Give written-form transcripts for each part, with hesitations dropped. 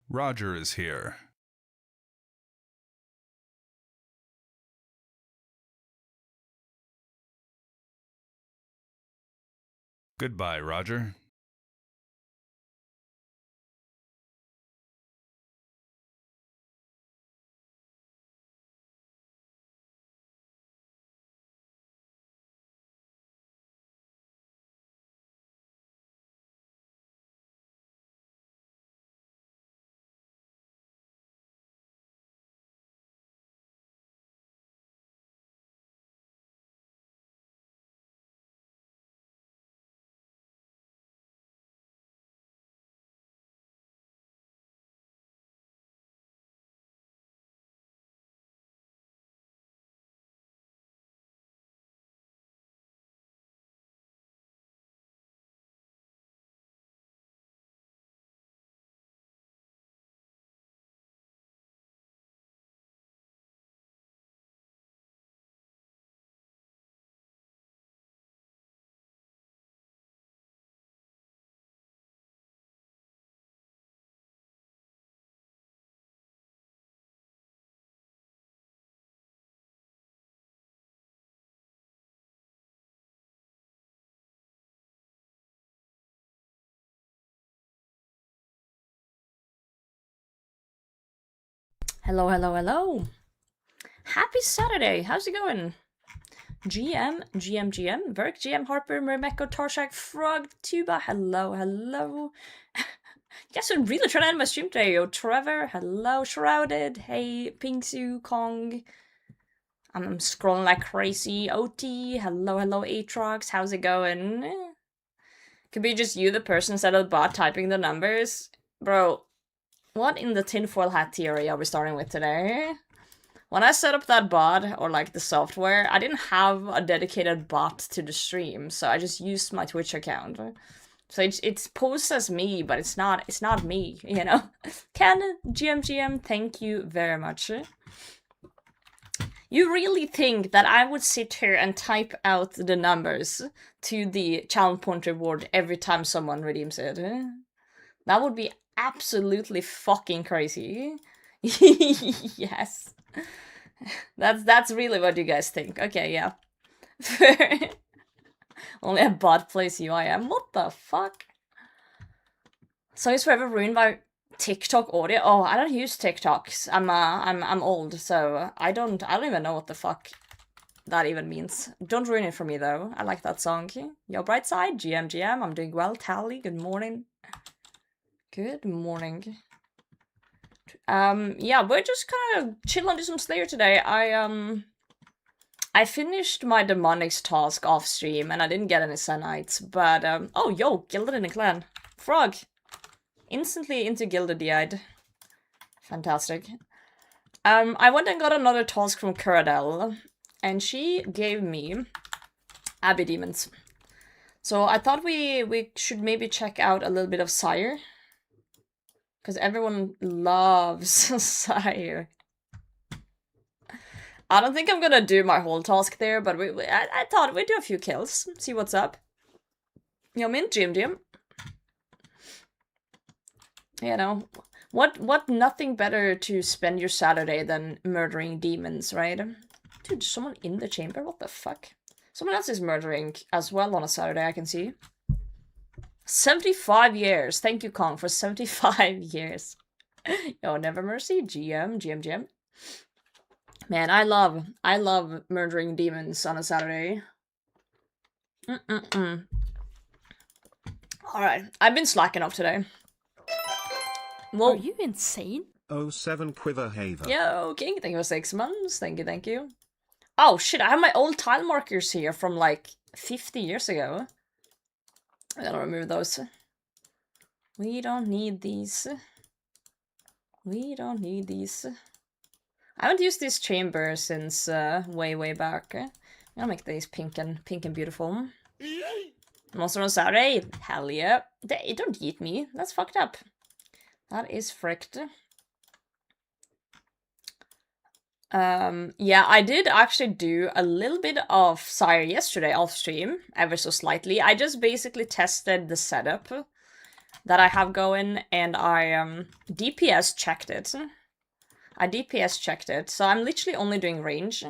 Roger is here. Goodbye, Roger. Hello, hello, hello. Happy Saturday. How's it going? GM, Verk, GM, Harper, Mermeko, Tarshak, Frog, Tuba. Hello, hello. Yes, I'm really trying to end my stream today. Yo, Trevor, hello, Shrouded. Hey, Pingsu, Kong. I'm scrolling like crazy. OT, hello, hello, Aatrox. How's it going? Could be just you, the person instead of the bot typing the numbers. Bro, what in the tinfoil hat theory are we starting with today? When I set up that bot, or like the software, I didn't have a dedicated bot to the stream, so I just used my Twitch account. So it's posed as me, but it's not me, you know? Ken, GM, thank you very much. You really think that I would sit here and type out the numbers to the challenge point reward every time someone redeems it? That would be absolutely fucking crazy. Yes. That's really what you guys think. Okay, yeah. Only a bot plays UIM. What the fuck? So it's forever ruined by TikTok audio. Oh, I don't use TikToks. I'm old, so I don't even know what the fuck that even means. Don't ruin it for me though. I like that song. Yo, bright side, GM. I'm doing well. Tally, good morning. Good morning. Yeah, we're just kind of chilling on some Slayer today. I finished my demonics task off stream and I didn't get any Sanites, but oh yo, Gilded in a clan. Frog. Instantly into Gilded DI'd. Fantastic. I went and got another task from Curadel, and she gave me Abbey Demons. So I thought we should maybe check out a little bit of Sire. Because everyone loves Sire. I don't think I'm gonna do my whole task there, but I thought we'd do a few kills, see what's up. Yo, mint, GM. You know, what nothing better to spend your Saturday than murdering demons, right? Dude, someone in the chamber? What the fuck? Someone else is murdering as well on a Saturday, I can see. 75 years. Thank you, Kong, for 75 years. Yo, Never Mercy, GM. Man, I love murdering demons on a Saturday. Alright, I've been slacking off today. Whoa. Are you insane? 07 Quiver Haver. Yo, King, thank you for 6 months. Thank you. Oh shit, I have my old tile markers here from like 50 years ago. I gotta remove those. We don't need these. I haven't used this chamber since way back. I'll make these pink and beautiful. Monster on Saturday? Hell yeah. Don't eat me. That's fucked up. That is fricked. Yeah, I did actually do a little bit of Sire yesterday off stream, ever so slightly. I just basically tested the setup. that I have going, and I DPS checked it. So I'm literally only doing range.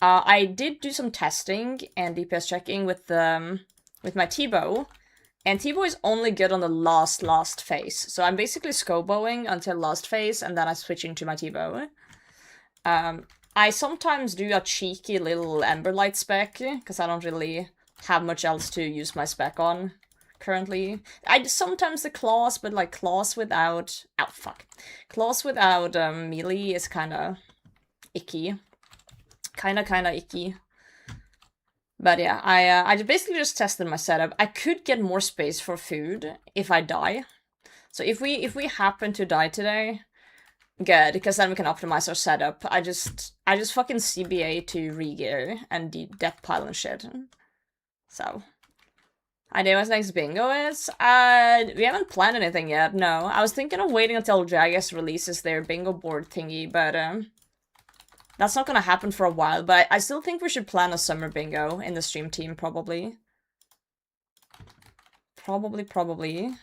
I did do some testing and DPS checking with my T-bow, and T-bow is only good on the last phase. So I'm basically scobowing until last phase, and then I switch into my T-bow. I sometimes do a cheeky little Emberlight spec, because I don't really have much else to use my spec on currently. I sometimes the claws, but like claws without... Oh, fuck. Claws without melee is kinda icky. Kinda icky. But yeah, I basically just tested my setup. I could get more space for food if I die. So if we happen to die today, good, because then we can optimize our setup. I just fucking CBA to regear and death pile and shit. So, idea what next bingo is? We haven't planned anything yet, no. I was thinking of waiting until Jagex releases their bingo board thingy, but that's not gonna happen for a while, but I still think we should plan a summer bingo in the stream team, probably. Probably. Okay,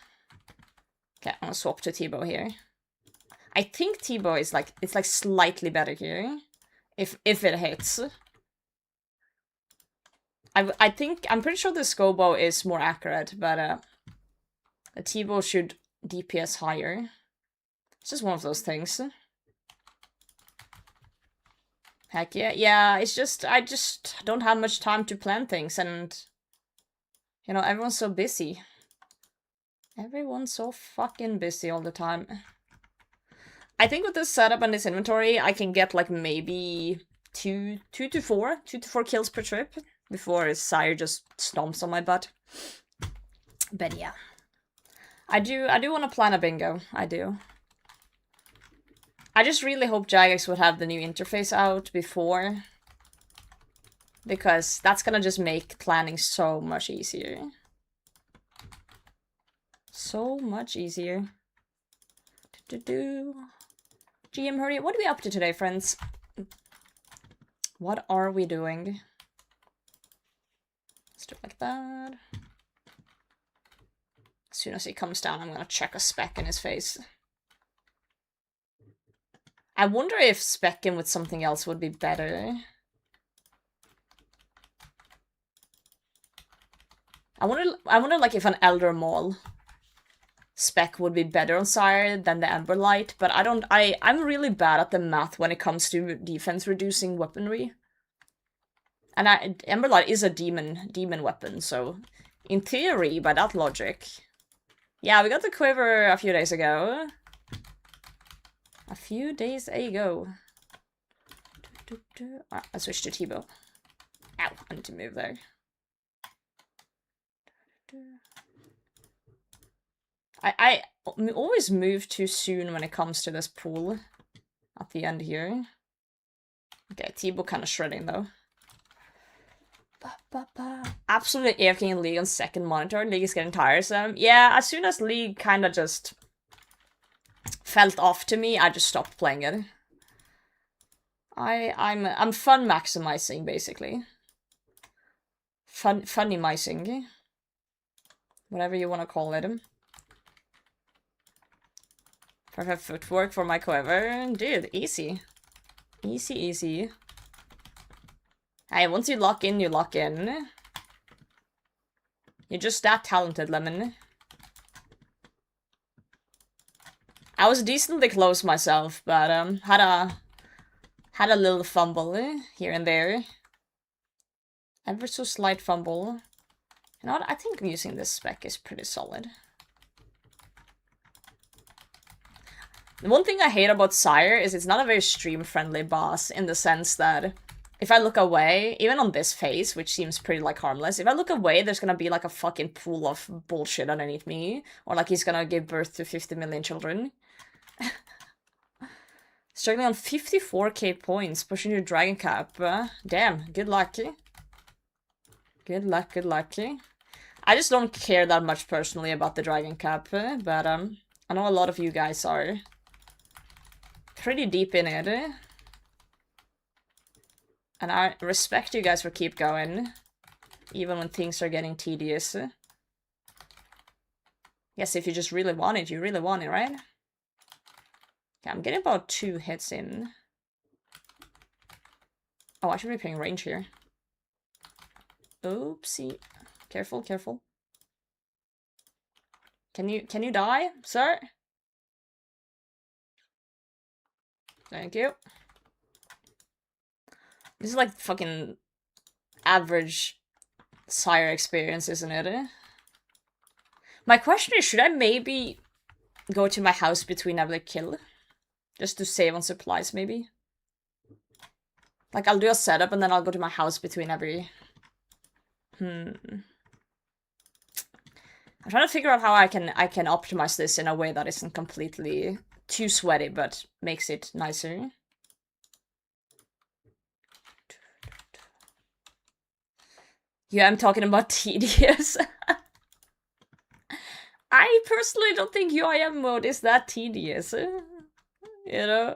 I'm gonna swap to T-bow here. I think T-bow is like, it's like slightly better here. If it hits. I'm pretty sure the Scobo is more accurate, but the T-bow should DPS higher. It's just one of those things. Heck yeah, I just don't have much time to plan things, and you know, everyone's so busy. Everyone's so fucking busy all the time. I think with this setup and this inventory, I can get like maybe two to four kills per trip before Sire just stomps on my butt. But yeah, I do want to plan a bingo. I do. I just really hope Jagex would have the new interface out before, because that's gonna just make planning so much easier. So much easier. GM hurry, what are we up to today, friends? What are we doing? Let's do it like that. As soon as he comes down, I'm gonna check a spec in his face. I wonder if specking with something else would be better. I wonder like if an Elder Maul spec would be better on Sire than the Emberlight, but I'm really bad at the math when it comes to defense reducing weaponry. And Emberlight is a demon weapon, so in theory, by that logic. Yeah, we got the quiver a few days ago. I switched to T-bow. Ow, I need to move there. I always move too soon when it comes to this pool at the end here. Okay, T-bow kind of shredding though. Absolutely AFK in League on second monitor. League is getting tiresome. Yeah, as soon as League kind of just felt off to me, I just stopped playing it. I'm fun maximizing basically. Funny-mizing. Whatever you want to call it. Perfect footwork for my quiver. Dude, easy. Easy. Hey, once you lock in, you lock in. You're just that talented, Lemon. I was decently close myself, but had a little fumble here and there. Ever so slight fumble. You know what? I think using this spec is pretty solid. The one thing I hate about Sire is it's not a very stream-friendly boss, in the sense that if I look away, even on this face, which seems pretty, like, harmless, if I look away, there's gonna be, like, a fucking pool of bullshit underneath me. Or, like, he's gonna give birth to 50 million children. Struggling on 54k points, pushing your dragon cap. Damn, good luck. Good luck. I just don't care that much personally about the dragon cap, but I know a lot of you guys are pretty deep in it. And I respect you guys for keep going, even when things are getting tedious. Guess if you just really want it, you really want it, right? Okay, I'm getting about 2 hits in. Oh, I should be playing range here. Oopsie. Careful, careful. Can you die, sir? Thank you. This is like fucking average Sire experience, isn't it? My question is, should I maybe go to my house between every kill? Just to save on supplies, maybe? Like, I'll do a setup and then I'll go to my house between every... I'm trying to figure out how I can optimize this in a way that isn't completely too sweaty, but makes it nicer. Yeah, I'm talking about tedious. I personally don't think UIM mode is that tedious. You know?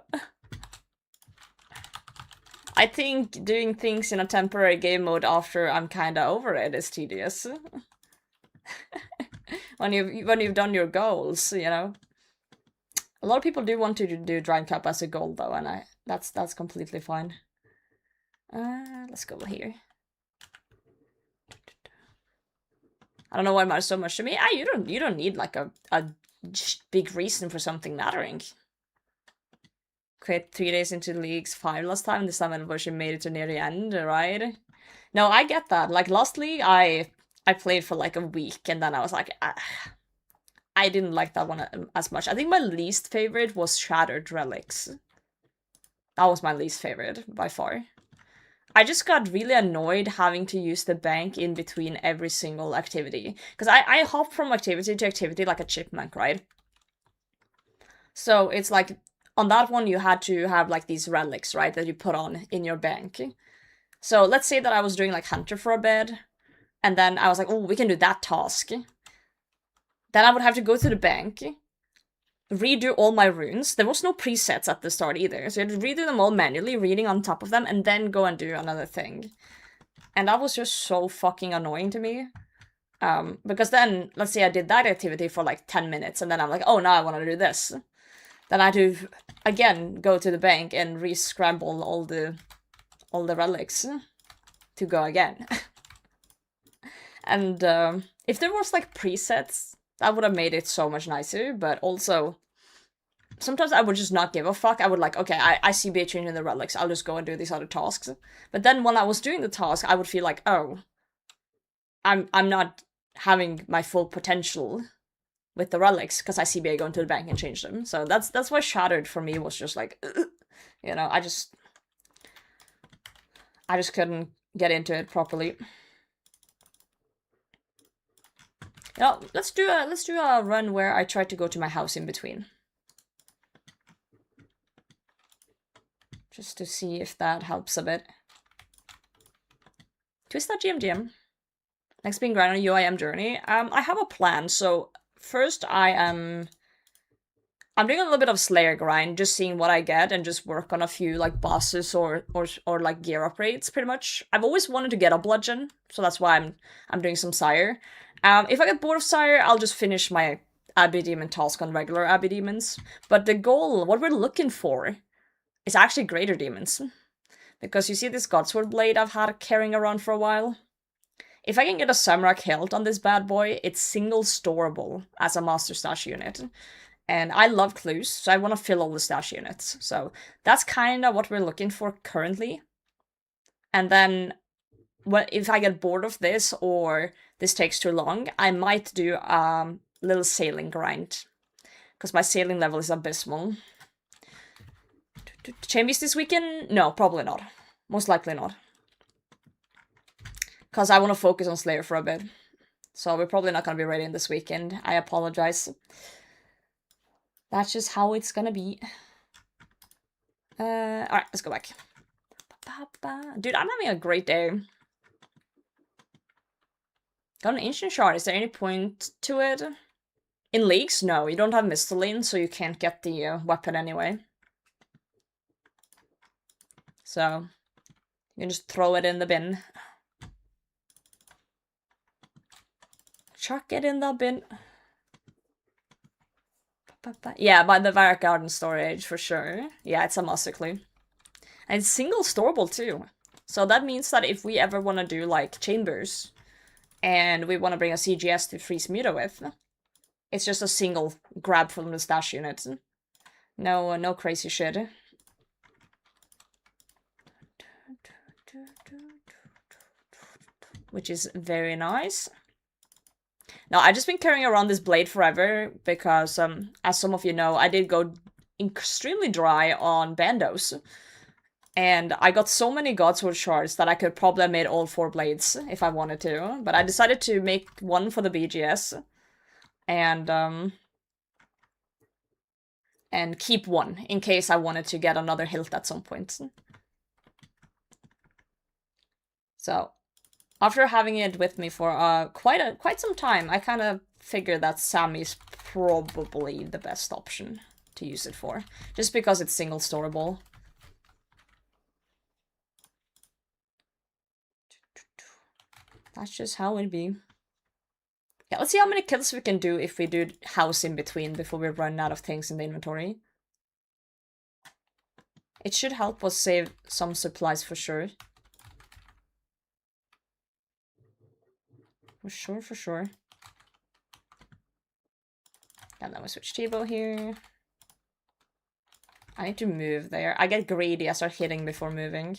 I think doing things in a temporary game mode after I'm kinda over it is tedious. when you've done your goals, you know. A lot of people do want to do Drive Cup as a goal though, and that's completely fine. Let's go here. I don't know why it matters so much to me. You don't need like a big reason for something mattering. Quit 3 days into leagues 5 last time. This time I made it to near the end, right? No, I get that. Like last league, I played for like a week and then I was like, I didn't like that one as much. I think my least favorite was Shattered Relics. That was my least favorite by far. I just got really annoyed having to use the bank in between every single activity. Because I hop from activity to activity like a chipmunk, right? So it's like, on that one you had to have like these relics, right, that you put on in your bank. So let's say that I was doing like Hunter for a bit, and then I was like, oh, we can do that task. Then I would have to go to the bank, redo all my runes. There was no presets at the start either, so you had to redo them all manually, reading on top of them, and then go and do another thing. And that was just so fucking annoying to me. Because then, let's say I did that activity for like 10 minutes, and then I'm like, oh, now I want to do this. Then I had to, again, go to the bank and re-scramble all the relics to go again. And if there was like presets, that would have made it so much nicer, but also sometimes I would just not give a fuck. I would like, okay, I see CBA changing the relics, I'll just go and do these other tasks. But then when I was doing the task, I would feel like, oh, I'm not having my full potential with the relics, because I CBA go into the bank and change them. So that's why Shattered for me was just like, you know, I just couldn't get into it properly. You know, let's do a run where I try to go to my house in between. Just to see if that helps a bit. Twist that GM. Next being grind on a UIM journey. I have a plan, so first I'm doing a little bit of Slayer grind, just seeing what I get and just work on a few like bosses or like gear upgrades pretty much. I've always wanted to get a bludgeon, so that's why I'm doing some Sire. If I get bored of Sire, I'll just finish my Abbey Demon task on regular Abbey Demons. But the goal, what we're looking for, is actually Greater Demons. Because you see this Godsword Blade I've had carrying around for a while? If I can get a Samrak hilt on this bad boy, it's single storable as a Master Stash unit. And I love clues, so I want to fill all the stash units. So that's kind of what we're looking for currently. And then, if I get bored of this, or this takes too long, I might do a little sailing grind. Because my sailing level is abysmal. Champions this weekend? No, probably not. Most likely not. Because I want to focus on Slayer for a bit. So we're probably not going to be ready this weekend. I apologize. That's just how it's gonna be. Alright, let's go back. Dude, I'm having a great day. Got an Ancient Shard. Is there any point to it? In leagues? No, you don't have Misthalene, so you can't get the weapon anyway. So, you can just throw it in the bin. Chuck it in the bin. Yeah, by the Varrock Garden storage, for sure. Yeah, it's a master clue. And it's single storable, too. So that means that if we ever want to do, like, chambers, and we want to bring a CGS to freeze Muta with, it's just a single grab from the stash unit. No crazy shit. Which is very nice. Now, I've just been carrying around this blade forever because, as some of you know, I did go extremely dry on bandos. And I got so many Godsword shards that I could probably have made all 4 blades if I wanted to. But I decided to make one for the BGS. And keep one in case I wanted to get another hilt at some point. So, after having it with me for quite some time, I kind of figured that Sammy's probably the best option to use it for. Just because it's single storable. That's just how it be. Yeah, let's see how many kills we can do if we do house in between before we run out of things in the inventory. It should help us save some supplies for sure. For sure. And then we switch T-bow here. I need to move there. I get greedy, I start hitting before moving.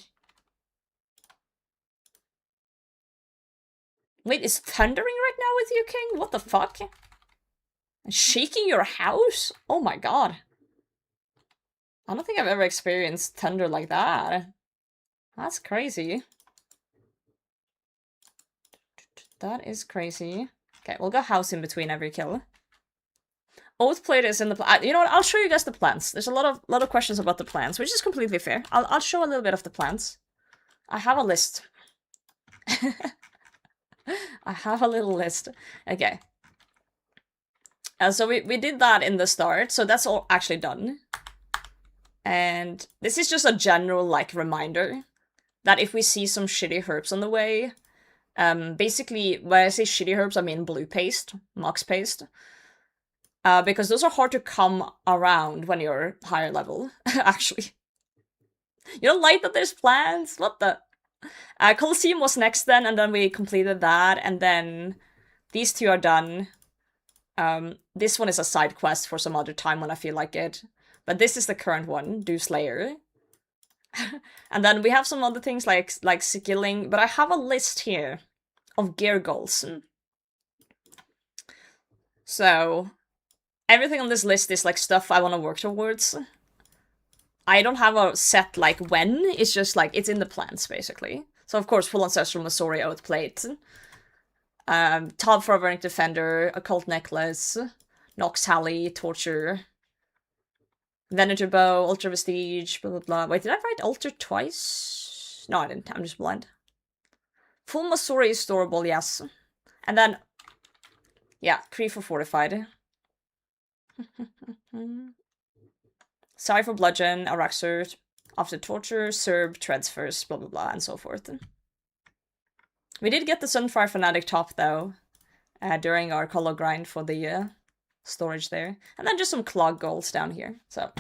Wait, is thundering right now with you, King? What the fuck? And shaking your house? Oh my god. I don't think I've ever experienced thunder like that. That's crazy. That is crazy. Okay, we'll go house in between every kill. Oath plate is in the you know what? I'll show you guys the plants. There's a lot of questions about the plants, which is completely fair. I'll show a little bit of the plants. I have a list. I have a little list. Okay. So we did that in the start, so that's all actually done. And this is just a general, like, reminder that if we see some shitty herbs on the way, basically, when I say shitty herbs, I mean blue paste, mox paste. Because those are hard to come around when you're higher level, actually. You don't like that there's plants? What the? Colosseum was next then, and then we completed that, and then these 2 are done. This one is a side quest for some other time when I feel like it. But this is the current one, Do Slayer. And then we have some other things like skilling, but I have a list here of gear goals. So, everything on this list is like stuff I want to work towards. I don't have a set like when, it's just like, it's in the plans basically. So of course, full ancestral Masori Oath Plate. Top for Vernic Defender, Occult Necklace, Nox Halley, Torture, Venator Bow, Ultra Vestige, blah blah blah. Wait, did I write Ultra twice? No, I didn't, I'm just blind. Full Masori is storable, yes. And then, yeah, Kree for Fortified. Sire for Bludgeon, Araxer after Torture, Serb, Treads first, blah blah blah, and so forth. We did get the Sunfire Fanatic top, though, during our color grind for the storage there. And then just some clog goals down here, so.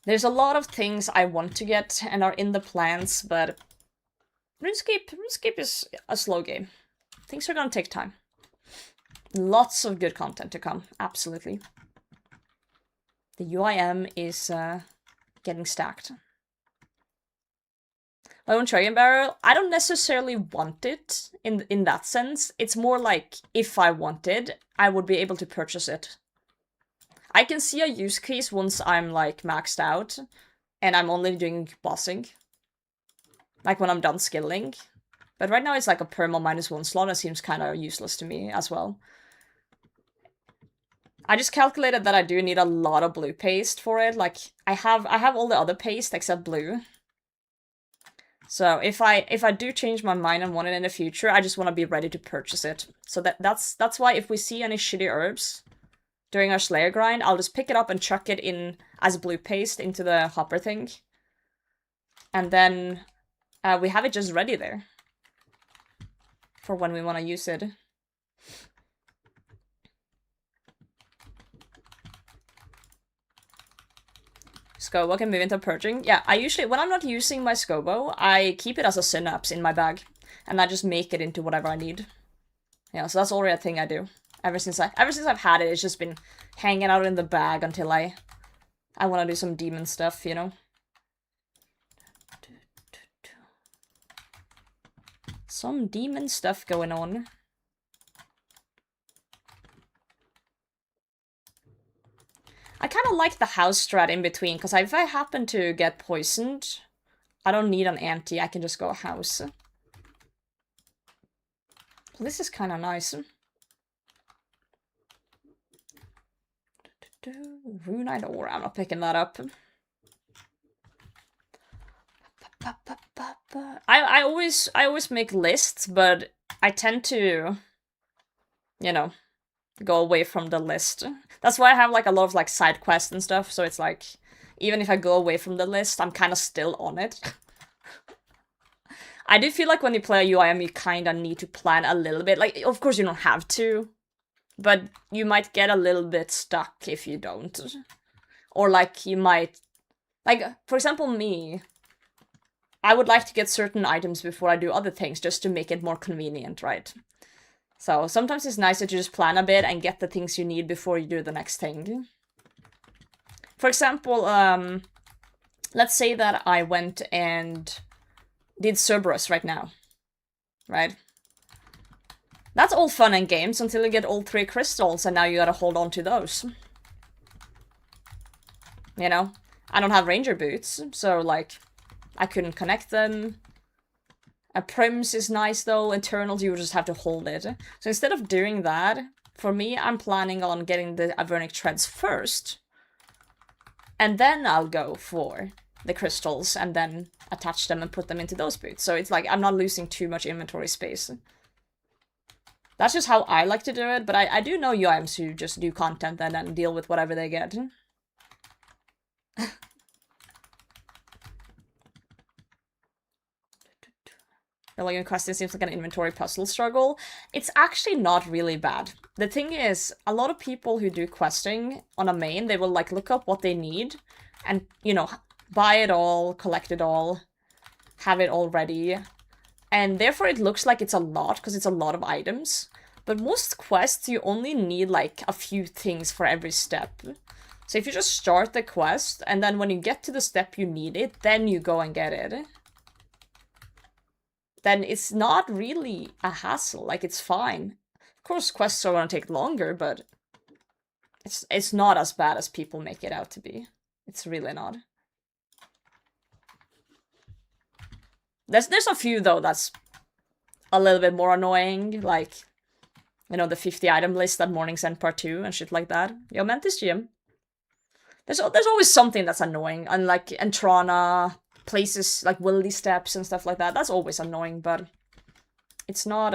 There's a lot of things I want to get and are in the plans, but RuneScape is a slow game. Things are gonna take time. Lots of good content to come, absolutely. The UIM is getting stacked. My own Dragon Barrel, I don't necessarily want it in that sense. It's more like, if I wanted, I would be able to purchase it. I can see a use case once I'm like maxed out, and I'm only doing bossing. Like when I'm done skilling. But right now it's like a perma -1 slot, that seems kind of useless to me as well. I just calculated that I do need a lot of blue paste for it. Like, I have all the other paste except blue. So if I do change my mind and want it in the future, I just want to be ready to purchase it. So that's why if we see any shitty herbs during our Slayer grind, I'll just pick it up and chuck it in as blue paste into the hopper thing. And then we have it just ready there for when we want to use it. Scobo can move into purging. Yeah, I usually, when I'm not using my Scobo, I keep it as a synapse in my bag. And I just make it into whatever I need. Yeah, so that's already a thing I do. Ever since I've had it, it's just been hanging out in the bag until I want to do some demon stuff, you know? Some demon stuff going on. I kind of like the house strat in between, because if I happen to get poisoned, I don't need an anti, I can just go house. So this is kind of nice. Runite ore, I'm not picking that up. I always make lists, but I tend to, you know, go away from the list. That's why I have like a lot of like side quests and stuff, so it's like, even if I go away from the list, I'm kind of still on it. I do feel like when you play a UIM, you kind of need to plan a little bit. Like, of course you don't have to, but you might get a little bit stuck if you don't. Or like, you might... Like, for example, me, I would like to get certain items before I do other things, just to make it more convenient, right? So sometimes it's nicer to just plan a bit and get the things you need before you do the next thing. For example, let's say that I went and did Cerberus right now, right? That's all fun and games until you get all 3 crystals and now you gotta hold on to those. You know? I don't have ranger boots, so like, I couldn't connect them. A Prims is nice though, Eternals you just have to hold it. So instead of doing that, for me I'm planning on getting the Avernic Treads first. And then I'll go for the crystals and then attach them and put them into those boots. So it's like, I'm not losing too much inventory space. That's just how I like to do it, but I do know UIMs who just do content and then deal with whatever they get. Like questing seems like an inventory puzzle struggle. It's actually not really bad. The thing is, a lot of people who do questing on a main, they will like look up what they need and, you know, buy it all, collect it all, have it all ready. And therefore it looks like it's a lot, because it's a lot of items. But most quests, you only need like a few things for every step. So if you just start the quest, and then when you get to the step you need it, then you go and get it. Then it's not really a hassle, like it's fine. Of course quests are gonna take longer, but it's not as bad as people make it out to be. It's really not. There's a few though that's a little bit more annoying, like, you know, the 50 item list at Morning's End Part 2 and shit like that. Yo, Mantis GM. There's always something that's annoying, and like Entrana, places like Wildy Steps and stuff like that. That's always annoying, but it's not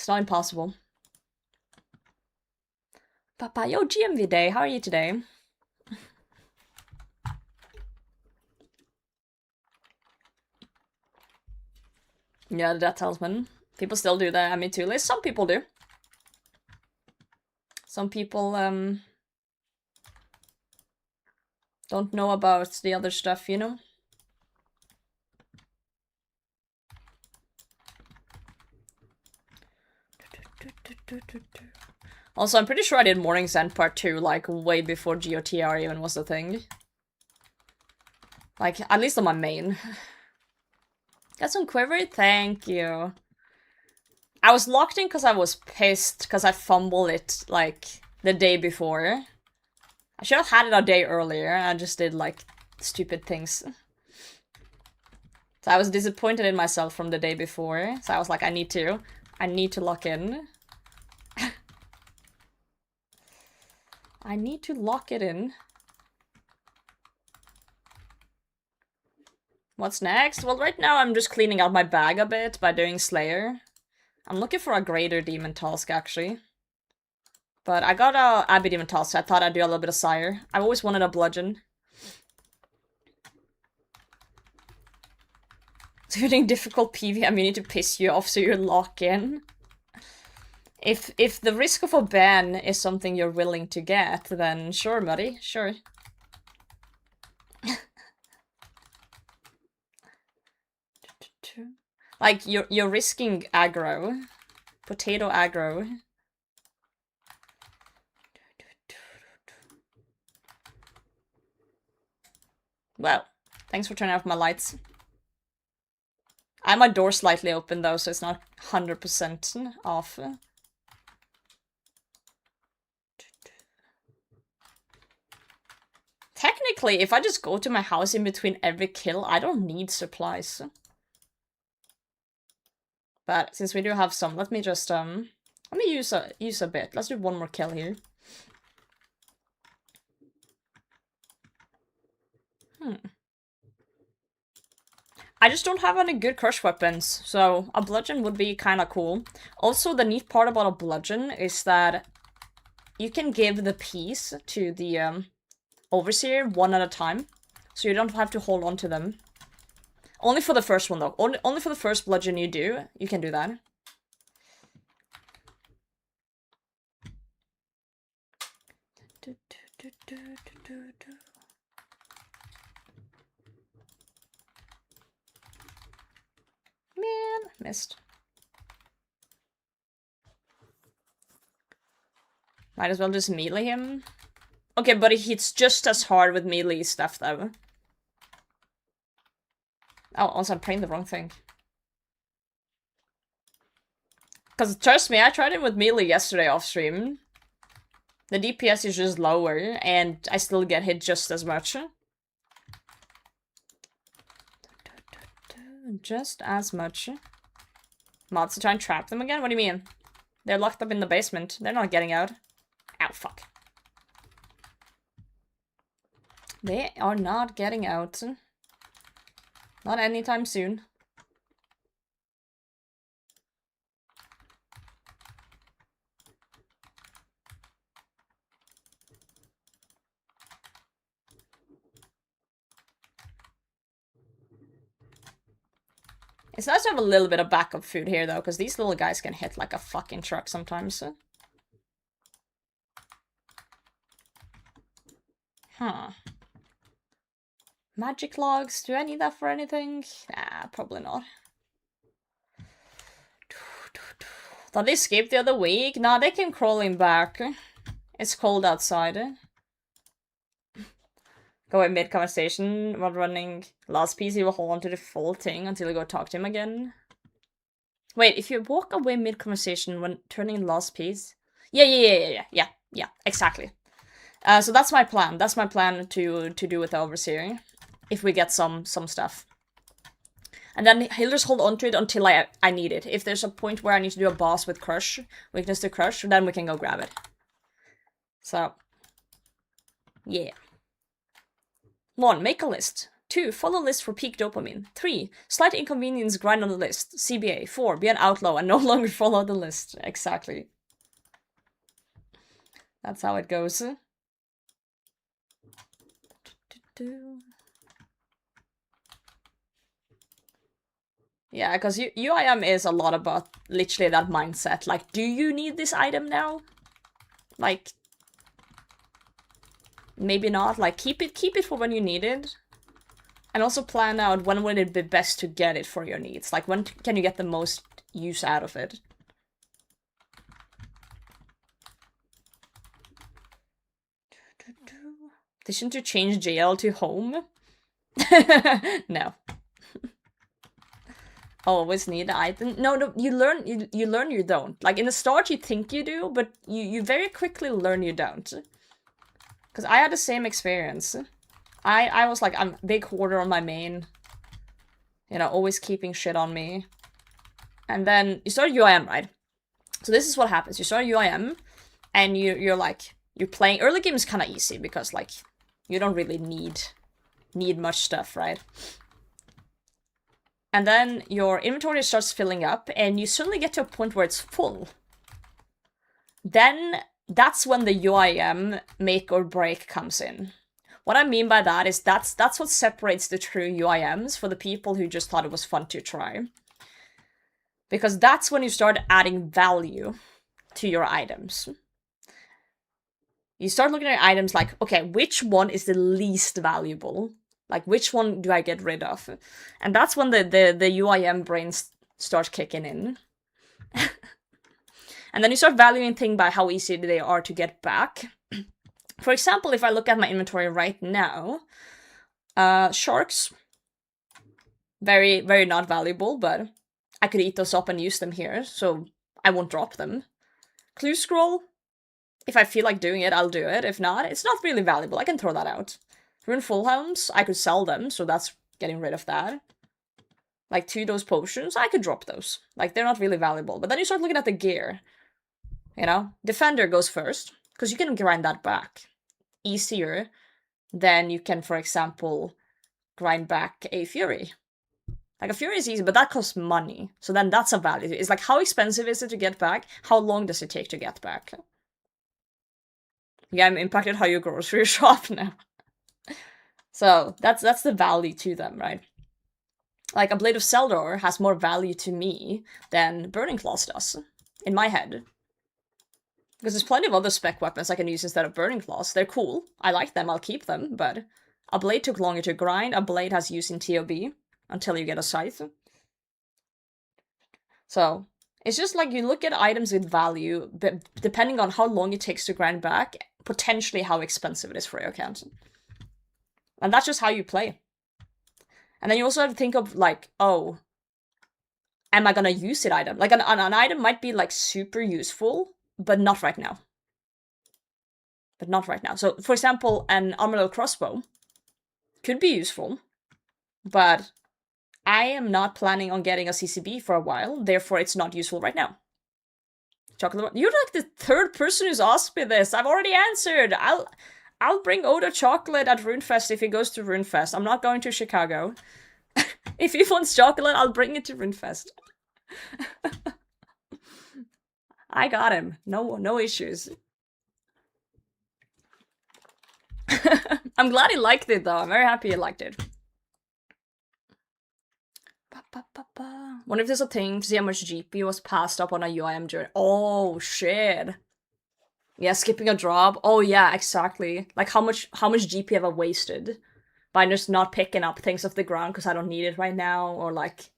impossible. Papa, yo, GMV Day, how are you today? Yeah, the Death Talisman. People still do the ME2 list. Some people do. Some people, don't know about the other stuff, you know? Also, I'm pretty sure I did Morning's End Part 2, like, way before GOTR even was a thing. Like, at least on my main. Got some quiver? Thank you. I was locked in because I was pissed because I fumbled it, like, the day before. I should have had it a day earlier, and I just did, like, stupid things. So I was disappointed in myself from the day before, so I was like, I need to lock in. I need to lock it in. What's next? Well, right now I'm just cleaning out my bag a bit by doing Slayer. I'm looking for a greater demon task, actually. But I got a Abbey demon task, so I thought I'd do a little bit of Sire. I've always wanted a bludgeon. So you're doing difficult PV, I mean to piss you off so you lock in. If the risk of a ban is something you're willing to get, then sure, buddy, sure. Like, you're risking aggro. Potato aggro. Well, thanks for turning off my lights. I have my door slightly open though, so it's not 100% off. Technically, if I just go to my house in between every kill, I don't need supplies. But since we do have some, let me just let me use a bit. Let's do one more kill here. I just don't have any good crush weapons, so a bludgeon would be kind of cool. Also, the neat part about a bludgeon is that you can give the piece to the overseer one at a time, so you don't have to hold on to them. Only for the first one though. Only for the first bludgeon you do, you can do that. Man, missed. Might as well just melee him. Okay, but he hits just as hard with melee stuff though. Oh, also I'm praying the wrong thing. Because trust me, I tried it with melee yesterday off stream. The DPS is just lower, and I still get hit just as much. Just as much. Mods to try and trap them again? What do you mean? They're locked up in the basement. They're not getting out. Ow, fuck. They are not getting out. Not anytime soon. It's nice to have a little bit of backup food here, though, because these little guys can hit like a fucking truck sometimes. Huh. Magic logs, do I need that for anything? Nah, probably not. Did they escape the other week? Nah, they came crawling back. It's cold outside. Go in mid-conversation while running last piece, you will hold on to the full thing until you go talk to him again. Wait, if you walk away mid-conversation when turning last piece? Yeah, exactly. So that's my plan. That's my plan to do with the Overseer. If we get some stuff. And then he'll just hold on to it until I need it. If there's a point where I need to do a boss with Crush, weakness to Crush, then we can go grab it. So, yeah. 1. Make a list. 2. Follow list for peak dopamine. 3. Slight inconvenience, grind on the list. CBA. 4. Be an outlaw and no longer follow the list. Exactly. That's how it goes. Yeah, because UIM is a lot about literally that mindset. Like, do you need this item now? Like, maybe not. Like, keep it for when you need it. And also plan out when would it be best to get it for your needs. Like, when can you get the most use out of it? Decision to change JL to home? No. Always need the item. No, you learn you don't. Like, in the start you think you do, but you very quickly learn you don't. Because I had the same experience. I was like, I'm a big hoarder on my main. You know, always keeping shit on me. And then you start UIM, right? So this is what happens. You start UIM, and you're like, you're playing. Early game is kind of easy because, like, you don't really need much stuff, right? And then your inventory starts filling up, and you suddenly get to a point where it's full. Then that's when the UIM make or break comes in. What I mean by that is that's what separates the true UIMs for the people who just thought it was fun to try. Because that's when you start adding value to your items. You start looking at items like, okay, which one is the least valuable? Like, which one do I get rid of? And that's when the UIM brain starts kicking in. And then you start valuing things by how easy they are to get back. For example, if I look at my inventory right now, sharks, very, very not valuable, but I could eat those up and use them here, so I won't drop them. Clue scroll, if I feel like doing it, I'll do it. If not, it's not really valuable. I can throw that out. Rune full helms, I could sell them, so that's getting rid of that. Like 2 dose potions, I could drop those. Like, they're not really valuable. But then you start looking at the gear. You know? Defender goes first, because you can grind that back easier than you can, for example, grind back a Fury. Like, a Fury is easy, but that costs money. So then that's a value. It's like, how expensive is it to get back? How long does it take to get back? Yeah, I'm impacted how you grocery shop now. So that's the value to them, right? Like, a Blade of Seldor has more value to me than Burning Claws does, in my head. Because there's plenty of other spec weapons I can use instead of Burning Claws. They're cool. I like them, I'll keep them, but a Blade took longer to grind. A Blade has use in TOB until you get a Scythe. So, it's just like you look at items with value, but depending on how long it takes to grind back, potentially how expensive it is for your account. And that's just how you play. And then you also have to think of, like, oh, am I gonna use it item? Like, an item might be, like, super useful, but not right now. But not right now. So, for example, an armored crossbow could be useful, but I am not planning on getting a CCB for a while, therefore it's not useful right now. Chocolate. You're like the 3rd person who's asked me this. I've already answered. I'll bring Oda chocolate at RuneFest if he goes to RuneFest. I'm not going to Chicago. If he wants chocolate, I'll bring it to RuneFest. I got him. No issues. I'm glad he liked it, though. I'm very happy he liked it. Wonder if there's a thing to see how much GP was passed up on a UIM journey. Oh, shit. Yeah, skipping a drop. Oh, yeah, exactly. Like, how much GP have I wasted by just not picking up things off the ground because I don't need it right now, or like...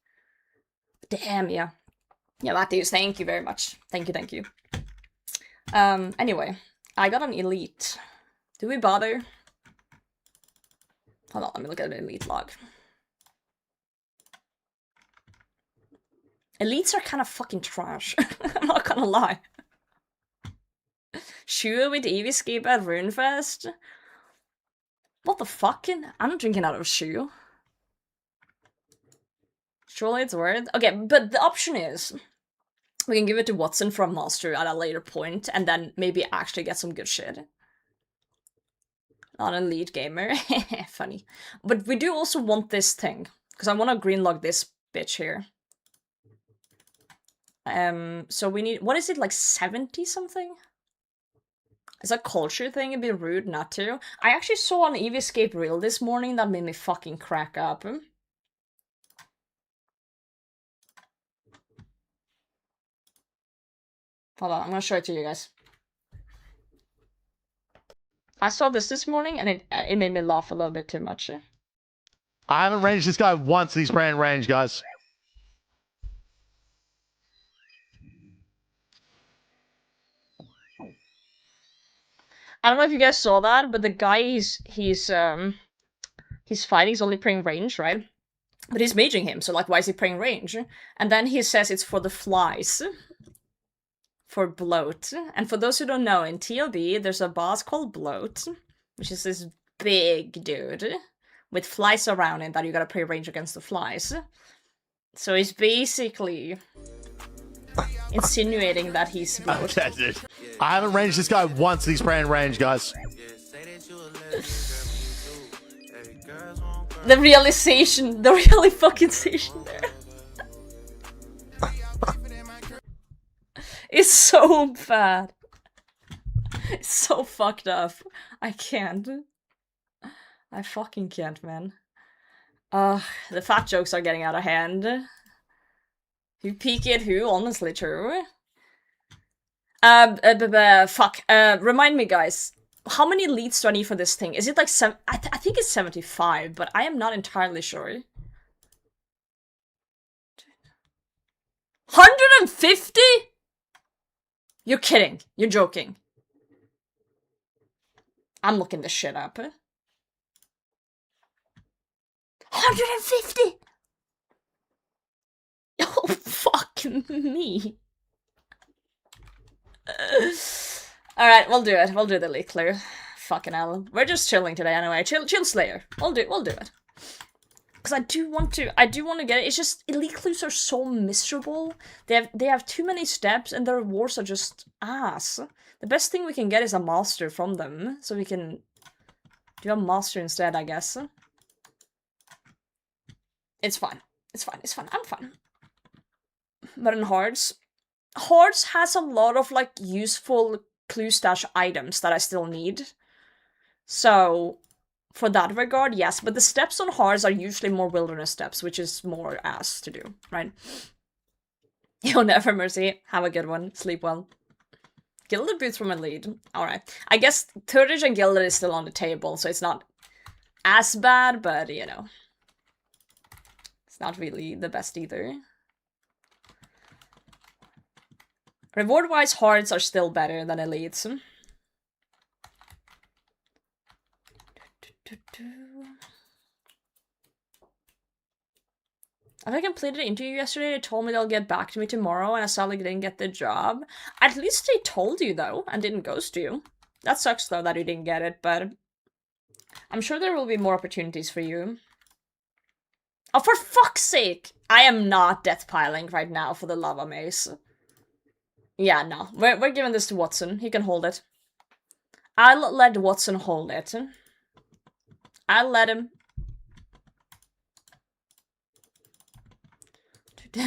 Damn, yeah. Yeah, Matthews, thank you very much. Thank you. Anyway, I got an elite. Do we bother? Hold on, let me look at the elite log. Elites are kind of fucking trash. I'm not gonna lie. Sure with Eevescape at RuneFest? What the fuck? I'm not drinking out of a shoe. Surely it's worth. Okay, but the option is we can give it to Watson from Master at a later point and then maybe actually get some good shit. Not an elite gamer. Funny. But we do also want this thing, because I want to greenlog this bitch here. So we need, what is it, like 70 something? It's a culture thing, it'd be rude not to. I actually saw an Eevescape reel this morning that made me fucking crack up. Hold on, I'm gonna show it to you guys. I saw this morning and it made me laugh a little bit too much. I haven't ranged this guy once, he's ran range, guys. I don't know if you guys saw that, but the guy he's fighting is only playing range, right? But he's maging him, so like, why is he playing range? And then he says it's for the flies. For bloat. And for those who don't know, in TLB, there's a boss called Bloat, which is this big dude with flies around him that you gotta play range against the flies. So he's basically insinuating that he's bloat. Okay, dude. I haven't ranged this guy once, he's ran range, guys. The realization there. It's so bad. It's so fucked up. I can't. I fucking can't, man. The fat jokes are getting out of hand. Who peek at who? Honestly true. Fuck. Remind me, guys. How many leads do I need for this thing? Is it like I think it's 75, but I am not entirely sure. 150? You're kidding. You're joking. I'm looking this shit up. 150? Oh, fuck me. Alright, we'll do it. We'll do the leak clear. Fucking hell. We're just chilling today anyway. Chill Slayer. We'll do it. Because I do want to get it. It's just elite clues are so miserable. They have too many steps and their rewards are just ass. The best thing we can get is a master from them. So we can do a master instead, I guess. It's fine. I'm fine. But in Hards has a lot of like useful clue stash items that I still need. So for that regard, yes, but the steps on Hards are usually more wilderness steps, which is more ass to do, right? Yo, never mercy. Have a good one. Sleep well. Gilded boots from a lead. Alright. I guess Turdish and Gilded is still on the table, so it's not as bad, but you know. It's not really the best either. Reward-wise, Hards are still better than Elites. I completed an interview yesterday. They told me they'll get back to me tomorrow, and I sadly didn't get the job. At least they told you, though, and didn't ghost you. That sucks, though, that you didn't get it, but I'm sure there will be more opportunities for you. Oh, for fuck's sake! I am not death piling right now for the lava mace. Yeah, no. We're giving this to Watson. He can hold it. I'll let Watson hold it. I'll let him.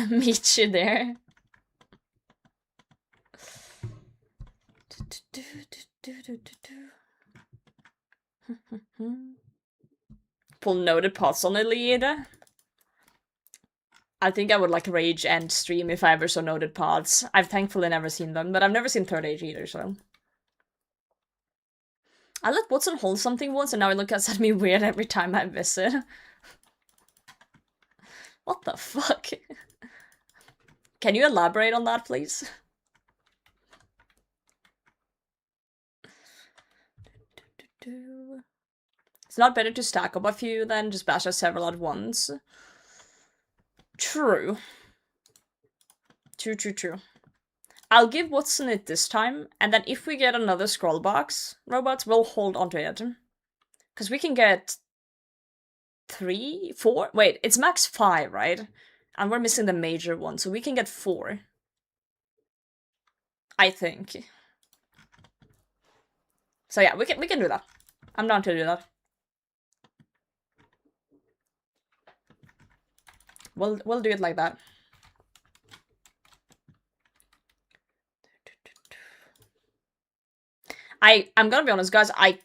Meet you there. Pull noted pots on the lead. I think I would like rage end stream if I ever saw noted pods. I've thankfully never seen them, but I've never seen Third Age either, so. I let Watson hold something once and now he looks at me weird every time I visit. What the fuck? Can you elaborate on that, please? It's not better to stack up a few than just bash out several at once. True. True. I'll give Watson it this time, and then if we get another scroll box, robots, we'll hold onto it. Because we can get 3, 4? Wait, it's max 5, right? And we're missing the major one, so we can get 4. I think. So yeah, we can do that. I'm down to do that. We'll do it like that. I'm gonna be honest, guys, I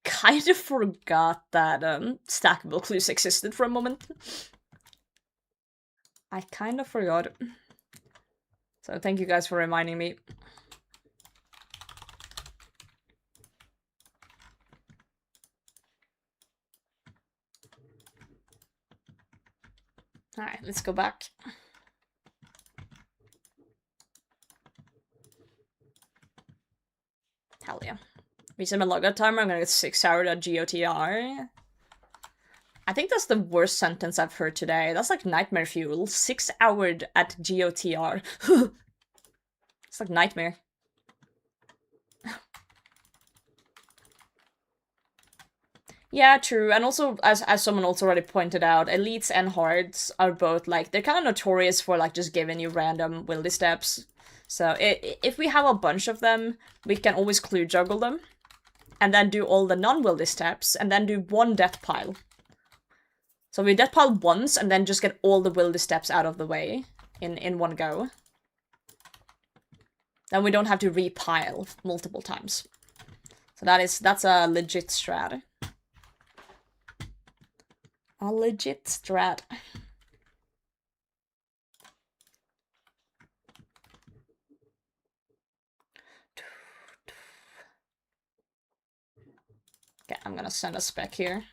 kind of forgot that stackable clues existed for a moment. I kind of forgot. So thank you guys for reminding me. Alright, let's go back. Hell yeah. Reset my logout timer, I'm gonna get 6 hours at GOTR. I think that's the worst sentence I've heard today. That's like nightmare fuel. 6 hours at GOTR. It's like nightmare. Yeah, true. And also, as someone also already pointed out, elites and hards are both like, they're kind of notorious for like just giving you random wildy steps. So if we have a bunch of them, we can always clue juggle them. And then do all the non-wildy steps, and then do one death pile. So we death pile once, and then just get all the wildy steps out of the way in one go. Then we don't have to repile multiple times. So that's a legit strat. A legit strat. Okay, I'm gonna send a spec here.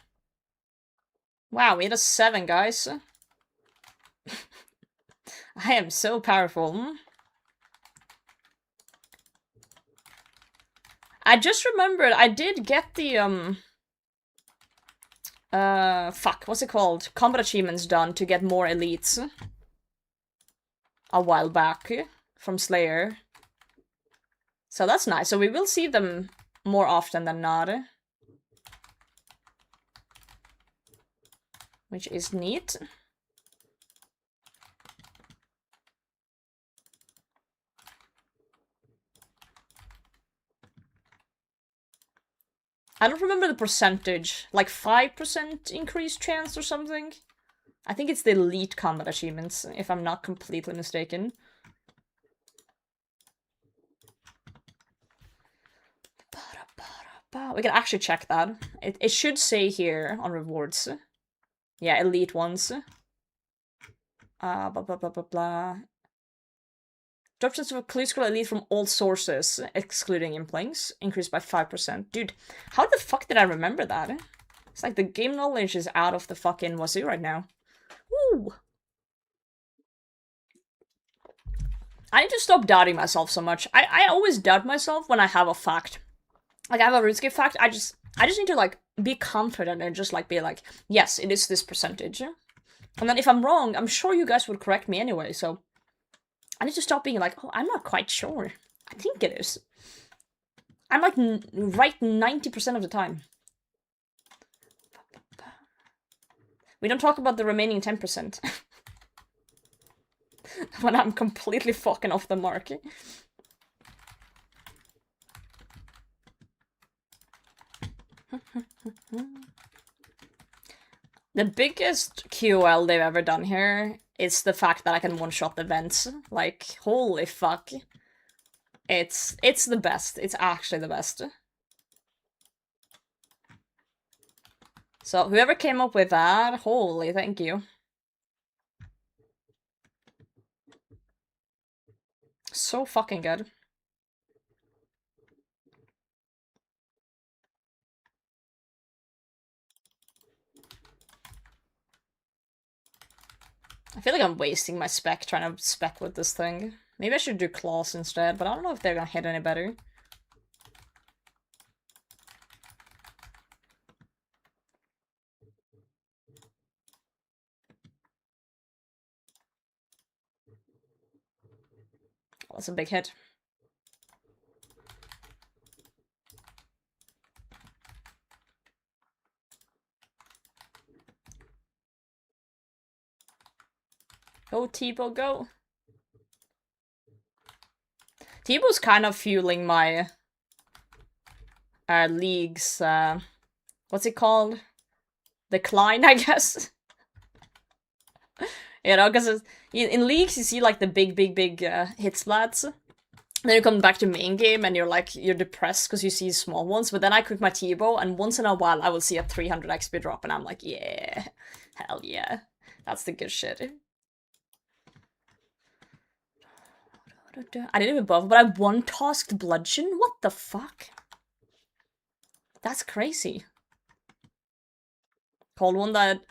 Wow, we had a 7, guys. I I am so powerful. I just remembered I did get the, fuck, what's it called? Combat achievements done to get more elites. A while back from Slayer. So that's nice. So we will see them more often than not. Which is neat. I don't remember the percentage. Like 5% increased chance or something? I think it's the elite combat achievements, if I'm not completely mistaken. We can actually check that. It should say here on rewards. Yeah, elite ones. Blah, blah, blah, blah, blah. Drop chance of a clue scroll elite from all sources, excluding implinks, increased by 5%. Dude, how the fuck did I remember that? It's like the game knowledge is out of the fucking wazoo right now. Woo! I need to stop doubting myself so much. I always doubt myself when I have a fact. Like, I have a RuneScape fact, I just need to, like, be confident and just, like, be like, yes, it is this percentage. And then if I'm wrong, I'm sure you guys would correct me anyway, so... I need to stop being like, oh, I'm not quite sure. I think it is. I'm, like, right 90% of the time. We don't talk about the remaining 10%. When I'm completely fucking off the mark. The biggest QOL they've ever done here is the fact that I can one-shot the vents. Like, holy fuck. It's the best. It's actually the best. So, whoever came up with that, holy thank you. So fucking good. I feel like I'm wasting my spec trying to spec with this thing. Maybe I should do claws instead, but I don't know if they're gonna hit any better. Oh, that's a big hit. Go, T-Bow, go! T-Bow's kind of fueling my league's, what's it called? Decline, I guess? You know, because in leagues you see like the big hit splats. Then you come back to main game and you're depressed because you see small ones, but then I cook my T-Bow and once in a while I will see a 300 XP drop and I'm like, yeah, hell yeah, that's the good shit. I didn't even bother, but I one-tasked Bludgeon? What the fuck? That's crazy. Cold one that...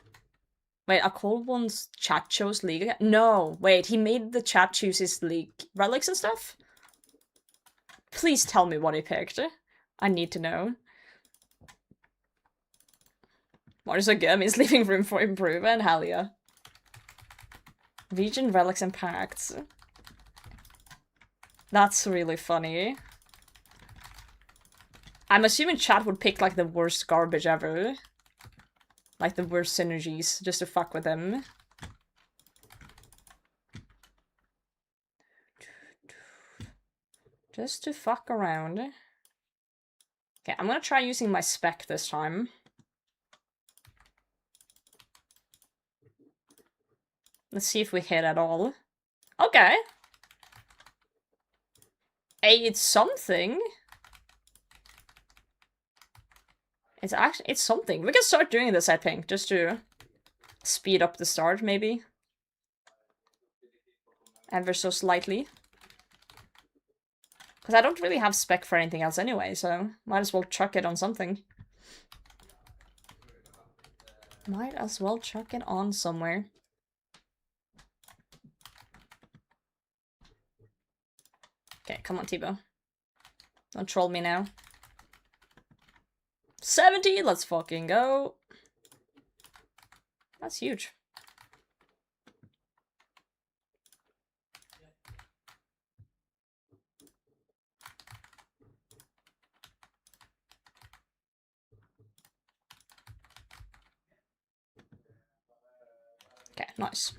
Wait, a Cold One's chat chose League? No, wait, he made the chat choose his League relics and stuff? Please tell me what he picked. I need to know. What is so good? I mean, it's leaving room for improvement? Hell yeah. Region, relics, and pacts. That's really funny. I'm assuming chat would pick, like, the worst garbage ever. Like, the worst synergies, just to fuck with them. Just to fuck around. Okay, I'm gonna try using my spec this time. Let's see if we hit at all. Okay. Hey, it's something. It's something. We can start doing this, I think, just to speed up the start, maybe. Ever so slightly. Because I don't really have spec for anything else anyway, so might as well chuck it on something. Might as well chuck it on somewhere. Okay, come on, T-Bow. Don't troll me now. 70, let's fucking go. That's huge. Okay, nice.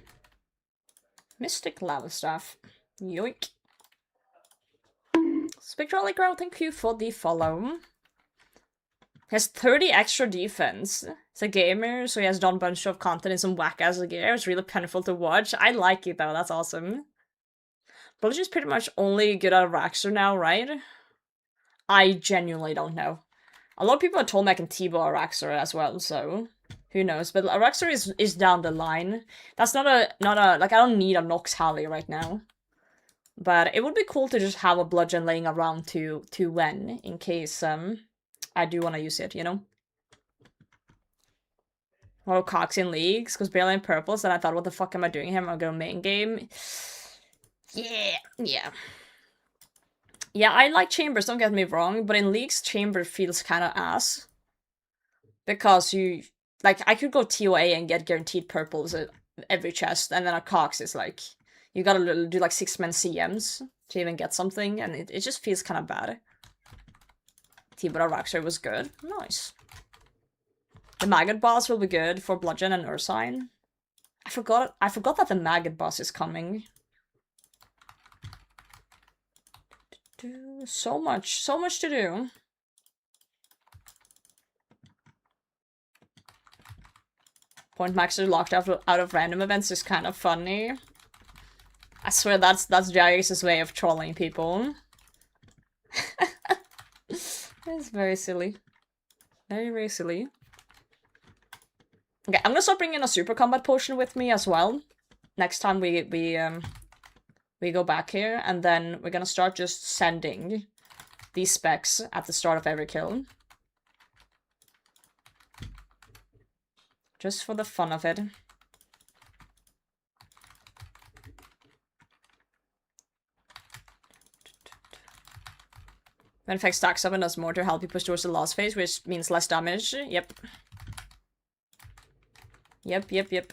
Mystic lava staff. Yoink. Spectrally Girl, thank you for the follow. He has 30 extra defense. He's a gamer, so he has done a bunch of content in some whack-ass gear. It's really painful to watch. I like it though, that's awesome. Bludgeon is pretty much only good at Raxor now, right? I genuinely don't know. A lot of people have told me I can T-bow a Raxor as well, so who knows? But a Raxor is down the line. That's not a like I don't need a Nox Halley right now. But it would be cool to just have a bludgeon laying around to when, in case I do want to use it, you know? Or Cox in leagues, because barely in purples, and I thought, what the fuck am I doing here? Am I going to main game? Yeah. Yeah, I like Chambers, don't get me wrong, but in leagues, Chamber feels kind of ass. Because you, like, I could go TOA and get guaranteed purples at every chest, and then a Cox is like, you gotta do like 6-man CMs to even get something, and it just feels kind of bad. T-Bow Raxor was good. Nice. The Maggot boss will be good for Bludgeon and Ursine. I forgot that the Maggot boss is coming. So much to do. Point maxers locked out of random events is kind of funny. I swear that's Jagex' way of trolling people. It's very silly. Very, very silly. Okay, I'm gonna start bringing a super combat potion with me as well. Next time we go back here, and then we're gonna start just sending these specs at the start of every kill. Just for the fun of it. When effect stacks up and does more to help you push towards the last phase, which means less damage. Yep. Yep.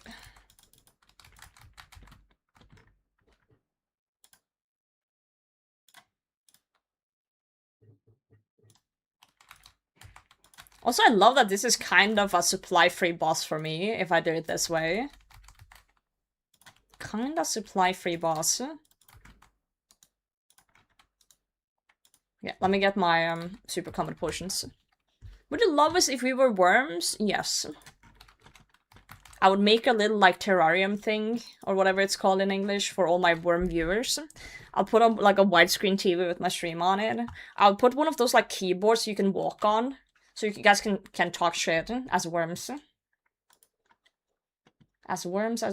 Also, I love that this is kind of a supply-free boss for me, if I do it this way. Kinda supply-free boss. Yeah, let me get my super combat potions. Would you love us if we were worms? Yes. I would make a little, like, terrarium thing, or whatever it's called in English, for all my worm viewers. I'll put up, like, a widescreen TV with my stream on it. I'll put one of those, like, keyboards you can walk on, so you guys can talk shit as worms. As worms.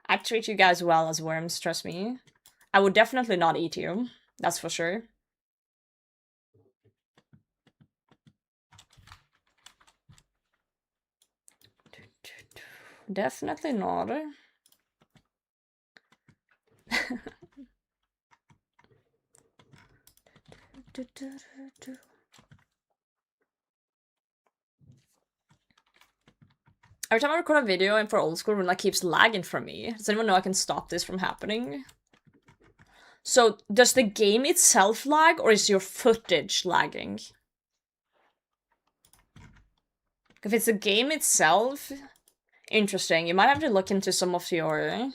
I treat you guys well as worms, trust me. I would definitely not eat you, that's for sure. Definitely not. Every time I record a video and for old school, it like keeps lagging from me. Does anyone know I can stop this from happening? So, does the game itself lag, or is your footage lagging? If it's the game itself, interesting. You might have to look into some of your,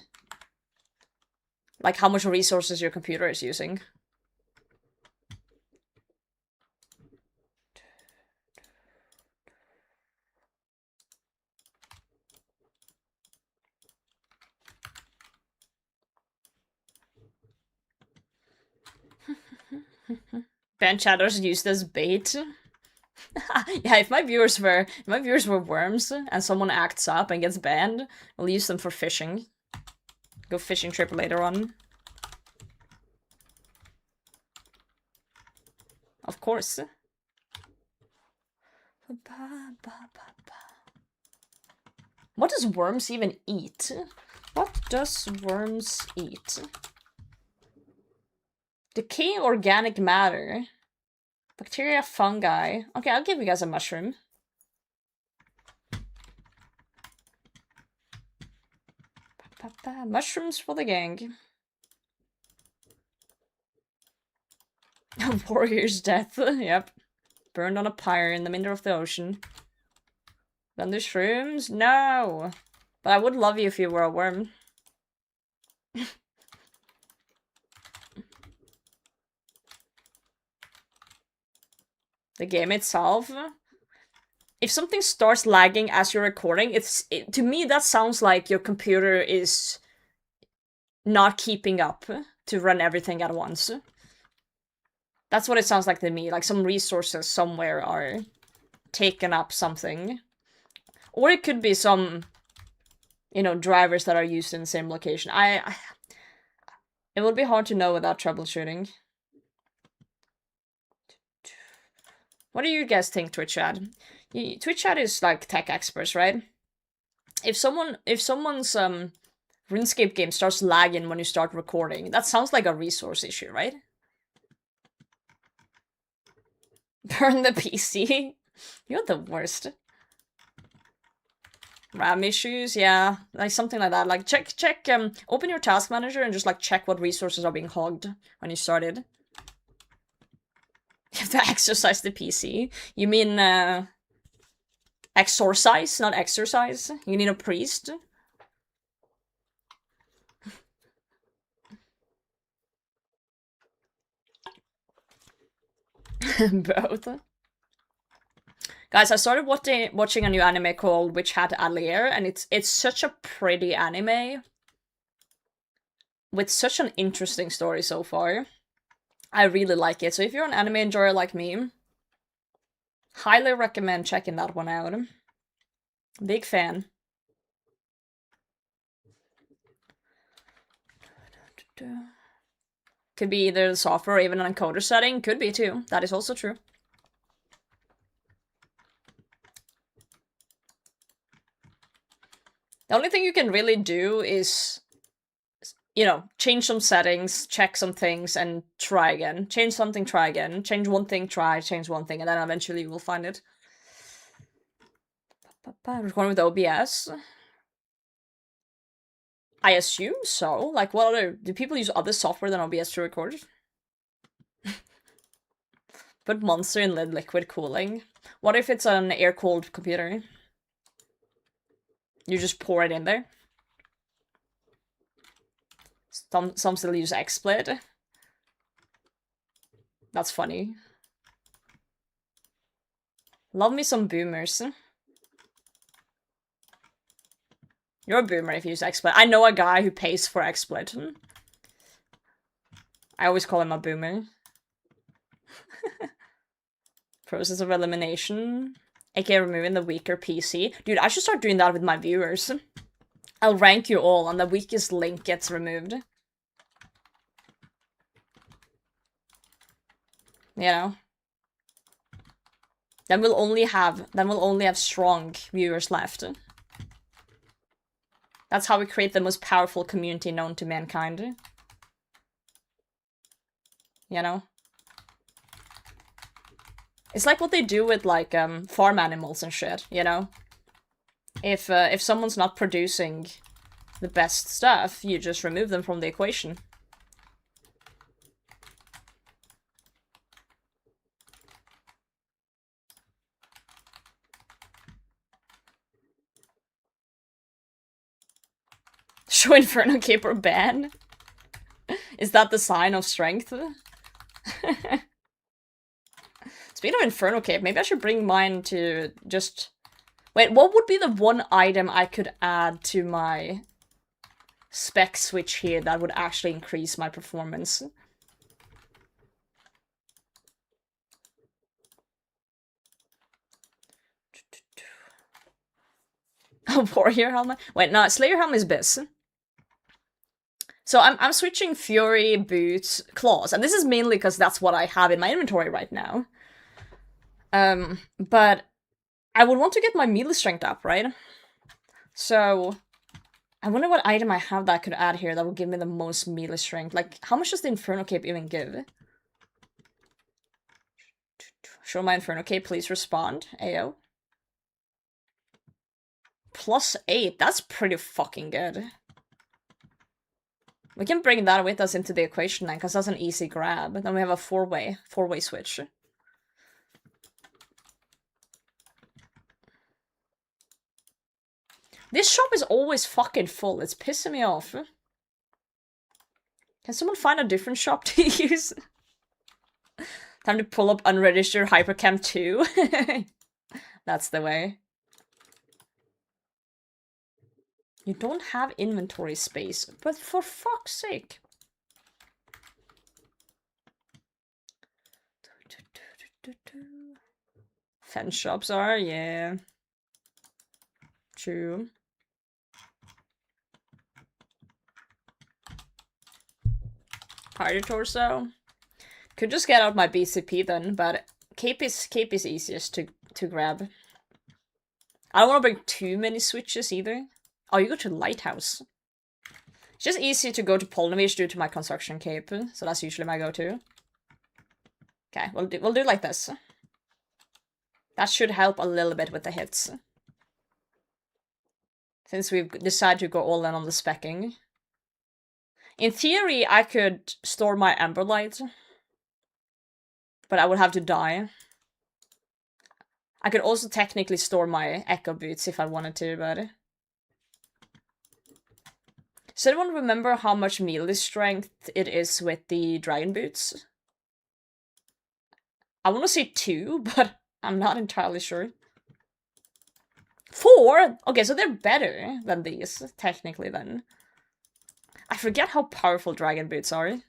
like, how much resources your computer is using. Ban chatters used as bait. Yeah, if my viewers were worms and someone acts up and gets banned, we'll use them for fishing. Go fishing trip later on. Of course. What does worms even eat? What does worms eat? Decaying organic matter. Bacteria, fungi. Okay, I'll give you guys a mushroom. Mushrooms for the gang. Warrior's death. Yep. Burned on a pyre in the middle of the ocean. Then the shrooms? No! But I would love you if you were a worm. The game itself? If something starts lagging as you're recording, to me that sounds like your computer is not keeping up to run everything at once. That's what it sounds like to me, like some resources somewhere are taking up something. Or it could be some, you know, drivers that are used in the same location. It would be hard to know without troubleshooting. What do you guys think, Twitch chat? Twitch chat is like tech experts, right? If someone's RuneScape game starts lagging when you start recording, that sounds like a resource issue, right? Burn the PC. You're the worst. RAM issues, yeah, like something like that. Like check, open your task manager and just like check what resources are being hogged when you started. You have to exercise the PC. You mean exorcise, not exercise. You need a priest. Both. Guys, I started watching a new anime called Witch Hat Atelier, and it's such a pretty anime with such an interesting story so far. I really like it. So if you're an anime enjoyer like me, highly recommend checking that one out. Big fan. Could be either the software or even an encoder setting. Could be too. That is also true. The only thing you can really do is, you know, change some settings, check some things, and try again. Change something, try again. Change one thing, change one thing, and then eventually you will find it. Recording with OBS? I assume so. Like, what other... Do people use other software than OBS to record? Put Monster in liquid cooling. What if it's an air-cooled computer? You just pour it in there. Some still use XSplit. That's funny. Love me some boomers. You're a boomer if you use XSplit. I know a guy who pays for XSplit. I always call him a boomer. Process of elimination. aka removing the weaker PC. Dude, I should start doing that with my viewers. I'll rank you all and the weakest link gets removed. You know? Then we'll only have strong viewers left. That's how we create the most powerful community known to mankind. You know? It's like what they do with, like, farm animals and shit, you know? If someone's not producing the best stuff, you just remove them from the equation. Show Inferno Caper ban? Is that the sign of strength? Speaking of Inferno Cape, maybe I should bring mine to just... Wait, what would be the one item I could add to my spec switch here that would actually increase my performance? A warrior helmet? Wait, no, Slayer helmet is Biz. So I'm switching Fury, Boots, Claws, and this is mainly because that's what I have in my inventory right now. But I would want to get my melee strength up, right? So I wonder what item I have that I could add here that will give me the most melee strength. Like, how much does the Inferno Cape even give? Show my Inferno Cape, please respond. Ayo. +8, that's pretty fucking good. We can bring that with us into the equation then, because that's an easy grab. Then we have a four-way switch. This shop is always fucking full. It's pissing me off. Can someone find a different shop to use? Time to pull up unregistered Hypercam 2. That's the way. You don't have inventory space, but for fuck's sake. Fence shops are, yeah. True. Party torso. Could just get out my BCP then, but cape is easiest to grab. I don't want to bring too many switches either. Oh, you go to Lighthouse. It's just easier to go to Polnavich due to my construction cape, so that's usually my go-to. Okay, we'll do it like this. That should help a little bit with the hits. Since we've decided to go all in on the specking. In theory, I could store my Amber Light, but I would have to die. I could also technically store my Echo Boots if I wanted to, but... Does anyone remember how much melee strength it is with the Dragon Boots? I want to say 2, but I'm not entirely sure. 4? Okay, so they're better than these, technically, then. I forget how powerful Dragon Boots are.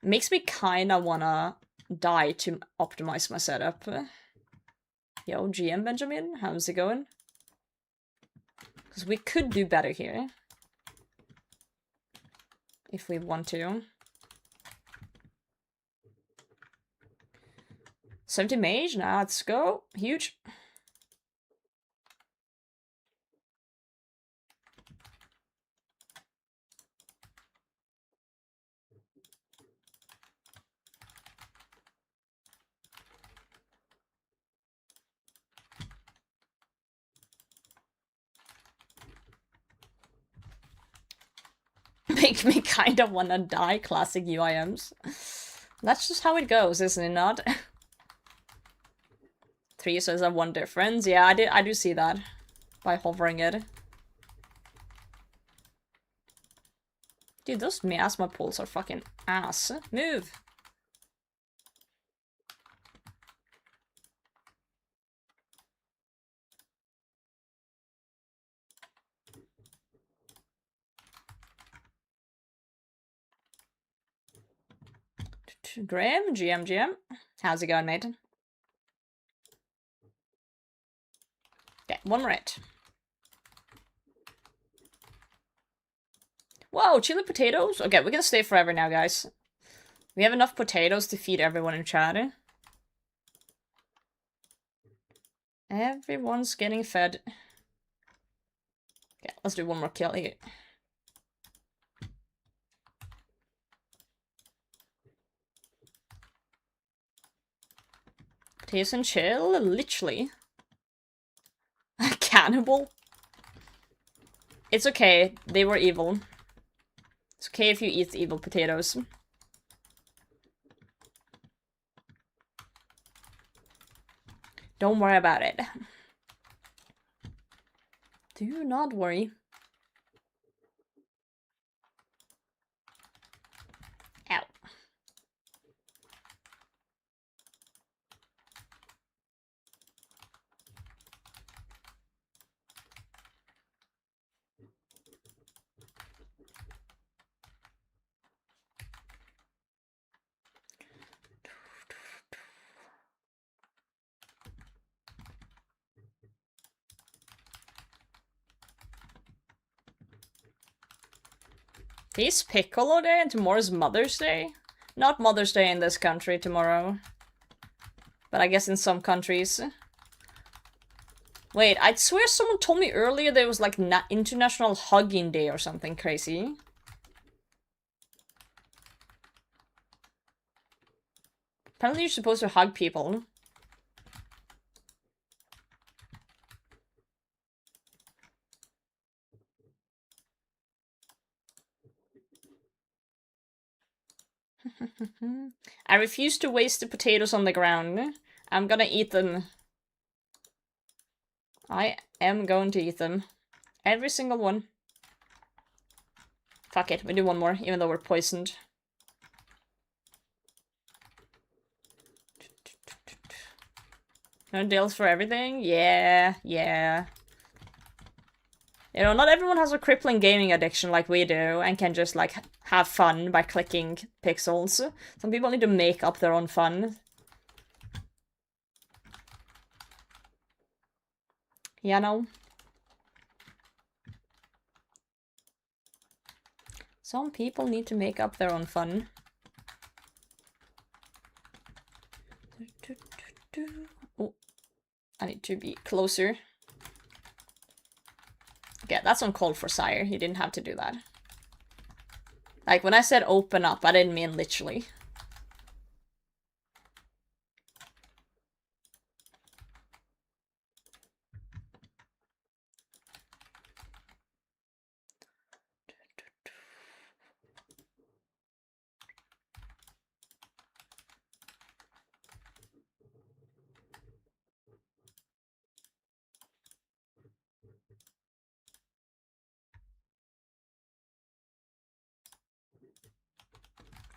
Makes me kinda wanna die to optimize my setup. Yo, GM Benjamin, how's it going? Because we could do better here. If we want to. 70 mage, now let's go. Huge. Make me kind of wanna die, classic UIMs. That's just how it goes, isn't it not? 3 says that 1 difference. Yeah, I do see that. By hovering it. Dude, those miasma pools are fucking ass. Move! Graham, GM. How's it going, mate? Okay, 1 red. Whoa, chili potatoes? Okay, we're gonna stay forever now, guys. We have enough potatoes to feed everyone in chat. Everyone's getting fed. Okay, let's do 1 more kill here. Potatoes and chill, literally. Cannibal? It's okay, they were evil. It's okay if you eat evil potatoes. Don't worry about it. Do not worry. Ow. Is Piccolo Day and tomorrow's Mother's Day? Not Mother's Day in this country tomorrow. But I guess in some countries. Wait, I swear someone told me earlier there was like International Hugging Day or something crazy. Apparently you're supposed to hug people. I refuse to waste the potatoes on the ground. I'm gonna eat them. I am going to eat them. Every single one. Fuck it, we do one more, even though we're poisoned. No deals for everything? Yeah, yeah. You know, not everyone has a crippling gaming addiction like we do, and can just, like, have fun by clicking pixels. Some people need to make up their own fun. Yeah, no. Some people need to make up their own fun. Oh, I need to be closer. Okay, that's uncalled for, Sire. You didn't have to do that. Like, when I said open up, I didn't mean literally.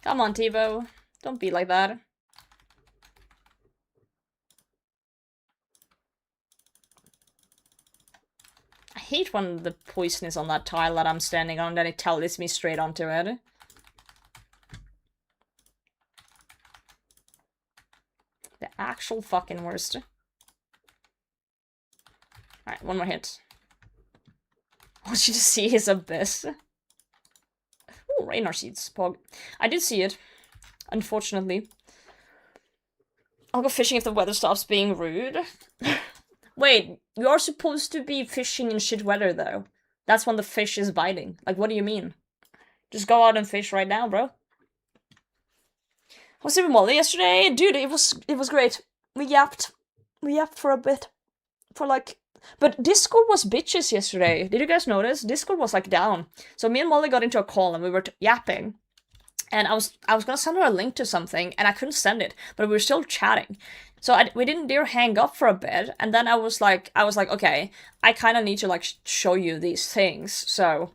Come on, Tivo. Don't be like that. I hate when the poison is on that tile that I'm standing on, then it tells me straight onto it. The actual fucking worst. Alright, one more hit. I want you to see his abyss. Ooh, Raynor seeds. Pog. I did see it. Unfortunately. I'll go fishing if the weather stops being rude. Wait, you are supposed to be fishing in shit weather, though. That's when the fish is biting. Like, what do you mean? Just go out and fish right now, bro. I was in Molly yesterday. Dude, it was great. We yapped. We yapped for a bit. For like... But Discord was bitches yesterday. Did you guys notice? Discord was like down. So me and Molly got into a call and we were yapping. And I was gonna send her a link to something and I couldn't send it, but we were still chatting. So we didn't dare hang up for a bit, and then I was like, okay, I kind of need to like show you these things. So,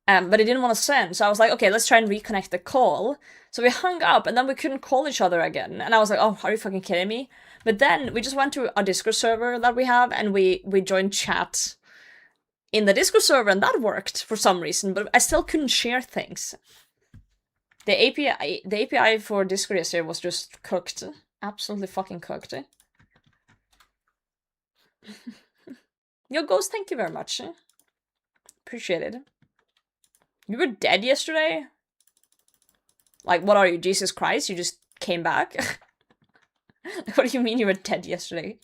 but it didn't want to send. So I was like, okay, let's try and reconnect the call. So we hung up, and then we couldn't call each other again. And I was like, oh, are you fucking kidding me? But then we just went to a Discord server that we have, and we joined chat in the Discord server, and that worked for some reason. But I still couldn't share things. The API for Discord yesterday was just cooked. Absolutely fucking cooked. Yo, Ghost, thank you very much. Appreciate it. You were dead yesterday? Like, what are you, Jesus Christ? You just came back? What do you mean you were dead yesterday?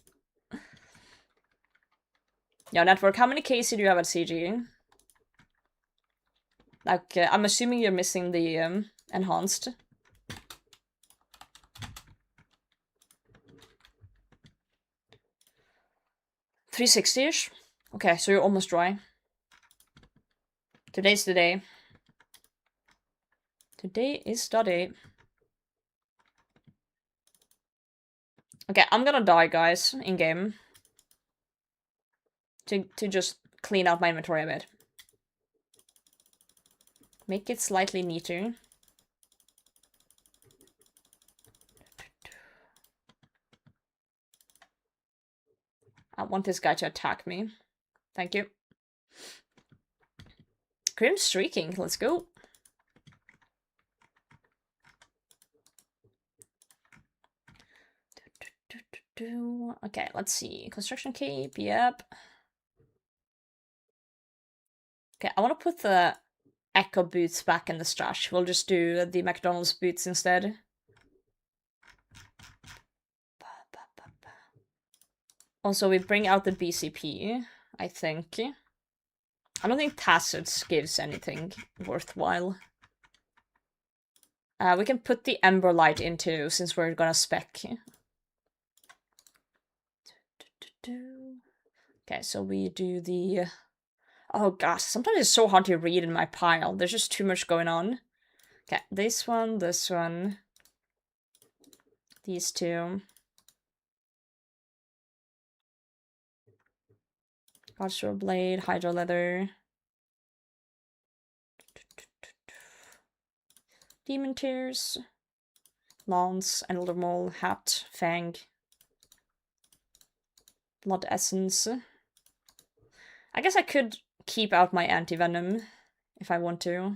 Yo, Network, how many Ks do you have at CG? Like, I'm assuming you're missing the enhanced. 360-ish? Okay, so you're almost dry. Today's the day. Today is the day. Okay, I'm gonna die, guys, in-game. To just clean out my inventory a bit. Make it slightly neater. I want this guy to attack me. Thank you. Grim streaking, let's go. Okay, let's see. Construction cape, yep. Okay, I want to put the Echo boots back in the stash. We'll just do the McDonald's boots instead. Also, we bring out the BCP, I think. I don't think Tacits gives anything worthwhile. We can put the Ember Light into, since we're gonna spec. Okay, so we do the... Oh gosh, sometimes it's so hard to read in my pile. There's just too much going on. Okay, this one, these two. Godshore Blade, Hydro Leather. Demon Tears. Lance, Eldermole, Hat, Fang. Blood Essence. I guess I could keep out my anti-venom if I want to.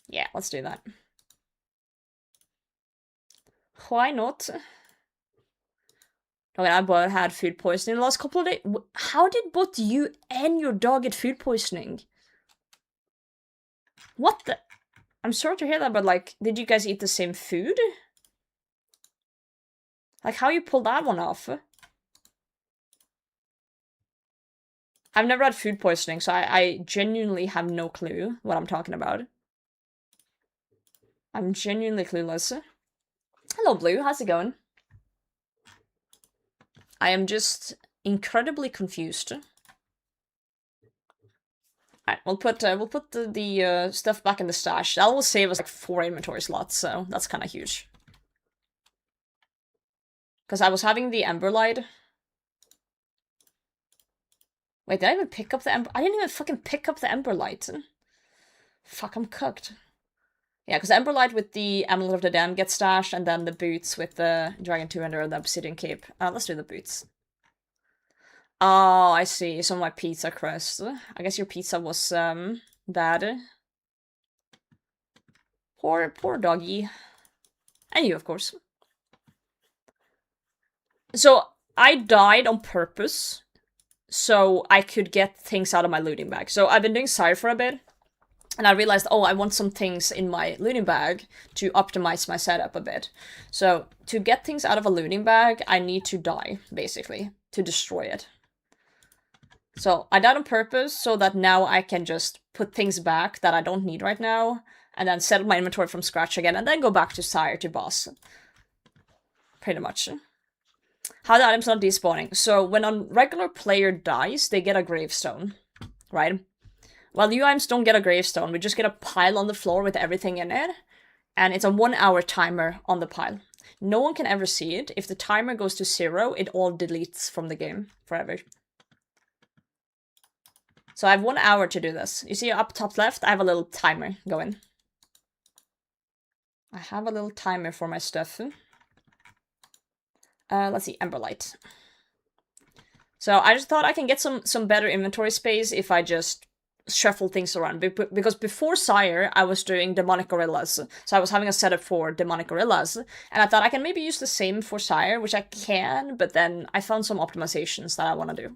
Yeah, let's do that. Why not? I mean, I both had food poisoning the last couple of days. How did both you and your dog get food poisoning? What the? I'm sorry to hear that, but like, did you guys eat the same food? Like, how you pulled that one off? I've never had food poisoning, so I genuinely have no clue what I'm talking about. I'm genuinely clueless. Hello, Blue. How's it going? I am just incredibly confused. Alright, we'll put the stuff back in the stash. That will save us like 4 inventory slots, so that's kind of huge. Because I was having the Ember Light. Wait, did I even pick up the Ember? I didn't even fucking pick up the Ember Light. Fuck, I'm cooked. Yeah, because Ember Light with the Amulet of the Dam gets stashed, and then the boots with the Dragon 200 and the Obsidian Cape. Let's do the boots. Oh, I see. Some of my pizza crust. I guess your pizza was, bad. Poor doggy. And you, of course. So, I died on purpose, so I could get things out of my looting bag. So, I've been doing Sire for a bit, and I realized, oh, I want some things in my looting bag to optimize my setup a bit. So, to get things out of a looting bag, I need to die, basically, to destroy it. So, I died on purpose so that now I can just put things back that I don't need right now, and then set up my inventory from scratch again, and then go back to Sire to boss. Pretty much. How the items not despawning. So, when a regular player dies, they get a gravestone, right? Well, UIMs don't get a gravestone, we just get a pile on the floor with everything in it, and it's a 1-hour timer on the pile. No one can ever see it. If the timer goes to 0, it all deletes from the game forever. So I have 1 hour to do this. You see up top left, I have a little timer going. I have a little timer for my stuff. Let's see, Ember Light. So I just thought I can get some better inventory space if I just shuffle things around. Because before Sire, I was doing Demonic Gorillas. So I was having a setup for Demonic Gorillas. And I thought I can maybe use the same for Sire, which I can, but then I found some optimizations that I want to do.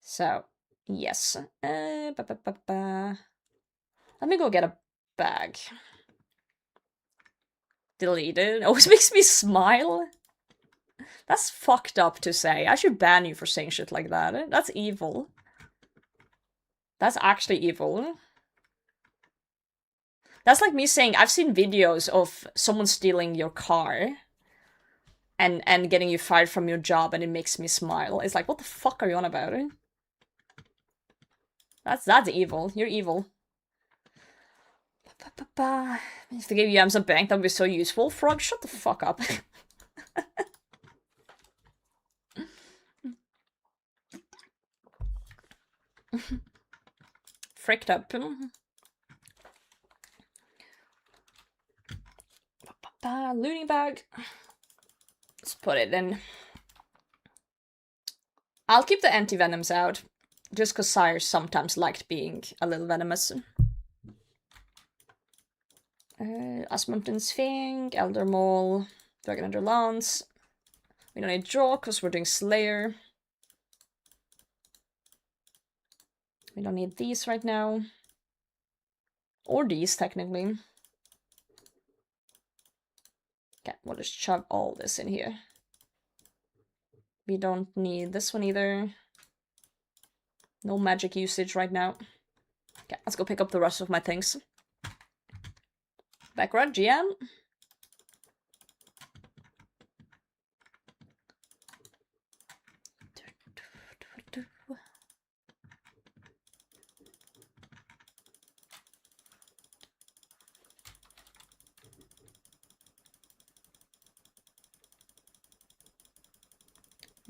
So, yes. Let me go get a bag. Deleted. Always makes me smile. That's fucked up to say. I should ban you for saying shit like that. That's evil. That's actually evil. That's like me saying, I've seen videos of someone stealing your car and getting you fired from your job, and it makes me smile. It's like, what the fuck are you on about? That's evil. You're evil. If they gave UIMs a bank, that would be so useful. Frog, shut the fuck up. Fricked up. Looting bag. Let's put it in. I'll keep the anti-venoms out, just because Sire sometimes liked being a little venomous. Asmonton's Fang, Elder Mole, Dragon Under Lance. We don't need draw because we're doing Slayer. We don't need these right now. Or these, technically. Okay, we'll just chug all this in here. We don't need this one either. No magic usage right now. Okay, let's go pick up the rest of my things. Backrod, GM.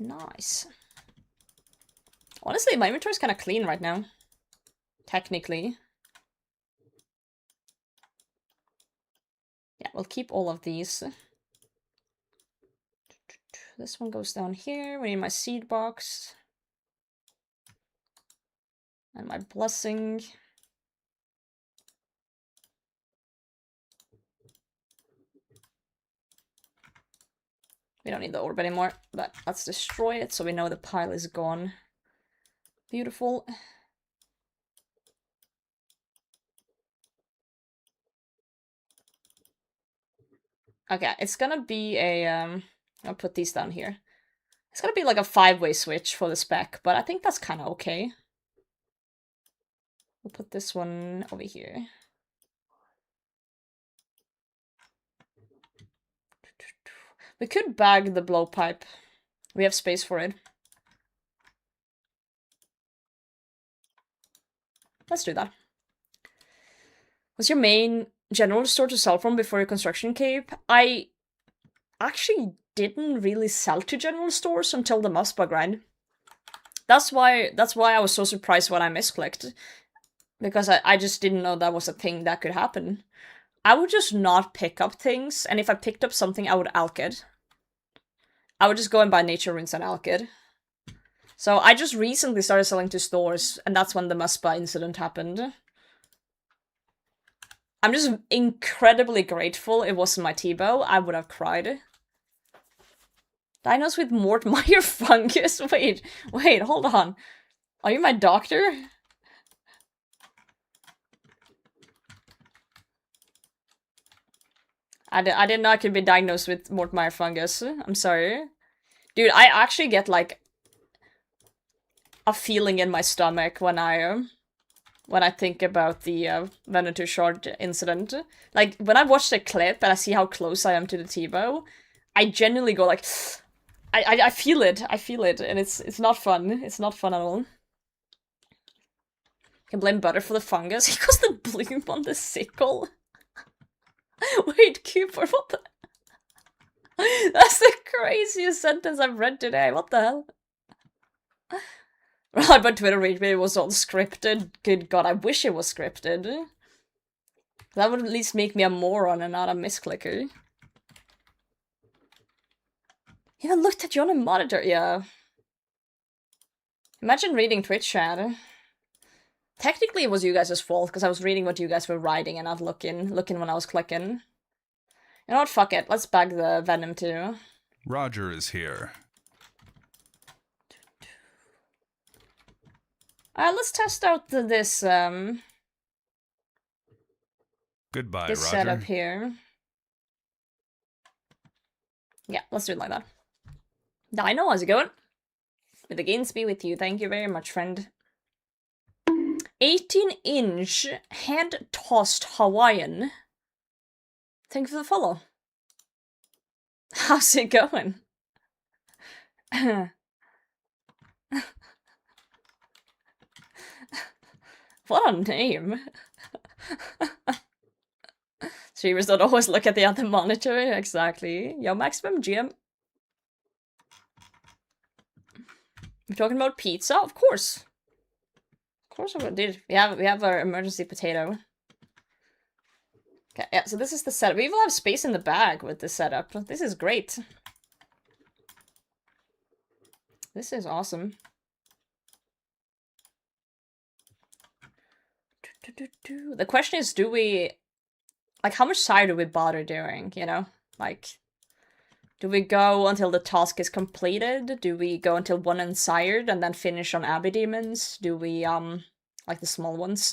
Nice. Honestly, my inventory is kind of clean right now. Technically. Yeah, we'll keep all of these. This one goes down here. We need my seed box. And my blessing. We don't need the orb anymore, but let's destroy it so we know the pile is gone. Beautiful. Okay, it's gonna be a, I'll put these down here. It's gonna be like a 5-way switch for the spec, but I think that's kind of okay. We'll put this one over here. We could bag the blowpipe. We have space for it. Let's do that. What's your main general store to sell from before your construction cape? I actually didn't really sell to general stores until the Muspa grind. That's why I was so surprised when I misclicked. Because I just didn't know that was a thing that could happen. I would just not pick up things, and if I picked up something, I would alch it. I would just go and buy nature runes and alch it. So I just recently started selling to stores, and that's when the Muspa incident happened. I'm just incredibly grateful it wasn't my T-bow. I would have cried. Dinos with Mortmeyer fungus? Wait, hold on. Are you my doctor? I didn't know I could be diagnosed with Mortmeyer fungus. I'm sorry. Dude, I actually get, like, a feeling in my stomach when I think about the Venator Shard incident. Like, when I watch the clip and I see how close I am to the T-bow, I genuinely go like, I feel it, and it's not fun. It's not fun at all. Can blame Butter for the fungus. He caused the bloom on the sickle. Wait, Cooper, what the? That's the craziest sentence I've read today. What the hell? Right, but Twitter read me, it was all scripted. Good God, I wish it was scripted. That would at least make me a moron and not a misclicker. You haven't looked at you on a monitor, yeah. Imagine reading Twitch chat. Technically, it was you guys' fault, because I was reading what you guys were writing and not looking when I was clicking. You know what, fuck it. Let's bag the venom too. Roger is here. Let's test out this Goodbye, this Roger. setup here. Yeah, let's do it like that. Dino, how's it going? May the gains be with you. Thank you very much, friend. 18-inch hand-tossed Hawaiian. Thank you for the follow. How's it going? What a name. Streamers don't always look at the other monitor. Exactly. Yo, Maximum GM. We're talking about pizza? Of course. Of course we did. We have our emergency potato. Okay, yeah, so this is the setup. We even have space in the bag with this setup. This is great. This is awesome. The question is, do we... Like, how much Sire do we bother doing, you know? Like, do we go until the task is completed? Do we go until 1 and Sired and then finish on Abbey Demons? Do we, like the small ones.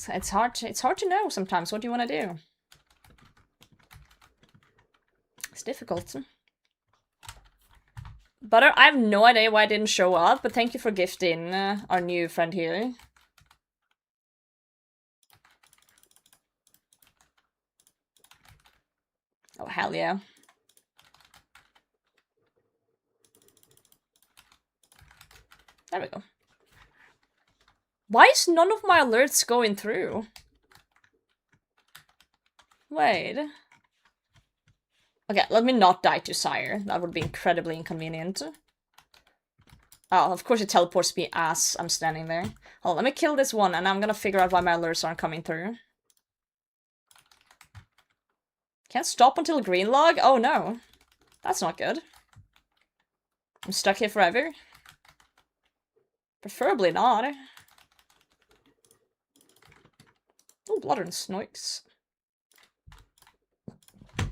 It's hard to know sometimes. What do you want to do? It's difficult. Butter, I have no idea why I didn't show up, but thank you for gifting our new friend here. Oh, hell yeah. There we go. Why is none of my alerts going through? Wait. Okay, let me not die to Sire. That would be incredibly inconvenient. Oh, of course it teleports me as I'm standing there. Oh, let me kill this one and I'm gonna figure out why my alerts aren't coming through. Can't stop until green log? Oh no. That's not good. I'm stuck here forever? Preferably not. Oh, blood and snoikes.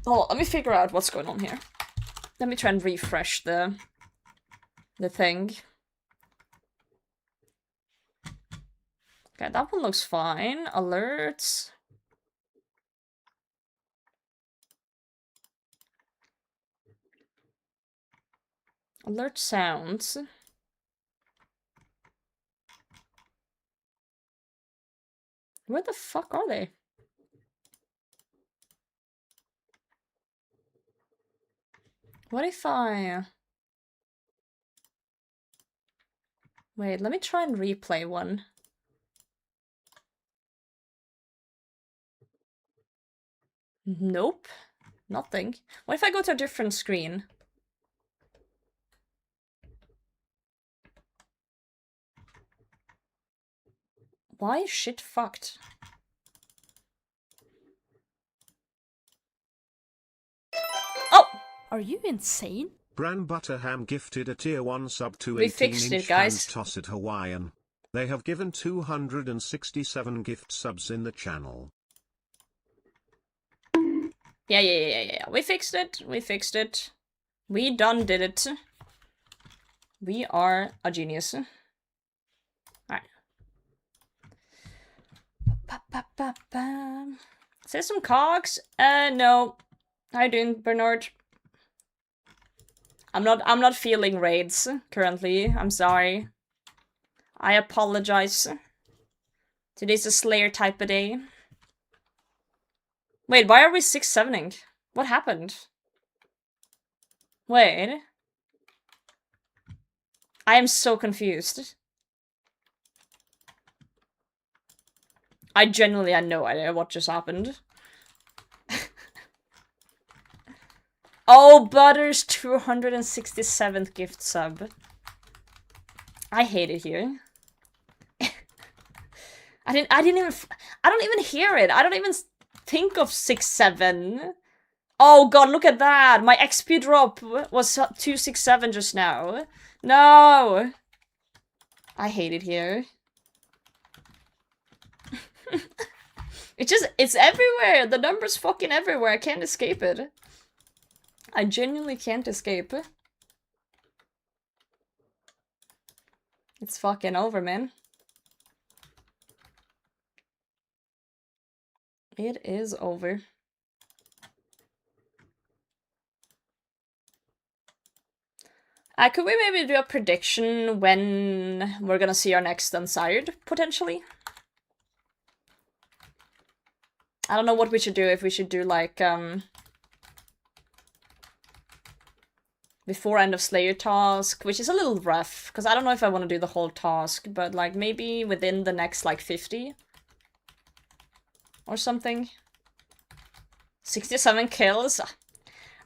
Oh, let me figure out what's going on here. Let me try and refresh the thing. Okay, that one looks fine. Alerts. Alert sounds. Where the fuck are they? What if I... Wait, let me try and replay one. Nope. Nothing. What if I go to a different screen? Why is shit fucked? Oh! Are you insane? Bran Butterham gifted a tier 1 sub to We fixed 18-inch it, guys. hand-tossed Hawaiian. They have given 267 gift subs in the channel. Yeah. We fixed it. We fixed it. We done did it. We are a genius. Alright. Say some cogs? No. How you doing, Bernard? I'm not feeling raids currently. I'm sorry. I apologize. Today's a Slayer type of day. Wait, why are we 6-7ing? What happened? Wait. I am so confused. I genuinely had no idea what just happened. Oh, Butter's 267th gift sub. I hate it here. I don't even hear it. I don't even think of 6-7. Oh god, look at that. My XP drop was 267 just now. No. I hate it here. It's everywhere. The number's fucking everywhere. I can't escape it. I genuinely can't escape. It's fucking over, man. It is over. Could we maybe do a prediction when we're gonna see our next Unsired, potentially? I don't know what we should do, if we should do like, before end of Slayer task, which is a little rough, because I don't know if I want to do the whole task, but like maybe within the next like 50 or something. 67 kills.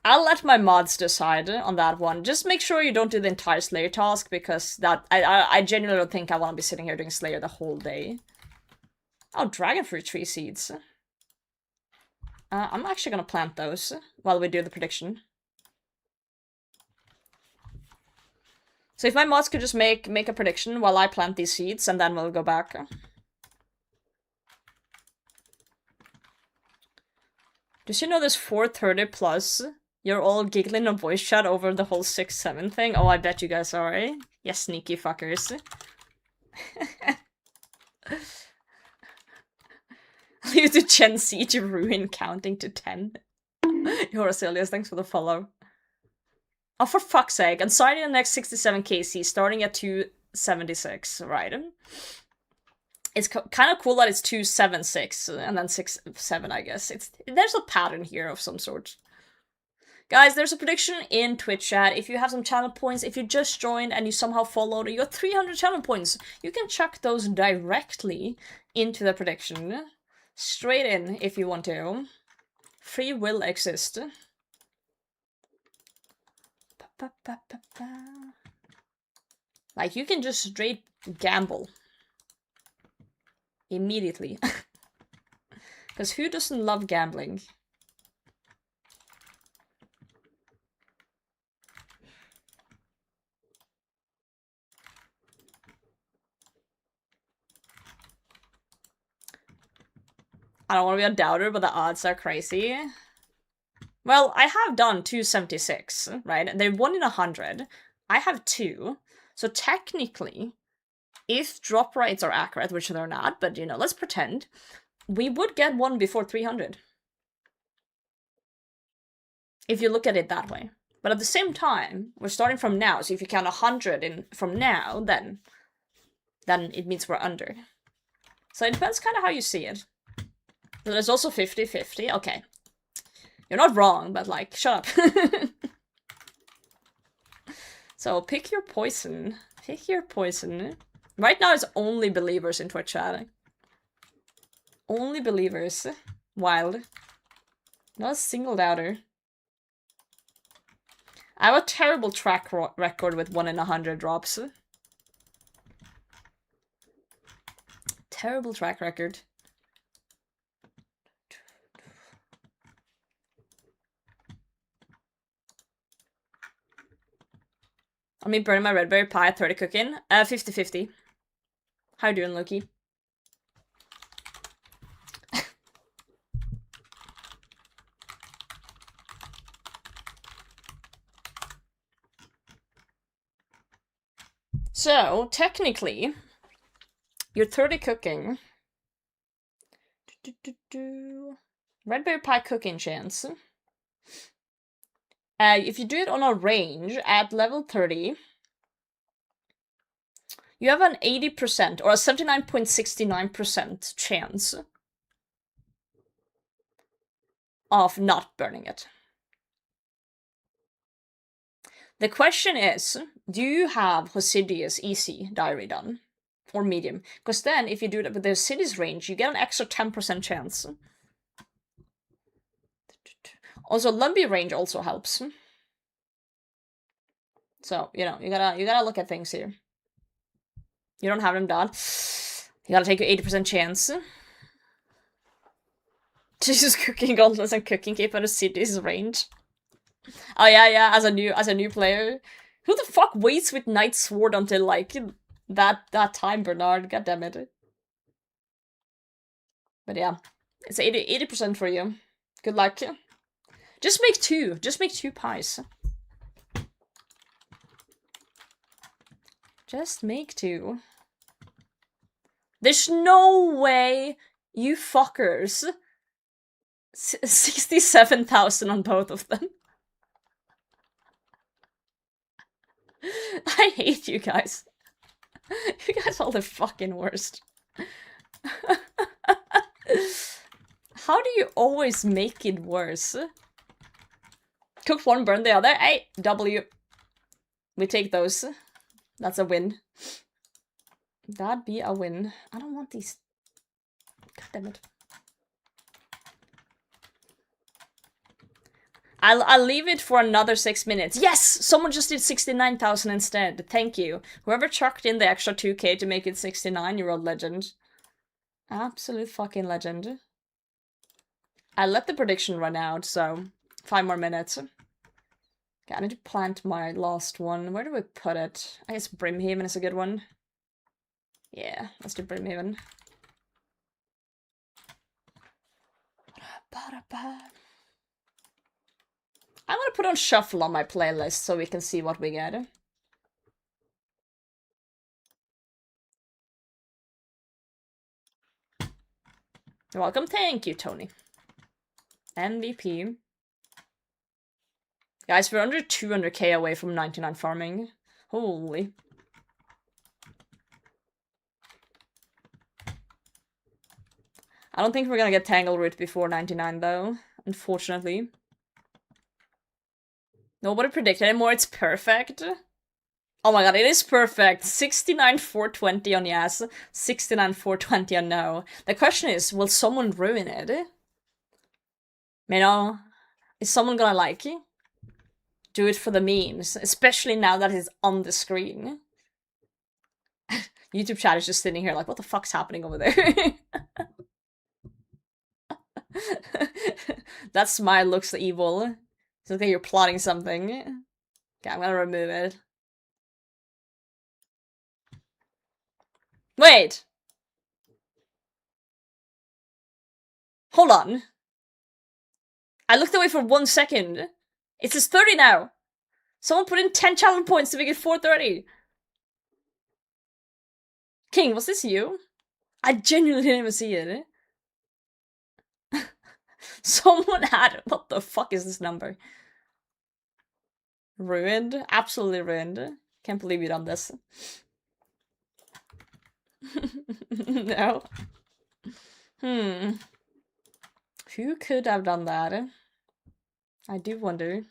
I'll let my mods decide on that one. Just make sure you don't do the entire Slayer task, because that I genuinely don't think I want to be sitting here doing Slayer the whole day. Oh, dragon fruit tree seeds. I'm actually gonna plant those while we do the prediction. So if my mods could just make a prediction while I plant these seeds, and then we'll go back. Does you know there's 430 plus You're all giggling on voice chat over the whole 6-7 thing? Oh, I bet you guys are, eh? Yes, sneaky fuckers. Leave to Gen Z to ruin counting to 10. You're Asilius, thanks for the follow. Oh, for fuck's sake. And signing the next 67 KC, starting at 276, right? It's kind of cool that it's 276 and then 67, I guess. There's a pattern here of some sort. Guys, there's a prediction in Twitch chat. If you have some channel points, if you just joined and you somehow followed, you got 300 channel points. You can chuck those directly into the prediction. Straight in, if you want to. Free will exist. Like, you can just straight gamble. Immediately. Because who doesn't love gambling? I don't want to be a doubter, but the odds are crazy. Well, I have done 276, right? They're 1 in 100. I have 2. So technically, if drop rates are accurate, which they're not, but you know, let's pretend, we would get 1 before 300. If you look at it that way. But at the same time, we're starting from now, so if you count 100 from now, then it means we're under. So it depends kind of how you see it. So there's also 50-50. Okay. You're not wrong, but like, shut up. So pick your poison. Pick your poison. Right now it's only believers in Twitch chat. Only believers. Wild. Not a single doubter. I have a terrible track record with 1 in 100 drops. Terrible track record. I mean, burning my Redberry Pie at 30 cooking. 50-50. How you doing, Loki? So, technically, you're 30 cooking. Redberry Pie cooking chance. If you do it on a range at level 30, you have an 80% or a 79.69% chance of not burning it. The question is, do you have Hosidius easy diary done? Or medium? Because then, if you do that with the Hosidius range, you get an extra 10% chance. Also, Lumbee range also helps. So, you know, you gotta look at things here. You don't have them done. You gotta take your 80% chance. Jesus, cooking gauntlets and cooking cape on a city's range. Oh yeah, as a new player. Who the fuck waits with Knight's Sword until like that time, Bernard? God damn it. But yeah. It's 80% for you. Good luck. Just make 2. Just make 2 pies. Just make 2. There's no way, you fuckers. 67,000 on both of them. I hate you guys. You guys are the fucking worst. How do you always make it worse? Cooked one, burn the other. Hey, W. We take those. That's a win. That'd be a win. I don't want these. God damn it. I'll leave it for another 6 minutes. Yes! Someone just did 69,000 instead. Thank you. Whoever chucked in the extra 2k to make it 69, you're a legend. Absolute fucking legend. I let the prediction run out, so 5 more minutes. Okay, I need to plant my last one. Where do we put it? I guess Brimhaven is a good one. Yeah, let's do Brimhaven. I'm gonna put on shuffle on my playlist so we can see what we get. You're welcome. Thank you, Tony. MVP. Guys, we're under 200k away from 99 farming. Holy. I don't think we're gonna get Tangleroot before 99 though, unfortunately. Nobody predicted anymore, it's perfect. Oh my god, it is perfect. 69 420 on yes, 69 420 on no. The question is, will someone ruin it? You know, is someone gonna like it? Do it for the memes, especially now that it's on the screen. YouTube chat is just sitting here like, what the fuck's happening over there? That smile looks evil. It's like you're plotting something. Okay, I'm gonna remove it. Wait! Hold on. I looked away for 1 second. It says 30 now. Someone put in 10 challenge points to make it 430. King, was this you? I genuinely didn't even see it. Someone had it. What the fuck is this number? Ruined? Absolutely ruined. Can't believe you done this. No. Who could have done that? I do wonder.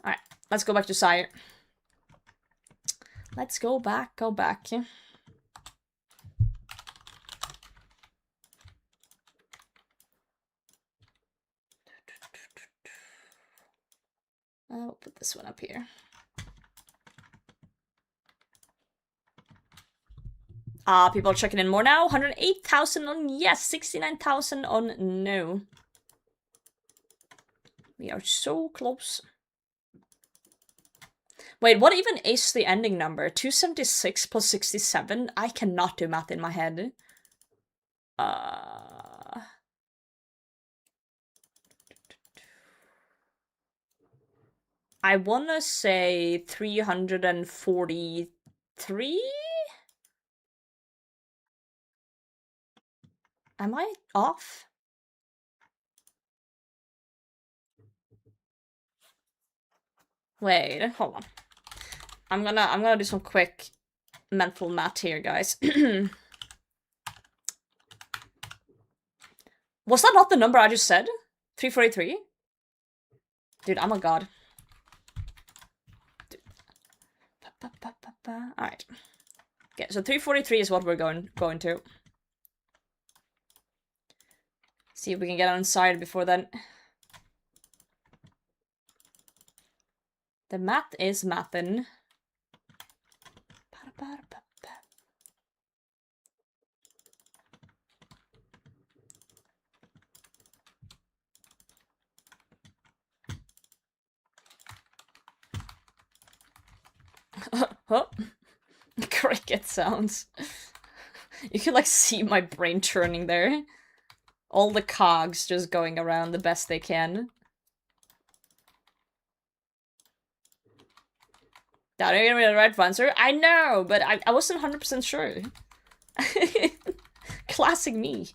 Alright, let's go back to Sire. Let's go back. I'll put this one up here. People are checking in more now. 108,000 on yes, 69,000 on no. We are so close. Wait, what even is the ending number? 276 plus 67? I cannot do math in my head. I wanna say 343? Am I off? Wait, hold on. I'm gonna do some quick mental math here, guys. Was that not the number I just said? 343? Dude, I'm a god. Alright. Okay, so 343 is what we're going to. See if we can get on side before then. The math is mathin'. Huh? Cricket sounds. You can like see my brain churning there. All the cogs just going around the best they can. That ain't really the right answer. I know, but I wasn't 100% sure. Classic me.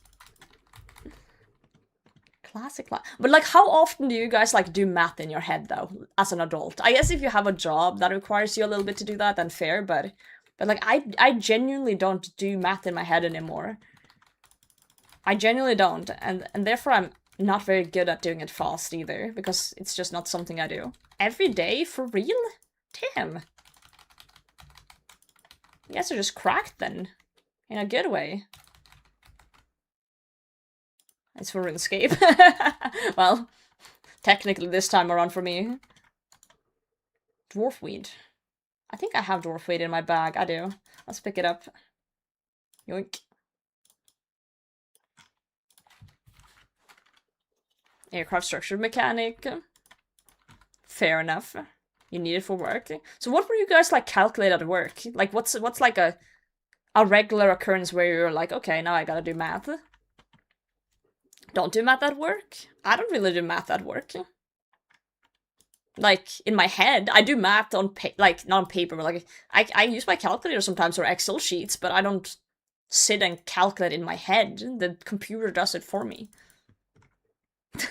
Classic. But like, how often do you guys like do math in your head though, as an adult? I guess if you have a job that requires you a little bit to do that, then fair. But like, I genuinely don't do math in my head anymore. I genuinely don't, and therefore I'm not very good at doing it fast either, because it's just not something I do. Every day? For real? Damn. You guys are just cracked then. In a good way. It's for RuneScape. Well, technically this time around for me. Dwarfweed. I think I have dwarfweed in my bag. I do. Let's pick it up. Yoink. Aircraft structure mechanic. Fair enough. You need it for work. So what were you guys like calculate at work? Like what's like a regular occurrence where you're like, okay, now I gotta do math? don't do math at work. I don't really do math at work. Like, in my head, I do math on, like, not on paper, but like, I use my calculator sometimes or Excel sheets, but I don't sit and calculate in my head. The computer does it for me.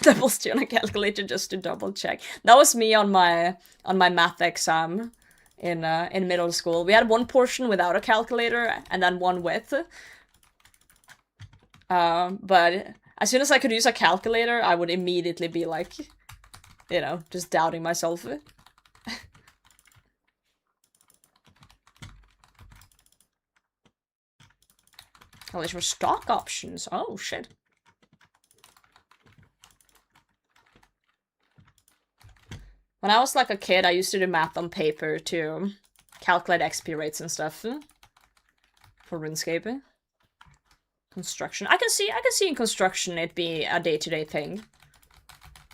Double steer on a calculator just to double check. That was me on my math exam in middle school. We had one portion without a calculator and then one with. But as soon as I could use a calculator, I would immediately be like, you know, just doubting myself. Calculation for stock options. Oh shit. When I was like a kid, I used to do math on paper to calculate XP rates and stuff for RuneScape. Construction. I can see in construction it be a day-to-day thing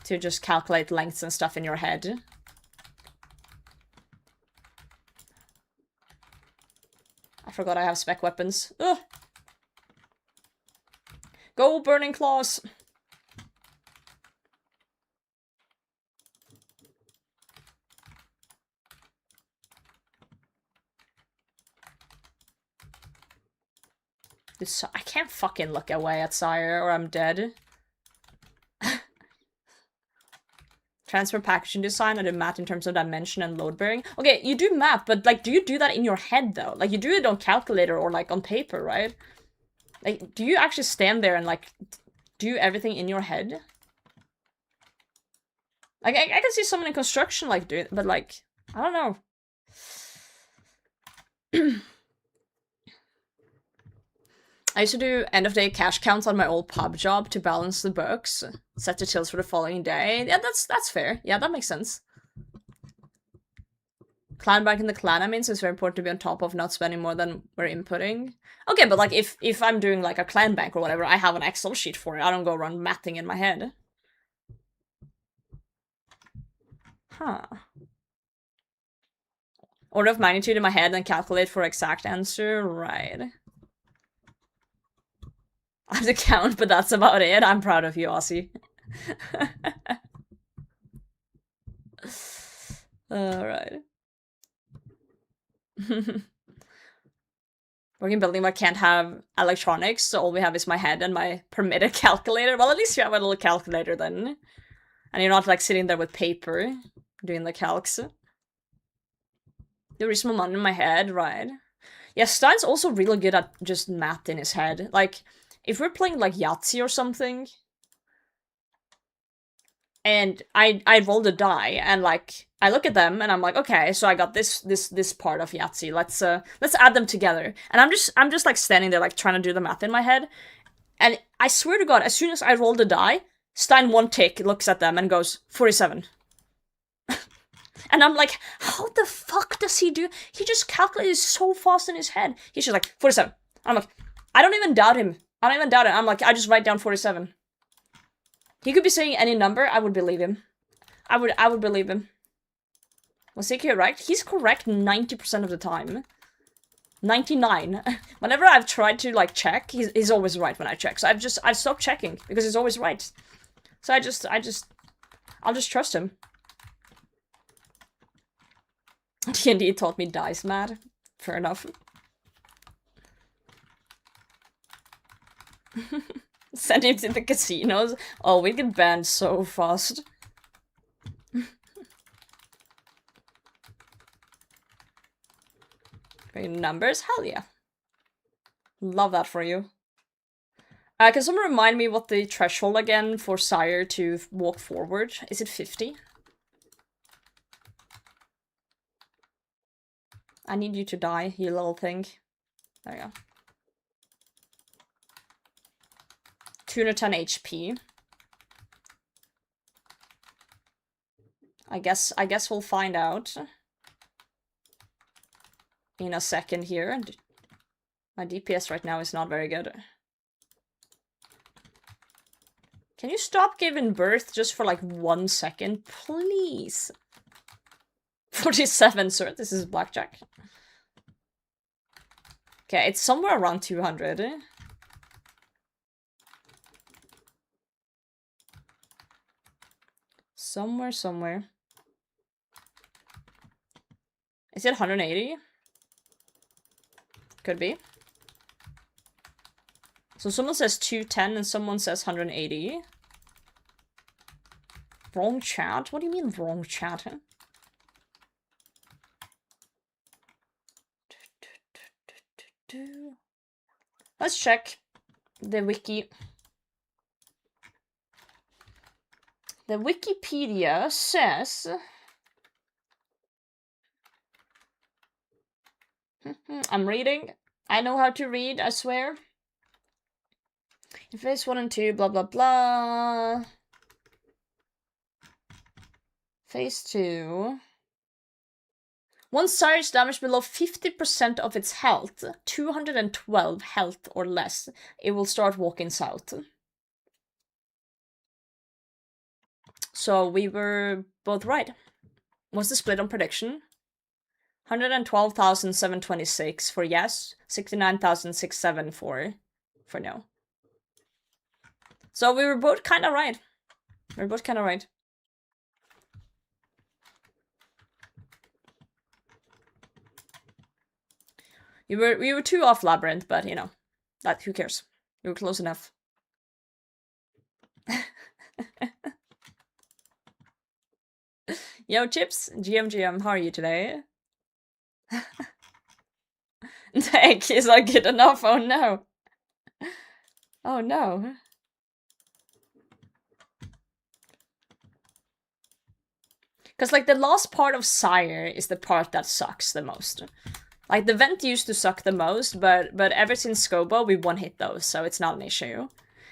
to just calculate lengths and stuff in your head. I forgot I have spec weapons. Ugh. Go Burning Claws. I can't fucking look away at Sire or I'm dead. Transfer packaging design, I do math in terms of dimension and load bearing. Okay, you do math, but like, do you do that in your head though? Like, you do it on calculator or like on paper, right? Like, do you actually stand there and like, do everything in your head? Like, I can see someone in construction like doing it, but like, I don't know. I used to do end-of-day cash counts on my old pub job to balance the books, set the tills for the following day. Yeah, that's fair. Yeah, that makes sense. Clan bank in the clan, I mean, so it's very important to be on top of not spending more than we're inputting. Okay, but like, if I'm doing like a clan bank or whatever, I have an Excel sheet for it. I don't go around mathing in my head. Huh. Order of magnitude in my head and calculate for exact answer, right. I have to count, but that's about it. I'm proud of you, Aussie. Alright. Working building but can't have electronics, so all we have is my head and my permitted calculator. Well, at least you have a little calculator then. And you're not like sitting there with paper doing the calcs. The reasonable amount in my head, right? Yeah, Stein's also really good at just math in his head. Like, if we're playing like Yahtzee or something, and I roll the die, and like I look at them, and I'm like, okay, so I got this part of Yahtzee. Let's add them together. And I'm just like standing there, like trying to do the math in my head. And I swear to God, as soon as I roll the die, Stein one tick looks at them and goes 47. And I'm like, how the fuck does he do? He just calculates so fast in his head. He's just like 47. I'm like, I don't even doubt him. I'm like, I just write down 47. He could be saying any number, I would believe him. I would believe him. Was he correct? He's correct 90% of the time. 99. Whenever I've tried to like check, he's always right when I check. So I've stopped checking because he's always right. So I'll just trust him. D&D taught me dice mad. Fair enough. Send him to the casinos. Oh, we get banned so fast. Numbers? Hell yeah. Love that for you. Can someone remind me what the threshold again for Sire to walk forward? Is it 50? I need you to die, you little thing. There you go. 210 HP. I guess we'll find out in a second here. My DPS right now is not very good. Can you stop giving birth just for like 1 second, please? 47, sir. This is blackjack. Okay, it's somewhere around 200. Somewhere. Is it 180? Could be. So someone says 210 and someone says 180. Wrong chat? What do you mean wrong chat? Huh? Let's check the wiki. The Wikipedia says... I'm reading. I know how to read, I swear. In phase 1 and 2, blah blah blah. Phase 2. Once Sire is damaged below 50% of its health, 212 health or less, it will start walking south. So we were both right. What's the split on prediction? 112,726 for yes, 69,607 for no. So we were both kind of right. We were both kind of right. We were two off Labyrinth, but you know, that who cares? We were close enough. Yo, Chips, GM, how are you today? Thank is not good enough. Oh no. Oh no. Because like the last part of Sire is the part that sucks the most. Like the vent used to suck the most, but ever since Scobo we one hit those, so it's not an issue.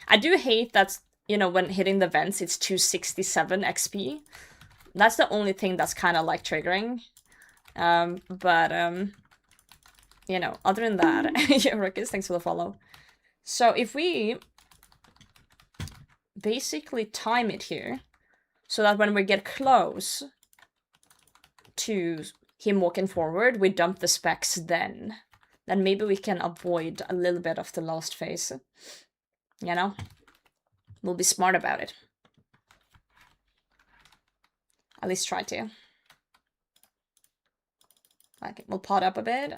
I do hate that, you know, when hitting the vents it's 267 XP. That's the only thing that's kind of like triggering. You know, other than that, yeah, Ruckus, thanks for the follow. So if we basically time it here, so that when we get close to him walking forward, we dump the specs then maybe we can avoid a little bit of the last phase. You know? We'll be smart about it. At least try to. Okay, we'll pot up a bit.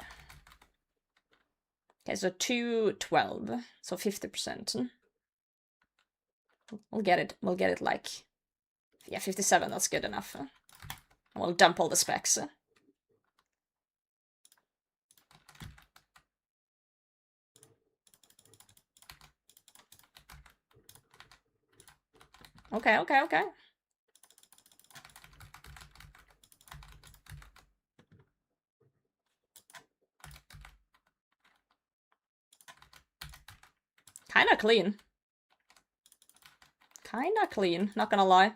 Okay, so 212, so 50%. We'll get it like, yeah, 57, that's good enough. We'll dump all the specs. Okay. Kinda clean, not gonna lie.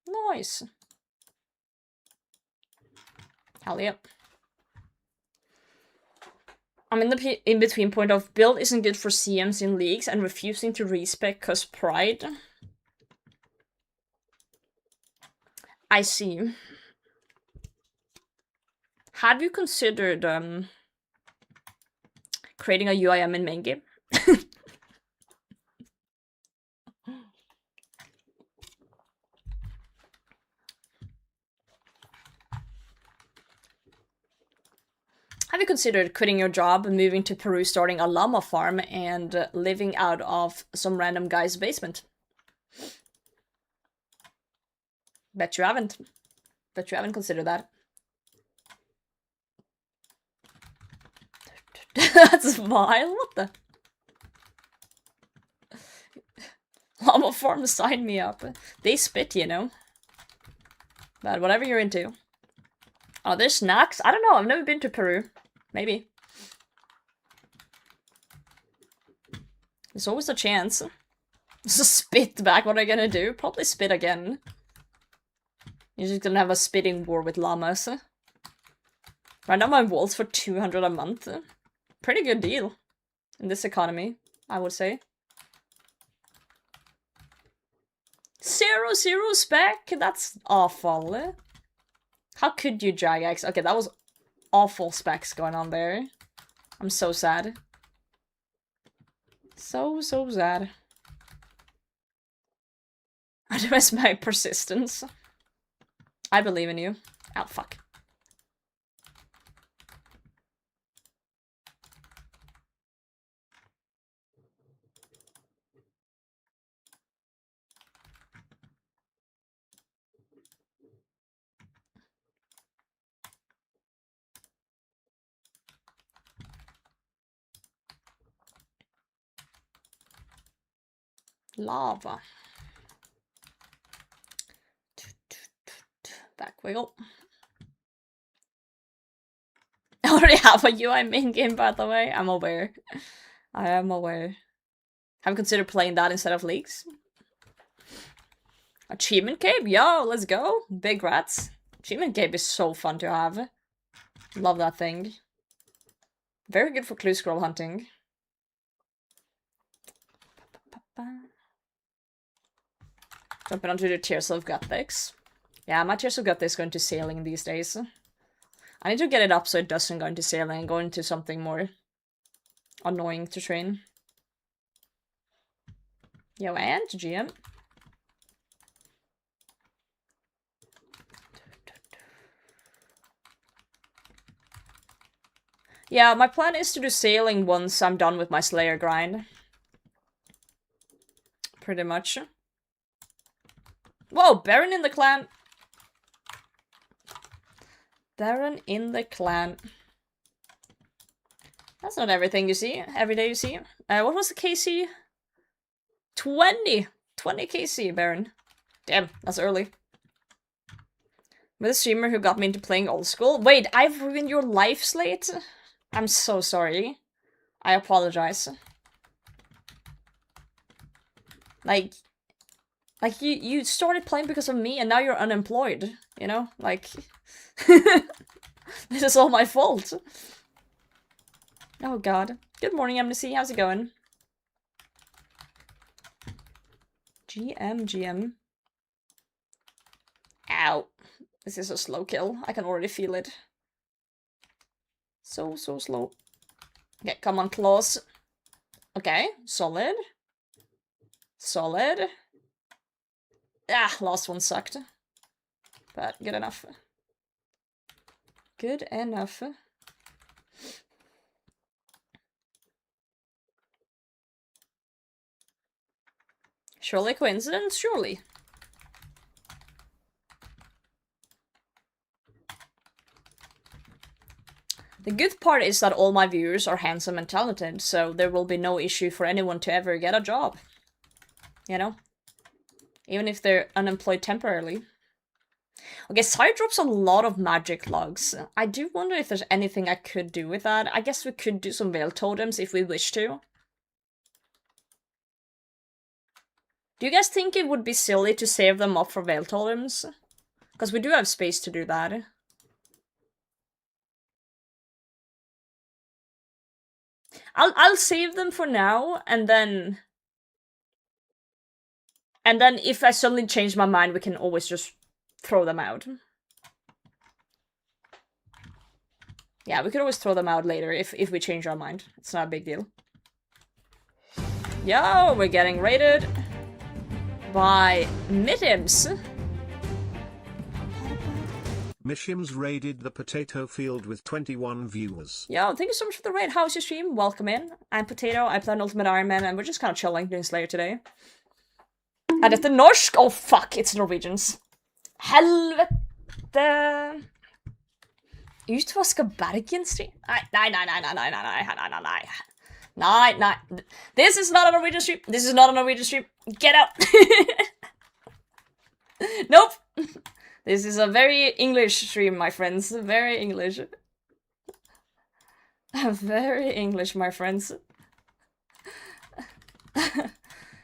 Nice. Hell yep. I'm in the in-between point of build isn't good for CMs in leagues and refusing to respec cause pride. I see. Have you considered creating a UIM in main game? Have you considered quitting your job, moving to Peru, starting a llama farm, and living out of some random guy's basement? Bet you haven't. Bet you haven't considered that. That's vile. What the? Llama farm, sign me up. They spit, you know. But whatever you're into. Oh, there's snacks? I don't know. I've never been to Peru. Maybe. There's always a chance. Just spit back. What are you gonna do? Probably spit again. You're just gonna have a spitting war with llamas. Right now my walls for 200 a month. Pretty good deal. In this economy, I would say. 0 spec? That's awful. How could you, Jagex? Okay, that was awful specs going on there. I'm so sad. So sad. Otherwise my persistence. I believe in you. Oh, fuck. Lava. Back wiggle. I already have a UIM in game, by the way. I'm aware. I am aware. Have considered playing that instead of leagues. Achievement Cape? Yo, let's go. Big rats. Achievement Cape is so fun to have. Love that thing. Very good for clue scroll hunting. Jumping onto the Tears of Gothics. Yeah, my Tears of Gothics is going to sailing these days. I need to get it up so it doesn't go into sailing and go into something more annoying to train. Yo, and GM. Yeah, my plan is to do sailing once I'm done with my Slayer grind. Pretty much. Whoa, Baron in the clan. Baron in the clan. That's not everything you see, every day you see. What was the KC? 20! 20 KC, Baron. Damn, that's early. With a streamer who got me into playing old school. Wait, I've ruined your life, Slate? I'm so sorry. I apologize. Like you started playing because of me and now you're unemployed, you know? Like, this is all my fault. Oh god. Good morning, Amnesty. How's it going? GM. Ow. This is a slow kill. I can already feel it. So slow. Okay, come on, claws. Okay, solid. Solid. Ah, last one sucked. But good enough. Good enough. Surely coincidence? Surely. The good part is that all my viewers are handsome and talented, so there will be no issue for anyone to ever get a job. You know? Even if they're unemployed temporarily. Okay, Sire drops a lot of magic logs. I do wonder if there's anything I could do with that. I guess we could do some veil totems if we wish to. Do you guys think it would be silly to save them up for veil totems? Because we do have space to do that. I'll save them for now, and then if I suddenly change my mind, we can always just throw them out. Yeah, we could always throw them out later if we change our mind. It's not a big deal. Yo, we're getting raided by Mitims. Mishims raided the potato field with 21 viewers. Yo, thank you so much for the raid. How's your stream? Welcome in. I'm Potato, I play an Ultimate Iron Man, and we're just kind of chilling doing Slayer today. Er dette norsk? Oh fuck, it's Norwegians. Helvete! Utvaska Bergen-stream? Nei. This is not a Norwegian stream. This is not a Norwegian stream. Get out! Nope! This is a very English stream, my friends. Very English. Very English, my friends.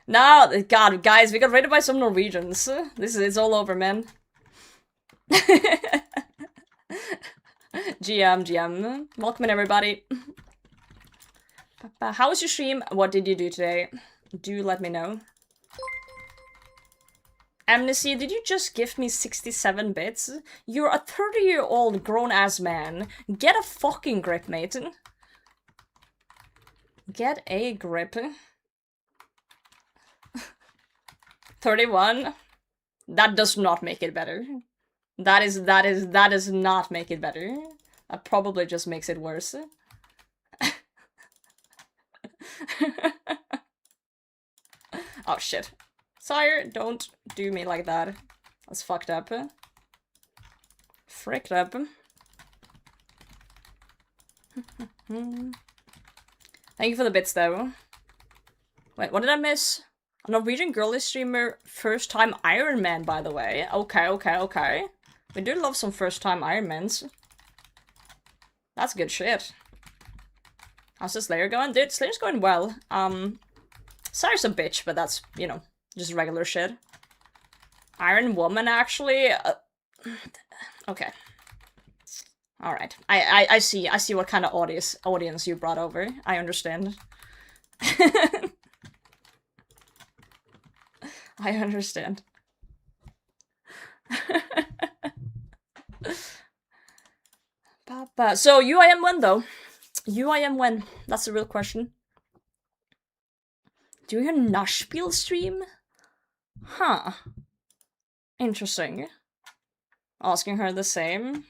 No, god, guys, we got raided by some Norwegians. It's all over, man. GM. Welcome in, everybody. How was your stream? What did you do today? Do let me know. Amnesty, did you just gift me 67 bits? You're a 30-year-old grown-ass man. Get a fucking grip, mate. Get a grip. 31. That does not make it better. That does not make it better. That probably just makes it worse. Oh shit. Sire, don't do me like that. That's fucked up. Fricked up. Thank you for the bits though. Wait, what did I miss? A Norwegian girly streamer, first time Iron Man, by the way. Okay. We do love some first time Iron Mans. That's good shit. How's the Slayer going? Dude, Slayer's going well. Sire's a bitch, but that's, you know, just regular shit. Iron Woman, actually. Okay. Alright. I see what kind of audience you brought over. I understand. I understand. So, UIM when, though? UIM when? That's the real question. Doing a Nashville stream? Huh. Interesting. Asking her the same.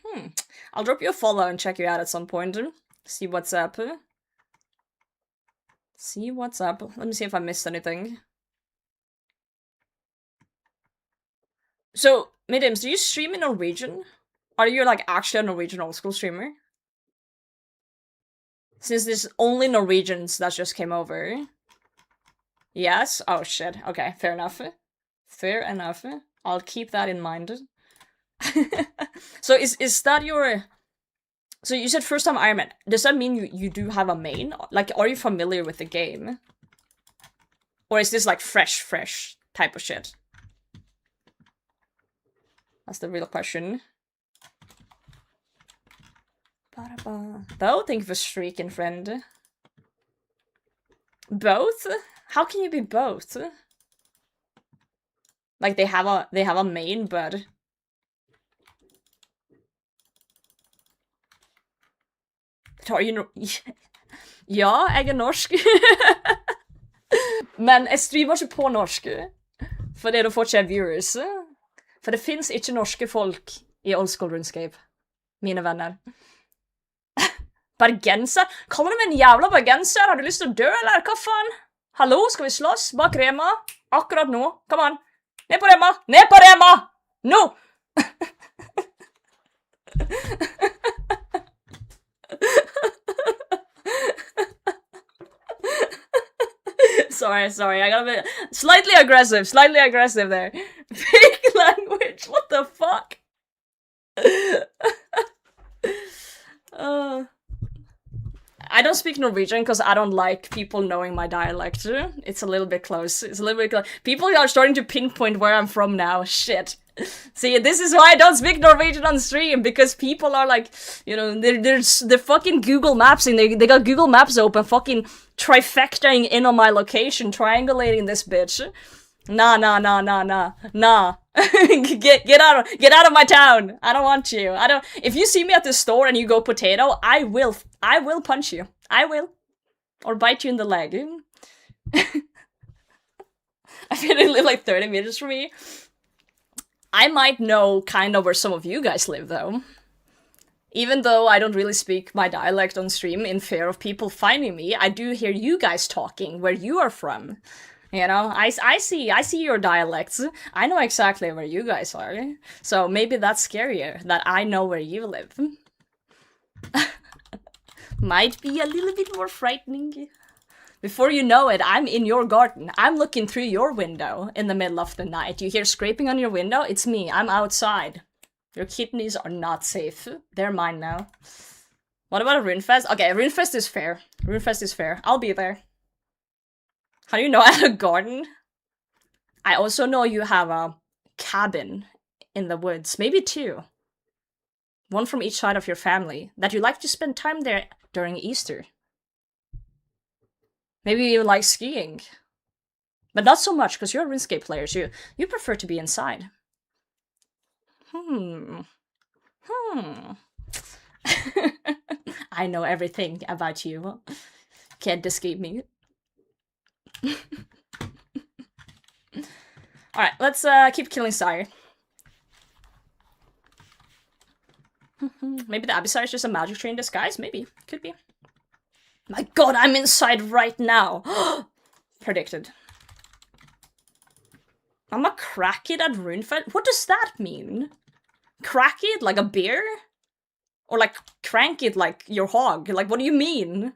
I'll drop you a follow and check you out at some point. See what's up. See what's up. Let me see if I missed anything. So, Midims, do you stream in Norwegian? Are you, like, actually a Norwegian old school streamer? Since there's only Norwegians that just came over. Yes? Oh, shit. Okay, fair enough. Fair enough. I'll keep that in mind. So, is that your... So, you said first time Iron Man. Does that mean you do have a main? Like, are you familiar with the game? Or is this, like, fresh type of shit? That's the real question. Though, thank you for streaking, friend. Both? How can you be both? Like they have a main, but are you Ja, jeg norsk. Men jeg streamer ikke på norsk. Fordi da får ikke viewers. For det finnes ikke norske folk i old school RuneScape. Mine venner. Bergenser? Kaller du meg en jævla bergenser? Har du lyst til å dø, eller? Hva faen? Hallo, skal vi slåss? Bak Rema? Akkurat nå. Kom an. Ned på Rema! Ned på Rema! Nå! Sorry, I gotta be slightly aggressive there. Fake language, what the fuck? I don't speak Norwegian because I don't like people knowing my dialect. It's a little bit close. People are starting to pinpoint where I'm from now. Shit. See, this is why I don't speak Norwegian on stream, because people are like, you know, they're fucking Google Maps, and they got Google Maps open, fucking trifectaing in on my location, triangulating this bitch. Nah. Get out of my town. I don't want you. If you see me at the store and you go potato, I will punch you. I will. Or bite you in the leg. I feel they live like 30 minutes from me. I might know kind of where some of you guys live, though. Even though I don't really speak my dialect on stream in fear of people finding me, I do hear you guys talking where you are from. You know, I see your dialects. I know exactly where you guys are. So maybe that's scarier, that I know where you live. Might be a little bit more frightening. Before you know it, I'm in your garden. I'm looking through your window in the middle of the night. You hear scraping on your window? It's me. I'm outside. Your kidneys are not safe. They're mine now. What about a RuneFest? Okay, RuneFest is fair. RuneFest is fair. I'll be there. How do you know I have a garden? I also know you have a cabin in the woods. Maybe two. One from each side of your family. That you like to spend time there during Easter. Maybe you like skiing. But not so much, because you're RuneScape players. You prefer to be inside. I know everything about you. Can't escape me. Alright, let's keep killing Sire. Maybe the Abyssar is just a magic tree in disguise? Maybe. Could be. My god, I'm inside right now! Predicted. I'm a crack it at Runefest? What does that mean? Crack it like a beer? Or like crank it like your hog? Like, what do you mean?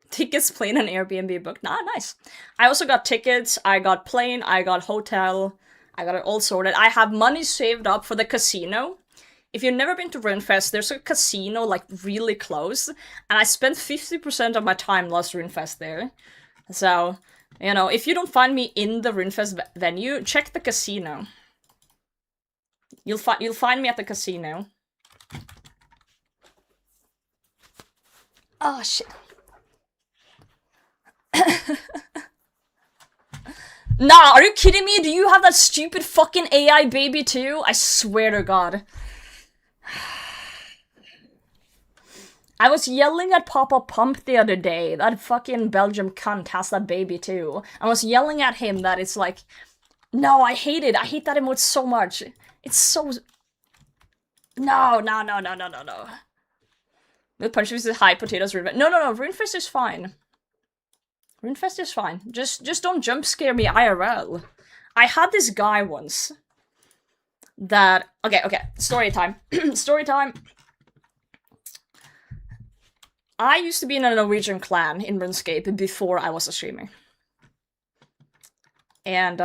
Tickets, plane, and Airbnb booked. Nah, nice. I also got tickets, I got plane, I got hotel, I got it all sorted. I have money saved up for the casino. If you've never been to Runefest, there's a casino like really close, and I spent 50% of my time last Runefest there. So, you know, if you don't find me in the Runefest venue, check the casino. You'll find me at the casino. Oh shit. Nah, are you kidding me? Do you have that stupid fucking AI baby too? I swear to God. I was yelling at Papa Pump the other day. That fucking Belgium cunt has that baby too. I was yelling at him that it's like, no, I hate it. I hate that emote so much. It's so... No. Milk punch is high potatoes. No, Runefest is fine. Runefest is fine. Just don't jump scare me IRL. I had this guy once that... Okay, story time. Story time. I used to be in a Norwegian clan in RuneScape before I was a streamer. And,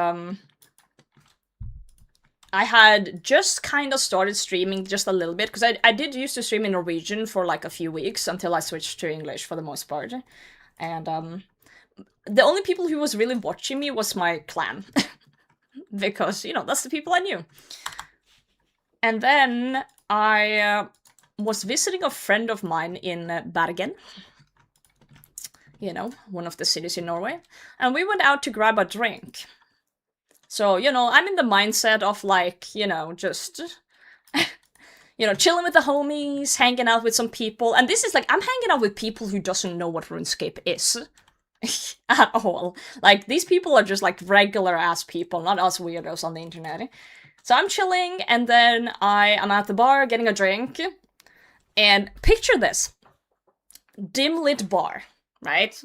I had just kind of started streaming just a little bit, because I did used to stream in Norwegian for like a few weeks until I switched to English for the most part. And, the only people who was really watching me was my clan. Because, you know, that's the people I knew. And then I was visiting a friend of mine in Bergen. You know, one of the cities in Norway. And we went out to grab a drink. So, you know, I'm in the mindset of like, you know, just... you know, chilling with the homies, hanging out with some people. And this is like, I'm hanging out with people who doesn't know what RuneScape is. At all. Like, these people are just like regular ass people, not us weirdos on the internet. So I'm chilling, and then I'm at the bar getting a drink, and picture this. Dim lit bar, right?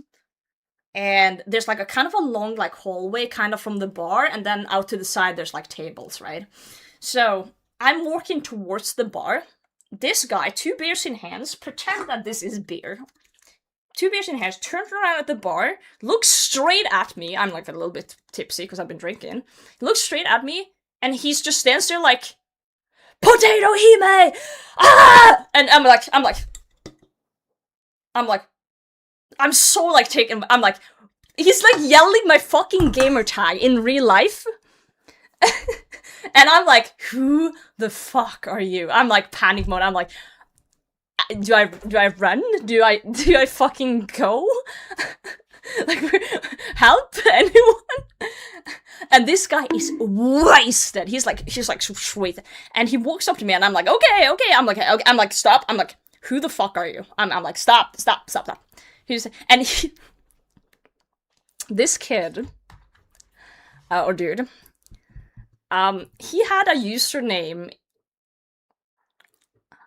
And there's like a kind of a long like hallway kind of from the bar, and then out to the side there's like tables, right? So I'm walking towards the bar. This guy, 2 beers in hands, pretend that this is beer. 2 beers in hands, turns around at the bar, looks straight at me. I'm like a little bit tipsy because I've been drinking. He looks straight at me, and he's just stands there like, Potato Hime! Ah! And I'm so like taken, I'm like, he's like yelling my fucking gamer tag in real life. And I'm like, who the fuck are you? I'm like panic mode. I'm like, do I run? Do I fucking go? Like, help anyone? And this guy is wasted. He's like sweet. And he walks up to me, and I'm like, okay. I'm like, stop. I'm like, who the fuck are you? I'm like, stop. This kid, or dude, he had a username.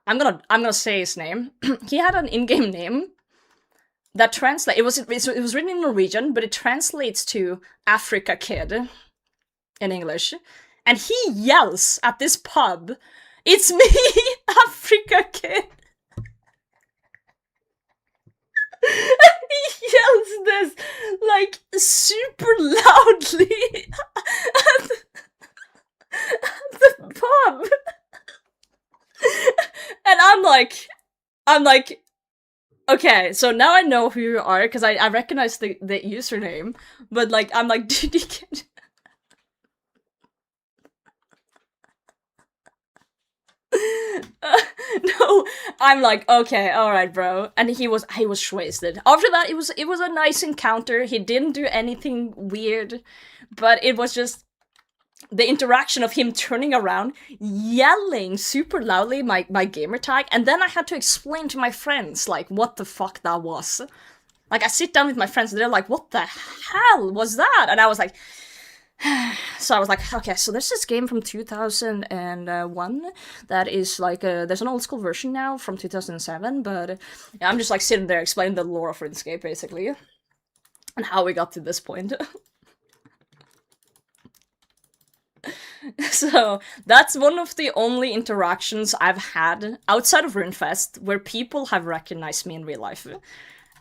I'm gonna say his name. He had an in-game name that translate. It was written in Norwegian, but it translates to Africa Kid in English. And he yells at this pub, "It's me, Africa Kid!" He yells this like super loudly at the pub. And I'm like, okay, so now I know who you are, because I recognize the username, but like, I'm like, dude, you can't... No, I'm like, okay, alright, bro. And he was wasted. After that, it was a nice encounter. He didn't do anything weird, but it was just the interaction of him turning around, yelling super loudly my gamer tag, and then I had to explain to my friends, like, what the fuck that was. Like, I sit down with my friends, and they're like, what the hell was that? And I was like, So I was like, okay, so there's this game from 2001 that is like, there's an old school version now from 2007, but I'm just like sitting there explaining the lore of RuneScape, basically, and how we got to this point. So that's one of the only interactions I've had outside of RuneFest where people have recognized me in real life.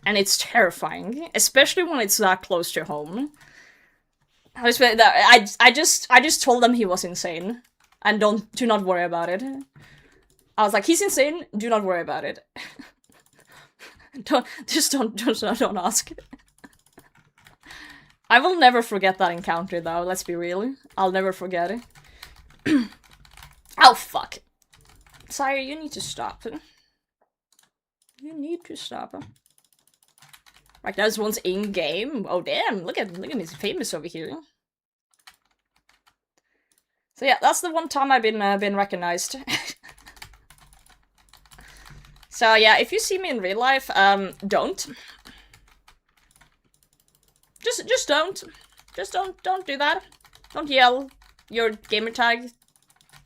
And it's terrifying, especially when it's that close to home. I just told them he was insane, and do not worry about it. I was like, he's insane. Do not worry about it. don't ask. I will never forget that encounter, though. Let's be real. I'll never forget it. Oh fuck, Sire, you need to stop. You need to stop. Right, that one's in game. Oh damn! Look at he's famous over here. So yeah, that's the one time I've been recognized. So yeah, if you see me in real life, don't. Just don't. Just don't do that. Don't yell your gamer tag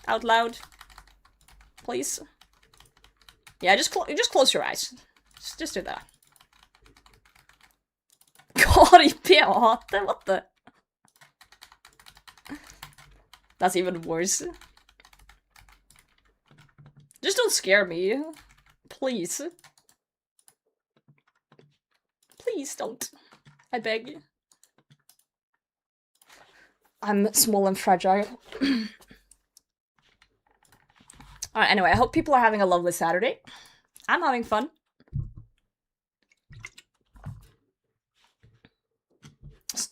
out loud, please. Yeah, just close your eyes. Just do that. God, IP-hater, what the? That's even worse. Just don't scare me, please. Please don't. I beg you. I'm small and fragile. Alright, anyway, I hope people are having a lovely Saturday. I'm having fun.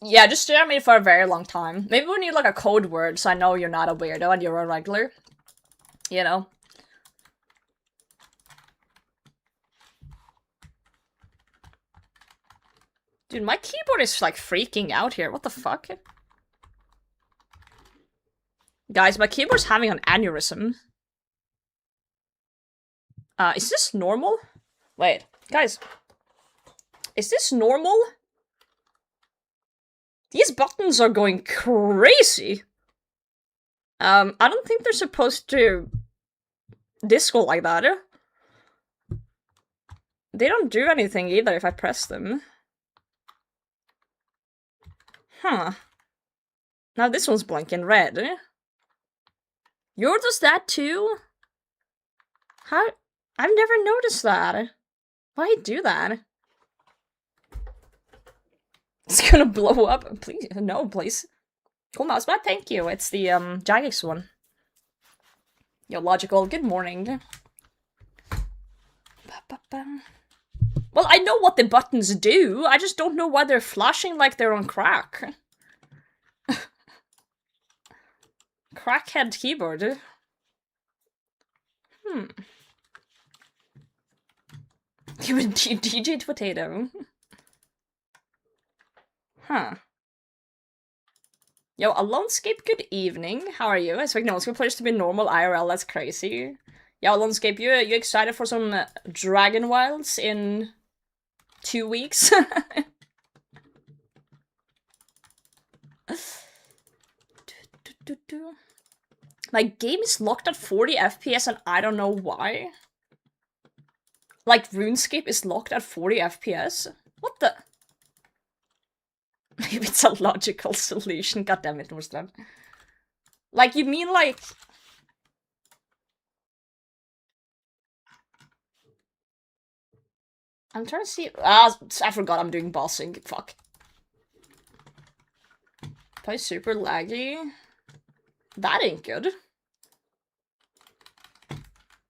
Yeah, just stare at me for a very long time. Maybe we need like a code word so I know you're not a weirdo and you're a regular. You know? Dude, my keyboard is like freaking out here. What the fuck? Guys, my keyboard's having an aneurysm. Is this normal? Wait, guys. Is this normal? These buttons are going crazy. I don't think they're supposed to disco like that. They don't do anything either if I press them. Huh. Now this one's blinking red. Yours does that too? How? I've never noticed that. Why do that? It's gonna blow up. Please, no, please. Cool mouse mat, thank you. It's the Jagex one. Yo, logical. Good morning. Well, I know what the buttons do. I just don't know why they're flashing like they're on crack. Crackhead keyboard. You would DJ Potato. Huh. Yo, Alonescape, good evening. How are you? I expect no one's players to be normal IRL, that's crazy. Yo, Alonescape, you excited for some Dragon Wilds in 2 weeks? My game is locked at 40 FPS and I don't know why. Like, RuneScape is locked at 40 FPS? What the? Maybe it's a logical solution. God damn it, Norstrand. Like, you mean like... I'm trying to see... Ah, I forgot I'm doing bossing. Fuck. Probably super laggy. That ain't good.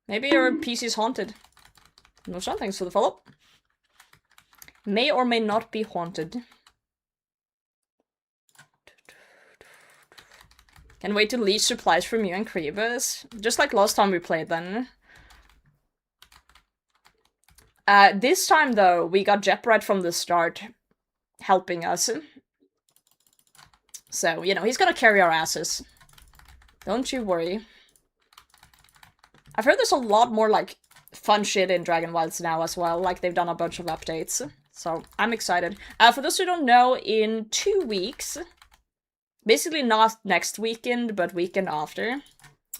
Maybe your PC's haunted. No, thanks for the follow. May or may not be haunted. Can't wait to lease supplies from you and Creebus. Just like last time we played then. This time though, we got Jep right from the start, helping us. So, you know, he's gonna carry our asses. Don't you worry. I've heard there's a lot more, like, fun shit in Dragon Wilds now as well. Like, they've done a bunch of updates. So, I'm excited. For those who don't know, in 2 weeks, basically not next weekend, but weekend after,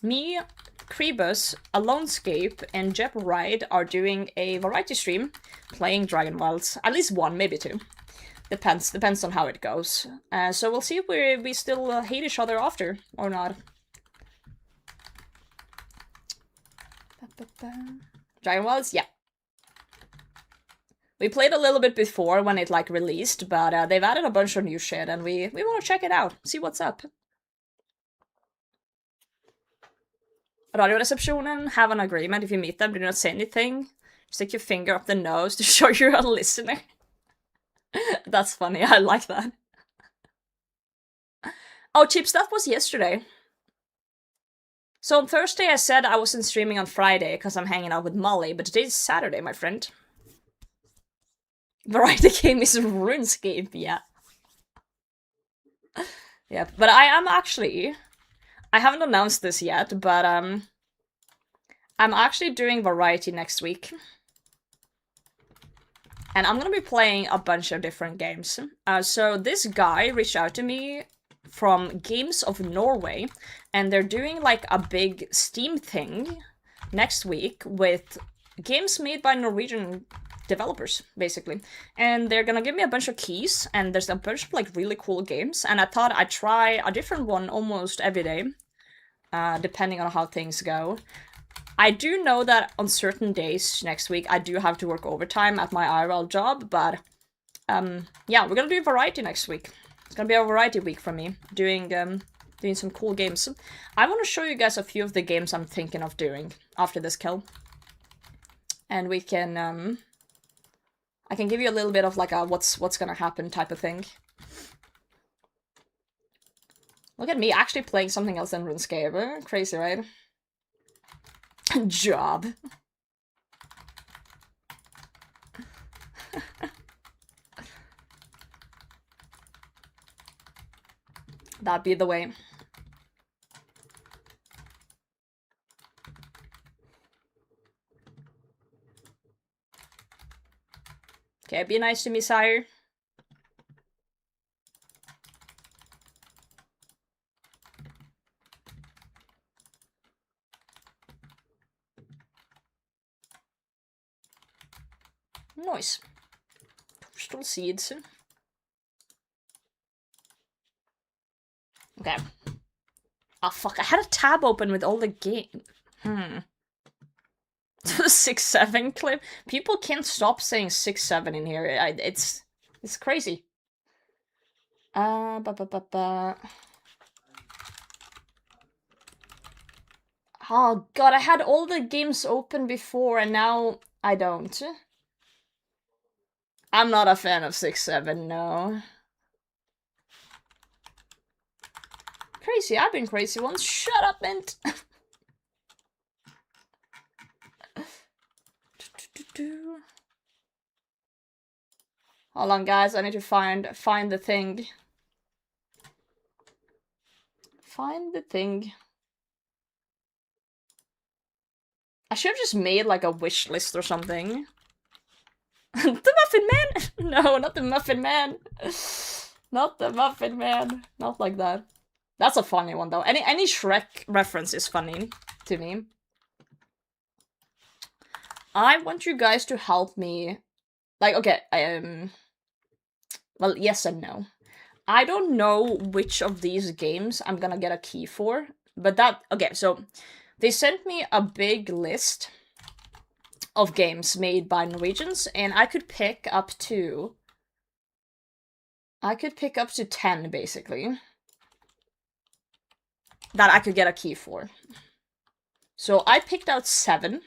me, Krebus, Alonescape, and Jep Ride are doing a variety stream playing Dragon Wilds. At least one, maybe two. Depends on how it goes. So we'll see if we still hate each other after or not. Dragon Wilds, yeah. We played a little bit before when it like released, but they've added a bunch of new shit, and we want to check it out, see what's up. Radioreceptionen have an agreement. If you meet them, do not say anything. Stick your finger up the nose to show you're a listener. That's funny, I like that. Oh, Chips, that was yesterday. So on Thursday I said I wasn't streaming on Friday because I'm hanging out with Molly, but today's Saturday, my friend. Variety game is RuneScape, yeah. Yeah, but I am actually... I haven't announced this yet, but I'm actually doing Variety next week. And I'm gonna be playing a bunch of different games. So this guy reached out to me from Games of Norway, and they're doing like a big Steam thing next week with games made by Norwegian developers, basically. And they're gonna give me a bunch of keys, and there's a bunch of like really cool games, and I thought I'd try a different one almost every day, depending on how things go. I do know that on certain days next week I do have to work overtime at my IRL job, but yeah, we're gonna do Variety next week. It's gonna be a Variety week for me, doing some cool games. I want to show you guys a few of the games I'm thinking of doing after this kill. And we can, I can give you a little bit of like a what's gonna happen type of thing. Look at me actually playing something else than RuneScape. Crazy, right? Job. That'd be the way. Okay, be nice to me, Sire. Nice. Toadstool seeds. Okay. Oh fuck, I had a tab open with all the game. The 6-7 clip. People can't stop saying 6-7 in here. It's crazy. Oh god, I had all the games open before and now I don't. I'm not a fan of 6-7, no. Crazy, I've been crazy once. Shut up, Mint. Hold on, guys. I need to find the thing. Find the thing. I should have just made like a wish list or something. The Muffin Man? No, not the Muffin Man. Not the Muffin Man. Not like that. That's a funny one though. Any Shrek reference is funny to me. I want you guys to help me. Like, okay, well, yes and no. I don't know which of these games I'm gonna get a key for, but okay, so they sent me a big list of games made by Norwegians, and I could pick up to 10, basically, that I could get a key for. So I picked out 7,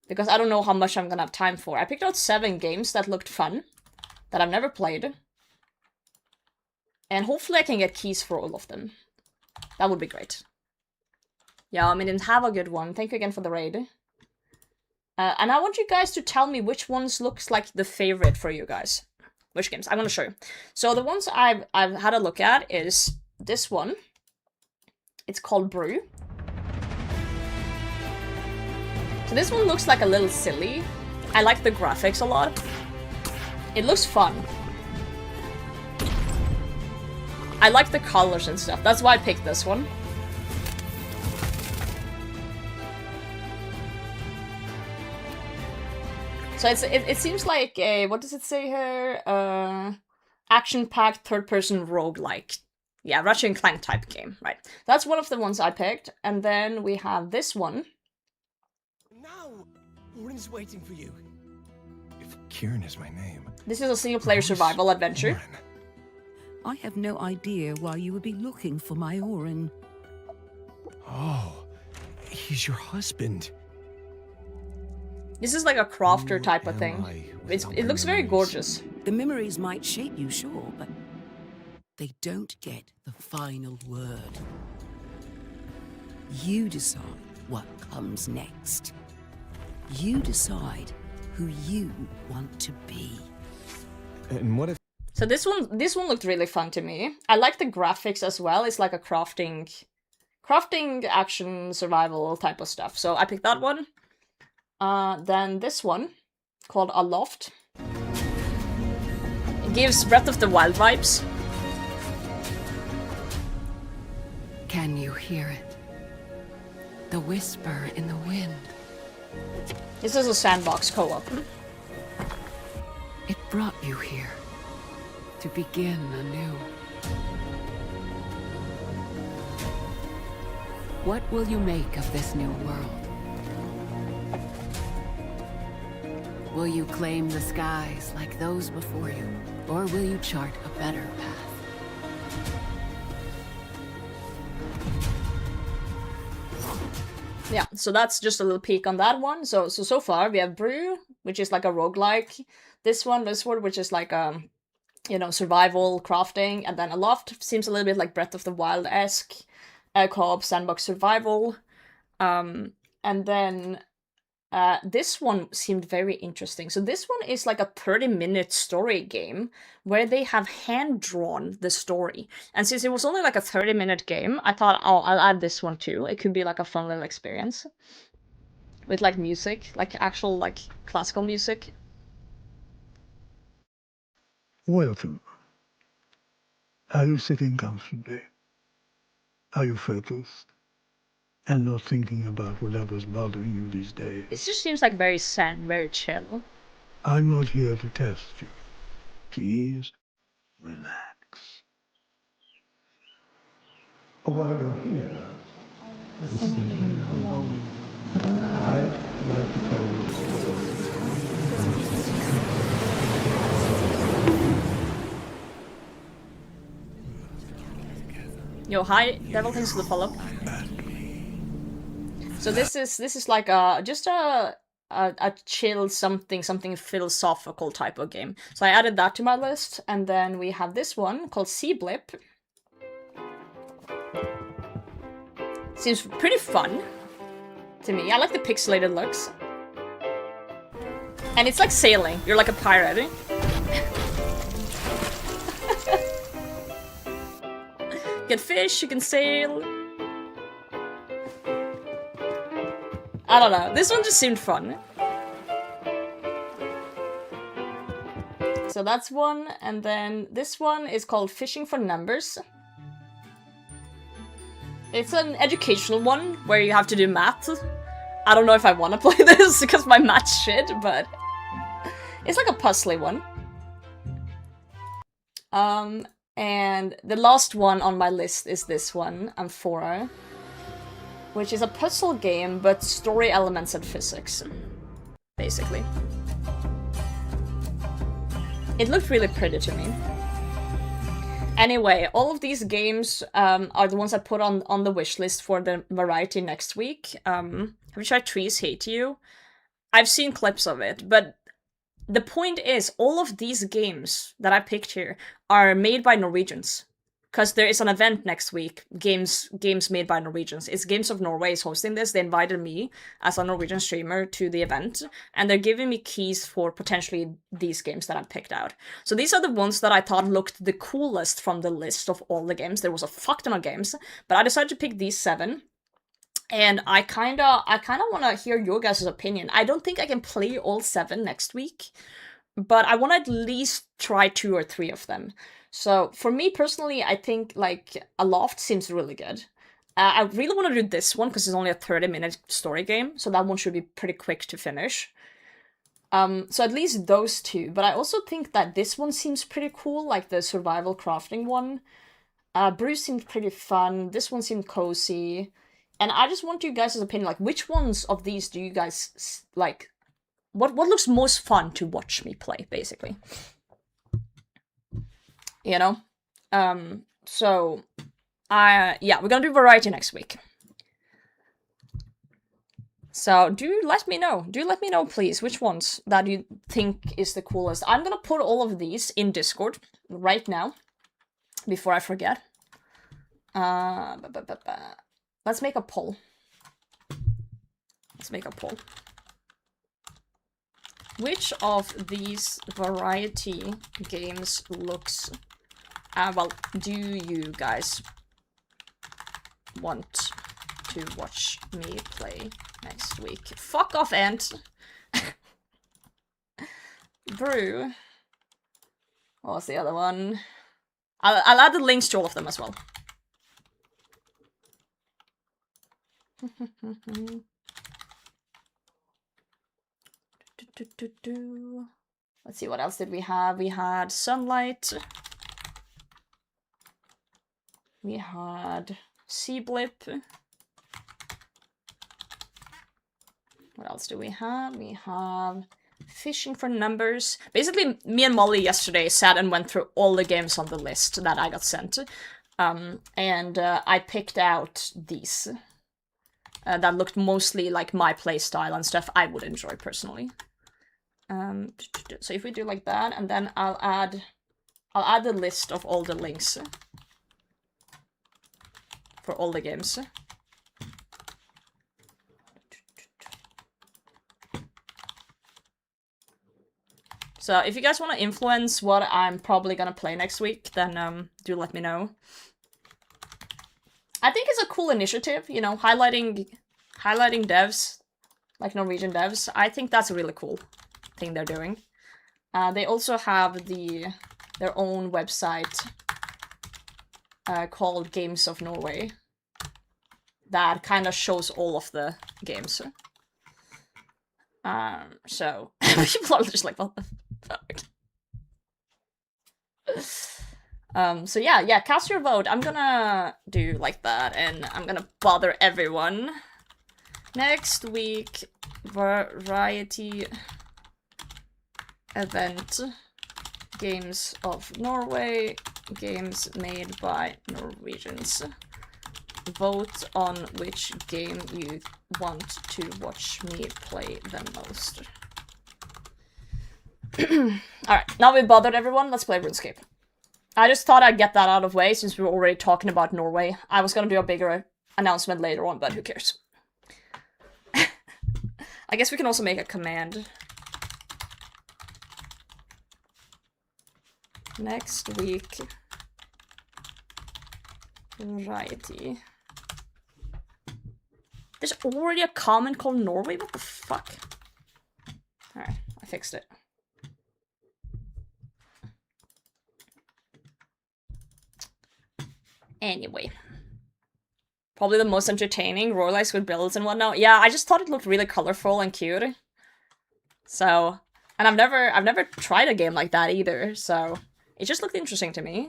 because I don't know how much I'm gonna have time for. I picked out 7 games that looked fun, that I've never played, and hopefully I can get keys for all of them. That would be great. Yeah, I didn't have a good one. Thank you again for the raid. And I want you guys to tell me which ones looks like the favorite for you guys. Which games? I'm gonna show you. So the ones I've had a look at is this one. It's called Brew. So this one looks like a little silly. I like the graphics a lot. It looks fun. I like the colors and stuff. That's why I picked this one. So it seems like a, what does it say here? Action-packed third-person roguelike. Yeah, Ratchet and Clank type game, right? That's one of the ones I picked. And then we have this one. Now, Orin's waiting for you. If Kieran is my name. This is a single-player survival adventure. Orin. I have no idea why you would be looking for my Orin. Oh, he's your husband. This is like a crafter Who type of am thing. I It without looks very memories? gorgeous. The memories might shape you, sure, but they don't get the final word. You decide what comes next. You decide who you want to be. And what if So this one looked really fun to me. I like the graphics as well. It's like a crafting action survival type of stuff. So I picked that one. Then this one called Aloft. It gives Breath of the Wild vibes. Can you hear it? The whisper in the wind. This is a sandbox co-op. It brought you here to begin anew. What will you make of this new world? Will you claim the skies like those before you, or will you chart a better path? Yeah, so that's just a little peek on that one. So far we have Brew, which is like a roguelike. This one, which is like survival crafting, and then Aloft seems a little bit like Breath of the Wild-esque co-op sandbox survival. And then this one seemed very interesting. So this one is like a 30-minute story game where they have hand-drawn the story. And since it was only like a 30-minute game, I thought, oh, I'll add this one too. It could be like a fun little experience. With like music, like actual like classical music. Welcome. Are you sitting comfortably? Are you focused? And not thinking about whatever's bothering you these days? It just seems like very zen, very chill. I'm not here to test you. Please, relax. While you're here, I'd like to tell you a story. Yo, hi, Devil, thanks for the follow. So this is like just a chill something philosophical type of game. So I added that to my list, and then we have this one called Sea Blip. Seems pretty fun to me. I like the pixelated looks. And it's like sailing. You're like a pirate. You can fish, you can sail. I don't know. This one just seemed fun. So that's one, and then this one is called Fishing for Numbers. It's an educational one where you have to do math. I don't know if I want to play this because my math's shit, but it's like a puzzly one. And the last one on my list is this one, Amphora, which is a puzzle game, but story elements and physics, basically. It looked really pretty to me. Anyway, all of these games are the ones I put on the wish list for the variety next week. Have you tried Trees Hate You? I've seen clips of it, but the point is, all of these games that I picked here are made by Norwegians. Because there is an event next week, games made by Norwegians. It's Games of Norway is hosting this. They invited me as a Norwegian streamer to the event, and they're giving me keys for potentially these games that I've picked out. So these are the ones that I thought looked the coolest from the list of all the games. There was a fuck ton of games, but I decided to pick these 7. And I kinda want to hear your guys' opinion. I don't think I can play all 7 next week, but I want to at least try 2 or 3 of them. So for me personally, I think like Aloft seems really good. I really want to do this one because it's only a 30-minute story game, so that one should be pretty quick to finish. So at least those two, but I also think that this one seems pretty cool, like the survival crafting one. Bruce seemed pretty fun, this one seemed cozy, and I just want you guys' opinion, like, which ones of these do you guys, like, what looks most fun to watch me play, basically? You know? So, yeah, we're gonna do variety next week. So do let me know. Do let me know, please, which ones that you think is the coolest. I'm gonna put all of these in Discord right now, before I forget. Let's make a poll. Let's make a poll. Which of these variety games looks... well, do you guys want to watch me play next week? Fuck off, Ant. Brew. What was the other one? I'll add the links to all of them as well. Let's see, what else did we have? We had Sunlight. We had Sea Blip. What else do we have? We have Fishing for Numbers. Basically, me and Molly yesterday sat and went through all the games on the list that I got sent. And I picked out these. That looked mostly like my playstyle and stuff I would enjoy personally. So if we do like that, and then I'll add the list of all the links for all the games. So if you guys want to influence what I'm probably gonna play next week, then do let me know. I think it's a cool initiative, you know, highlighting devs, like Norwegian devs. I think that's a really cool thing they're doing. They also have their own website called Games of Norway that kind of shows all of the games. So people are just like, what the fuck? So yeah, cast your vote. I'm gonna do like that, and I'm gonna bother everyone. Next week, variety event, Games of Norway, games made by Norwegians. Vote on which game you want to watch me play the most. Alright, now we bothered everyone, let's play RuneScape. I just thought I'd get that out of the way since we were already talking about Norway. I was gonna do a bigger announcement later on, but who cares? I guess we can also make a command. Next week. Variety. There's already a comment called Norway? What the fuck? Alright, I fixed it. Anyway. Probably the most entertaining, roguelikes with builds and whatnot. Yeah, I just thought it looked really colorful and cute. So, and I've never tried a game like that either, so it just looked interesting to me.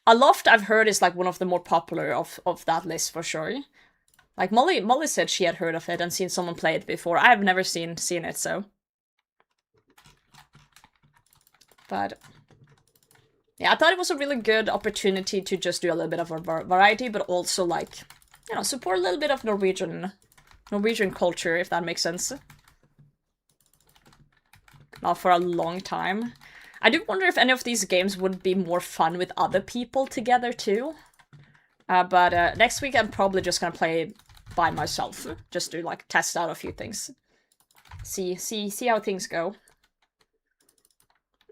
Aloft, I've heard, is like one of the more popular of that list for sure. Like Molly said she had heard of it and seen someone play it before. I've never seen it, so. But yeah, I thought it was a really good opportunity to just do a little bit of a variety, but also like, you know, support a little bit of Norwegian culture, if that makes sense. Not for a long time. I do wonder if any of these games would be more fun with other people together too. But next week I'm probably just gonna play by myself, just to like test out a few things. See how things go.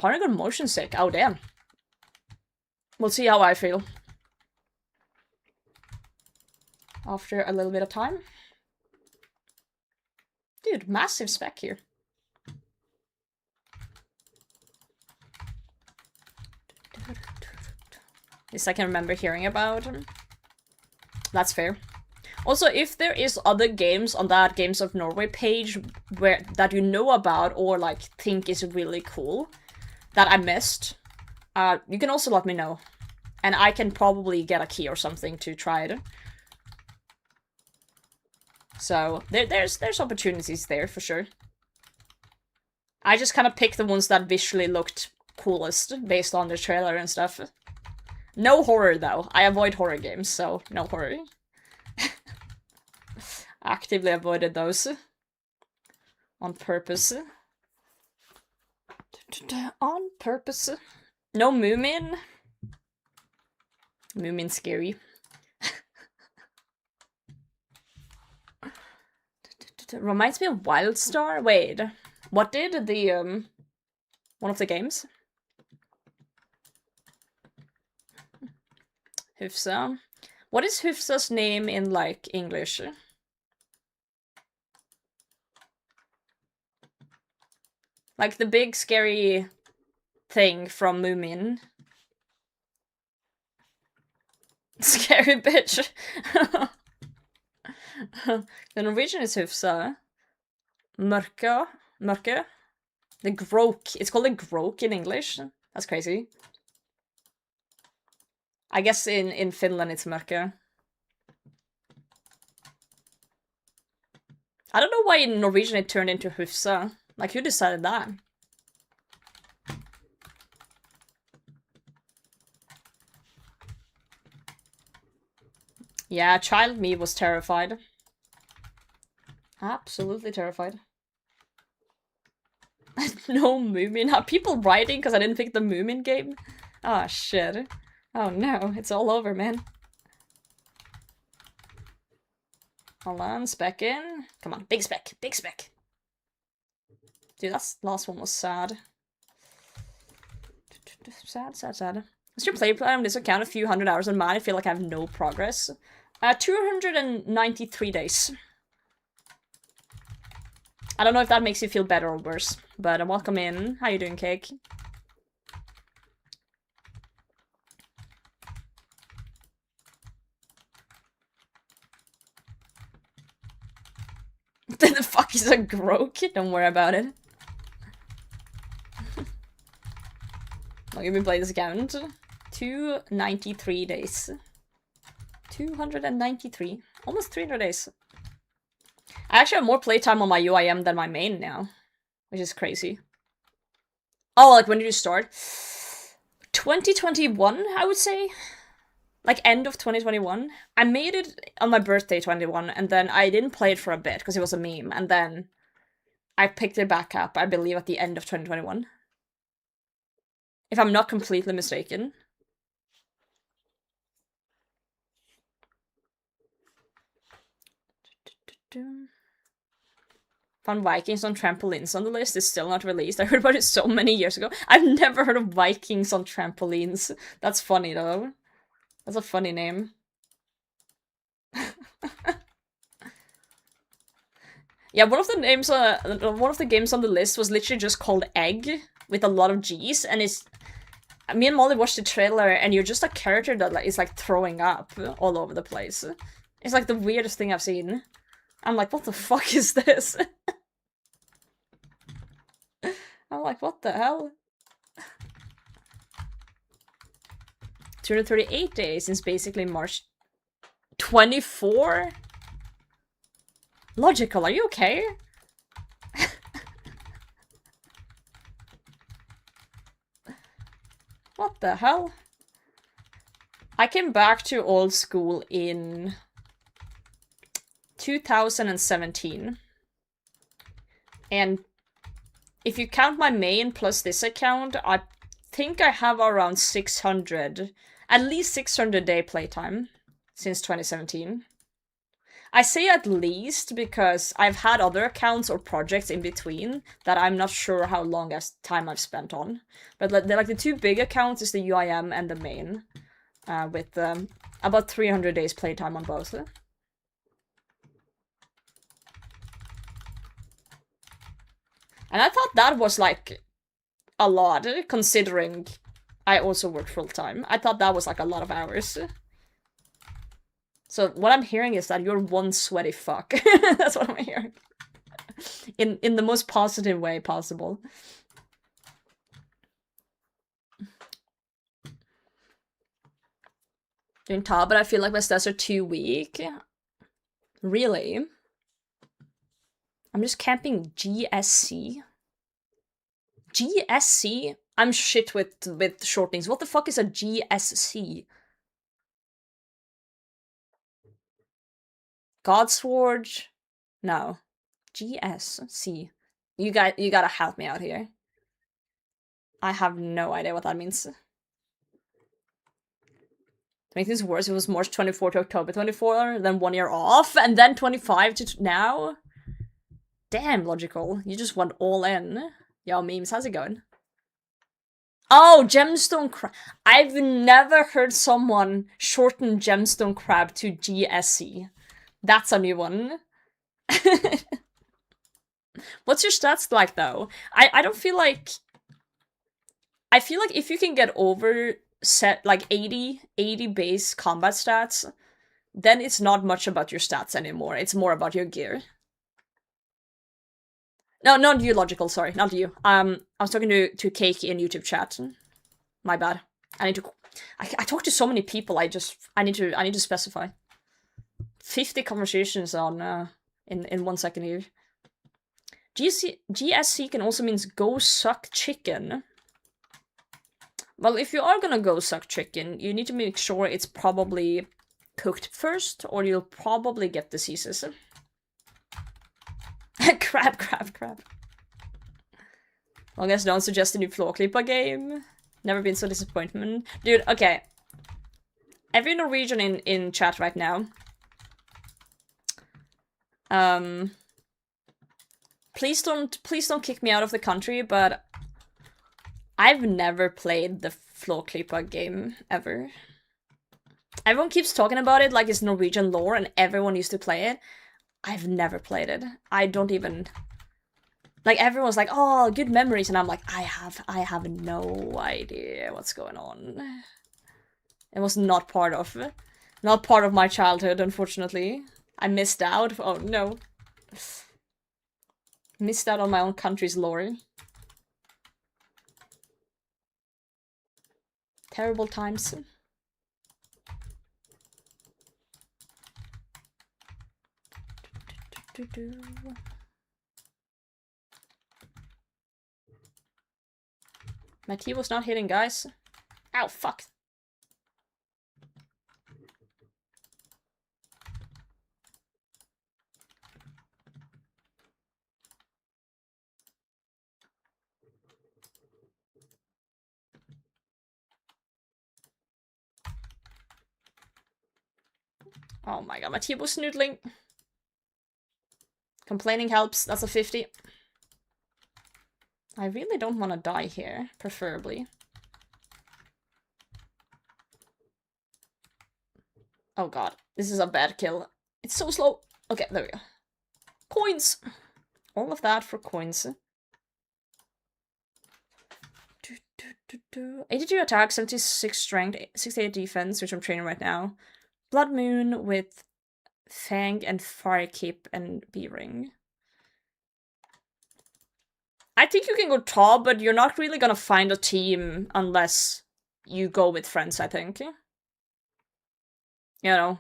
Partner got motion sick. Oh damn. We'll see how I feel after a little bit of time. Dude, massive spec here. This I can remember hearing about. That's fair. Also, if there is other games on that Games of Norway page that you know about or like think is really cool that I missed, you can also let me know. And I can probably get a key or something to try it. So there's opportunities there for sure. I just kind of picked the ones that visually looked coolest based on the trailer and stuff. No horror though. I avoid horror games, so no horror. Actively avoided those. On purpose. On purpose. No Moomin. Moomin scary. Reminds me of Wildstar. Wait, what did the one of the games? Hufsa. What is Hufsa's name in like English? Like the big scary thing from Moomin. Scary bitch. The Norwegian is Hufsa. Mørke. The Grok. It's called a Grok in English. That's crazy. I guess in Finland it's Mørke. I don't know why in Norwegian it turned into Hufsa. Like, who decided that? Yeah, child me was terrified. Absolutely terrified. No Moomin. Are people writing because I didn't pick the Moomin game? Ah, shit. Oh no, it's all over, man. Hold on, spec in. Come on, big spec, big spec. Dude, that last one was sad. Sad. What's your play plan on this account? A few hundred hours on mine. I feel like I have no progress. 293 days. I don't know if that makes you feel better or worse, but welcome in. How you doing, Cake? The fuck is a Grok? Don't worry about it. Long have we played this account? 293 days. 293. Almost 300 days. I actually have more playtime on my UIM than my main now. Which is crazy. Oh, like when did you start? 2021, I would say. Like end of 2021. I made it on my birthday 21, and then I didn't play it for a bit because it was a meme, and then I picked it back up, I believe, at the end of 2021. If I'm not completely mistaken. Found Vikings on trampolines on the list. It's still not released. I heard about it so many years ago. I've never heard of Vikings on trampolines. That's funny though. That's a funny name. Yeah, one of the games on the list was literally just called Egg with a lot of G's, and it's me and Molly watched the trailer, and you're just a character that is like throwing up all over the place. It's like the weirdest thing I've seen. I'm like, what the fuck is this? I'm like, what the hell? 238 days since basically March 24? Logical, are you okay? What the hell? I came back to old school in 2017. And if you count my main plus this account, I think I have around 600, at least 600 day playtime since 2017. I say at least because I've had other accounts or projects in between that I'm not sure how long time I've spent on. But like the two big accounts is the UIM and the main, with about 300 days playtime on both. And I thought that was like a lot, considering I also work full-time. I thought that was like a lot of hours. So what I'm hearing is that you're one sweaty fuck. That's what I'm hearing. In the most positive way possible. Doing top, but I feel like my stats are too weak. Really? I'm just camping GSC. GSC? I'm shit with shortenings. What the fuck is a GSC? Godsword? No. GSC. You gotta help me out here. I have no idea what that means. To make things worse, it was March 24 to October 24, then 1 year off, and then 25 to now? Damn, logical. You just went all in. Yo, memes, how's it going? Oh, Gemstone Crab. I've never heard someone shorten Gemstone Crab to GSC. That's a new one. What's your stats like, though? I don't feel like... I feel like if you can get over set like 80 base combat stats, then it's not much about your stats anymore. It's more about your gear. No, not you, Logical, sorry, not you. I was talking to Cake in YouTube chat. My bad. I need to... I talk to so many people, I need to specify. 50 conversations on, in 1 second here. GSC can also means go suck chicken. Well, if you are gonna go suck chicken, you need to make sure it's probably cooked first, or you'll probably get diseases. Crab. Well, I guess don't suggest a new Floor Clipper game. Never been so disappointment. Dude, okay. Every Norwegian in chat right now. Please don't kick me out of the country, but I've never played the Floor Clipper game ever. Everyone keeps talking about it like it's Norwegian lore and everyone used to play it. I've never played it. I don't even... Like, everyone's like, oh, good memories, and I'm like, I have no idea what's going on. It was not part of my childhood, unfortunately. I missed out. Oh, no. Missed out on my own country's lore. Terrible times. My T was not hitting, guys. Ow, fuck. Oh my god, my T was snoodling. Complaining helps, that's a 50. I really don't want to die here, preferably. Oh god, this is a bad kill. It's so slow. Okay, there we go. Coins! All of that for coins. 82 attack, 76 strength, 68 defense, which I'm training right now. Blood Moon with Fang and Fire Cape and B-Ring. I think you can go top, but you're not really gonna find a team unless you go with friends, I think. You know.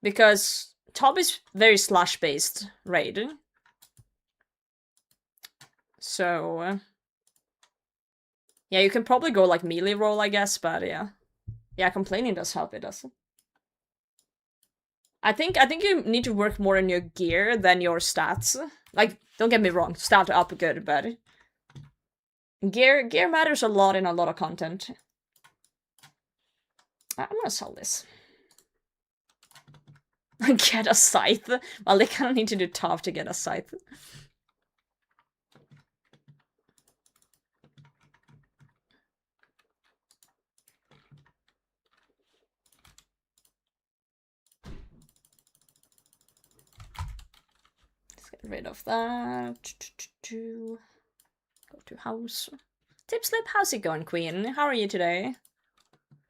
Because top is very slash-based raid. So... yeah, you can probably go like melee roll, I guess, but yeah. Yeah, complaining does help, it does. I think you need to work more on your gear than your stats. Like, don't get me wrong, stat up good, but gear matters a lot in a lot of content. I'm gonna sell this. Get a scythe. Well, they kind of need to do top to get a scythe. Rid of that. Go to house. Tipslip, how's it going, Queen? How are you today?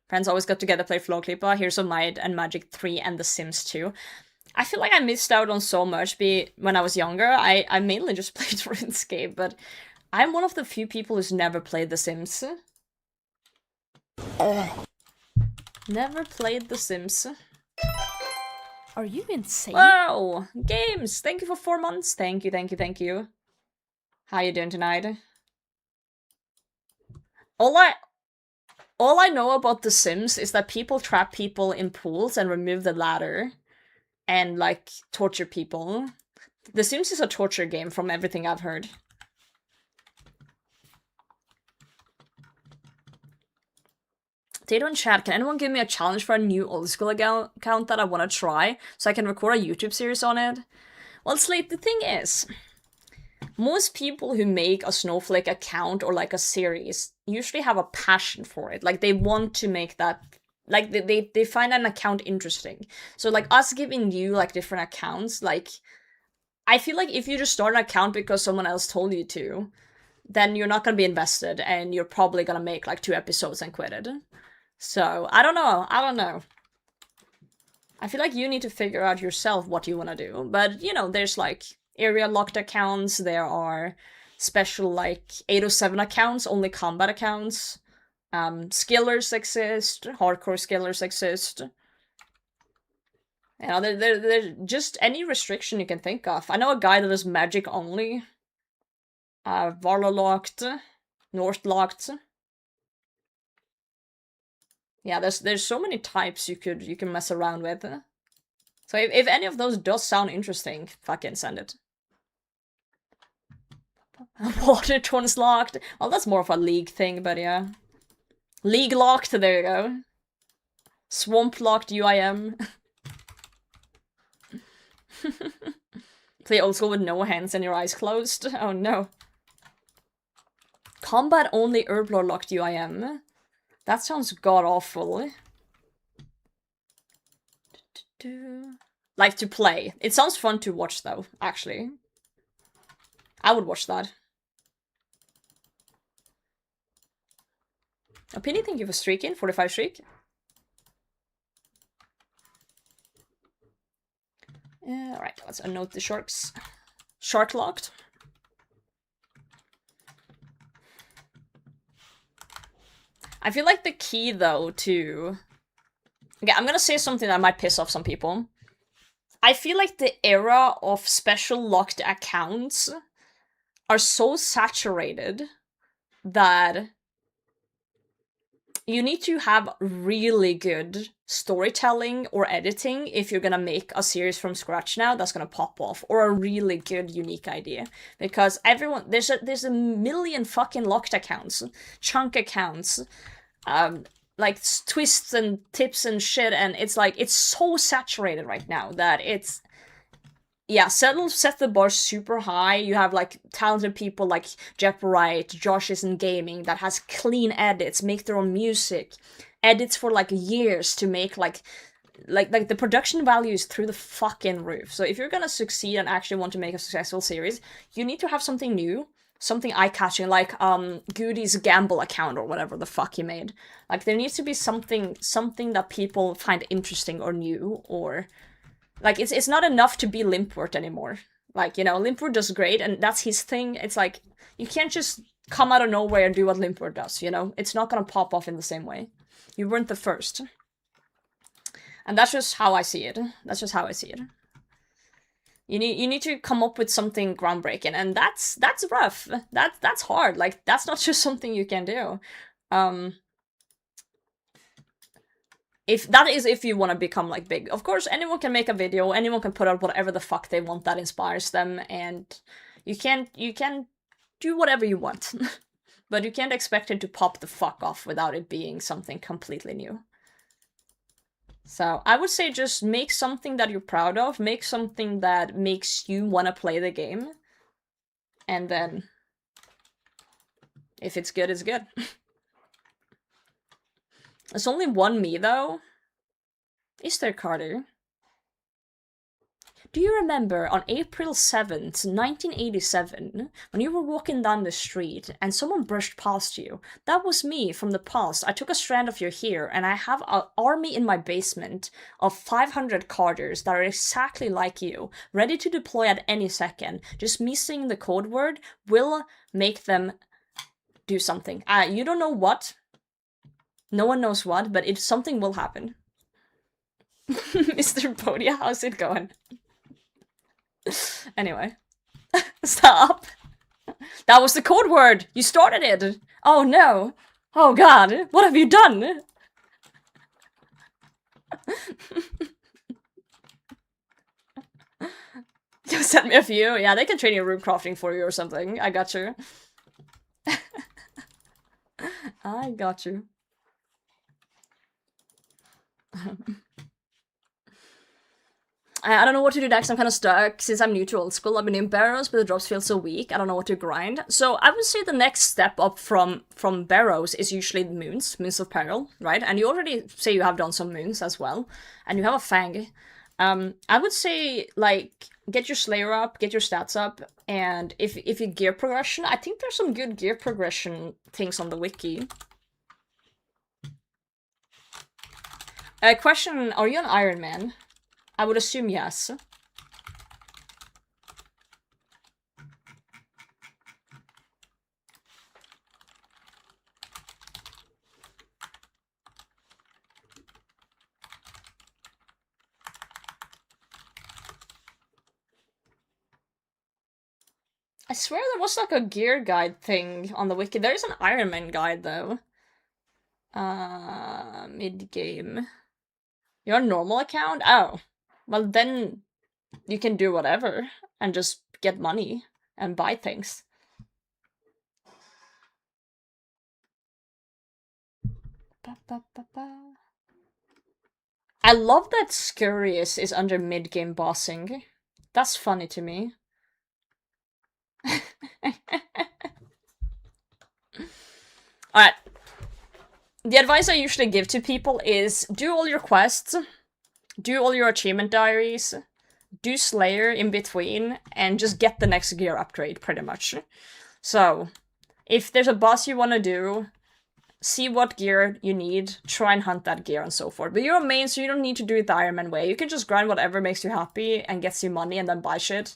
Friends always got together, play Flow Clipper, Heroes of Might and Magic 3 and The Sims 2. I feel like I missed out on so much when I was younger. I mainly just played RuneScape, but I'm one of the few people who's never played The Sims. Never played The Sims. Are you insane? Wow! Games! Thank you for 4 months. Thank you, thank you, thank you. How you doing tonight? All I know about The Sims is that people trap people in pools and remove the ladder. And, like, torture people. The Sims is a torture game from everything I've heard. Tato in chat, can anyone give me a challenge for a new old school account that I want to try, so I can record a YouTube series on it? Well, Slate, the thing is, most people who make a Snowflake account or like a series usually have a passion for it. Like, they want to make that, like, they find an account interesting. So, like, us giving you, like, different accounts, like, I feel like if you just start an account because someone else told you to, then you're not gonna be invested, and you're probably gonna make, like, 2 episodes and quit it. So, I don't know. I feel like you need to figure out yourself what you want to do. But, you know, there's, like, area locked accounts, there are special, like, 807 accounts, only combat accounts. Skillers exist, hardcore skillers exist. You know, there's just any restriction you can think of. I know a guy that does magic only. Varla locked, North locked. Yeah, there's so many types you can mess around with. So if any of those does sound interesting, fucking send it. Water Torn's locked. Well, that's more of a league thing, but yeah. League locked, there you go. Swamp locked UIM. Play old school with no hands and your eyes closed. Oh no. Combat only Herblore locked UIM. That sounds god-awful. Like to play. It sounds fun to watch though, actually. I would watch that. Opinion, thank you for streaking. 45 streak. Alright, let's unnote the sharks. Shark locked. I feel like the key, though, to... Okay, I'm gonna say something that might piss off some people. I feel like the era of special locked accounts are so saturated that you need to have really good storytelling or editing if you're gonna make a series from scratch now that's gonna pop off, or a really good unique idea, because everyone there's a million fucking locked accounts, chunk accounts, like twists and tips and shit, and it's like it's so saturated right now that it's set the bar super high. You have like talented people like Jeff Wright, Josh is in gaming, that has clean edits, make their own music, edits for like years to make like the production value is through the fucking roof. So if you're gonna succeed and actually want to make a successful series, you need to have something new, something eye-catching, like Goody's Gamble account or whatever the fuck he made. Like there needs to be something that people find interesting or new, or like, it's not enough to be Limpwort anymore. Like, you know, Limpwort does great, and that's his thing. It's like, you can't just come out of nowhere and do what Limpwort does, you know? It's not gonna pop off in the same way. You weren't the first. And that's just how I see it. That's just how I see it. You need to come up with something groundbreaking, and that's rough. That's hard. Like, that's not just something you can do. If you want to become like big. Of course, anyone can make a video, anyone can put out whatever the fuck they want that inspires them, and you can do whatever you want. But you can't expect it to pop the fuck off without it being something completely new. So I would say just make something that you're proud of, make something that makes you want to play the game, and then if it's good, it's good. There's only one me, though. Is there, Carter? Do you remember on April 7th, 1987, when you were walking down the street and someone brushed past you? That was me from the past. I took a strand of your hair and I have an army in my basement of 500 carders that are exactly like you, ready to deploy at any second. Just me saying the code word will make them do something. You don't know what. No one knows what, but something will happen. Mr. Podia, how's it going? Anyway. Stop. That was the code word. You started it. Oh no. Oh god. What have you done? You sent me a few. Yeah, they can train you room crafting for you or something. I got you. I got you. I don't know what to do next. I'm kind of stuck. Since I'm new to old school, I've been in barrows, but the drops feel so weak. I don't know what to grind. So I would say the next step up from barrows is usually the moons of peril, right? And you already say you have done some moons as well, and you have a fang. I would say, like, get your Slayer up, get your stats up, and if you gear progression, I think there's some good gear progression things on the wiki. Question, are you an Iron Man? I would assume yes. I swear there was like a gear guide thing on the wiki. There is an Iron Man guide though. Mid-game. Your normal account? Oh. Well, then you can do whatever and just get money and buy things. I love that Scurious is under mid-game bossing. That's funny to me. Alright. The advice I usually give to people is do all your quests, do all your achievement diaries, do Slayer in between, and just get the next gear upgrade, pretty much. So, if there's a boss you want to do, see what gear you need, try and hunt that gear and so forth. But you're a main, so you don't need to do it the Iron Man way. You can just grind whatever makes you happy and gets you money and then buy shit.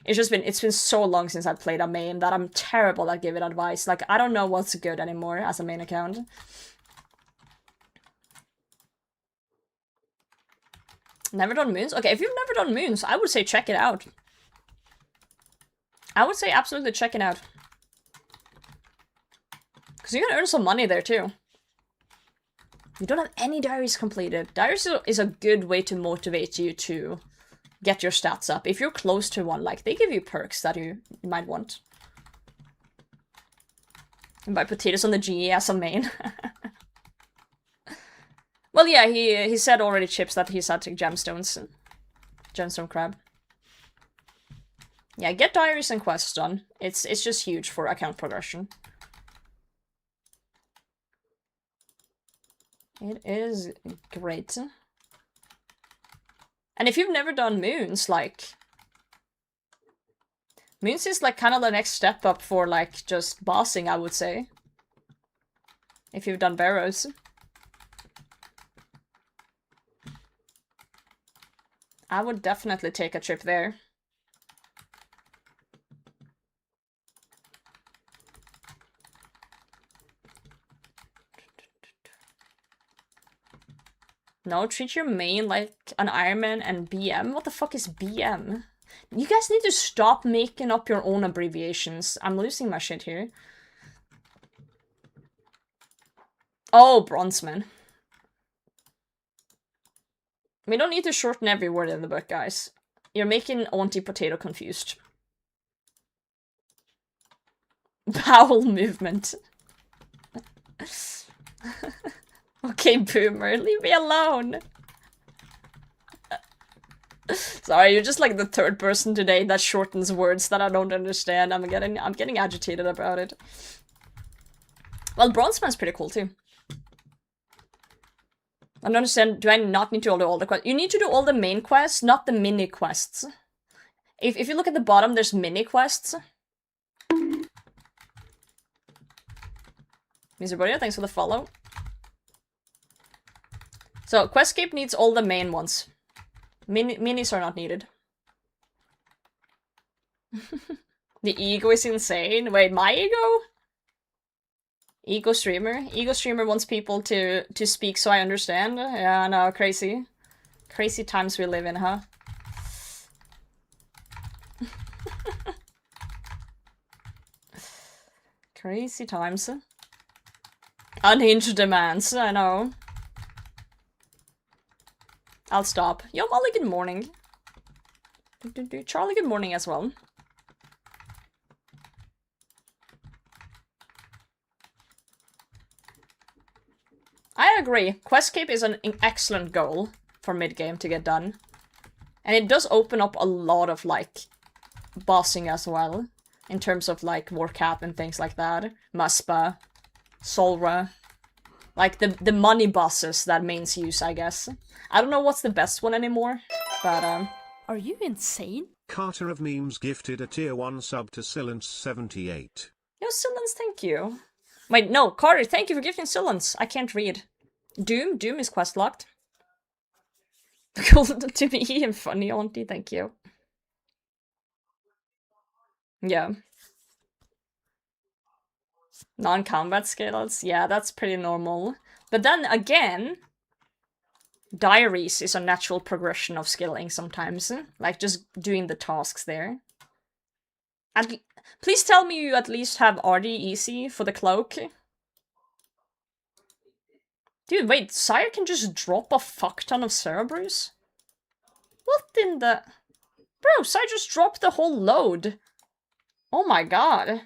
It's been so long since I played a main that I'm terrible at giving advice. Like, I don't know what's good anymore as a main account. Never done moons? Okay, if you've never done moons, I would say check it out. I would say absolutely check it out. Because you can earn some money there too. You don't have any diaries completed. Diaries is a good way to motivate you to get your stats up. If you're close to one, like, they give you perks that you might want. And buy potatoes on the GE as a main. Well, yeah, he said already, Chips, that he's at gemstones. Gemstone crab. Yeah, get diaries and quests done. It's just huge for account progression. It is great. And if you've never done moons, like... Moons is like kind of the next step up for like just bossing, I would say. If you've done barrows. I would definitely take a trip there. No, treat your main like an Iron Man and BM? What the fuck is BM? You guys need to stop making up your own abbreviations. I'm losing my shit here. Oh, Bronzeman. We don't need to shorten every word in the book, guys. You're making Auntie Potato confused. Bowel movement. Okay, Boomer, leave me alone. Sorry, you're just like the third person today that shortens words that I don't understand. I'm getting agitated about it. Well, Bronzeman's pretty cool too. I don't understand, do I not need to do all the quests? You need to do all the main quests, not the mini quests. If you look at the bottom, there's mini quests. Mr. Bodia, thanks for the follow. So, Questscape needs all the main ones. Minis are not needed. The ego is insane. Wait, my ego? Ego streamer? Ego streamer wants people to speak so I understand. Yeah, no, crazy. Crazy times we live in, huh? Crazy times. Unhinged demands, I know. I'll stop. Yo, Molly, good morning. Charlie, good morning as well. I agree. Questscape is an excellent goal for mid-game to get done. And it does open up a lot of, like, bossing as well. In terms of, like, Warcap and things like that. Muspa. Solra. Like, the money bosses that mains use, I guess. I don't know what's the best one anymore, but, Are you insane? Carter of Memes gifted a tier 1 sub to Silence78. Yo, Silence, thank you. Wait, no, Carter, thank you for gifting Silence. I can't read. Doom is quest locked. Cool to me and funny, auntie, thank you. Yeah. Non-combat skills, yeah, that's pretty normal. But then again, diaries is a natural progression of skilling sometimes. Like just doing the tasks there. Please tell me you at least have RD easy for the cloak. Dude, wait, Sire can just drop a fuck ton of Cerberus? What in the... Bro, Sire just dropped the whole load. Oh my god.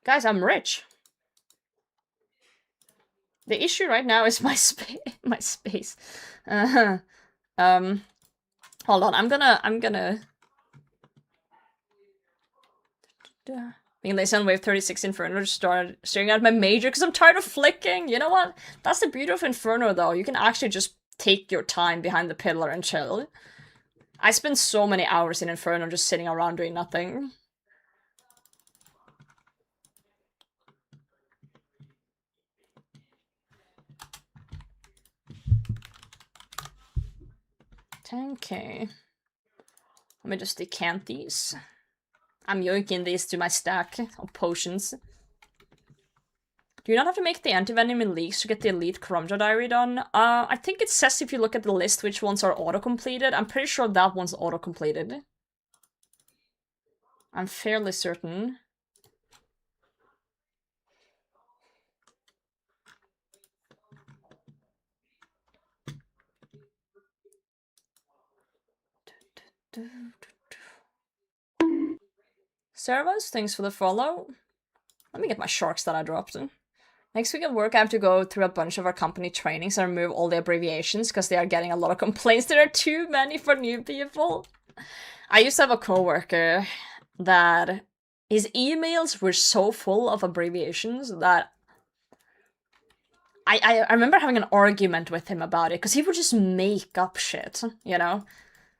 Guys, I'm rich. The issue right now is my space. Hold on, I'm gonna... Being lazy on wave 36 Inferno, just started staring at my major because I'm tired of flicking. You know what? That's the beauty of Inferno, though. You can actually just take your time behind the pillar and chill. I spend so many hours in Inferno just sitting around doing nothing. Okay. Let me just decant these. I'm yoinking these to my stack of potions. Do you not have to make the anti-venom in leagues to get the elite Karamja diary done? I think it says if you look at the list which ones are auto-completed. I'm pretty sure that one's auto-completed. I'm fairly certain. Servus, thanks for the follow. Let me get my sharks that I dropped. Next week at work, I have to go through a bunch of our company trainings and remove all the abbreviations because they are getting a lot of complaints. There are too many for new people. I used to have a coworker that his emails were so full of abbreviations that I remember having an argument with him about it because he would just make up shit, you know?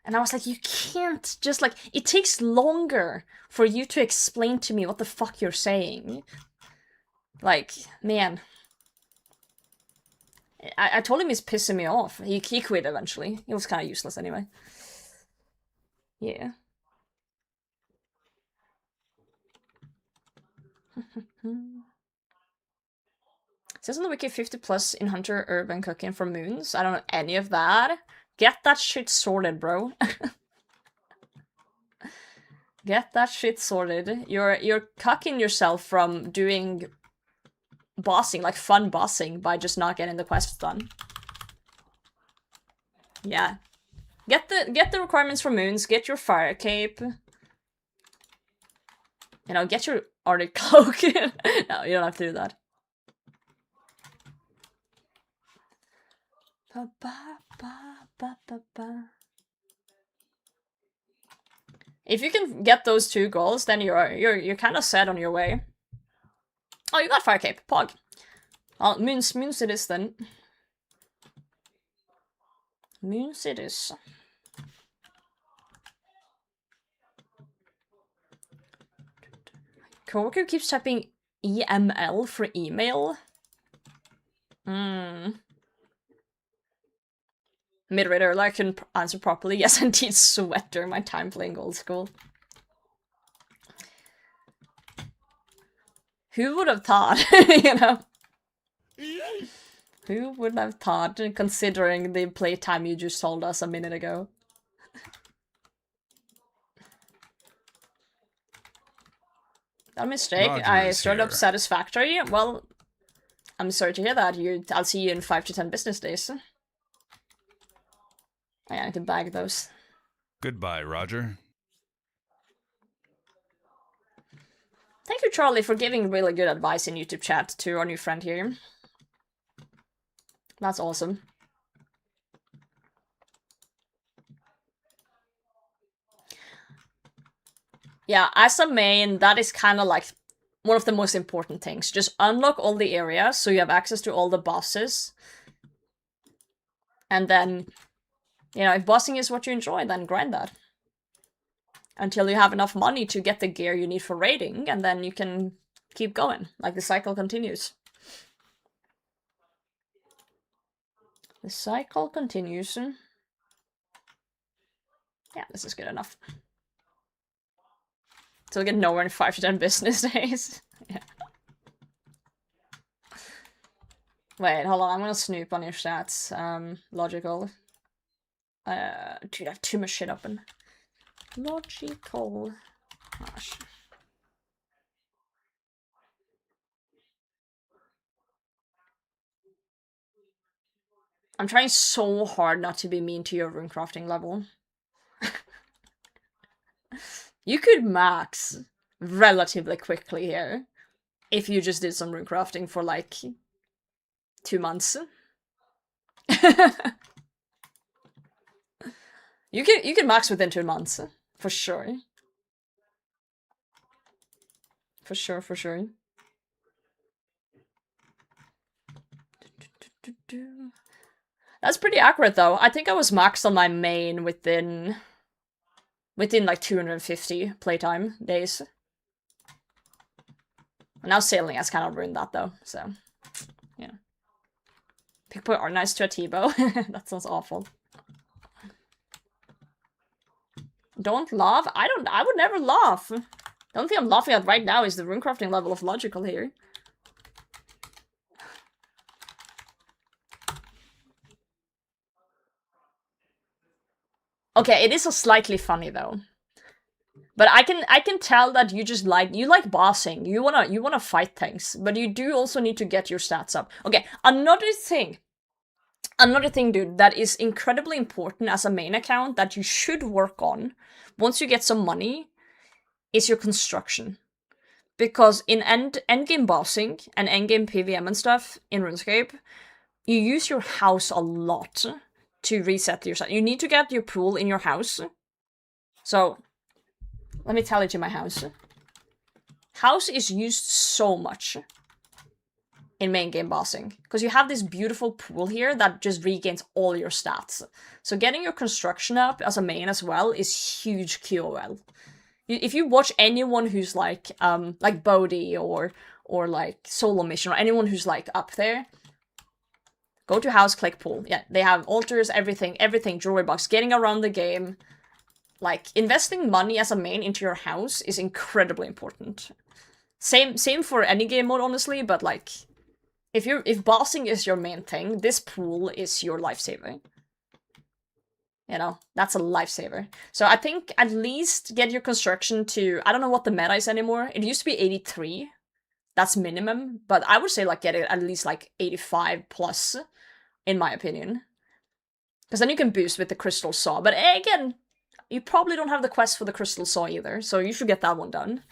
And I was like, you can't just, like, it takes longer for you to explain to me what the fuck you're saying. Like, man. I told him he's pissing me off. He quit eventually. He was kind of useless anyway. Yeah. It says on the wiki 50 plus in Hunter, Urban, Cooking for Moons. I don't know any of that. Get that shit sorted, bro. Get that shit sorted. You're cucking yourself from doing bossing, like fun bossing, by just not getting the quests done. Yeah. Get the requirements for Moons, get your fire cape. You know, get your Arctic cloak. No, you don't have to do that. Ba ba ba ba ba ba. If you can get those two goals, then you're kind of set on your way. Oh, you got fire cape, Pog. Well, moons it is then. Moons it is. Coworker keeps typing EML for email. Midreader, I can answer properly. Yes, indeed, sweat during my time playing Old School. Who would have thought, you know? Who would have thought, considering the playtime you just told us a minute ago? That mistake. Roger I is started up here. Satisfactory. Well, I'm sorry to hear that. I'll see you in 5 to 10 business days. I need to bag those. Goodbye, Roger. Thank you, Charlie, for giving really good advice in YouTube chat to our new friend here. That's awesome. Yeah, as a main, that is kind of like one of the most important things. Just unlock all the areas so you have access to all the bosses. And then, you know, if bossing is what you enjoy, then grind that. Until you have enough money to get the gear you need for raiding, and then you can keep going. Like, the cycle continues. The cycle continues. Yeah, this is good enough. So we get nowhere in 5 to 10 business days. Yeah. Wait, hold on, I'm gonna snoop on your stats. Logical. Dude, I have too much shit open. Logical. Gosh. I'm trying so hard not to be mean to your runecrafting level. You could max relatively quickly here if you just did some runecrafting for like 2 months. You can max within 2 months, for sure. For sure, for sure. That's pretty accurate though. I think I was maxed on my main within like 250 playtime days. Now sailing has kind of ruined that though, so yeah. Pickpoint are nice to a T-bow. That sounds awful. Don't laugh? I would never laugh. The only thing I'm laughing at right now is the runecrafting level of logical here. Okay, it is a slightly funny though. But I can tell that you just like bossing. You wanna fight things, but you do also need to get your stats up. Okay, another thing, dude, that is incredibly important as a main account that you should work on once you get some money is your construction. Because in endgame bossing and endgame PVM and stuff in RuneScape, you use your house a lot to reset your stat. You need to get your pool in your house. So let me tell you to my house. House is used so much in main game bossing, because you have this beautiful pool here that just regains all your stats. So getting your construction up as a main as well is huge QOL. If you watch anyone who's like Bodhi or like Solo Mission, or anyone who's like up there, go to house, click pool. Yeah, they have altars, everything, jewelry box, getting around the game. Like, investing money as a main into your house is incredibly important. Same for any game mode, honestly, but like, if bossing is your main thing, this pool is your lifesaver. You know, that's a lifesaver. So I think at least get your construction to, I don't know what the meta is anymore. It used to be 83. That's minimum, but I would say like get it at least like 85 plus, in my opinion. Because then you can boost with the crystal saw. But again, you probably don't have the quest for the crystal saw either, so you should get that one done.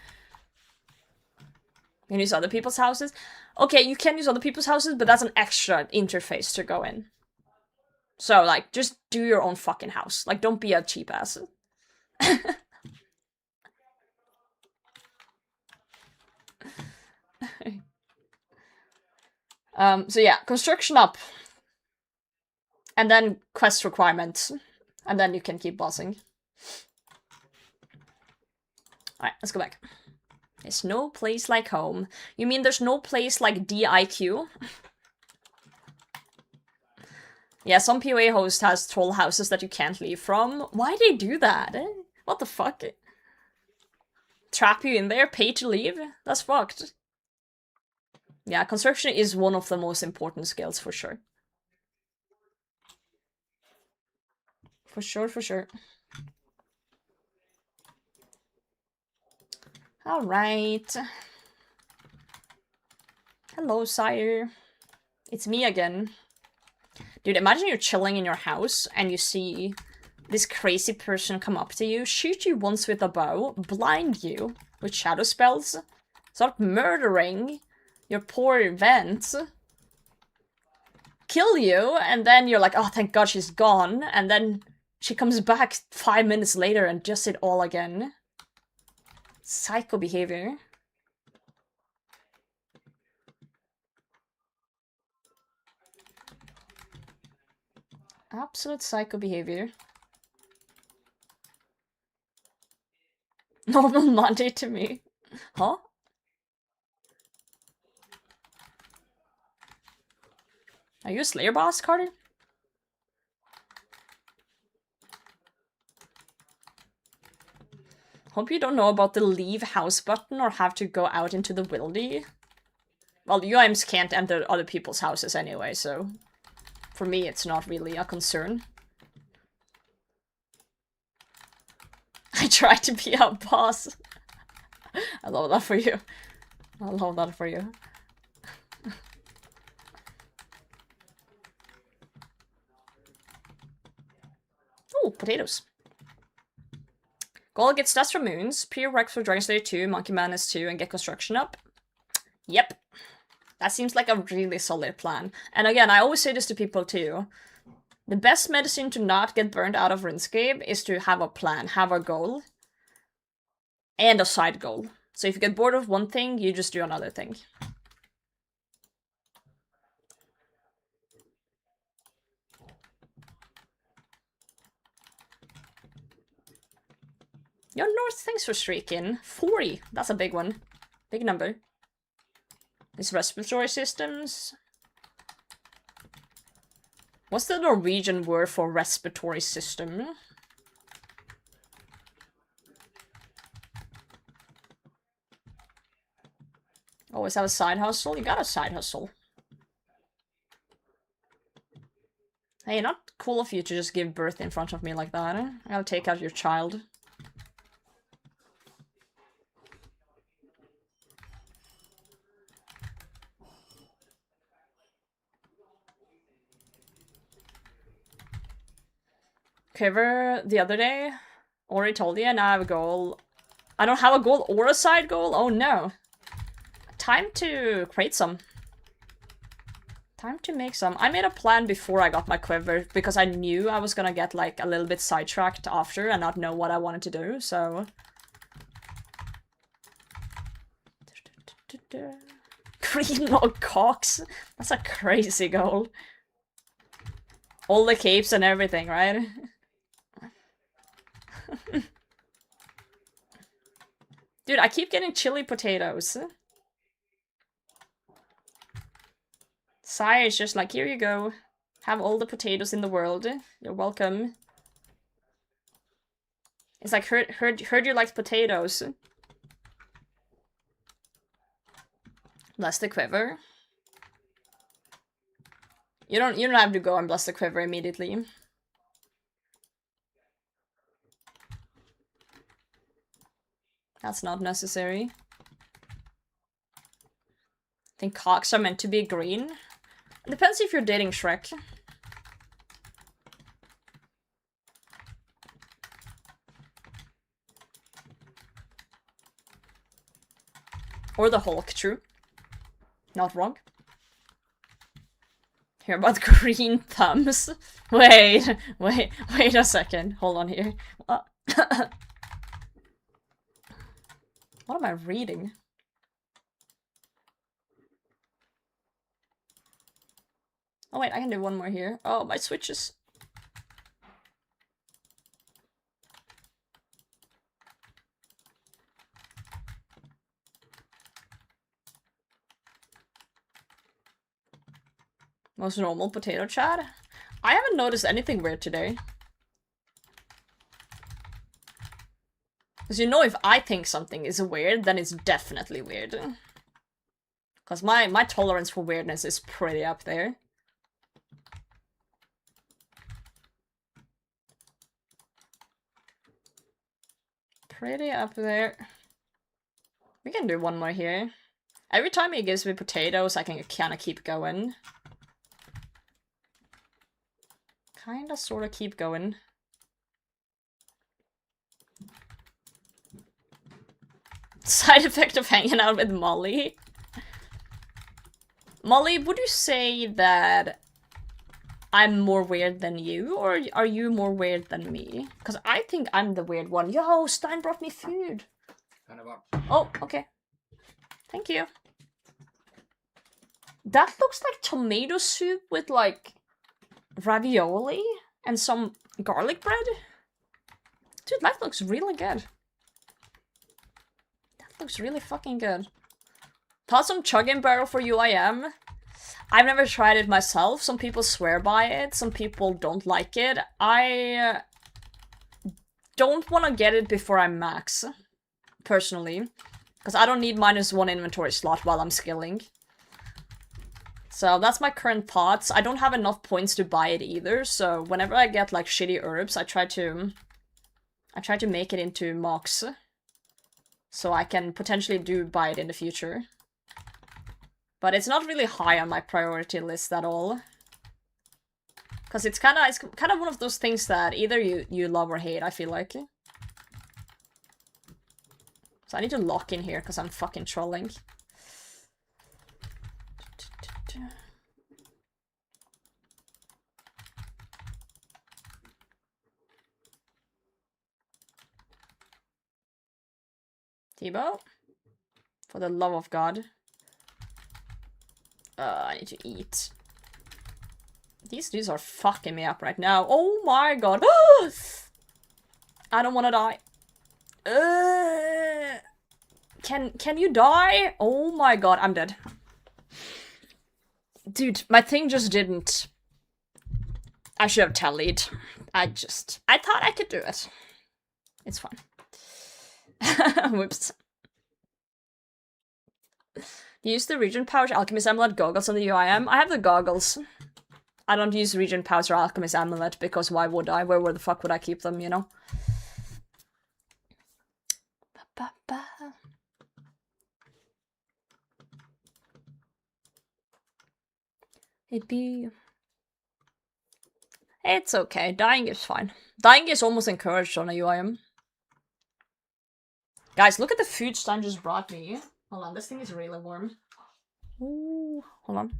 You can use other people's houses. Okay, you can use other people's houses, but that's an extra interface to go in. So, like, just do your own fucking house. Like, don't be a cheap ass. So yeah, construction up. And then quest requirements. And then you can keep bossing. Alright, let's go back. There's no place like home. You mean there's no place like DIQ? Yeah, some PoE host has troll houses that you can't leave from. Why do they do that? What the fuck? Trap you in there, pay to leave? That's fucked. Yeah, construction is one of the most important skills for sure. For sure, for sure. Alright. Hello, Sire. It's me again. Dude, imagine you're chilling in your house and you see this crazy person come up to you, shoot you once with a bow, blind you with shadow spells, start murdering your poor vent, kill you, and then you're like, oh, thank God she's gone, and then she comes back 5 minutes later and does it all again. Psycho behavior. Absolute psycho behavior. Normal Monday to me. Huh? Are you a Slayer boss, Carter? Hope you don't know about the leave house button or have to go out into the wildy. Well, UIMs can't enter other people's houses anyway, so for me it's not really a concern. I try to be a boss. I love that for you. I love that for you. Oh, potatoes. Goal gets stats from moons, prereq for Dragon Slayer 2, Monkey Madness 2, and get construction up. Yep. That seems like a really solid plan. And again, I always say this to people too. The best medicine to not get burned out of RuneScape is to have a plan, have a goal, and a side goal. So if you get bored of one thing, you just do another thing. Yo, North, thanks for streaking. 40, that's a big one. Big number. These respiratory systems. What's the Norwegian word for respiratory system? Always have a side hustle? You got a side hustle. Hey, not cool of you to just give birth in front of me like that. Eh? I'll take out your child. Quiver the other day. Already told you, and I have a goal. I don't have a goal or a side goal? Oh no. Time to create some. Time to make some. I made a plan before I got my quiver because I knew I was gonna get like a little bit sidetracked after and not know what I wanted to do, so. Green log cocks? That's a crazy goal. All the capes and everything, right? Dude, I keep getting chili potatoes. Sire is just like, here you go. Have all the potatoes in the world. You're welcome. It's like, heard you liked potatoes. Bless the quiver. You don't have to go and bless the quiver immediately. That's not necessary. I think cocks are meant to be green. It depends if you're dating Shrek. Or the Hulk, true. Not wrong. Hear about green thumbs? Wait a second. Hold on here. What am I reading? Oh wait, I can do one more here. Oh, my switches. Most normal potato chat? I haven't noticed anything weird today. Because you know, if I think something is weird, then it's definitely weird. Because my tolerance for weirdness is pretty up there. Pretty up there. We can do one more here. Every time he gives me potatoes, I can kind of keep going. Kinda, sorta keep going. Side effect of hanging out with Molly. Molly, would you say that I'm more weird than you, or are you more weird than me? Because I think I'm the weird one. Yo, Stein brought me food. Oh, okay. Thank you. That looks like tomato soup with, like, ravioli and some garlic bread. Dude, that looks really good. That looks really fucking good. Toss some chugging barrel for UIM. I've never tried it myself. Some people swear by it. Some people don't like it. I don't want to get it before I'm max, personally. Because I don't need -1 inventory slot while I'm skilling. So that's my current thoughts. I don't have enough points to buy it either, so whenever I get like shitty herbs, I try to make it into mocks. So I can potentially buy it in the future. But it's not really high on my priority list at all. Because it's kind of one of those things that either you love or hate, I feel like. So I need to lock in here because I'm fucking trolling. Tebow? For the love of God. I need to eat. These dudes are fucking me up right now. Oh my god. I don't want to die. Can you die? Oh my god, I'm dead. Dude, my thing just didn't. I should have tallied. I thought I could do it. It's fine. Whoops. Use the Regent Pouch Alchemist Amulet goggles on the UIM. I have the goggles. I don't use Regent Pouch or Alchemist Amulet because why would I? Where the fuck would I keep them, you know? It's okay. Dying is fine. Dying is almost encouraged on a UIM. Guys, look at the food Stein just brought me. Hold on, this thing is really warm. Ooh, hold on.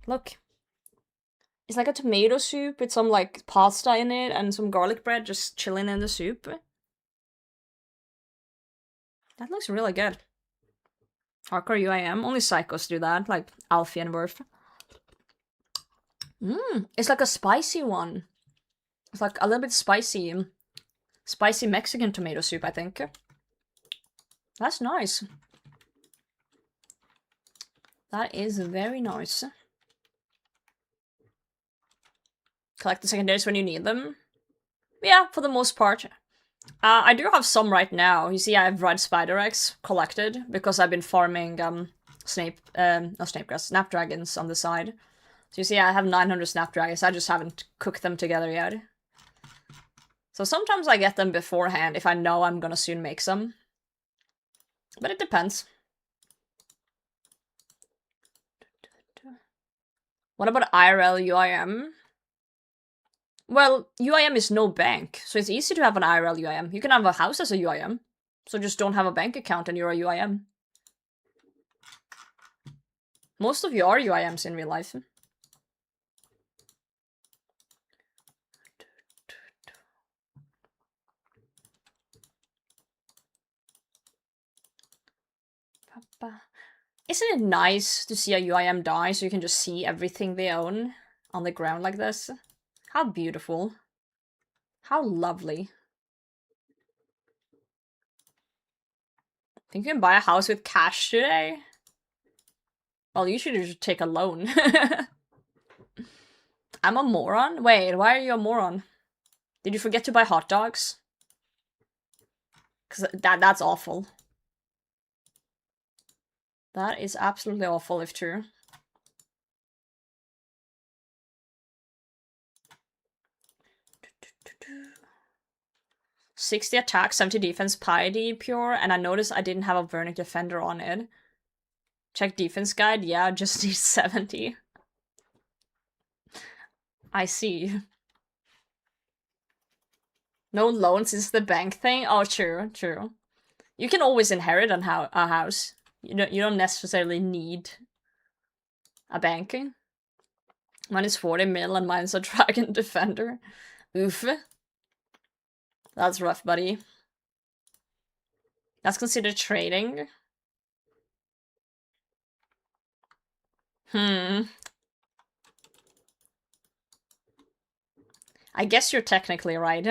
Look. It's like a tomato soup with some like pasta in it and some garlic bread just chilling in the soup. That looks really good. Hardcore UIM. Only psychos do that, like Alfie and Worf. It's like a spicy one. It's like a little bit spicy. Spicy Mexican tomato soup, I think. That's nice. That is very nice. Collect the secondaries when you need them. Yeah, for the most part. I do have some right now. You see, I have red spider eggs collected because I've been farming snapdragons on the side. So you see, I have 900 snapdragons. I just haven't cooked them together yet. So sometimes I get them beforehand if I know I'm gonna soon make some. But it depends. What about IRL UIM? Well, UIM is no bank, so it's easy to have an IRL UIM. You can have a house as a UIM, so just don't have a bank account and you're a UIM. Most of you are UIMs in real life. Isn't it nice to see a UIM die so you can just see everything they own on the ground like this? How beautiful. How lovely. Think you can buy a house with cash today? Well, you should just take a loan. I'm a moron? Wait, why are you a moron? Did you forget to buy hot dogs? Because that's awful. That is absolutely awful if true. "60 attack, 70 defense, piety pure, and I noticed I didn't have a Vernic Defender on it. Check defense guide, yeah, just need 70. I see. No loans is the bank thing? Oh, true, true. You can always inherit a house. You don't necessarily need a bank. Mine is 40 mil and mine's a Dragon Defender. Oof. That's rough, buddy. That's considered trading. I guess you're technically right.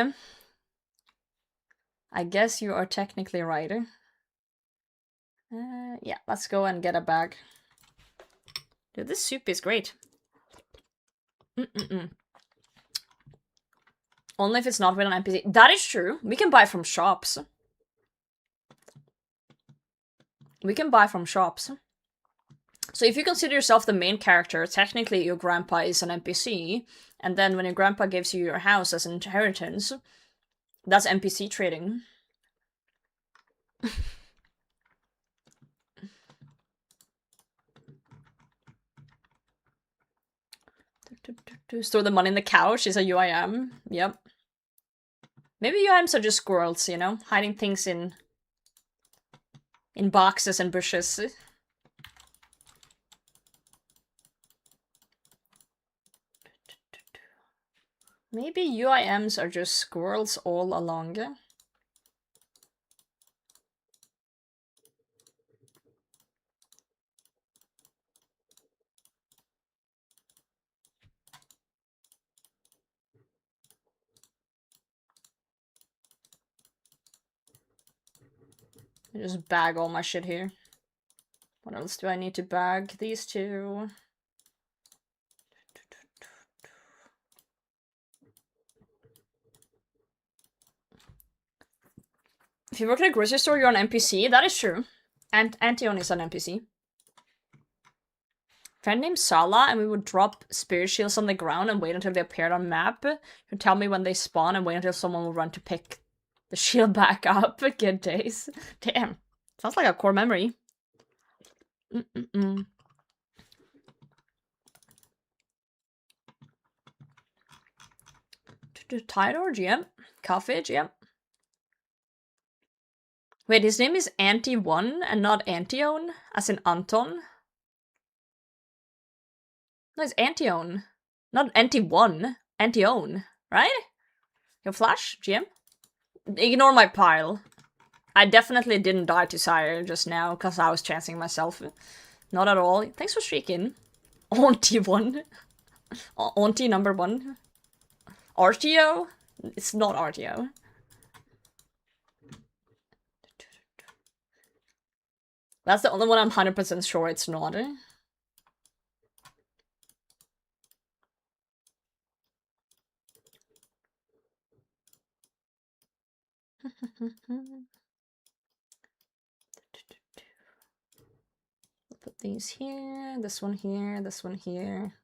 I guess you are technically right. Yeah, let's go and get a bag. Dude, this soup is great. Only if it's not with an NPC. That is true. We can buy from shops. We can buy from shops. So if you consider yourself the main character, technically your grandpa is an NPC, and then when your grandpa gives you your house as an inheritance, that's NPC trading. Store the money in the couch is a UIM. Yep. Maybe UIMs are just squirrels, you know? Hiding things in boxes and bushes. Maybe UIMs are just squirrels all along. I just bag all my shit here. What else do I need to bag? These two. If you work at a grocery store, you're an NPC. That is true. And Antion is an NPC. Friend named Sala, and we would drop spirit shields on the ground and wait until they appeared on map. He'd tell me when they spawn and wait until someone would run to pick the shield back up. Good days. Damn. Sounds like a core memory. Tidor, GM. Coffee, GM. Wait, his name is Anti1 and not Antion, as in Anton? No, it's Antion. Not Anti1. Antion, right? Your flash, GM? Ignore my pile. I definitely didn't die to Sire just now, because I was chancing myself. Not at all. Thanks for streaking. Auntie1. Auntie number 1. RTO? It's not RTO. That's the only one I'm 100% sure it's not. Put these here, this one here, this one here,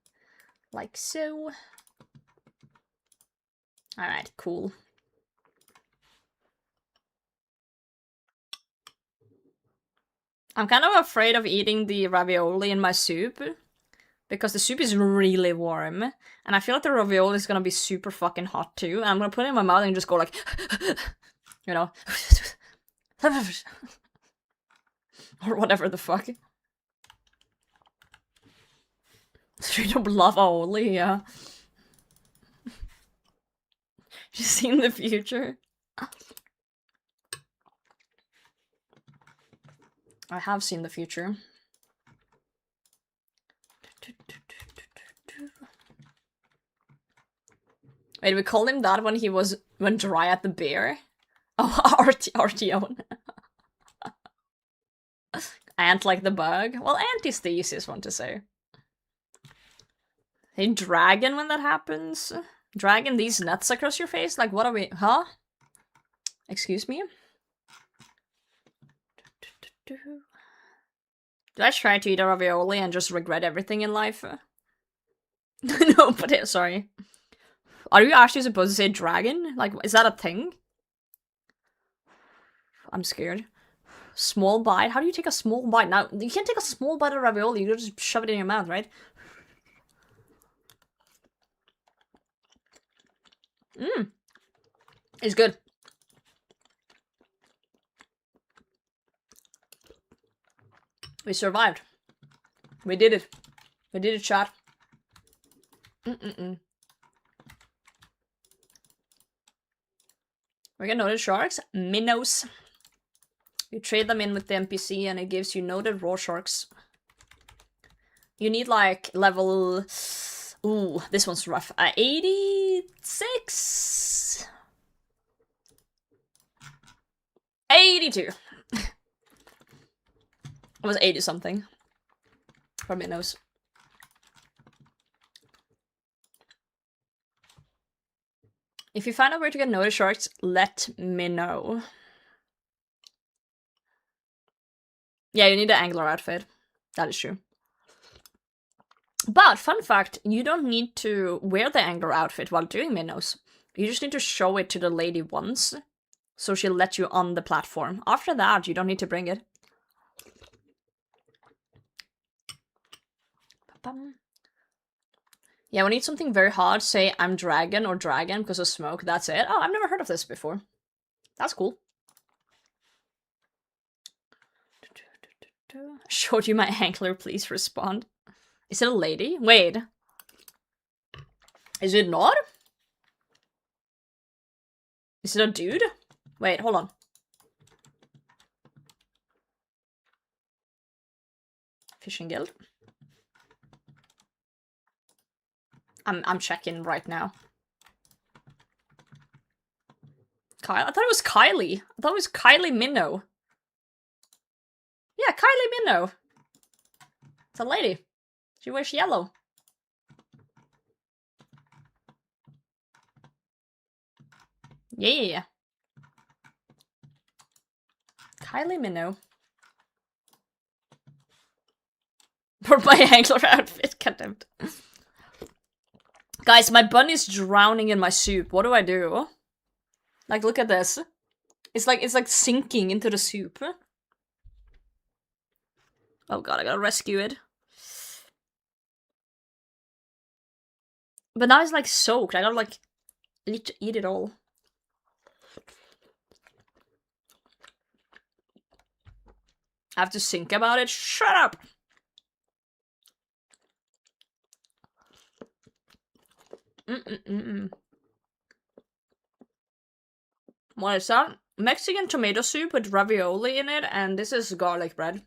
like so. Alright, cool. I'm kind of afraid of eating the ravioli in my soup, because the soup is really warm, and I feel like the ravioli is gonna be super fucking hot too, and I'm gonna put it in my mouth and just go like, you know, or whatever the fuck. Straight up love aioli, yeah. You seen the future? I have seen the future. Wait, we called him that when he went dry at the beer? Oh, RTO. Ant like the bug? Well, ant is the easiest one to say. Hey, dragon when that happens? Dragging these nuts across your face? Like, what are we? Huh? Excuse me? Did I try to eat a ravioli and just regret everything in life? No, but sorry. Are you actually supposed to say dragon? Like, is that a thing? I'm scared. Small bite? How do you take a small bite? Now, you can't take a small bite of ravioli, you just shove it in your mouth, right? Mmm. It's good. We survived. We did it. We did it, chat. We're gonna notice sharks. Minnows. You trade them in with the NPC and it gives you noted raw sharks. You need like level... Ooh, this one's rough. 86? 82. It was 80 something. For minnows. If you find out where to get notice sharks, let me know. Yeah, you need an angler outfit. That is true. But, fun fact, you don't need to wear the angler outfit while doing minnows. You just need to show it to the lady once, so she'll let you on the platform. After that, you don't need to bring it. Yeah, we need something very hard. Say, I'm dragon or dragon because of smoke. That's it. Oh, I've never heard of this before. That's cool. Showed you my angler, please respond. Is it a lady? Wait. Is it not? Is it a dude? Wait, hold on. Fishing guild. I'm checking right now. Kyle? I thought it was Kylie. I thought it was Kylie Minnow. Yeah, Kylie Minnow. It's a lady. She wears yellow. Yeah. Kylie Minnow. For my angler outfit, contempt. Guys, my bunny's drowning in my soup. What do I do? Like, look at this. It's like sinking into the soup. Oh god, I gotta rescue it. But now it's like soaked. I gotta like eat it all. I have to think about it. Shut up! What is that? Mexican tomato soup with ravioli in it, and this is garlic bread.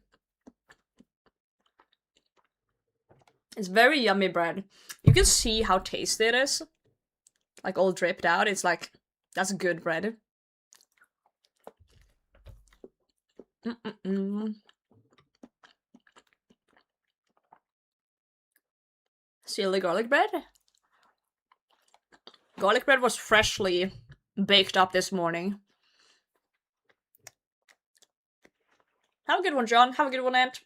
It's very yummy bread. You can see how tasty it is. Like all dripped out. It's like, that's good bread. Silly garlic bread? Garlic bread was freshly baked up this morning. Have a good one, John. Have a good one, Ant.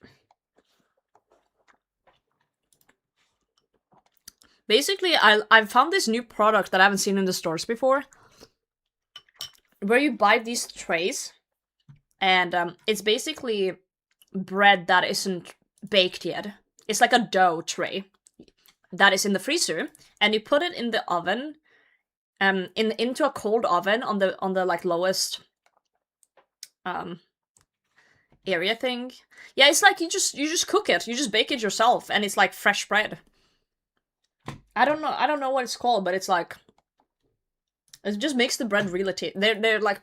Basically, I've found this new product that I haven't seen in the stores before. Where you buy these trays. And it's basically bread that isn't baked yet. It's like a dough tray that is in the freezer. And you put it in the oven. Into a cold oven on the like lowest area thing. Yeah, it's like you just cook it. You just bake it yourself, and it's like fresh bread. I don't know what it's called, but it's like it just makes the bread really tasty. They're like,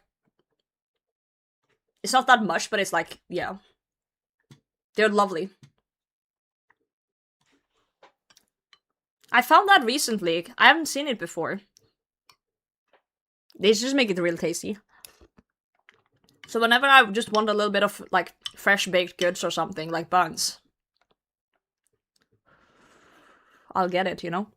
it's not that much, but it's like, yeah, they're lovely. I found that recently. I haven't seen it before. They just make it real tasty. So whenever I just want a little bit of like fresh baked goods or something, like buns, I'll get it, you know?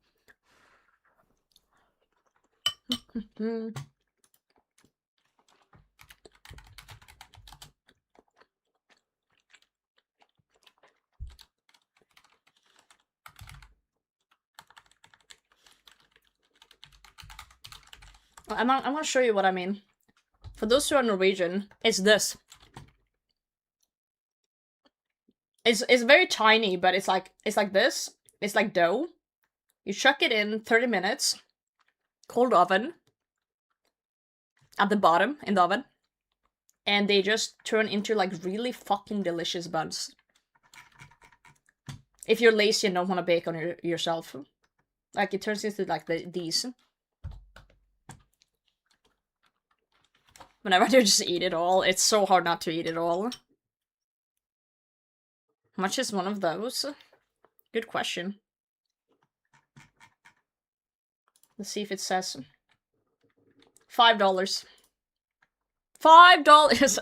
I'm gonna show you what I mean. For those who are Norwegian, it's this. It's very tiny, but it's like this. It's like dough. You chuck it in 30 minutes. Cold oven. At the bottom in the oven. And they just turn into like really fucking delicious buns. If you're lazy and don't want to bake on yourself. Like it turns into like these. Whenever I just eat it all, it's so hard not to eat it all. How much is one of those? Good question. Let's see if it says. $5. $5!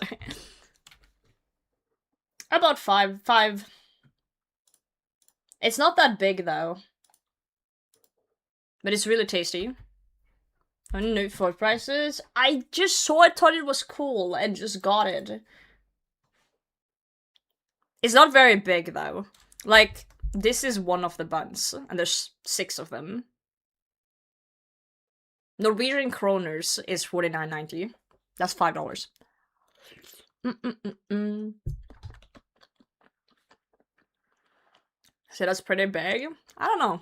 About five. It's not that big though. But it's really tasty. And new for prices. I just saw it, thought it was cool, and just got it. It's not very big though. Like, this is one of the buns, and there's 6 of them. Norwegian kroners is $49.90. That's $5. So that's pretty big. I don't know.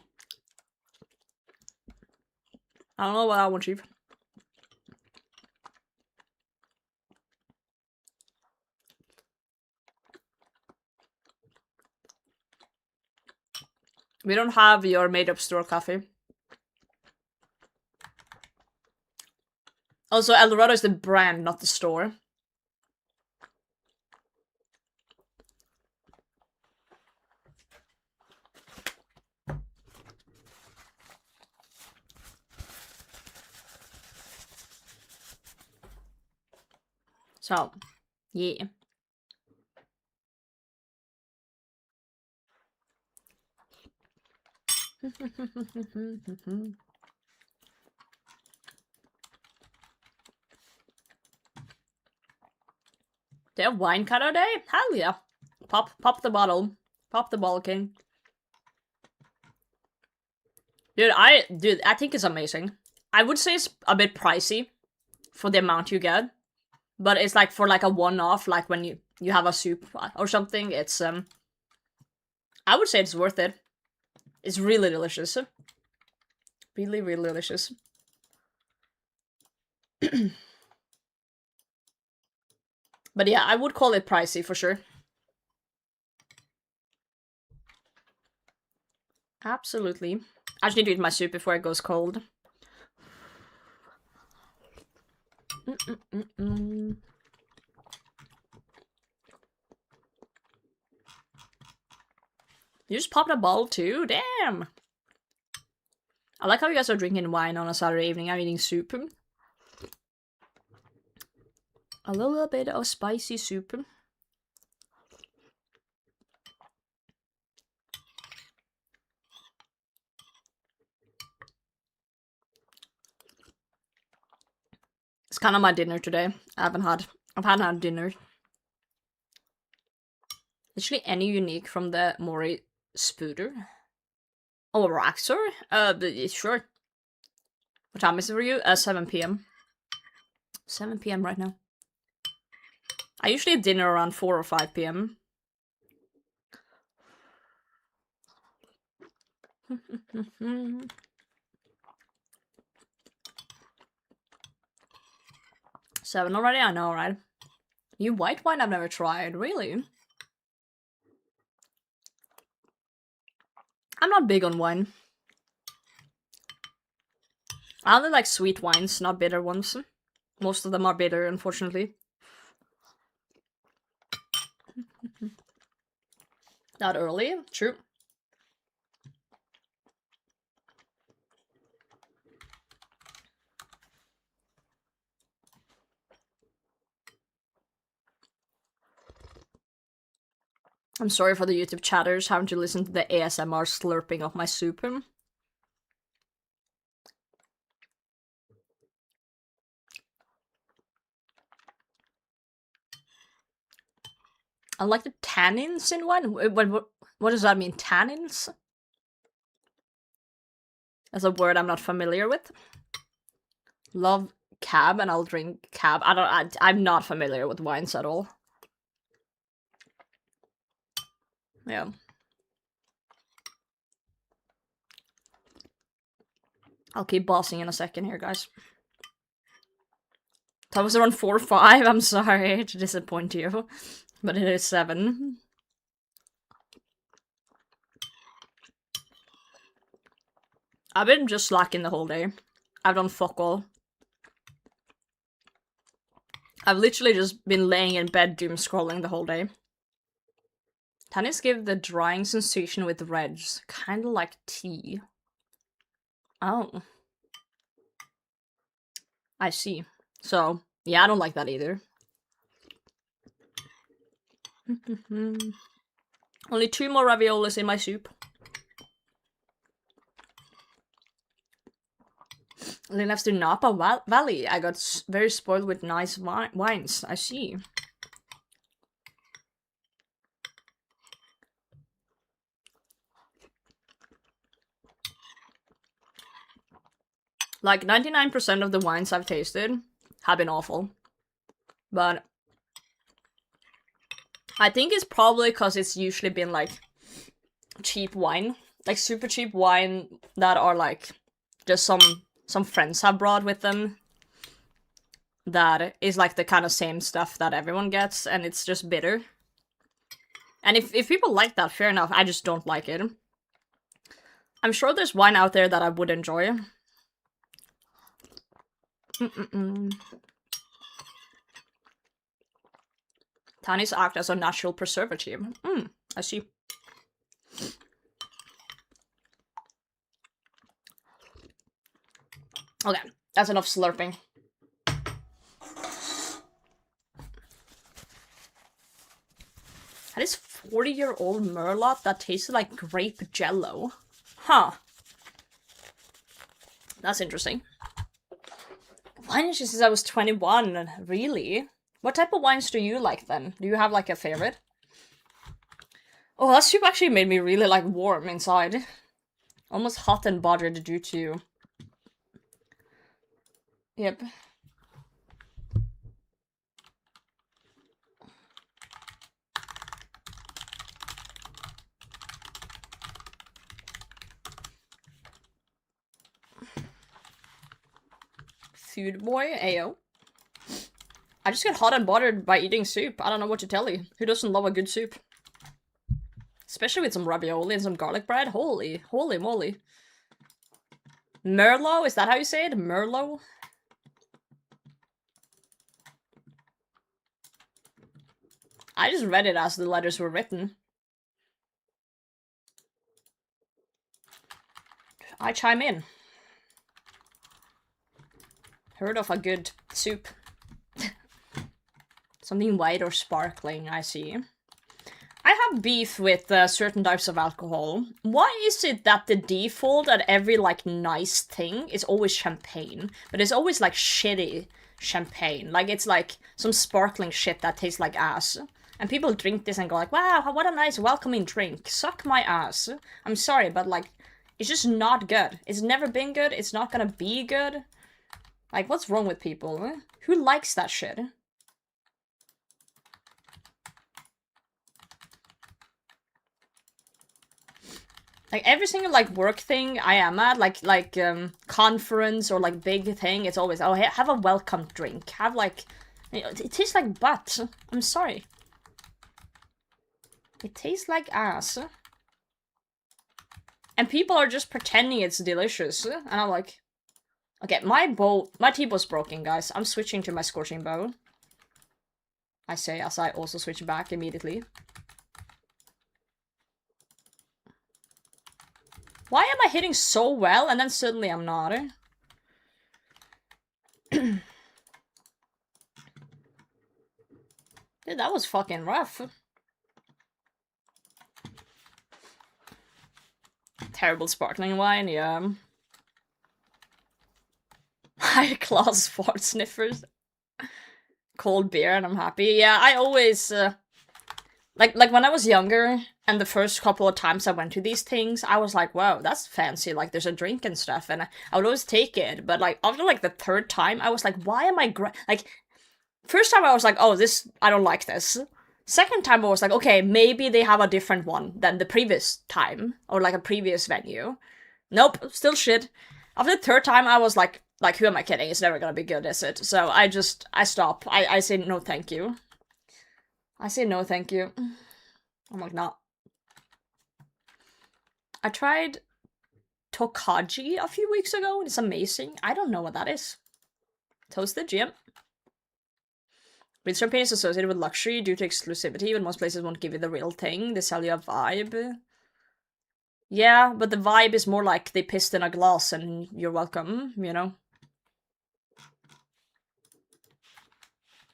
I don't know what I want cheap. We don't have your made-up store coffee. Also, Eldorado is the brand, not the store. So, yeah. They have wine cutter day? Hell yeah. Pop the bottle. Pop the bottle, king. Dude, I think it's amazing. I would say it's a bit pricey for the amount you get. But it's like for like a one-off, like when you have a soup or something, it's I would say it's worth it. It's really delicious. Really, really delicious. But yeah, I would call it pricey for sure. Absolutely. I just need to eat my soup before it goes cold. You just popped a bottle too? Damn! I like how you guys are drinking wine on a Saturday evening. I'm eating soup. A little bit of spicy soup. It's kind of my dinner today. I've had dinner. Literally any unique from the Mori Spooter. Oh, a Raxor? Sure. What time is it for you? 7 p.m. 7 p.m. right now. I usually have dinner around 4 or 5 p.m. Seven already? I know, right? New white wine I've never tried. Really? I'm not big on wine. I only like sweet wines, not bitter ones. Most of them are bitter, unfortunately. Not early? True. I'm sorry for the YouTube chatters having to listen to the ASMR slurping of my soup. I like the tannins in wine. What does that mean, tannins? That's a word I'm not familiar with. Love cab and I'll drink cab. I'm not familiar with wines at all. Yeah. I'll keep bossing in a second here, guys. That was around 4 or 5. I'm sorry to disappoint you, but it is 7. I've been just slacking the whole day. I've done fuck all. I've literally just been laying in bed doom scrolling the whole day. Tannins give the drying sensation with reds, kinda like tea. Oh. I see. So, yeah, I don't like that either. Only 2 more raviolis in my soup. Then next to Napa Valley, I got very spoiled with nice wines. I see. Like, 99% of the wines I've tasted have been awful. But I think it's probably because it's usually been, like, cheap wine. Like, super cheap wine that are, like, just some friends have brought with them. That is, like, the kind of same stuff that everyone gets, and it's just bitter. And if people like that, fair enough. I just don't like it. I'm sure there's wine out there that I would enjoy. Tannies act as a natural preservative. I see. Okay, that's enough slurping. That is 40-year-old Merlot that tasted like grape jello. Huh. That's interesting. Wine since I was 21, really? What type of wines do you like then? Do you have like a favorite? Oh, that soup actually made me really like warm inside. Almost hot and bothered due to... Yep. Food boy, ayo. I just get hot and bothered by eating soup. I don't know what to tell you. Who doesn't love a good soup? Especially with some ravioli and some garlic bread. Holy moly. Merlot, is that how you say it? Merlot? I just read it as the letters were written. I chime in. Heard of a good soup. Something white or sparkling, I see. I have beef with certain types of alcohol. Why is it that the default at every, like, nice thing is always champagne? But it's always, like, shitty champagne. Like, it's, like, some sparkling shit that tastes like ass. And people drink this and go like, wow, what a nice welcoming drink. Suck my ass. I'm sorry, but, like, it's just not good. It's never been good. It's not gonna be good. Like, what's wrong with people? Who likes that shit? Like, every single, like, work thing I am at, like, conference or, like, big thing, it's always, oh, hey, have a welcome drink. Have, like, it tastes like butt. I'm sorry. It tastes like ass. And people are just pretending it's delicious. And I'm like, okay, my tea bow's broken, guys. I'm switching to my scorching bow. I say as I also switch back immediately. Why am I hitting so well and then suddenly I'm not? Dude, that was fucking rough. Terrible sparkling wine, yeah. High class fart sniffers. Cold beer and I'm happy. Yeah, I always like when I was younger and the first couple of times I went to these things, I was like, wow, that's fancy, like there's a drink and stuff, and I would always take it. But like after like the third time, I was like, why am I like first time I was like, oh, this, I don't like this. Second time I was like, okay, maybe they have a different one than the previous time or like a previous venue. Nope, still shit. After the third time I was like, who am I kidding? It's never gonna be good, is it? So I stop. I say no thank you. I say no thank you. I'm like, nah. I tried Tokaji a few weeks ago and it's amazing. I don't know what that is. Toasted gym. Real champagne is associated with luxury due to exclusivity, but most places won't give you the real thing. They sell you a vibe. Yeah, but the vibe is more like they pissed in a glass and you're welcome, you know?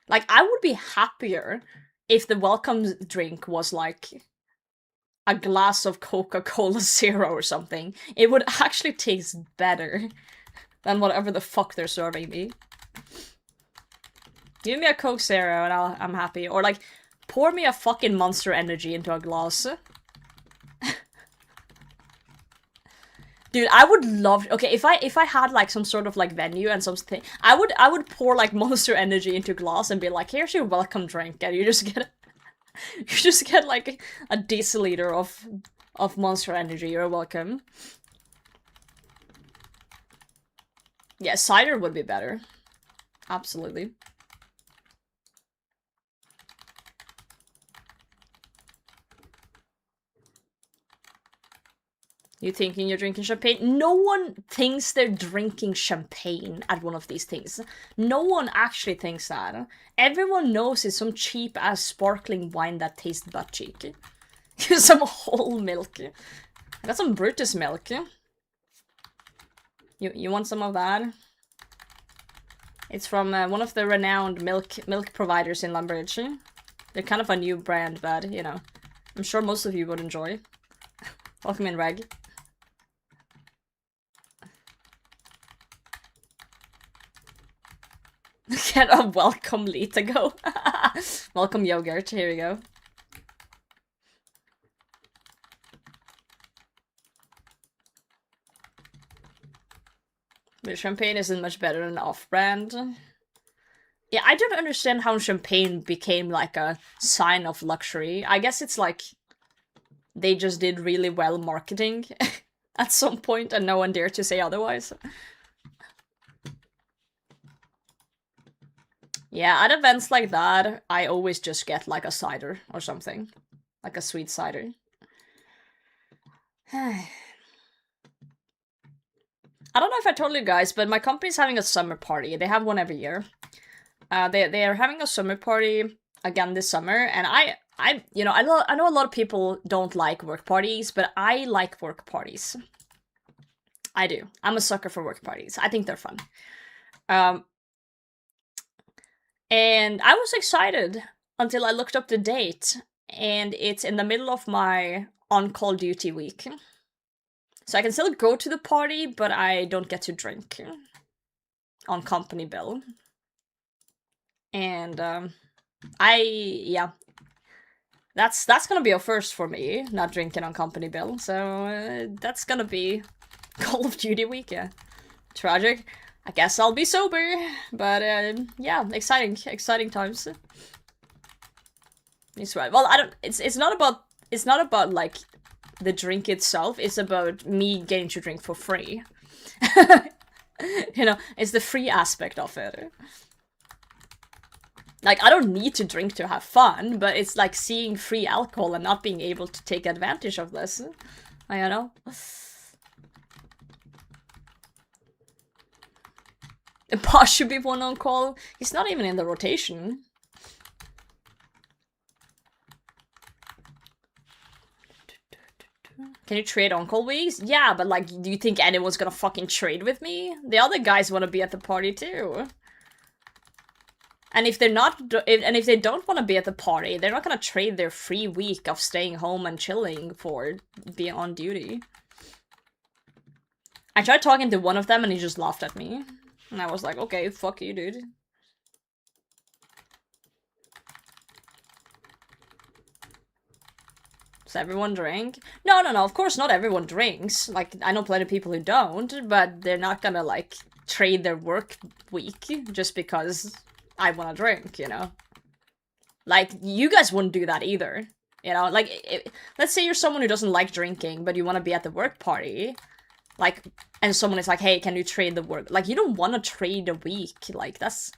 Like, I would be happier if the welcome drink was like a glass of Coca-Cola Zero or something. It would actually taste better than whatever the fuck they're serving me. Give me a Coke Zero and I'm happy. Or like, pour me a fucking Monster Energy into a glass. Dude, I would love, okay, if I had like some sort of like venue and something, I would pour like Monster Energy into glass and be like, here's your welcome drink, and you just get like a deciliter of Monster Energy, you're welcome. Yeah, cider would be better. Absolutely. You thinking you're drinking champagne? No one thinks they're drinking champagne at one of these things. No one actually thinks that. Everyone knows it's some cheap-ass sparkling wine that tastes butt cheek. Some whole milk. I got some Brutus milk. You want some of that? It's from one of the renowned milk providers in Lumbridge. They're kind of a new brand, but, you know, I'm sure most of you would enjoy. Welcome in, Reg. Get a welcome Litago. Welcome yogurt, here we go. But champagne isn't much better than off-brand. Yeah, I don't understand how champagne became like a sign of luxury. I guess it's like they just did really well marketing at some point and no one dared to say otherwise. Yeah, at events like that, I always just get like a cider or something. Like a sweet cider. I don't know if I told you guys, but my company's having a summer party. They have one every year. They are having a summer party again this summer, and I you know, I know a lot of people don't like work parties, but I like work parties. I do. I'm a sucker for work parties. I think they're fun. And I was excited until I looked up the date, and it's in the middle of my on-call duty week. So I can still go to the party, but I don't get to drink on company bill. And yeah, that's gonna be a first for me, not drinking on company bill. So that's gonna be Call of Duty week, yeah. Tragic. I guess I'll be sober, but yeah, exciting times. Well, I don't. It's not about like the drink itself. It's about me getting to drink for free. You know, it's the free aspect of it. Like, I don't need to drink to have fun, but it's like seeing free alcohol and not being able to take advantage of this. I don't know. Boss should be one on call. He's not even in the rotation. Can you trade on-call weeks? Yeah, but like, do you think anyone's gonna fucking trade with me? The other guys want to be at the party too. And if they're not, and if they don't want to be at the party, they're not gonna trade their free week of staying home and chilling for being on duty. I tried talking to one of them and he just laughed at me. And I was like, okay, fuck you, dude. Does everyone drink? No, of course not everyone drinks. Like, I know plenty of people who don't, but they're not gonna, like, trade their work week just because I wanna drink, you know? Like, you guys wouldn't do that either. You know, like, let's say you're someone who doesn't like drinking, but you want to be at the work party. Like, and someone is like, hey, can you trade the work? Like, you don't want to trade a week. Like, that's...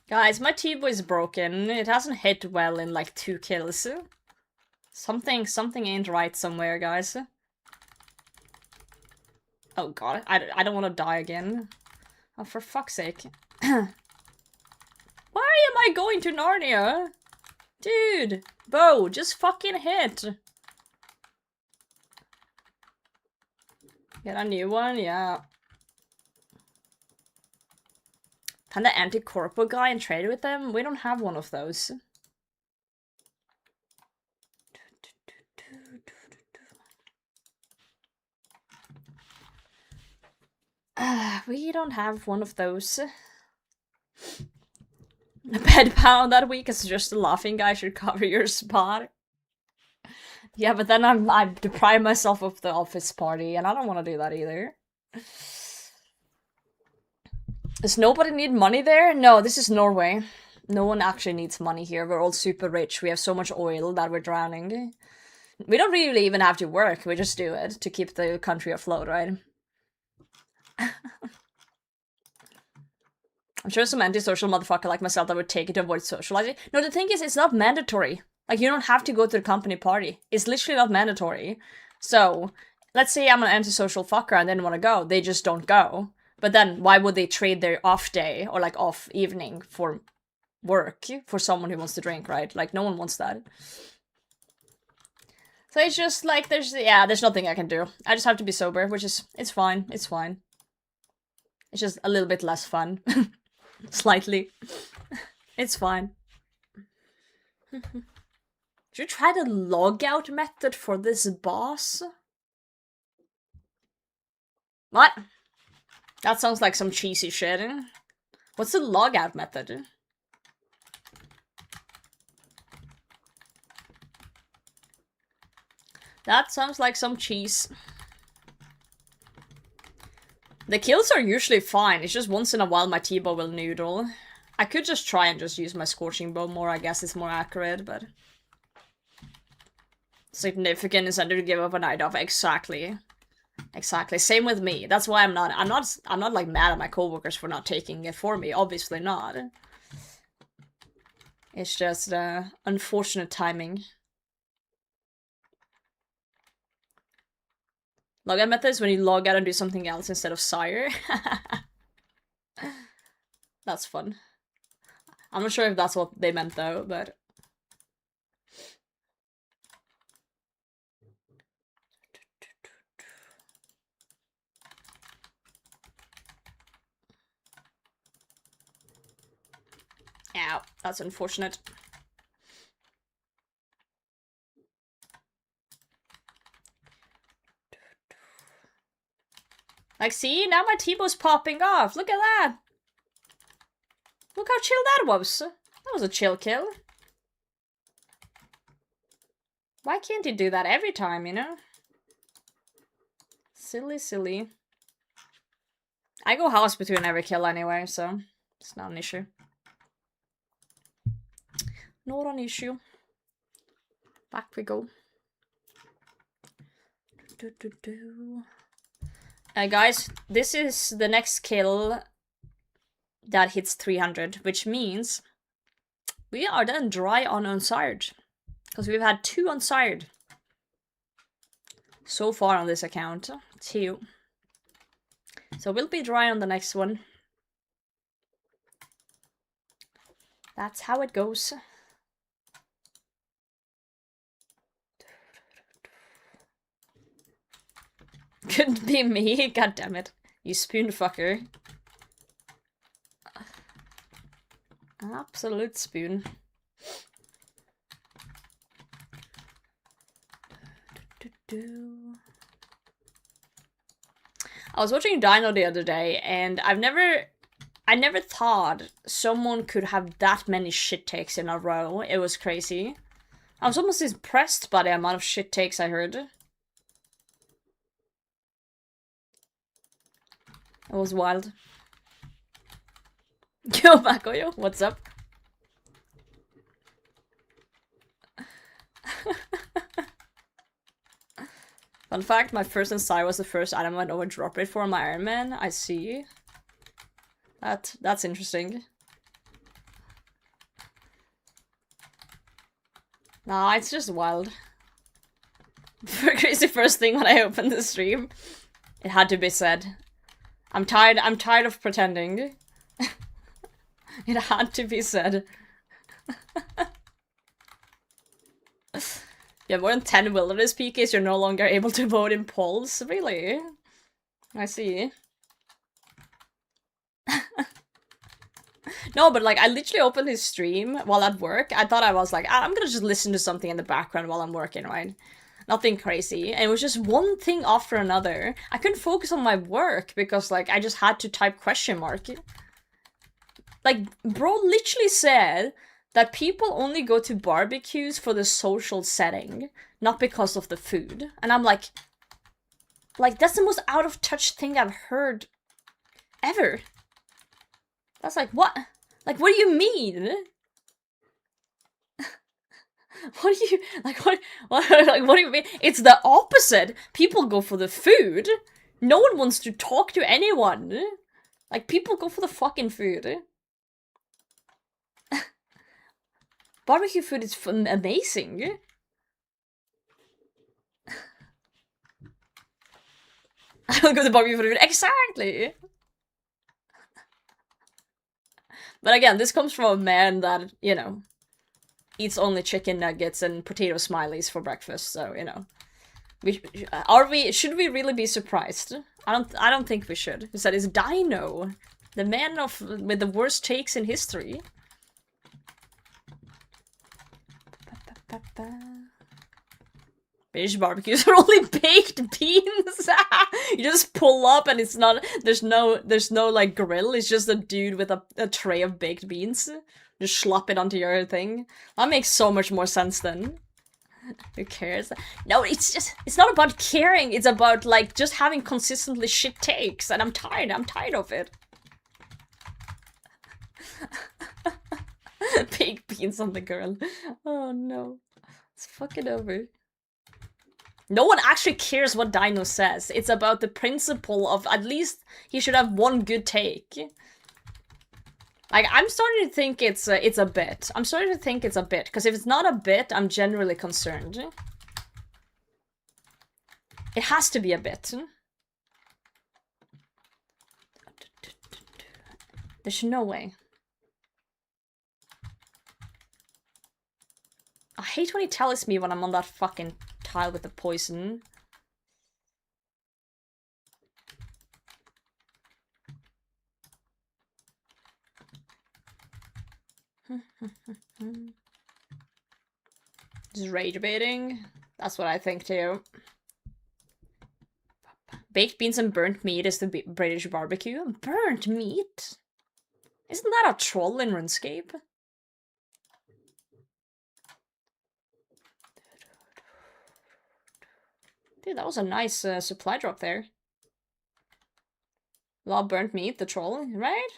Guys, my T-bow is broken. It hasn't hit well in like 2 kills. Something ain't right somewhere, guys. Oh god, I don't want to die again. Oh, for fuck's sake. Why am I going to Narnia? Dude, Bo, just fucking hit. Get a new one, yeah. Can the anti-corpo guy and trade with them? We don't have one of those. We don't have one of those. A bed pound that week is just a laughing guy should cover your spot. Yeah, but then I'm deprived myself of the office party, and I don't want to do that either. Does nobody need money there? No, this is Norway. No one actually needs money here. We're all super rich. We have so much oil that we're drowning. We don't really even have to work. We just do it to keep the country afloat, right? I'm sure some antisocial motherfucker like myself that would take it to avoid socializing. No, the thing is, it's not mandatory. Like, you don't have to go to the company party. It's literally not mandatory. So, let's say I'm an antisocial fucker and they didn't want to go. They just don't go. But then, why would they trade their off day or, like, off evening for work for someone who wants to drink, right? Like, no one wants that. So it's just, like, there's nothing I can do. I just have to be sober, which is, it's fine. It's fine. It's just a little bit less fun. Slightly. It's fine. Should you try the logout method for this boss? What? That sounds like some cheesy shit. What's the logout method? That sounds like some cheese. The kills are usually fine, it's just once in a while my T-bow will noodle. I could just try and just use my scorching bow more, I guess it's more accurate, but... Significant incentive to give up a night off, exactly. Exactly, same with me. That's why I'm not like mad at my coworkers for not taking it for me, obviously not. It's just, unfortunate timing. Logout method is when you log out and do something else instead of Sire. That's fun. I'm not sure if that's what they meant though, but... Ow, that's unfortunate. Like, see? Now my T-bow's popping off. Look at that. Look how chill that was. That was a chill kill. Why can't you do that every time, you know? Silly, silly. I go house between every kill anyway, so it's not an issue. Not an issue. Back we go. Guys, this is the next kill that hits 300, which means we are then dry on unsired. Because we've had 2 unsired so far on this account. 2. So we'll be dry on the next one. That's how it goes. Couldn't be me, god damn it. You spoon fucker. Absolute spoon. I was watching Dino the other day, and I never thought someone could have that many shit takes in a row. It was crazy. I was almost impressed by the amount of shit takes I heard. It was wild. Yo, Makoyo, what's up? Fun fact, my first and Sire was the first item I went over drop rate for my Iron Man. I see. That's interesting. Nah, it's just wild. Crazy first thing when I opened the stream. It had to be said. I'm tired of pretending. It had to be said. Yeah, more than 10 wilderness PKs, you're no longer able to vote in polls? Really? I see. No, but like, I literally opened his stream while at work. I thought I was like, I'm gonna just listen to something in the background while I'm working, right? Nothing crazy. And it was just one thing after another. I couldn't focus on my work because, like, I just had to type question mark. Like, bro literally said that people only go to barbecues for the social setting, not because of the food. And I'm like, that's the most out of touch thing I've heard ever. That's like, what? Like, what do you mean? What do you, like, what do you mean? It's the opposite. People go for the food. No one wants to talk to anyone. Like, people go for the fucking food. Barbecue food is amazing. I don't go to barbecue food. Exactly. But again, this comes from a man that, you know, eats only chicken nuggets and potato smileys for breakfast. So, you know, should we really be surprised? I don't think we should. He said it's Dino, the man with the worst takes in history. British barbecues are only baked beans. You just pull up and it's not, there's no like grill. It's just a dude with a tray of baked beans. Just slop it onto your thing. That makes so much more sense then. Who cares? No, it's not about caring. It's about like just having consistently shit takes, and I'm tired of it. Baked beans on the girl. Oh no. It's fucking over. No one actually cares what Dino says. It's about the principle of at least he should have one good take. Like, I'm starting to think it's a bit. I'm starting to think it's a bit, because if it's not a bit, I'm generally concerned. It has to be a bit. There's no way. I hate when he tells me when I'm on that fucking tile with the poison. Just rage baiting. That's what I think too. Baked beans and burnt meat is the British barbecue. Burnt meat? Isn't that a troll in RuneScape? Dude, that was a nice supply drop there. A lot of burnt meat, the troll, right?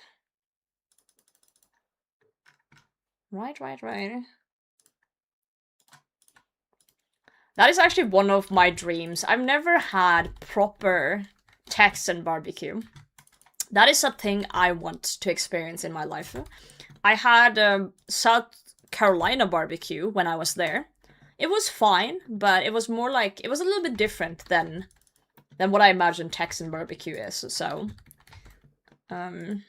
Right. That is actually one of my dreams. I've never had proper Texan barbecue. That is a thing I want to experience in my life. I had South Carolina barbecue when I was there. It was fine, but it was more like, it was a little bit different than what I imagine Texan barbecue is, so. I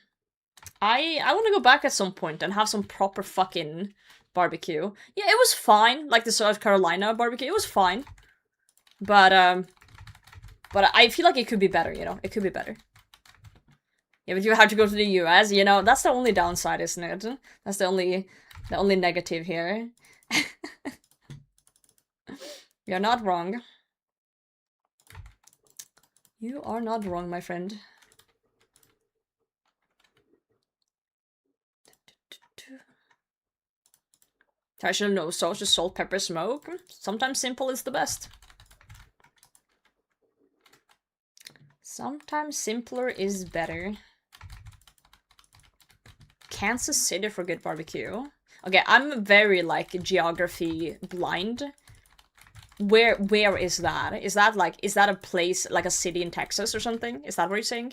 want to go back at some point and have some proper fucking barbecue. Yeah, it was fine, like the South Carolina barbecue, it was fine. But, But I feel like it could be better, you know? It could be better. Yeah, but you have to go to the US, you know? That's the only downside, isn't it? That's the only negative here. You're not wrong. You are not wrong, my friend. Traditional no sauce, just salt, pepper, smoke. Sometimes simple is the best. Sometimes simpler is better. Kansas City for good barbecue. Okay, I'm very like geography blind. Where is that? Is that a place like a city in Texas or something? Is that what you're saying?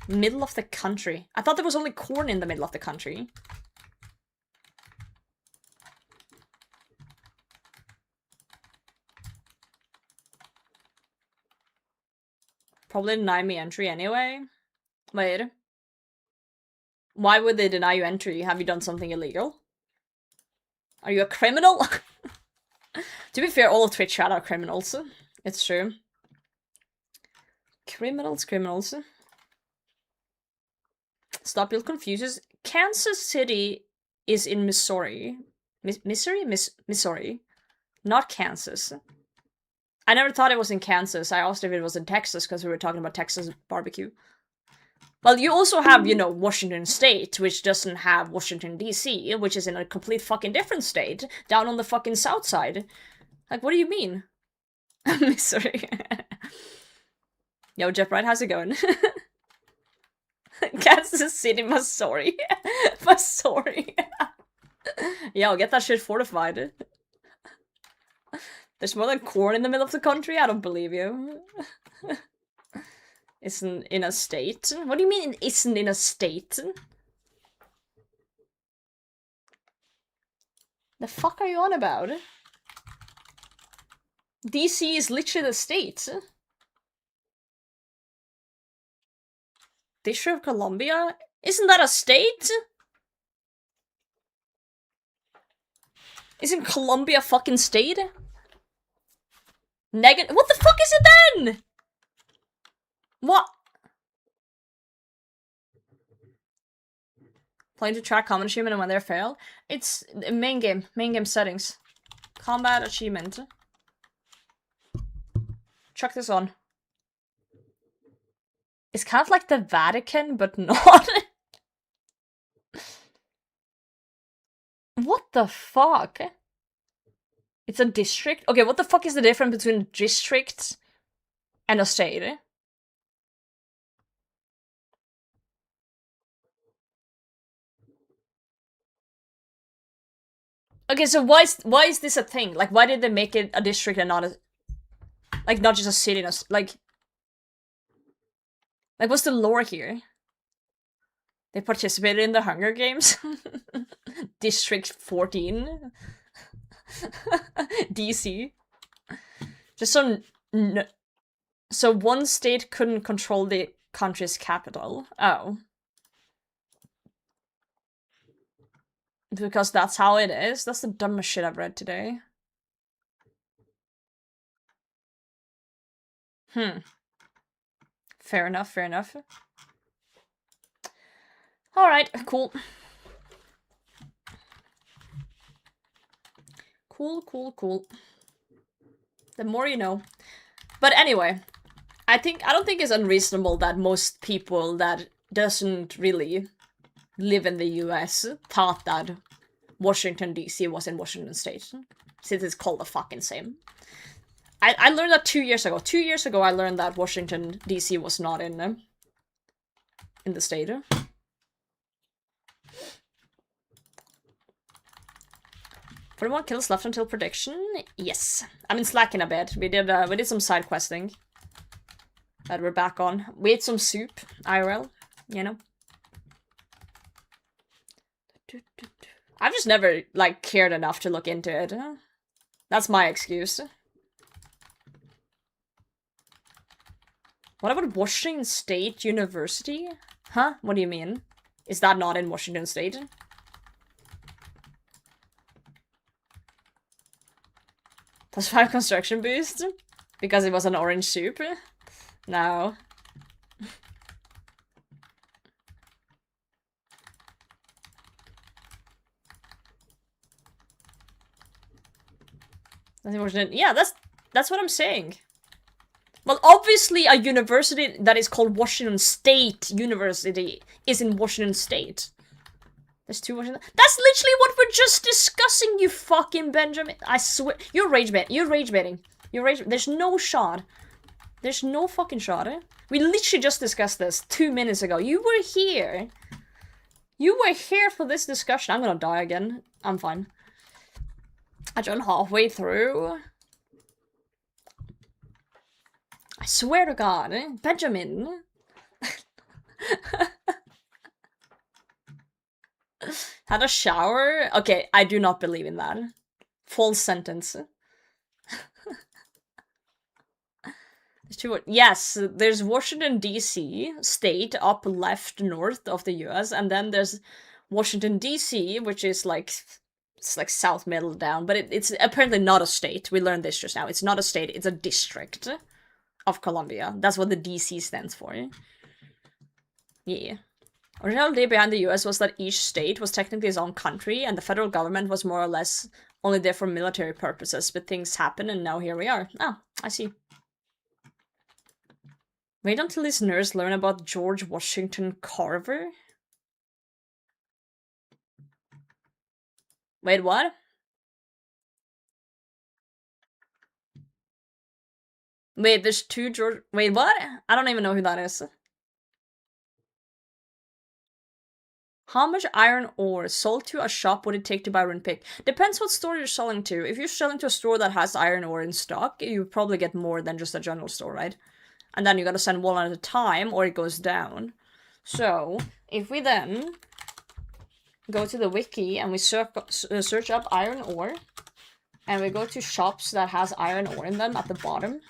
Middle of the country. I thought there was only corn in the middle of the country. Probably deny me entry anyway. Wait. Why would they deny you entry? Have you done something illegal? Are you a criminal? To be fair, all of Twitch chat are criminals. It's true. Criminals. Stop, you'll confuses. Kansas City is in Missouri. Missouri? Not Kansas. I never thought it was in Kansas. I asked if it was in Texas because we were talking about Texas barbecue. Well, you also have, you know, Washington State, which doesn't have Washington, D.C., which is in a complete fucking different state, down on the fucking south side. Like, what do you mean? Missouri. Yo, Jeff Wright, how's it going? Kansas City, Missouri. Missouri. Yo, get that shit fortified. There's more than corn in the middle of the country? I don't believe you. Isn't in a state? What do you mean it isn't in a state? The fuck are you on about? DC is literally the state. District of Columbia? Isn't that a state? Isn't Columbia a fucking state? What the fuck is it then? What? Playing to track combat achievement and when they fail? It's main game settings. Combat achievement. Chuck this on. It's kind of like the Vatican, but not. What the fuck? It's a district? Okay, what the fuck is the difference between a district and a state? Okay, so why is this a thing? Like, why did they make it a district and not a... Like, not just a city, like, what's the lore here? They participated in the Hunger Games? District 14? DC? Just so one state couldn't control the country's capital. Oh. Because that's how it is? That's the dumbest shit I've read today. Fair enough, fair enough. Alright, cool. Cool. The more you know. But anyway, I don't think it's unreasonable that most people that doesn't really live in the US thought that Washington DC was in Washington State, since it's called the fucking same. I learned that 2 years ago. 2 years ago I learned that Washington DC was not in the state. 41 kills left until prediction? Yes. I've been slacking a bit. We did some side questing that we're back on. We ate some soup, IRL, you know. I've just never, like, cared enough to look into it. That's my excuse. What about Washington State University? Huh? What do you mean? Is that not in Washington State? +5 construction boost? Because it was an orange soup? No. Yeah, that's what I'm saying. Well, obviously a university that is called Washington State University is in Washington State. There's 2 Washington. That's literally what we're just discussing, you fucking Benjamin. I swear. You're rage baiting. You're rage baiting. There's no shot. There's no fucking shot, eh? We literally just discussed this 2 minutes ago. You were here. You were here for this discussion. I'm gonna die again. I'm fine. I joined halfway through. I swear to God, eh? Benjamin. Had a shower? Okay, I do not believe in that. False sentence. There's 2. Yes, there's Washington D.C. state up left north of the US, and then there's Washington D.C., which is like it's like south middle down, but it's apparently not a state. We learned this just now. It's not a state, it's a district of Columbia. That's what the DC stands for. Yeah. Original idea behind the US was that each state was technically its own country, and the federal government was more or less only there for military purposes, but things happen and now here we are. Oh, I see. Wait until these nerds learn about George Washington Carver? Wait, what? Wait, there's 2 George- Wait, what? I don't even know who that is. How much iron ore sold to a shop would it take to buy rune pick? Depends what store you're selling to. If you're selling to a store that has iron ore in stock, you probably get more than just a general store, right? And then you gotta send one at a time or it goes down. So, if we then go to the wiki and we search up iron ore, and we go to shops that has iron ore in them at the bottom.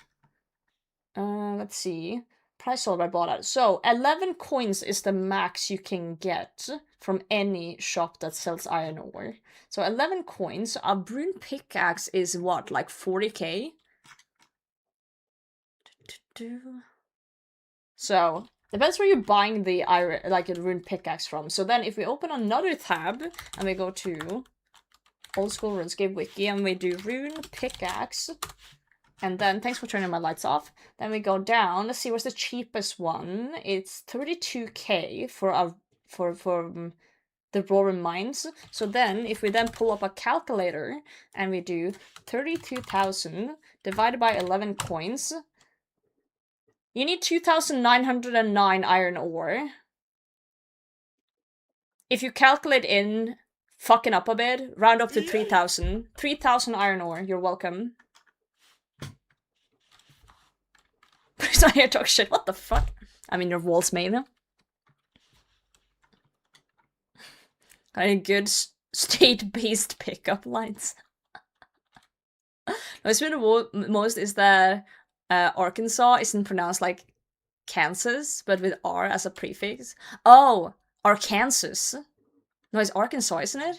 Let's see. Price sold by bought at. So 11 coins is the max you can get from any shop that sells iron ore. So 11 coins. A brune pickaxe is what, like 40k? So depends where you're buying the iron, like a rune pickaxe from. So then if we open another tab and we go to Old School RuneScape Wiki and we do rune pickaxe. And then, thanks for turning my lights off. Then we go down, let's see what's the cheapest one. It's 32k for the Roaring Mines. So then, if we then pull up a calculator and we do 32,000 divided by 11 coins, you need 2,909 iron ore. If you calculate in, fucking up a bit, round up to 3,000. 3,000 iron ore, you're welcome. He's not here to talk shit. What the fuck? I mean, your wall's made. Got any good state-based pickup lines? What's been the most is that Arkansas isn't pronounced like Kansas, but with R as a prefix. Oh, Arkansas. No, it's Arkansas, isn't it?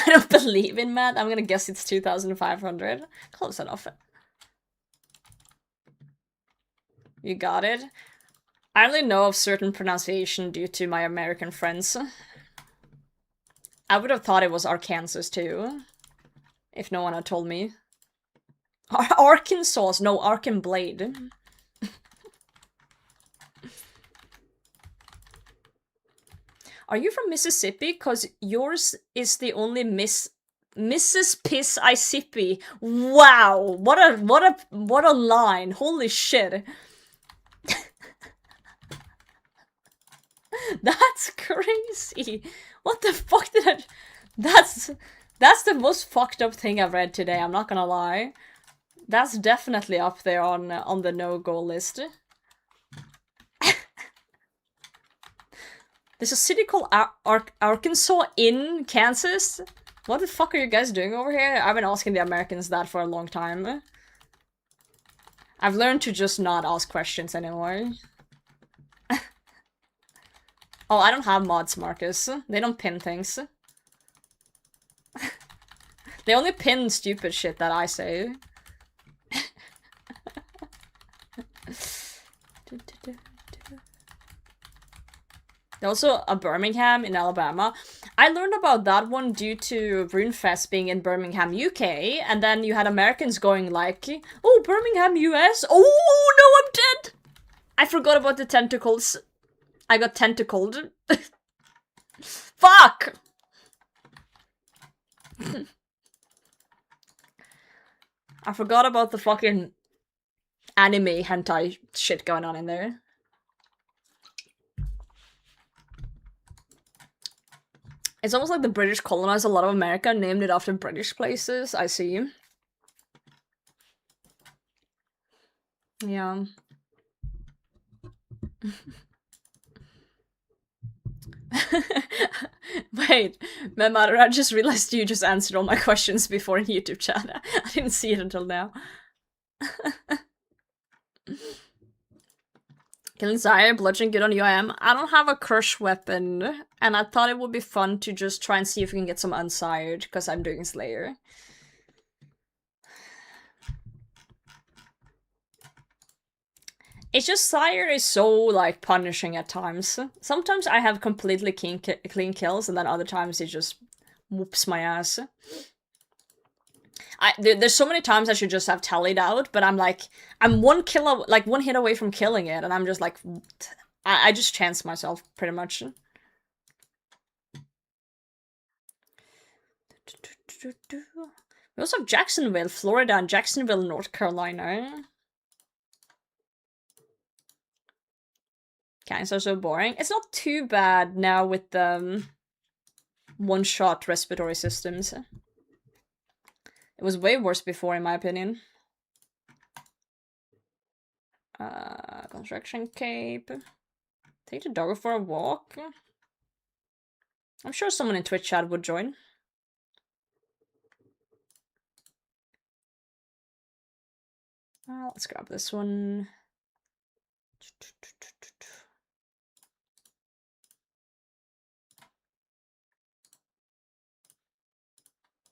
I don't believe in math. I'm gonna guess it's 2,500. Close enough. You got it? I only know of certain pronunciation due to my American friends. I would have thought it was Arkansas too, if no one had told me. Arkansas, no, Arkan Blade. Are you from Mississippi? Cause yours is the only Mrs. Piss I Sippy. Wow, what a line! Holy shit! That's crazy. What the fuck did I? That's the most fucked up thing I've read today. I'm not gonna lie. That's definitely up there on the no-go list. There's a city called Arkansas in Kansas? What the fuck are you guys doing over here? I've been asking the Americans that for a long time. I've learned to just not ask questions anymore. Oh, I don't have mods, Marcus. They don't pin things. They only pin stupid shit that I say. There's also a Birmingham in Alabama. I learned about that one due to RuneFest being in Birmingham, UK, and then you had Americans going like, oh, Birmingham, US? Oh, no, I'm dead! I forgot about the tentacles. I got tentacled. Fuck! I forgot about the fucking anime hentai shit going on in there. It's almost like the British colonized a lot of America and named it after British places. I see. Yeah. Wait, Memar, I just realized you just answered all my questions before in YouTube chat. I didn't see it until now. Killing Sire, bludgeon good on UIM. I don't have a crush weapon, and I thought it would be fun to just try and see if we can get some unsired, because I'm doing Slayer. It's just Sire is so, like, punishing at times. Sometimes I have completely clean kills, and then other times it just whoops my ass. There's so many times I should just have tallied out, but I'm like, I'm one hit away from killing it, and I'm just like, I just chance myself, pretty much. We also have Jacksonville, Florida, and Jacksonville, North Carolina. Gangs are so boring. It's not too bad now with the one-shot respiratory systems. It was way worse before, in my opinion. Construction cape. Take the dog for a walk. I'm sure someone in Twitch chat would join. Let's grab this one.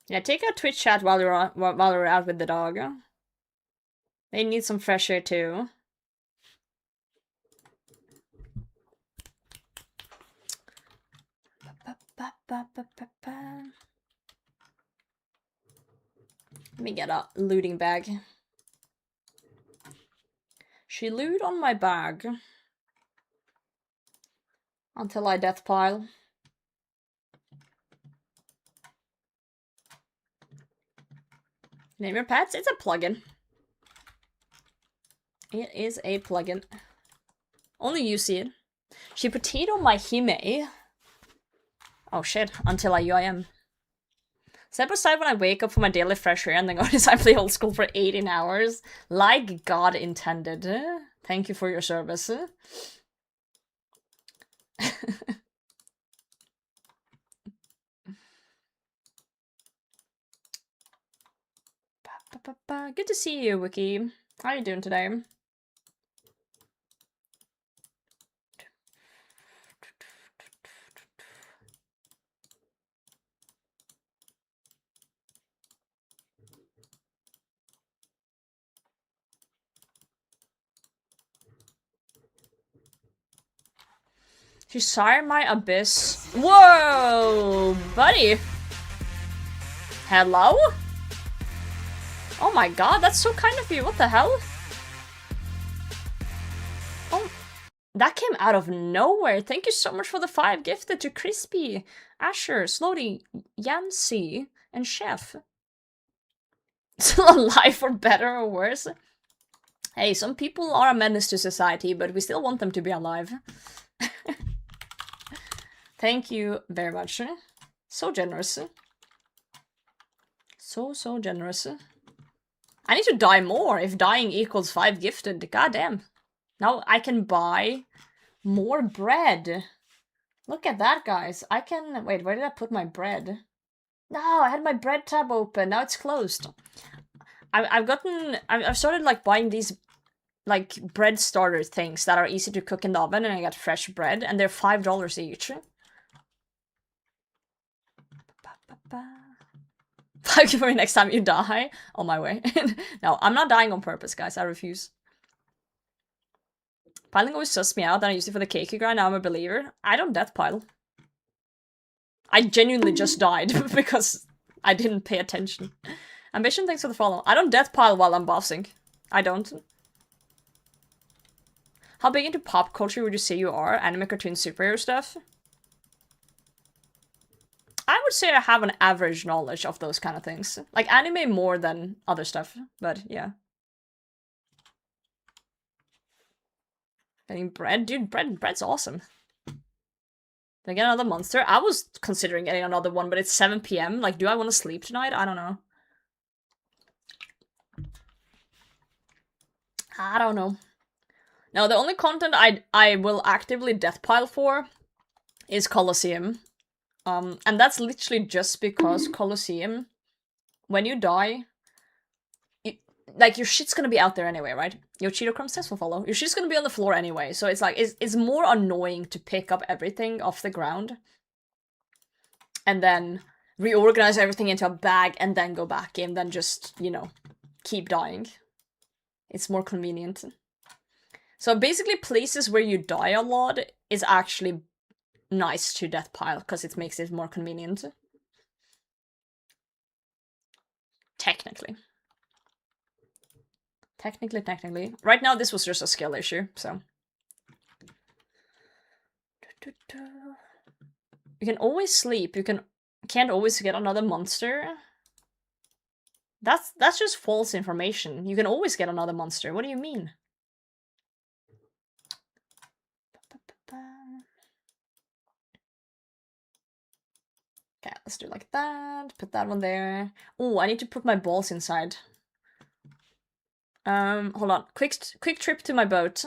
Yeah, take a Twitch chat while you're out with the dog. They need some fresh air too. Let me get a looting bag. She loot on my bag until I death pile. Name your pets? It's a plugin. It is a plugin. Only you see it. She potato my hime. Oh shit, until I UIM. Step aside when I wake up for my daily fresh air and then go inside play old school for 18 hours. Like God intended. Thank you for your service. Good to see you, Wiki. How are you doing today? She Sire my abyss. Whoa, buddy. Hello? Oh my god, that's so kind of you. What the hell? Oh, that came out of nowhere. Thank you so much for the 5 gifted to Crispy, Asher, Slody, Yancy, and Chef. Still alive for better or worse? Hey, some people are a menace to society, but we still want them to be alive. Thank you very much. So generous. So generous. I need to die more if dying equals 5 gifted. God damn. Now I can buy more bread. Look at that, guys. I can... Wait, where did I put my bread? No, I had my bread tab open. Now it's closed. I've started like buying these like bread starter things that are easy to cook in the oven, and I got fresh bread, and they're $5 each. Like for next time you die. On my way. No, I'm not dying on purpose, guys. I refuse. Piling always sussed me out, and I used it for the cakey grind. Now I'm a believer. I don't death pile. I genuinely just died because I didn't pay attention. Ambition, thanks for the follow. I don't death pile while I'm bossing. I don't. How big into pop culture would you say you are? Anime, cartoon, superhero stuff? I would say I have an average knowledge of those kind of things. Like anime more than other stuff, but yeah. Getting bread? Dude, bread's awesome. Did I get another monster? I was considering getting another one, but it's 7 PM. Like, do I want to sleep tonight? I don't know. I don't know. No, the only content I will actively death pile for is Colosseum. And that's literally just because Colosseum, when you die, like, your shit's gonna be out there anyway, right? Your Cheeto Crumb says will follow. Your shit's gonna be on the floor anyway, so it's like, it's more annoying to pick up everything off the ground and then reorganize everything into a bag and then go back in than just, you know, keep dying. It's more convenient. So basically places where you die a lot is actually nice to death pile, because it makes it more convenient. Technically. Technically. Right now this was just a skill issue, so. You can always sleep, can't always get another monster. That's just false information. You can always get another monster. What do you mean? Okay, let's do like that. Put that one there. Oh, I need to put my balls inside. Hold on. Quick trip to my boat.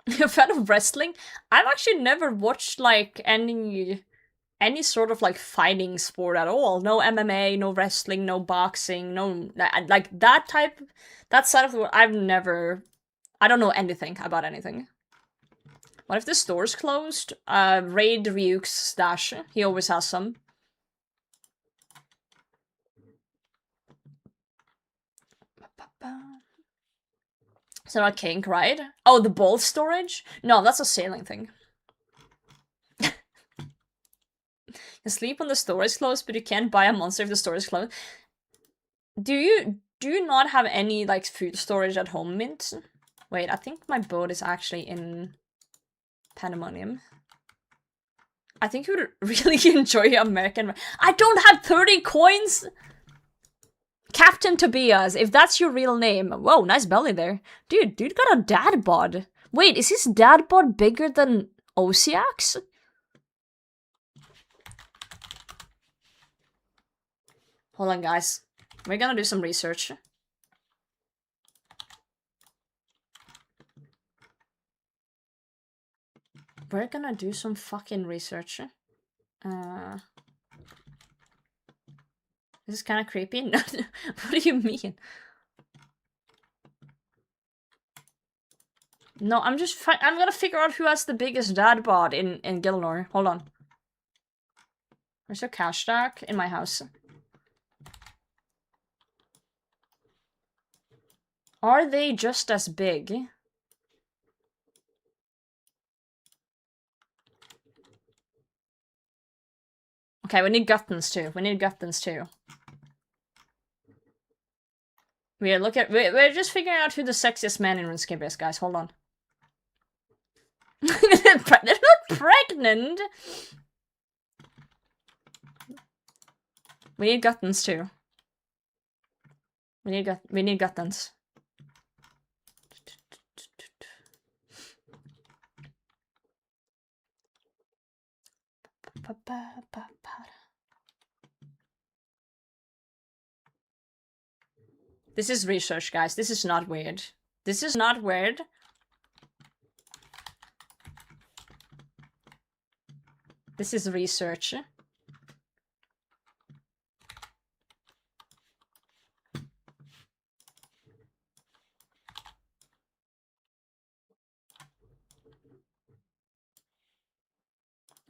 You're a fan of wrestling? I've actually never watched like any sort of like fighting sport at all. No MMA, no wrestling, no boxing, no like that side of the world. I don't know anything about anything. What if the store's closed? Raid Ryuk's stash. He always has some. It's not a kink, right? Oh, the ball storage? No, that's a sailing thing. You sleep when the store is closed, but you can't buy a monster if the store is closed. Do you not have any like food storage at home, Mint? Wait, I think my boat is actually in Pandemonium. I think you would really enjoy American. I don't have 30 coins! Captain Tobias, if that's your real name. Whoa, nice belly there. Dude got a dad bod. Wait, is his dad bod bigger than Osiak's? Hold on, guys. We're gonna do some research. We're gonna do some fucking research. This is kind of creepy. What do you mean? No, I'm gonna figure out who has the biggest dad bod in Gilnor. Hold on. There's a cash stack in my house. Are they just as big? Okay, we need Guttons too. We're just figuring out who the sexiest man in RuneScape is, guys. Hold on. They're not pregnant! We need Guttons too. We need Guttons. This is research, guys. This is not weird. This is not weird. This is research.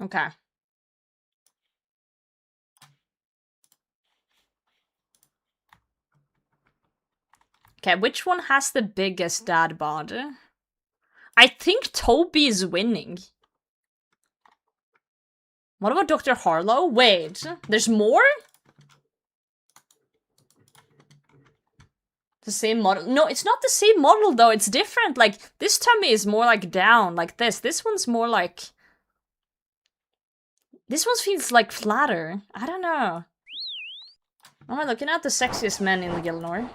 Okay. Okay, which one has the biggest dad bod? I think Toby is winning. What about Dr. Harlow? Wait, there's more? The same model? No, it's not the same model though, it's different. Like, this tummy is more like down, like this. This one's more like... This one feels like flatter. I don't know. Am I looking at the sexiest men in the Gilnor?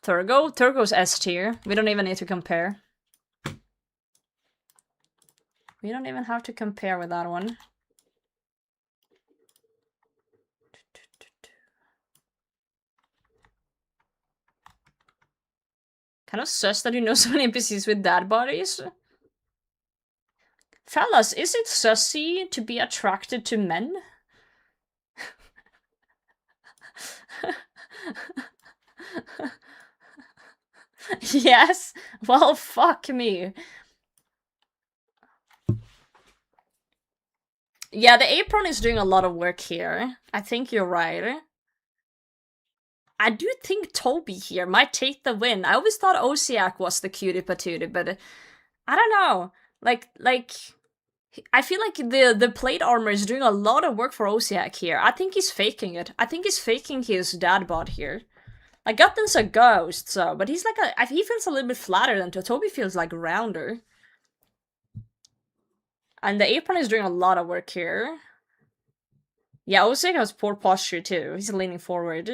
Turgo? Turgo's S tier. We don't even need to compare. We don't even have to compare with that one. Kind of sus that you know so many NPCs with dad bodies. Fellas, is it sussy to be attracted to men? Yes? Well, fuck me. Yeah, the apron is doing a lot of work here. I think you're right. I do think Toby here might take the win. I always thought Osiak was the cutie patootie, but I don't know. Like, I feel like the plate armor is doing a lot of work for Osiak here. I think he's faking it. I think he's faking his dad bod here. Like, Gutton's a ghost, so, but he's like he feels a little bit flatter than Toby feels like rounder. And the apron is doing a lot of work here. Yeah, Osiak has poor posture too. He's leaning forward.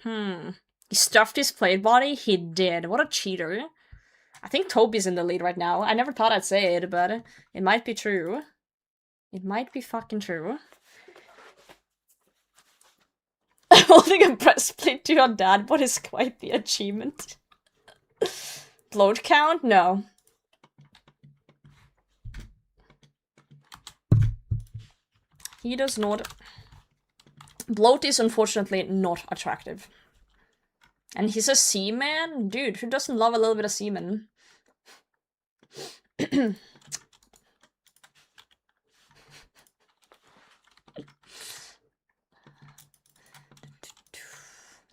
He stuffed his plate body? He did. What a cheater. I think Toby's in the lead right now. I never thought I'd say it, but it might be true. It might be fucking true. Holding a breastplate to your dad bod is quite the achievement. Bloat count? No. He does not. Bloat is unfortunately not attractive. And he's a seaman? Dude, who doesn't love a little bit of seaman?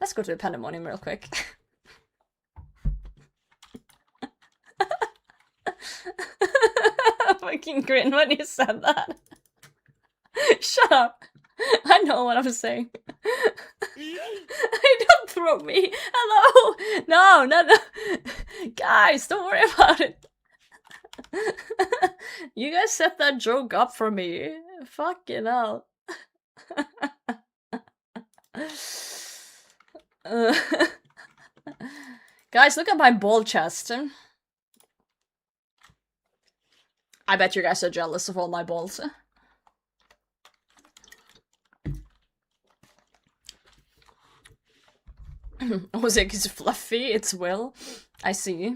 Let's go to the pandemonium real quick. Fucking grin when you said that. Shut up. I know what I'm saying. Don't throw me. Hello. No. Guys, don't worry about it. You guys set that joke up for me. Fucking hell. Guys, look at my ball chest. I bet you guys are jealous of all my balls. Osiak is fluffy, it's Will. I see.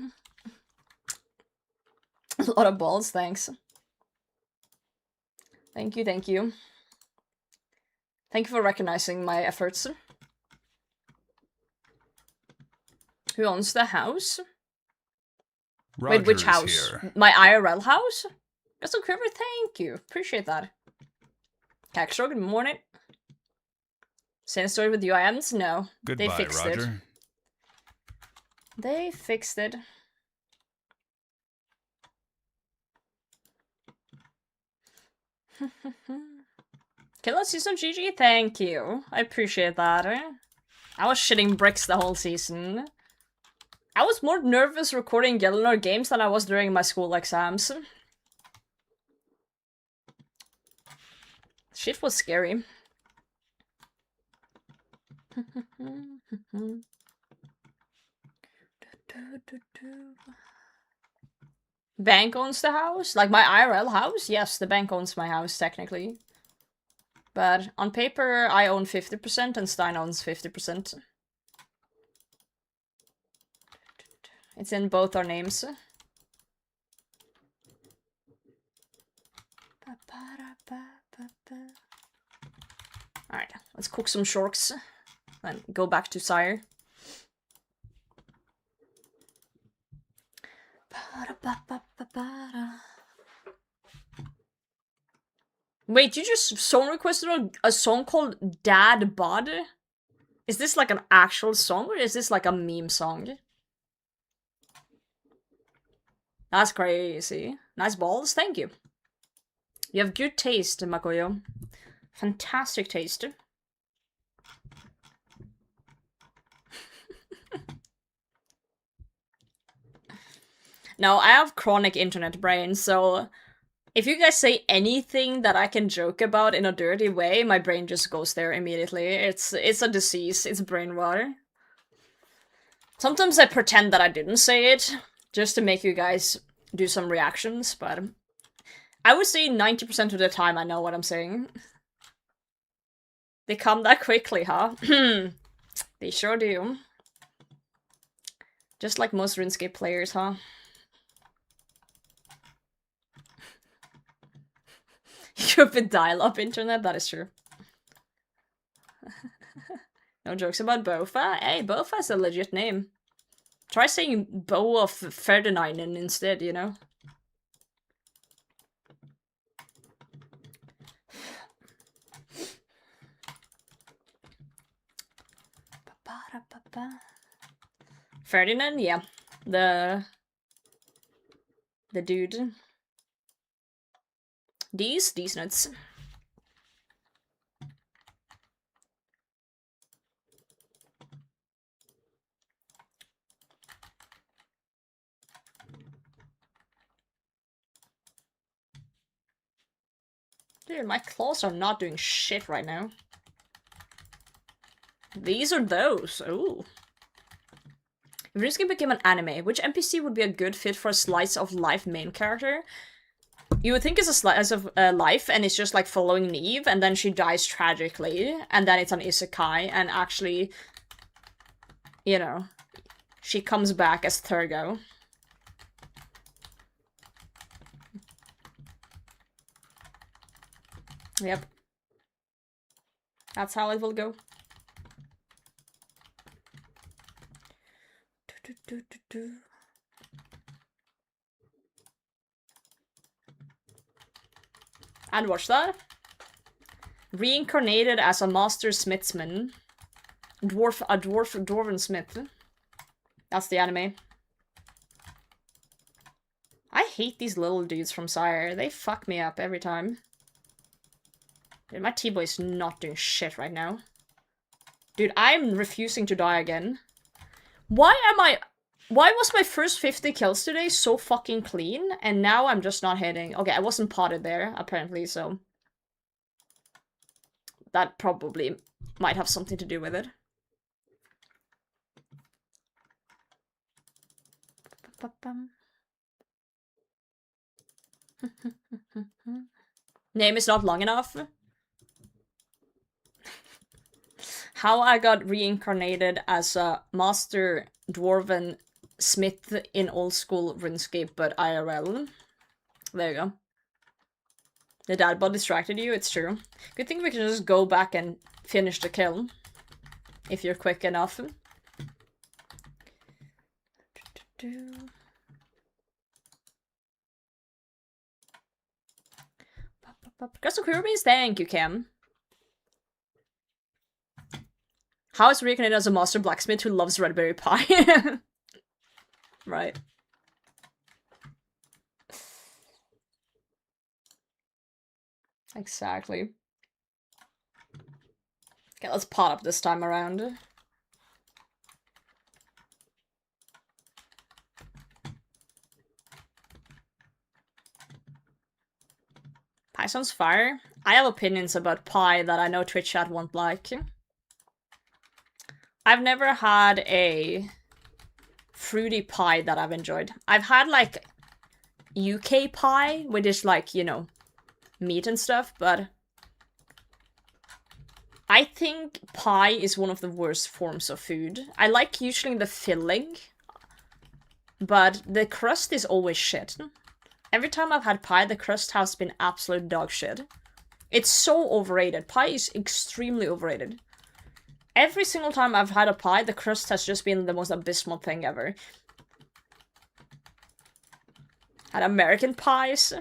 A lot of balls, thanks. Thank you. Thank you for recognizing my efforts. Who owns the house? Roger Wait, which is house? here. My IRL house? That's okay, thank you. Appreciate that. Caxro, good morning. Same story with UIMs? No. Goodbye, They fixed it. Roger. They fixed it. Okay, let's see some GG. Thank you. I appreciate that. I was shitting bricks the whole season. I was more nervous recording Gilnor games than I was during my school exams. Shit was scary. Bank owns the house? Like my IRL house? Yes, the bank owns my house, technically. But on paper, I own 50% and Stein owns 50%. It's in both our names. Alright, let's cook some sharks. Then go back to Sire. Wait, you just song requested a song called Dad Bod? Is this like an actual song or is this like a meme song? That's crazy. Nice balls, thank you. You have good taste, Makoyo. Fantastic taste. No, I have chronic internet brain, so if you guys say anything that I can joke about in a dirty way, my brain just goes there immediately. It's a disease, it's brain rot. Sometimes I pretend that I didn't say it, just to make you guys do some reactions, but I would say 90% of the time I know what I'm saying. They come that quickly, huh? They sure do. Just like most RuneScape players, huh? You've been dial-up internet, that is true. No jokes about Bofa. Hey, Bofa's a legit name. Try saying Bo of Ferdinand instead, you know? Ferdinand, yeah. The dude. These nuts. Dude, my claws are not doing shit right now. These are those. Ooh. If RuneScape became an anime, which NPC would be a good fit for a slice of life main character? You would think it's a slice of life, and it's just like following Neve, and then she dies tragically, and then it's an isekai, and actually, you know, she comes back as Thurgo. Yep. That's how it will go. And watch that. Reincarnated as a master smithsman. Dwarven smith. That's the anime. I hate these little dudes from Sire. They fuck me up every time. Dude, my T-boy is not doing shit right now. Dude, I'm refusing to die again. Why was my first 50 kills today so fucking clean, and now I'm just not hitting? Okay, I wasn't potted there, apparently, so... that probably might have something to do with it. Name is not long enough. How I got reincarnated as a master dwarven smith in old school RuneScape, but IRL. There you go. The dad bod distracted you, it's true. Good thing we can just go back and finish the kill. If you're quick enough. Crystal Queerbees, thank you, Cam. How is reincarnated as a master blacksmith who loves red berry pie? Right. Exactly. Okay, let's pot up this time around. Pie sounds fire. I have opinions about pie that I know Twitch chat won't like. I've never had a fruity pie that I've enjoyed. I've had like UK pie, which is like, you know, meat and stuff, but I think pie is one of the worst forms of food. I like usually the filling, but the crust is always shit. Every time I've had pie, the crust has been absolute dog shit. It's so overrated. Pie is extremely overrated. Every single time I've had a pie, the crust has just been the most abysmal thing ever. And American pies.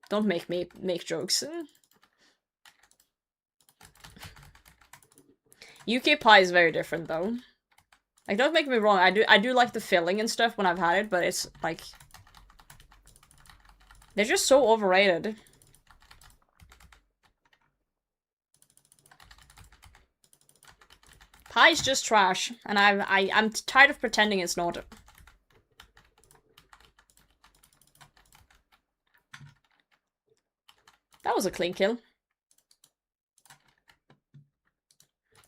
Don't make me make jokes. UK pie is very different though. Like, don't make me wrong, I do like the filling and stuff when I've had it, but it's like they're just so overrated. Pie is just trash, and I'm tired of pretending it's not. That was a clean kill.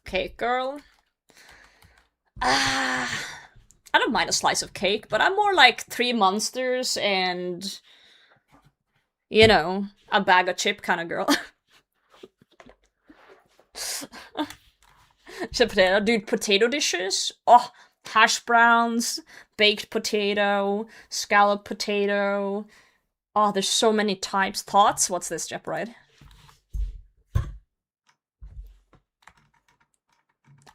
Cake girl. I don't mind a slice of cake, but I'm more like 3 monsters and, you know, a bag of chip kind of girl. Potato, dude, potato dishes? Oh, hash browns, baked potato, scallop potato. Oh, there's so many types. Thoughts? What's this, Jep, right?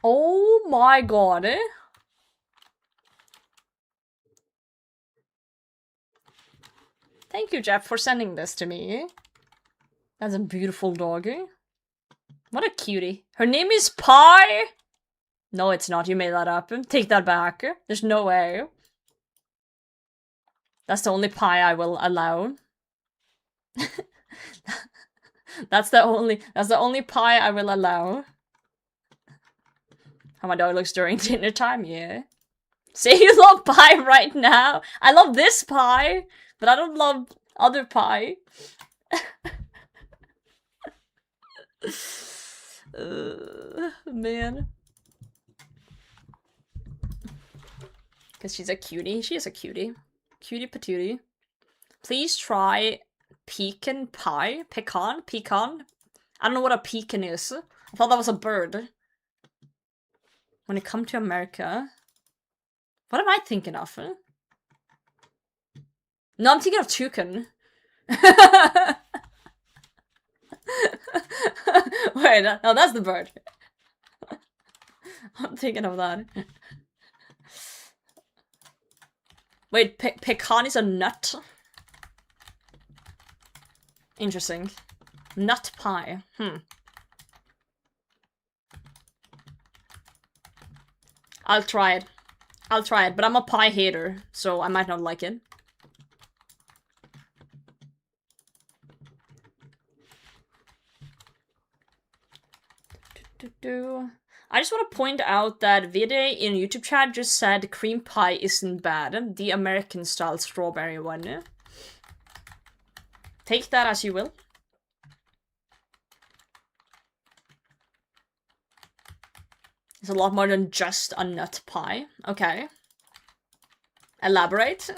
Oh my god, eh? Thank you, Jeff, for sending this to me. That's a beautiful doggy. What a cutie. Her name is Pie? No, it's not. You made that up. Take that back. There's no way. That's the only pie I will allow. That's the only pie I will allow. How my dog looks during dinner time, yeah. Say you love pie right now. I love this pie, but I don't love other pie. Man. Because she's a cutie. She is a cutie. Cutie patootie. Please try pecan pie. Pecan? Pecan? I don't know what a pecan is. I thought that was a bird. When it comes to America. What am I thinking of? No, I'm thinking of toucan. Wait, no, that's the bird. I'm thinking of that. Wait, pecan is a nut? Interesting. Nut pie. I'll try it. I'll try it, but I'm a pie hater, so I might not like it. I just want to point out that Vide in YouTube chat just said cream pie isn't bad. The American style strawberry one. Take that as you will. It's a lot more than just a nut pie. Okay. Elaborate.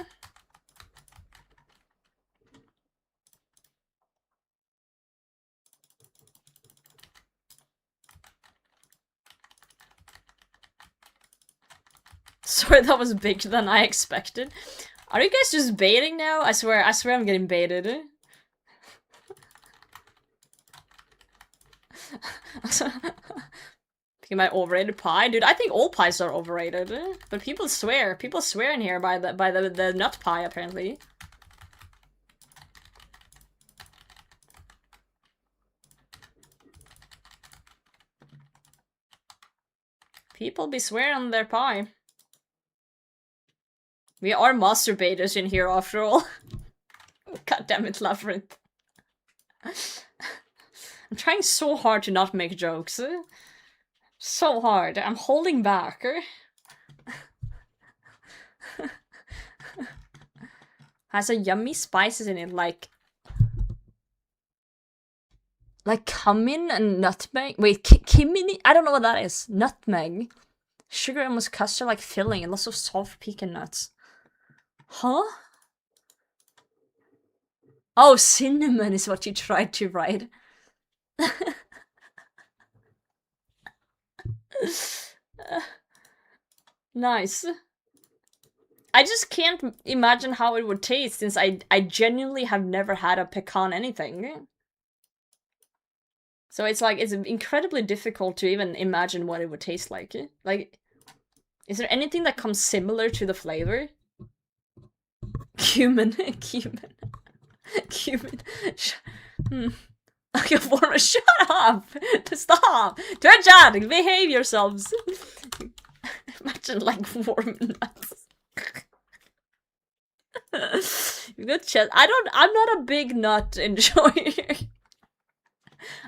Sorry, that was bigger than I expected. Are you guys just baiting now? I swear I'm getting baited. Picking my overrated pie? Dude, I think all pies are overrated. But people swear. People swear in here by the nut pie, apparently. People be swearing on their pie. We are masturbators in here after all. God damn it, Labyrinth. I'm trying so hard to not make jokes. So hard. I'm holding back. Has a yummy spices in it, like cumin and nutmeg. Wait, kimini? I don't know what that is. Nutmeg. Sugar and almost custard like filling and lots of soft pecan nuts. Huh? Oh, cinnamon is what you tried to write. Nice. I just can't imagine how it would taste since I genuinely have never had a pecan anything. So it's like, it's incredibly difficult to even imagine what it would taste like. Like, is there anything that comes similar to the flavor? Cumin. Okay, Warner, shut up! Stop! Twitch chat, behave yourselves! Imagine like warm nuts. Good chat. I'm not a big nut enjoyer.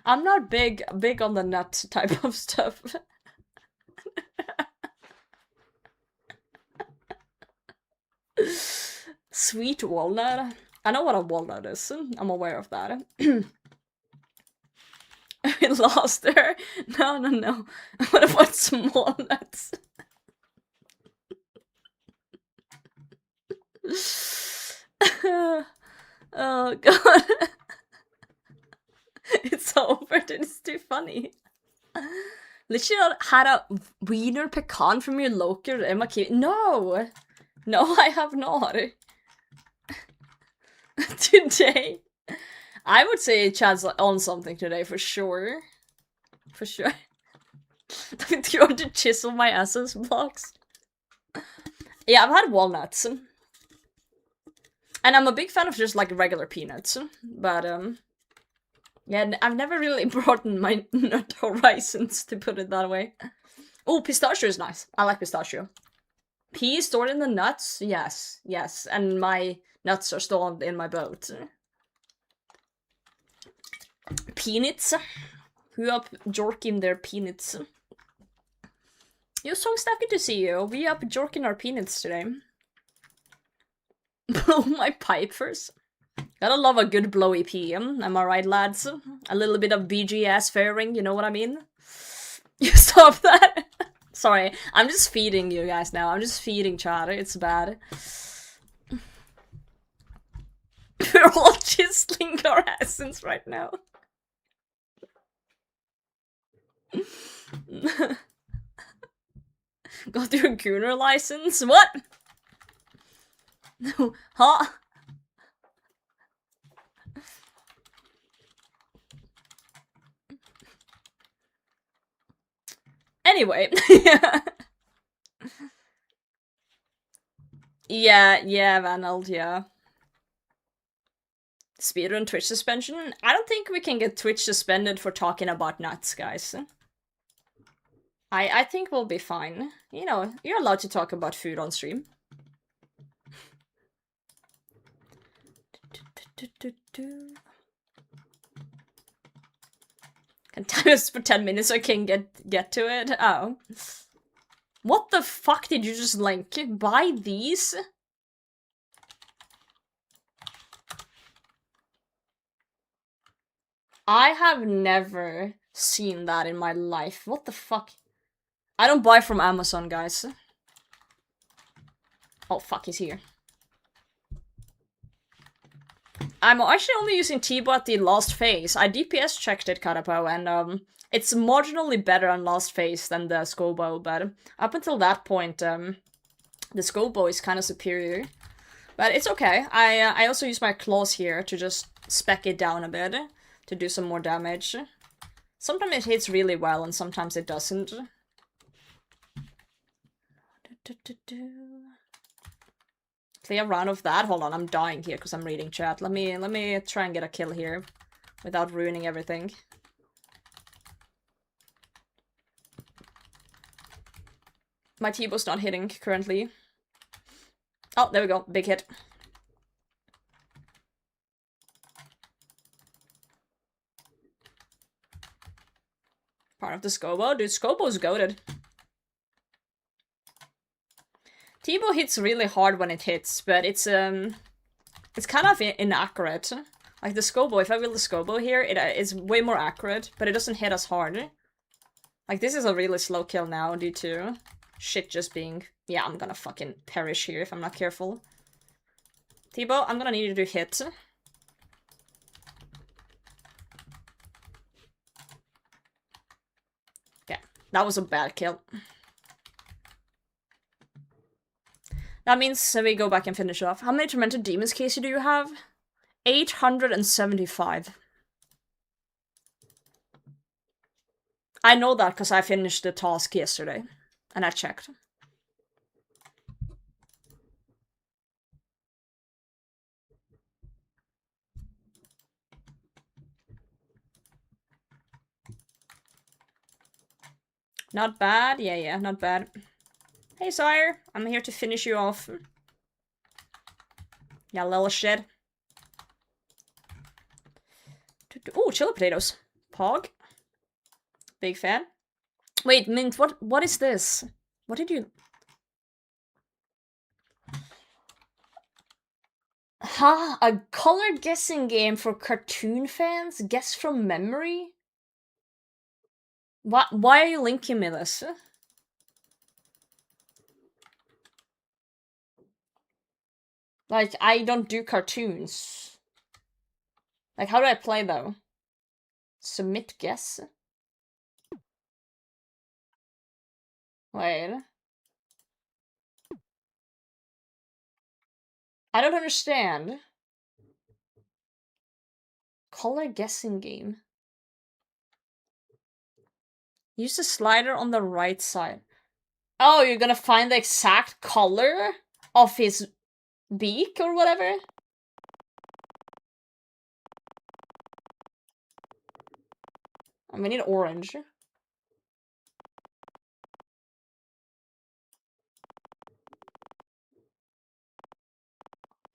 I'm not big on the nut type of stuff. Sweet walnut. I know what a walnut is. I'm aware of that. We lost her. No. What about small nuts? Oh god. It's over, dude. It's too funny. Literally had a wiener pecan from your local Emma Key. No! No, I have not. Today. I would say Chad's on something today, for sure. For sure. Do you want to chisel my essence blocks? Yeah, I've had walnuts. And I'm a big fan of just like regular peanuts. But, yeah, I've never really broadened my nut horizons, to put it that way. Oh, pistachio is nice. I like pistachio. Pea stored in the nuts? Yes, yes. And my nuts are stored in my boat. Peanuts. Who up jorking their peanuts? Yo, Songstaff, good to see you. We up jorking our peanuts today. Blow my pipe first. Gotta love a good blowy PM, am I right, lads? A little bit of BGS fairing, you know what I mean? You stop that! Sorry, I'm just feeding you guys now. I'm just feeding chat. It's bad. We're all chiseling our essence right now. Got your Gooner license? What? Huh? Anyway. Yeah, Vanald, yeah. Speedrun Twitch suspension? I don't think we can get Twitch suspended for talking about nuts, guys. I think we'll be fine. You know, you're allowed to talk about food on stream. Can time us for 10 minutes so I can get to it? Oh. What the fuck did you just link? Buy these? I have never seen that in my life. What the fuck? I don't buy from Amazon, guys. Oh fuck, he's here. I'm actually only using T-Bo at the last phase. I DPS checked it, Karapo, and it's marginally better on last phase than the Scobo, but up until that point, the Scobo is kind of superior. But it's okay. I also use my claws here to just spec it down a bit, to do some more damage. Sometimes it hits really well, and sometimes it doesn't. Play a round of that. Hold on, I'm dying here because I'm reading chat. Let me try and get a kill here without ruining everything. My T-Bow's not hitting currently. Oh, there we go. Big hit. Part of the Scobo? Dude, Scobo's goated. T-Bow hits really hard when it hits, but it's kind of inaccurate. Like the Scobo, if I will the Scobo here, it is way more accurate, but it doesn't hit as hard. Like this is a really slow kill now due to shit just being... Yeah, I'm gonna fucking perish here if I'm not careful. T-Bow, I'm gonna need you to hit. Yeah, that was a bad kill. That means we go back and finish off. How many Tormented Demons, Casey, do you have? 875. I know that because I finished the task yesterday. And I checked. Not bad. Yeah, not bad. Hey, Sire. I'm here to finish you off. Yeah, little shit. Oh, chili potatoes. Pog. Big fan. Wait, Mint, what is this? What did you... Ha! A color guessing game for cartoon fans? Guess from memory? What? Why are you linking me this? Like, I don't do cartoons. Like, how do I play, though? Submit guess? Wait. I don't understand. Color guessing game. Use the slider on the right side. Oh, you're gonna find the exact color of his beak or whatever? We need orange.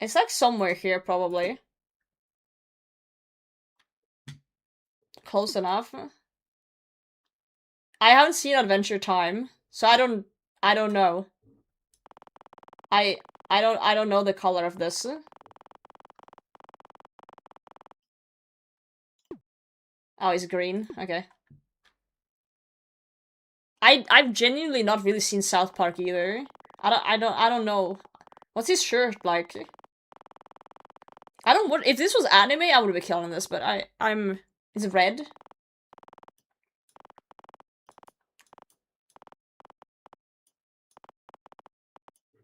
It's like somewhere here, probably. Close enough. I haven't seen Adventure Time, so I don't know. I don't know the color of this. Oh, it's green. Okay. I've genuinely not really seen South Park either. I don't know. What's his shirt like? If this was anime, I would be killing this, but it's red.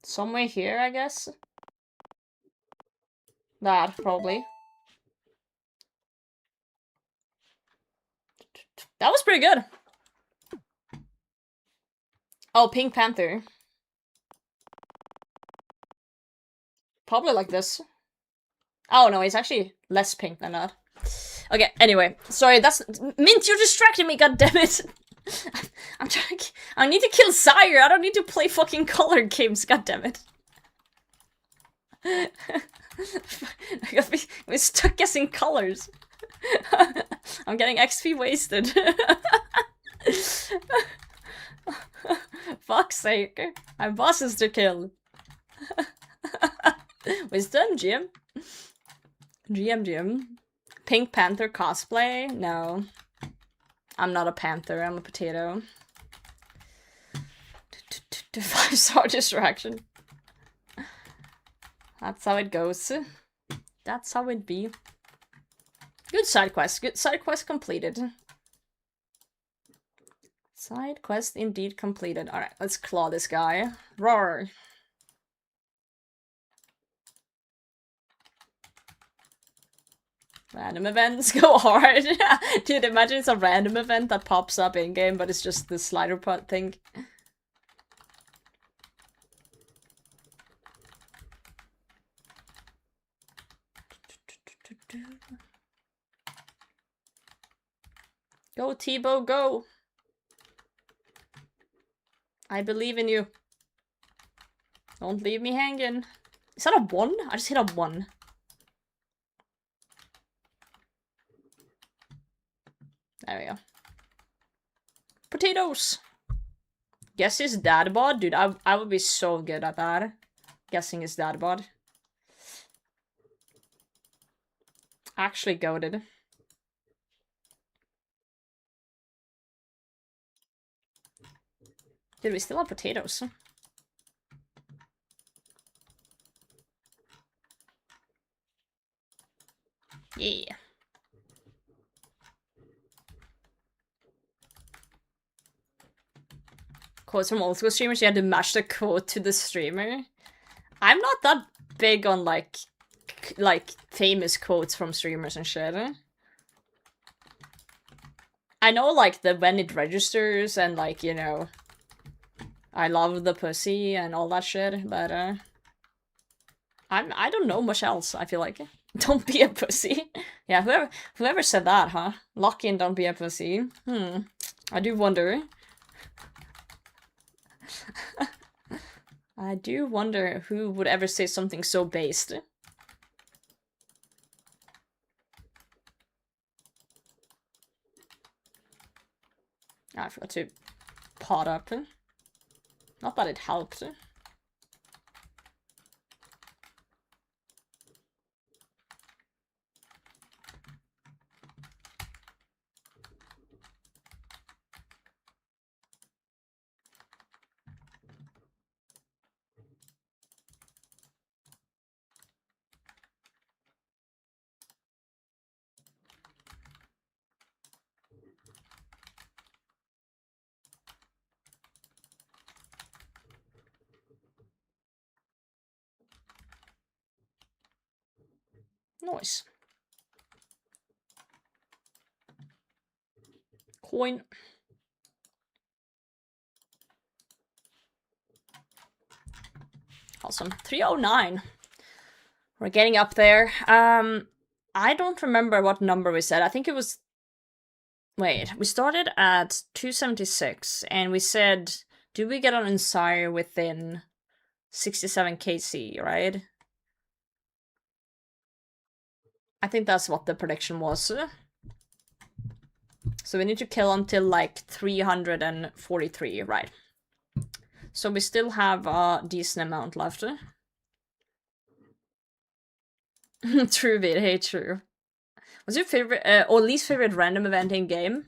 Somewhere here, I guess. That, probably. That was pretty good. Oh, Pink Panther. Probably like this. Oh no, it's actually less pink than that. Okay, anyway. Sorry, that's... Mint, you're distracting me, goddammit! I'm trying to... I need to kill Sire! I don't need to play fucking color games, goddammit. We're stuck guessing colors. I'm getting XP wasted. Fuck's sake. I have bosses to kill. Wisdom, GM? GM. Pink Panther cosplay? No. I'm not a panther, I'm a potato. 5-star distraction. That's how it goes. That's how it be. Good side quest. Good side quest completed. Side quest indeed completed. Alright, let's claw this guy. Roar. Random events go hard. Dude, imagine it's a random event that pops up in-game, but it's just the slider pot thing. Go, Tebow, go! I believe in you. Don't leave me hanging. Is that a 1? I just hit a 1. There we go. Potatoes! Guess his dad bod? Dude, I would be so good at that. Guessing his dad bod. Actually goated. Dude, we still have potatoes. Yeah. Quotes from old school streamers, you had to match the quote to the streamer. I'm not that big on like famous quotes from streamers and shit. I know like the when it registers and like, you know, I love the pussy and all that shit, but I don't know much else, I feel like. Don't be a pussy. Yeah, whoever said that, huh? Lucky and don't be a pussy. I do wonder. I do wonder who would ever say something so based. I forgot to pot up. Not that it helped. Nice. Coin. Awesome. 309. We're getting up there. I don't remember what number we said. I think it was... Wait, we started at 276, and we said, do we get on Sire within 67 KC, right? I think that's what the prediction was. So we need to kill until like 343, right? So we still have a decent amount left. True, bit, hey, true. What's your favorite, or least favorite random event in game?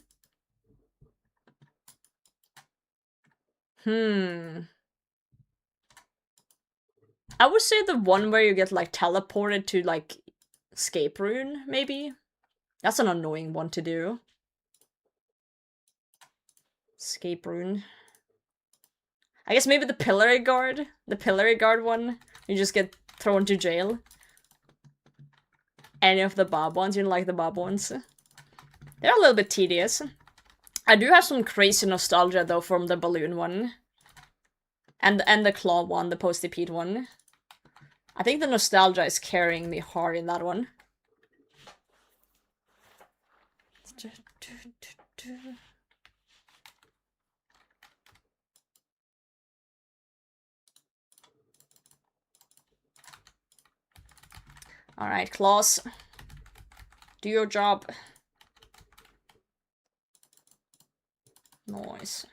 I would say the one where you get like teleported to like escape rune, maybe? That's an annoying one to do. Escape rune. I guess maybe the pillory guard. The pillory guard one. You just get thrown to jail. Any of the bob ones, you don't like the bob ones. They're a little bit tedious. I do have some crazy nostalgia though from the balloon one. And the claw one, the posty Pete one. I think the nostalgia is carrying me hard in that one. Alright, claws. Do your job. Nice.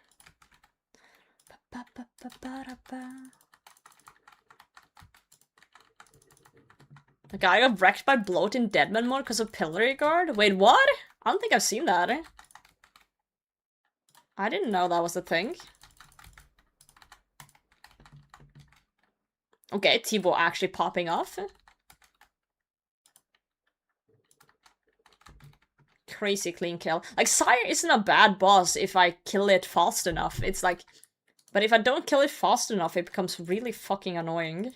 The guy got wrecked by bloat in Deadman mode because of pillory guard? Wait, what? I don't think I've seen that. I didn't know that was a thing. Okay, T-Bow actually popping off. Crazy clean kill. Like, Sire isn't a bad boss if I kill it fast enough. It's like... But if I don't kill it fast enough, it becomes really fucking annoying.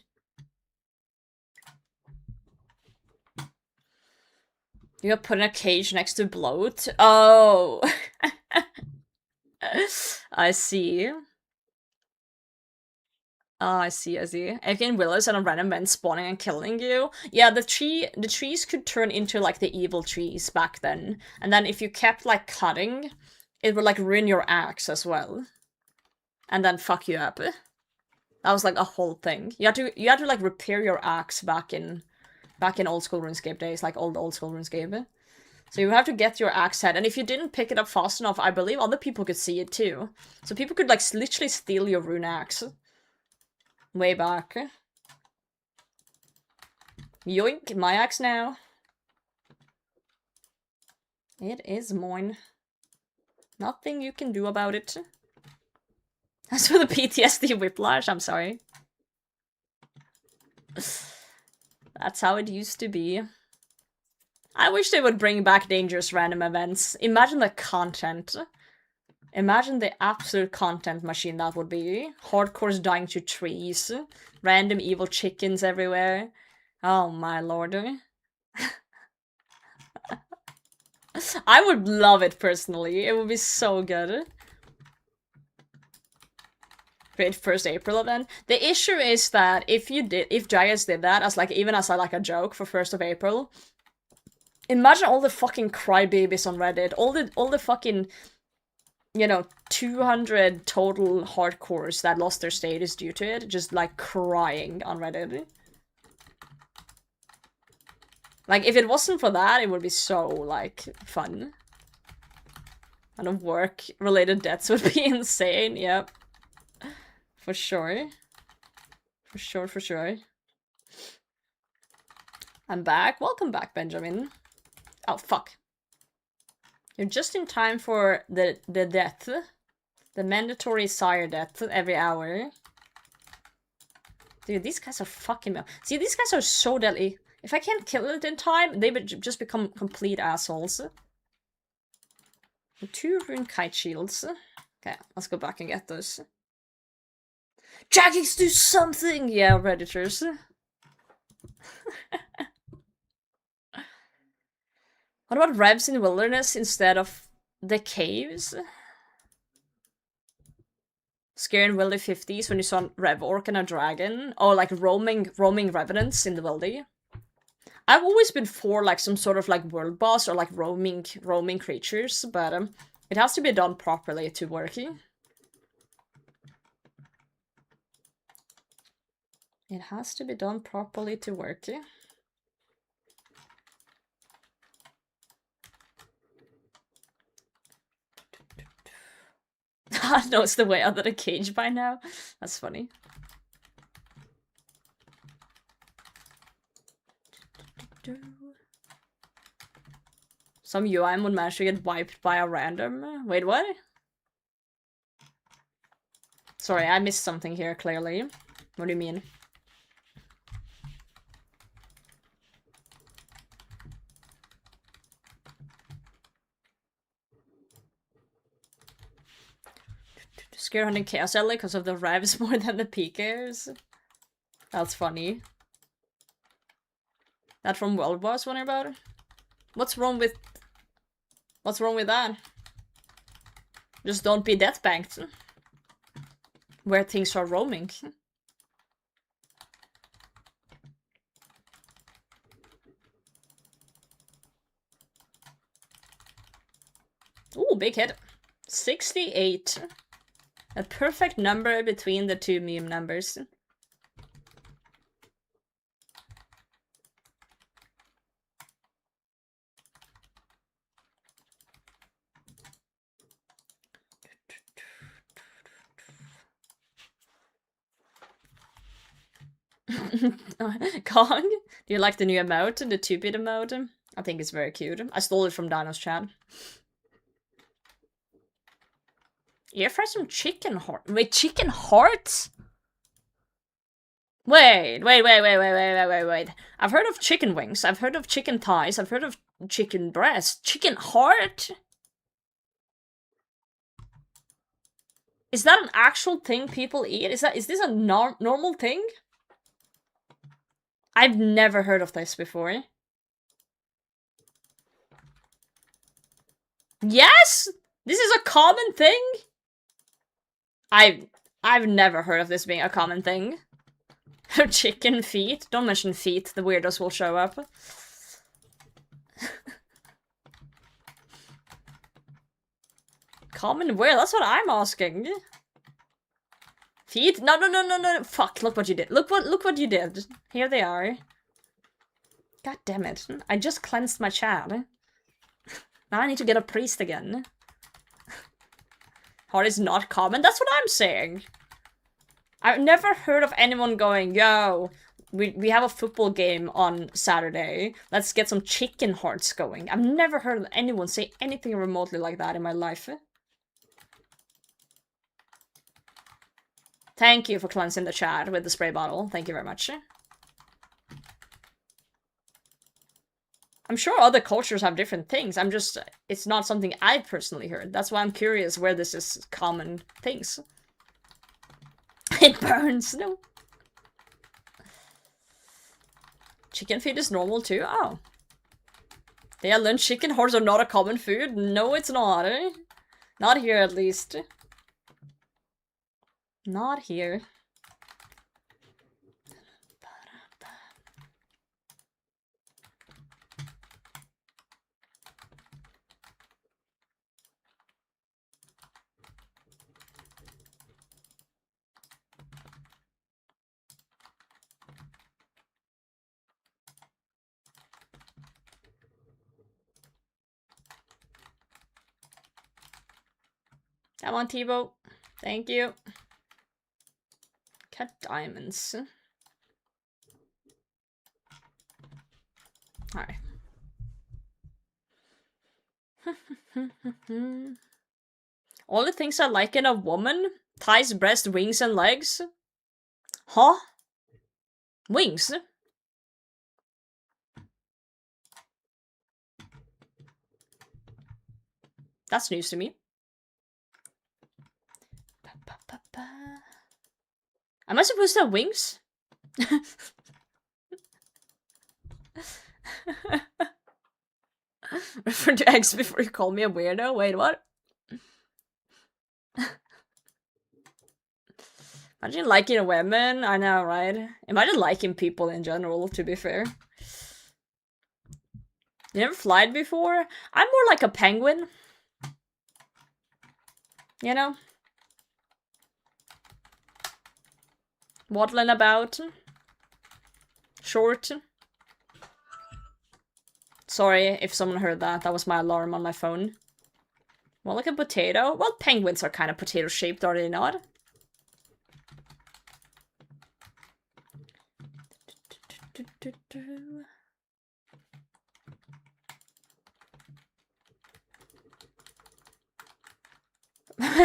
You got put in a cage next to bloat? Oh! I see. Oh, I see. Again, Willows and a random event spawning and killing you. Yeah, the trees could turn into like the evil trees back then. And then if you kept like cutting, it would like ruin your axe as well. And then fuck you up. That was like a whole thing. You had to like repair your axe back in old school RuneScape days, like old school RuneScape. So you have to get your axe head, and if you didn't pick it up fast enough, I believe other people could see it too. So people could like literally steal your rune axe. Way back. Yoink, my axe now. It is mine. Nothing you can do about it. As for the PTSD whiplash, I'm sorry. That's how it used to be. I wish they would bring back dangerous random events. Imagine the content. Imagine the absolute content machine that would be. Hardcores dying to trees. Random evil chickens everywhere. Oh my lord. I would love it personally. It would be so good. Great 1st April event. The issue is that if Giants did that as like even as a joke for 1st of April, imagine all the fucking crybabies on Reddit, all the fucking you know, 200 total hardcores that lost their status due to it, just like crying on Reddit. Like, if it wasn't for that, it would be so, like, fun. And of work-related deaths would be insane, yep. For sure. For sure, for sure. I'm back. Welcome back, Benjamin. Oh, fuck. You're just in time for the death. The mandatory Sire death every hour. Dude, these guys are fucking... See, these guys are so deadly. If I can't kill it in time, they would just become complete assholes. 2 rune kite shields. Okay, let's go back and get those. Jackings, do something! Yeah, Redditors. What about revs in the wilderness instead of the caves? Scary in Wildy 50s when you saw Rev Orc and a dragon. Oh, like roaming revenants in the Wildy. I've always been for like some sort of like world boss or like roaming creatures, but it has to be done properly to work. It has to be done properly to work. I know it's the way out of the cage by now. That's funny. Some UIM would manage to get wiped by a random... Wait, what? Sorry, I missed something here, clearly. What do you mean? Scare hunting Chaos Ellie because of the revs more than the PKers. That's funny. That from World Boss wondering about it? What's wrong with that? Just don't be death banked. Where things are roaming. Ooh, big hit. 68. A perfect number between the two meme numbers. Kong? Do you like the new emote? The 2-bit emote? I think it's very cute. I stole it from Dino's chat. Air fry some chicken heart. Wait, chicken hearts? Wait. I've heard of chicken wings. I've heard of chicken thighs. I've heard of chicken breast. Chicken heart? Is that an actual thing people eat? Is this a normal thing? I've never heard of this before. Yes? This is a common thing? I've never heard of this being a common thing. Chicken feet? Don't mention feet, the weirdos will show up. Common where? That's what I'm asking. Feet? No. Fuck, look what you did. Look what you did. Here they are. God damn it. I just cleansed my chat. Now I need to get a priest again. Heart is not common? That's what I'm saying. I've never heard of anyone going, yo, we have a football game on Saturday. Let's get some chicken hearts going. I've never heard of anyone say anything remotely like that in my life. Thank you for cleansing the chat with the spray bottle. Thank you very much. I'm sure other cultures have different things. It's not something I've personally heard. That's why I'm curious where this is common things. It burns, no. Chicken feed is normal too? Oh. Yeah, lunch chicken hearts are not a common food? No, it's not, eh? Not here, at least. Not here. Come on, Tebow. Thank you. Cat diamonds. Alright. All the things I like in a woman? Thighs, breast, wings, and legs? Huh? Wings? That's news to me. Am I supposed to have wings? Refer to eggs before you call me a weirdo? Wait, what? Imagine liking women. I know, right? Imagine liking people in general, to be fair. You never flied before? I'm more like a penguin. You know? Waddling about. Short. Sorry if someone heard that. That was my alarm on my phone. More like a potato? Well, penguins are kind of potato-shaped, are they not?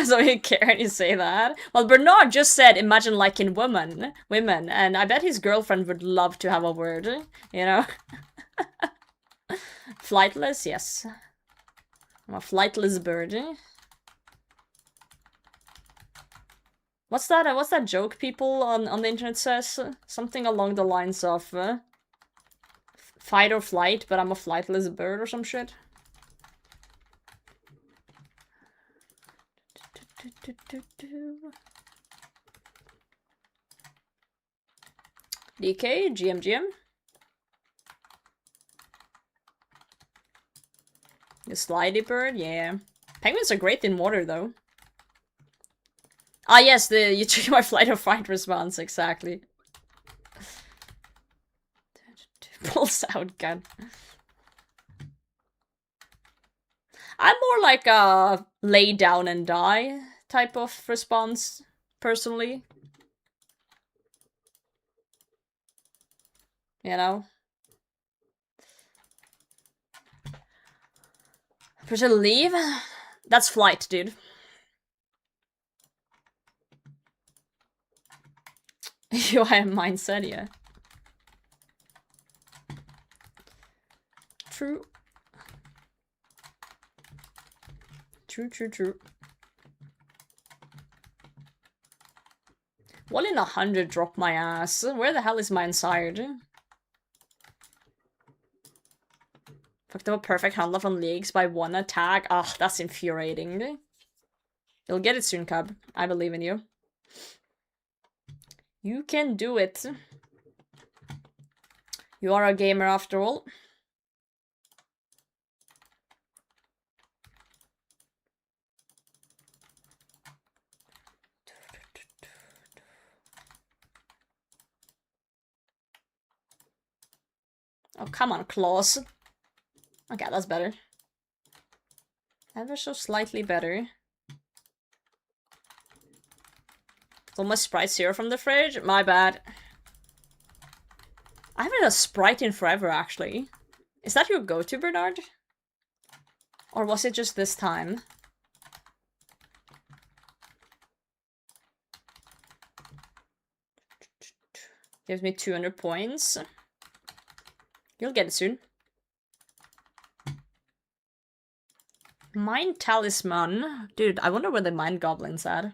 So you care and you say that? Well, Bernard just said, imagine liking women, and I bet his girlfriend would love to have a word, you know? Flightless, yes. I'm a flightless bird. What's that joke people on the internet says? Something along the lines of fight or flight, but I'm a flightless bird or some shit. DK, GM. The slidey bird, yeah. Penguins are great in water, though. Ah, yes, you trigger my flight or fight response, exactly. Pulls out gun. I'm more like a lay down and die type of response, personally. You know? Pressure leave? That's flight, dude. UIM mindset, yeah. True. True. 1 in 100 drop my ass. Where the hell is my Sire? Fucked up a perfect handler from leagues by 1 attack. Ah, that's infuriating. You'll get it soon, Cub. I believe in you. You can do it. You are a gamer after all. Oh, come on, claws. Okay, that's better. Ever so slightly better. Stole my Sprite Sire from the fridge? My bad. I haven't had a Sprite in forever, actually. Is that your go-to, Bernard? Or was it just this time? Gives me 200 points. You'll get it soon. Mind Talisman. Dude, I wonder where the Mind Goblin's at.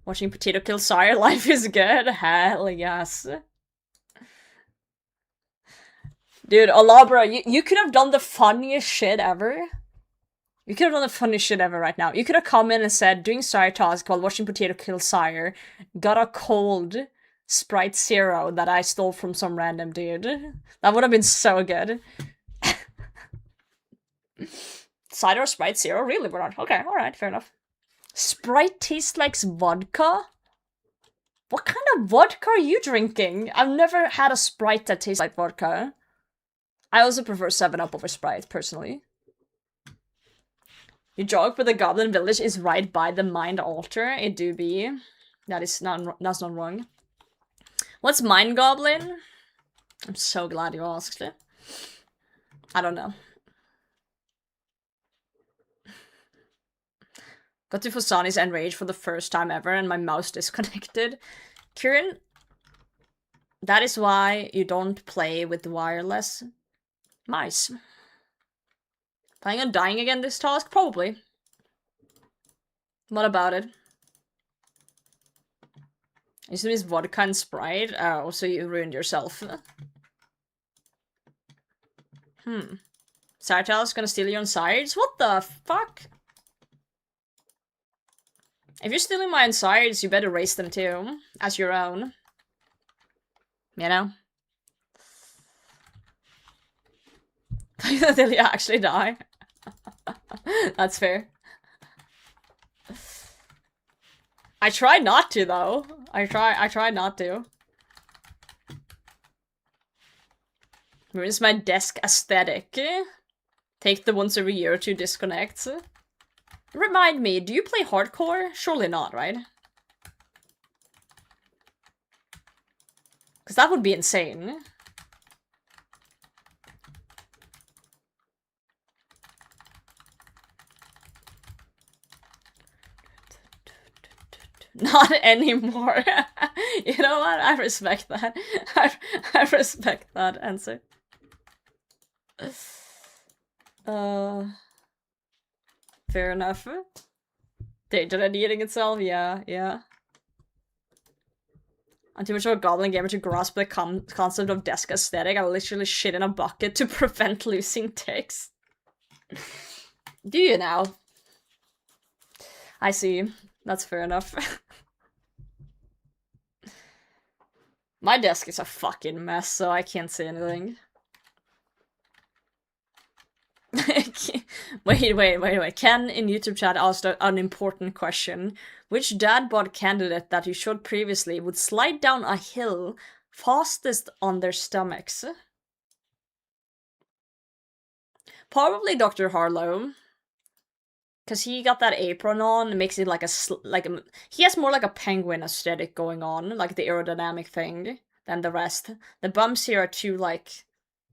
Watching Potato kill Sire, life is good. Hell yes. Dude, Alabra, you could have done the funniest shit ever. You could have done the funniest shit ever right now. You could have come in and said, doing Sire task while watching Potato kill Sire, got a cold Sprite Zero that I stole from some random dude. That would have been so good. Cider or Sprite Zero? Really, Bernard? Okay, alright, fair enough. Sprite tastes like vodka? What kind of vodka are you drinking? I've never had a Sprite that tastes like vodka. I also prefer 7-Up over Sprite, personally. You joke, but the Goblin Village is right by the Mind Altar. It do be. That's not wrong. What's Mind Goblin? I'm so glad you asked it. I don't know. Got to Fosani's Enrage for the first time ever and my mouse disconnected. Kieran, that is why you don't play with wireless mice. Planning on dying again this task? Probably. What about it? You see this vodka and Sprite? Oh, so you ruined yourself. Sire is gonna steal your own sides? What the fuck? If you're stealing my insides, you better raise them too, as your own. You know? Until you actually die. That's fair. I try not to, though. I try not to. Where's my desk aesthetic? Take the once every year or two disconnects. Remind me, do you play hardcore? Surely not, right? Because that would be insane. Not anymore. You know what? I respect that. I respect that answer. Fair enough. Data eating itself? Yeah. I'm too much of a goblin gamer to grasp the concept of desk aesthetic. I literally shit in a bucket to prevent losing ticks. Do you now? I see. That's fair enough. My desk is a fucking mess, so I can't say anything. Wait. Ken in YouTube chat asked an important question. Which dad bod candidate that you showed previously would slide down a hill fastest on their stomachs? Probably Dr. Harlow. Because he got that apron on, it makes it like he has more like a penguin aesthetic going on, like the aerodynamic thing, than the rest. The bumps here are too like,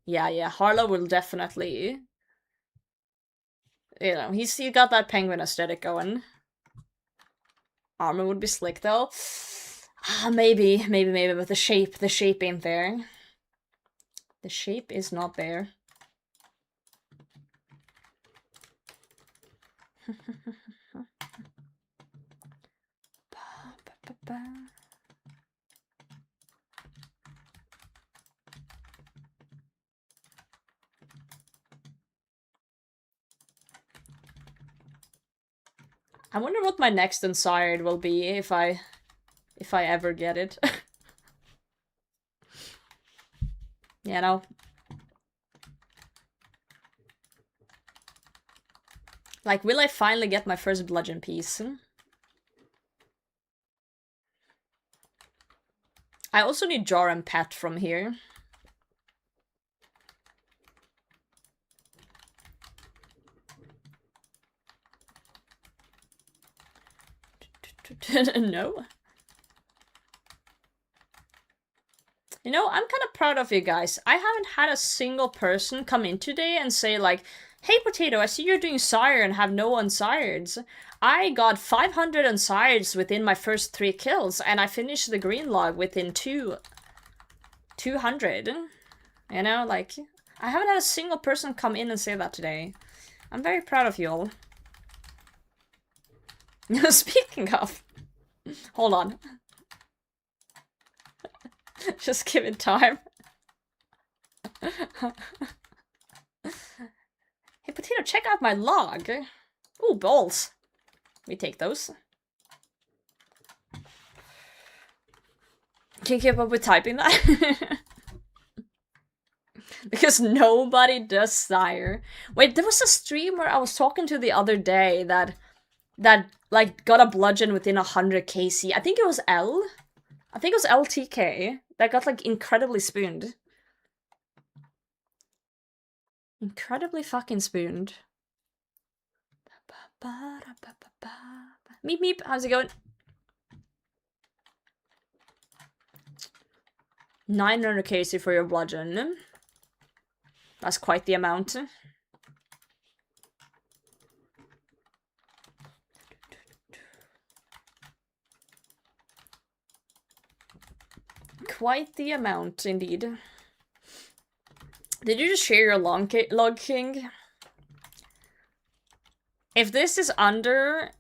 yeah, Harlow will definitely, you know, he got that penguin aesthetic going. Armor would be slick though. Maybe, but the shape ain't there. The shape is not there. I wonder what my next Unsired will be if I ever get it. You know. Like, will I finally get my first bludgeon piece? I also need Jar and Pet from here. No. You know, I'm kind of proud of you guys. I haven't had a single person come in today and say like, hey Potato, I see you're doing Sire and have no Unsireds. I got 500 Unsireds within my first 3 kills, and I finished the green log within 200. You know, like, I haven't had a single person come in and say that today. I'm very proud of you all. Speaking of, hold on. Just give it time. Hey Potato, check out my log. Ooh, balls. We take those. Can you keep up with typing that? Because nobody does Sire. Wait, there was a streamer I was talking to the other day that like got a bludgeon within 100 KC. I think it was L. I think it was LTK that got like incredibly spooned. Incredibly fucking spooned. Meep meep, how's it going? 900 KC for your bludgeon. That's quite the amount. Quite the amount, indeed. Did you just share your log king? If this is under...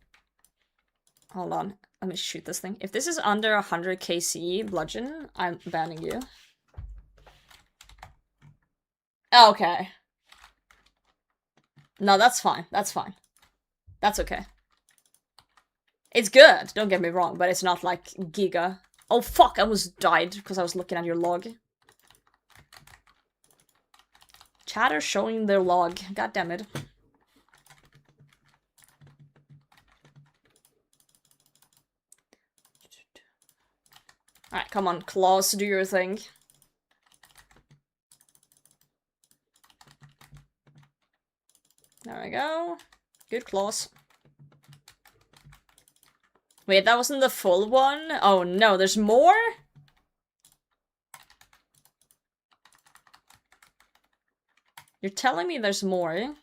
Hold on, let me shoot this thing. If this is under 100 KC bludgeon, I'm banning you. Okay. No, that's fine. That's fine. That's okay. It's good, don't get me wrong, but it's not like giga. Oh fuck, I almost died because I was looking at your log. Chatter showing their log. God damn it. Alright, come on, claws, do your thing. There we go. Good claws. Wait, that wasn't the full one? Oh no, there's more? You're telling me there's more?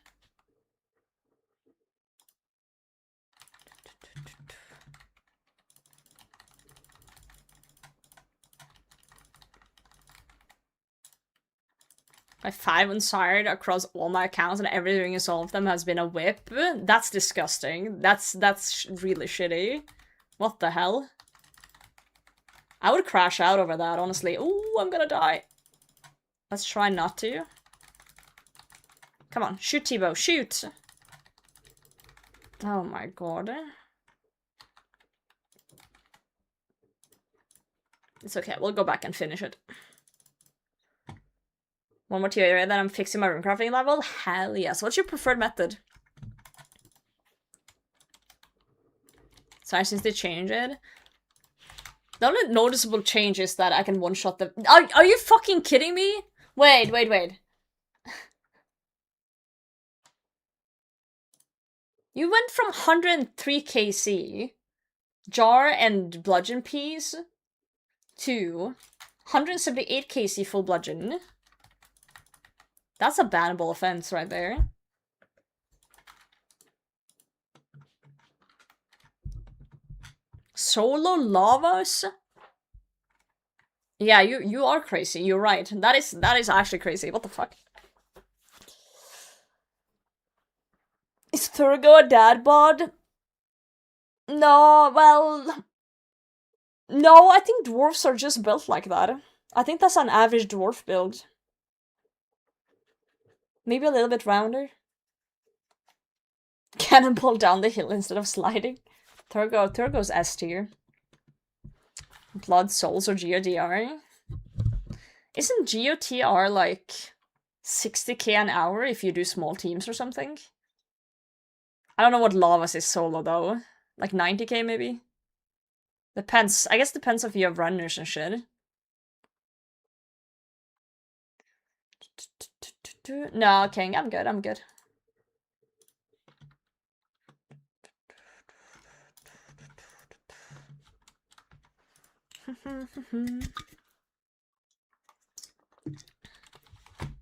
My 5 on Sire across all my accounts and everything in all of them has been a whip. That's disgusting. That's really shitty. What the hell? I would crash out over that, honestly. Ooh, I'm gonna die. Let's try not to. Come on, shoot T-Bow, shoot! Oh my god. It's okay, we'll go back and finish it. One more theory that I'm fixing my runecrafting level? Hell yes. What's your preferred method? Sorry, since they changed it. The only noticeable change is that I can one-shot them. Are you fucking kidding me? Wait. You went from 103 KC, jar and bludgeon piece, to 178 KC full bludgeon. That's a bannable offense right there. Solo lavas? Yeah, you are crazy. You're right. That is actually crazy. What the fuck? Is Thurgo a dad bod? No, well... No, I think dwarves are just built like that. I think that's an average dwarf build. Maybe a little bit rounder. Cannonball down the hill instead of sliding. Thurgo's S tier. Blood, Souls, or GODR. Isn't GOTR like 60k an hour if you do small teams or something? I don't know what Lavas is solo though. Like 90k maybe? Depends. I guess depends if you have runners and shit. No, King, I'm good, I'm good.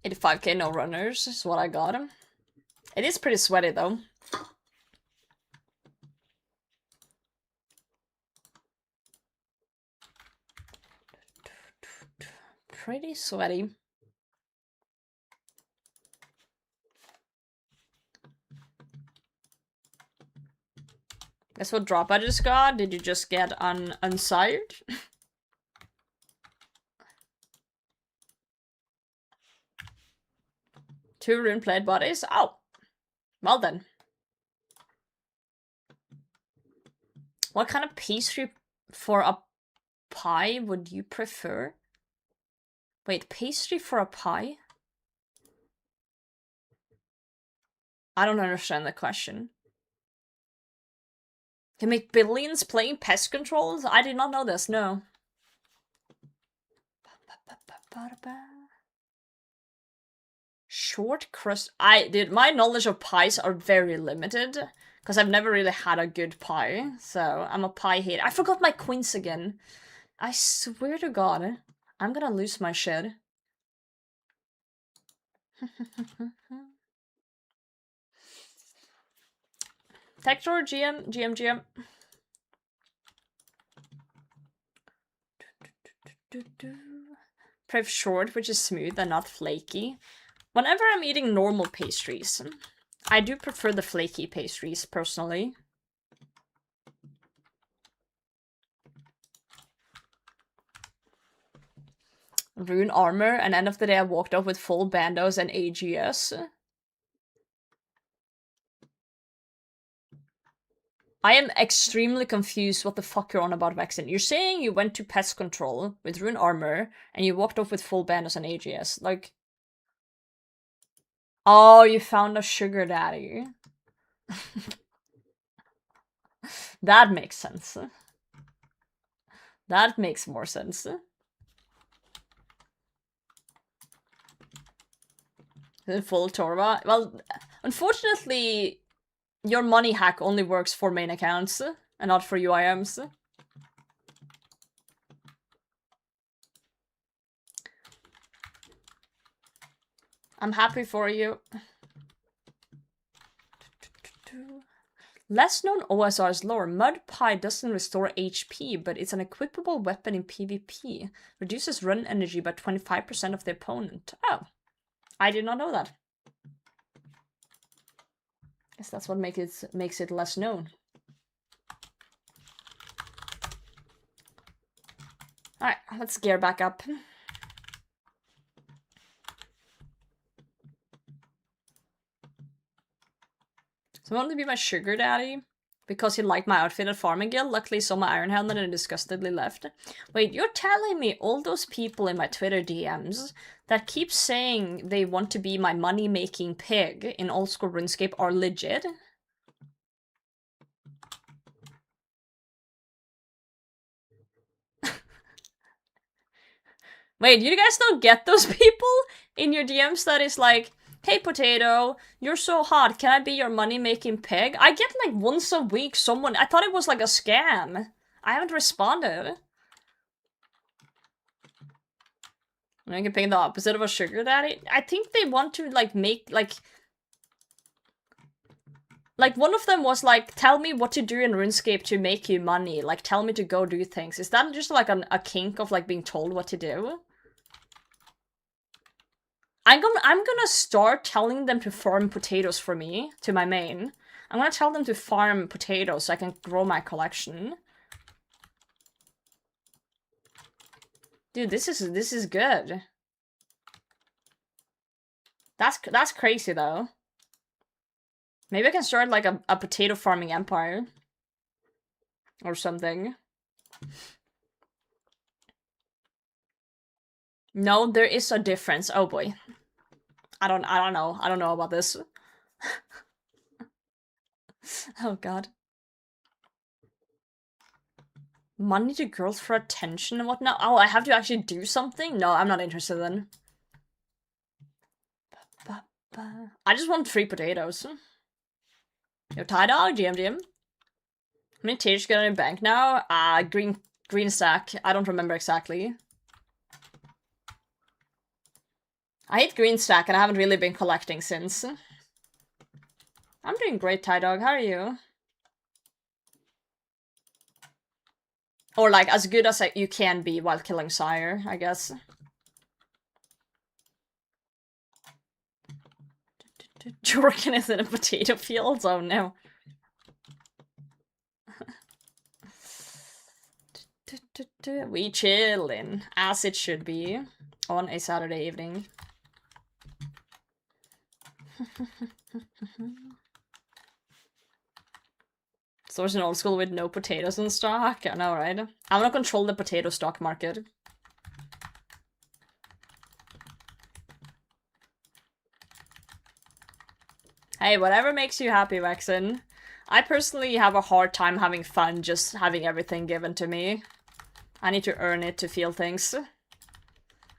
$85k no runners is what I got. It is pretty sweaty though. Pretty sweaty. Guess what drop I just got? Did you just get unsired? 2 rune plate bodies? Oh! Well then. What kind of pastry for a pie would you prefer? Wait, pastry for a pie? I don't understand the question. Can make billions playing pest controls? I did not know this, no. Short crust. Dude, my knowledge of pies are very limited. Because I've never really had a good pie. So, I'm a pie hater. I forgot my quince again. I swear to God. I'm gonna lose my shit. Tector, GM. Pray for short, which is smooth and not flaky. Whenever I'm eating normal pastries, I do prefer the flaky pastries, personally. Rune armor, and end of the day I walked off with full bandos and AGS. I am extremely confused what the fuck you're on about, Vexen. You're saying you went to pest control with rune armor, and you walked off with full bandos and AGS. Like... Oh, you found a sugar daddy. That makes sense. That makes more sense. Full Torva? Well, unfortunately, your money hack only works for main accounts, and not for UIMs. I'm happy for you. Less known OSR's lore. Mud Pie doesn't restore HP, but it's an equipable weapon in PvP. Reduces run energy by 25% of the opponent. Oh. I did not know that. Guess that's what makes it less known. Alright, let's gear back up. So I want to be my sugar daddy because he liked my outfit at Farming Guild. Luckily, he saw my iron helmet and disgustedly left. Wait, you're telling me all those people in my Twitter DMs that keep saying they want to be my money-making pig in old school RuneScape are legit? Wait, you guys don't get those people in your DMs that is like, hey Potato, you're so hot, can I be your money-making pig? I get like once a week someone, I thought it was like a scam. I haven't responded. I can pick the opposite of a sugar daddy. I think they want to like make like one of them was like, tell me what to do in RuneScape to make you money. Like tell me to go do things. Is that just like a kink of like being told what to do? I'm gonna start telling them to farm potatoes for me, to my main. I'm gonna tell them to farm potatoes so I can grow my collection. Dude, this is good. That's crazy though. Maybe I can start like a potato farming empire. Or something. No, there is a difference. Oh boy. I don't know. I don't know about this. Oh god. Money to girls for attention and whatnot? Oh, I have to actually do something? No, I'm not interested then. I just want 3 potatoes. Yo, Tie Dog, GM. How many taters you got in your bank now? Green stack. I don't remember exactly. I hate green stack and I haven't really been collecting since. I'm doing great, Tie Dog. How are you? Or like as good as you can be while killing Sire, I guess. Jorgen is in a potato field? Oh no. We chillin', as it should be, on a Saturday evening. Stores in old school with no potatoes in stock? I know, right? I'm gonna control the potato stock market. Hey, whatever makes you happy, Vexen. I personally have a hard time having fun just having everything given to me. I need to earn it to feel things.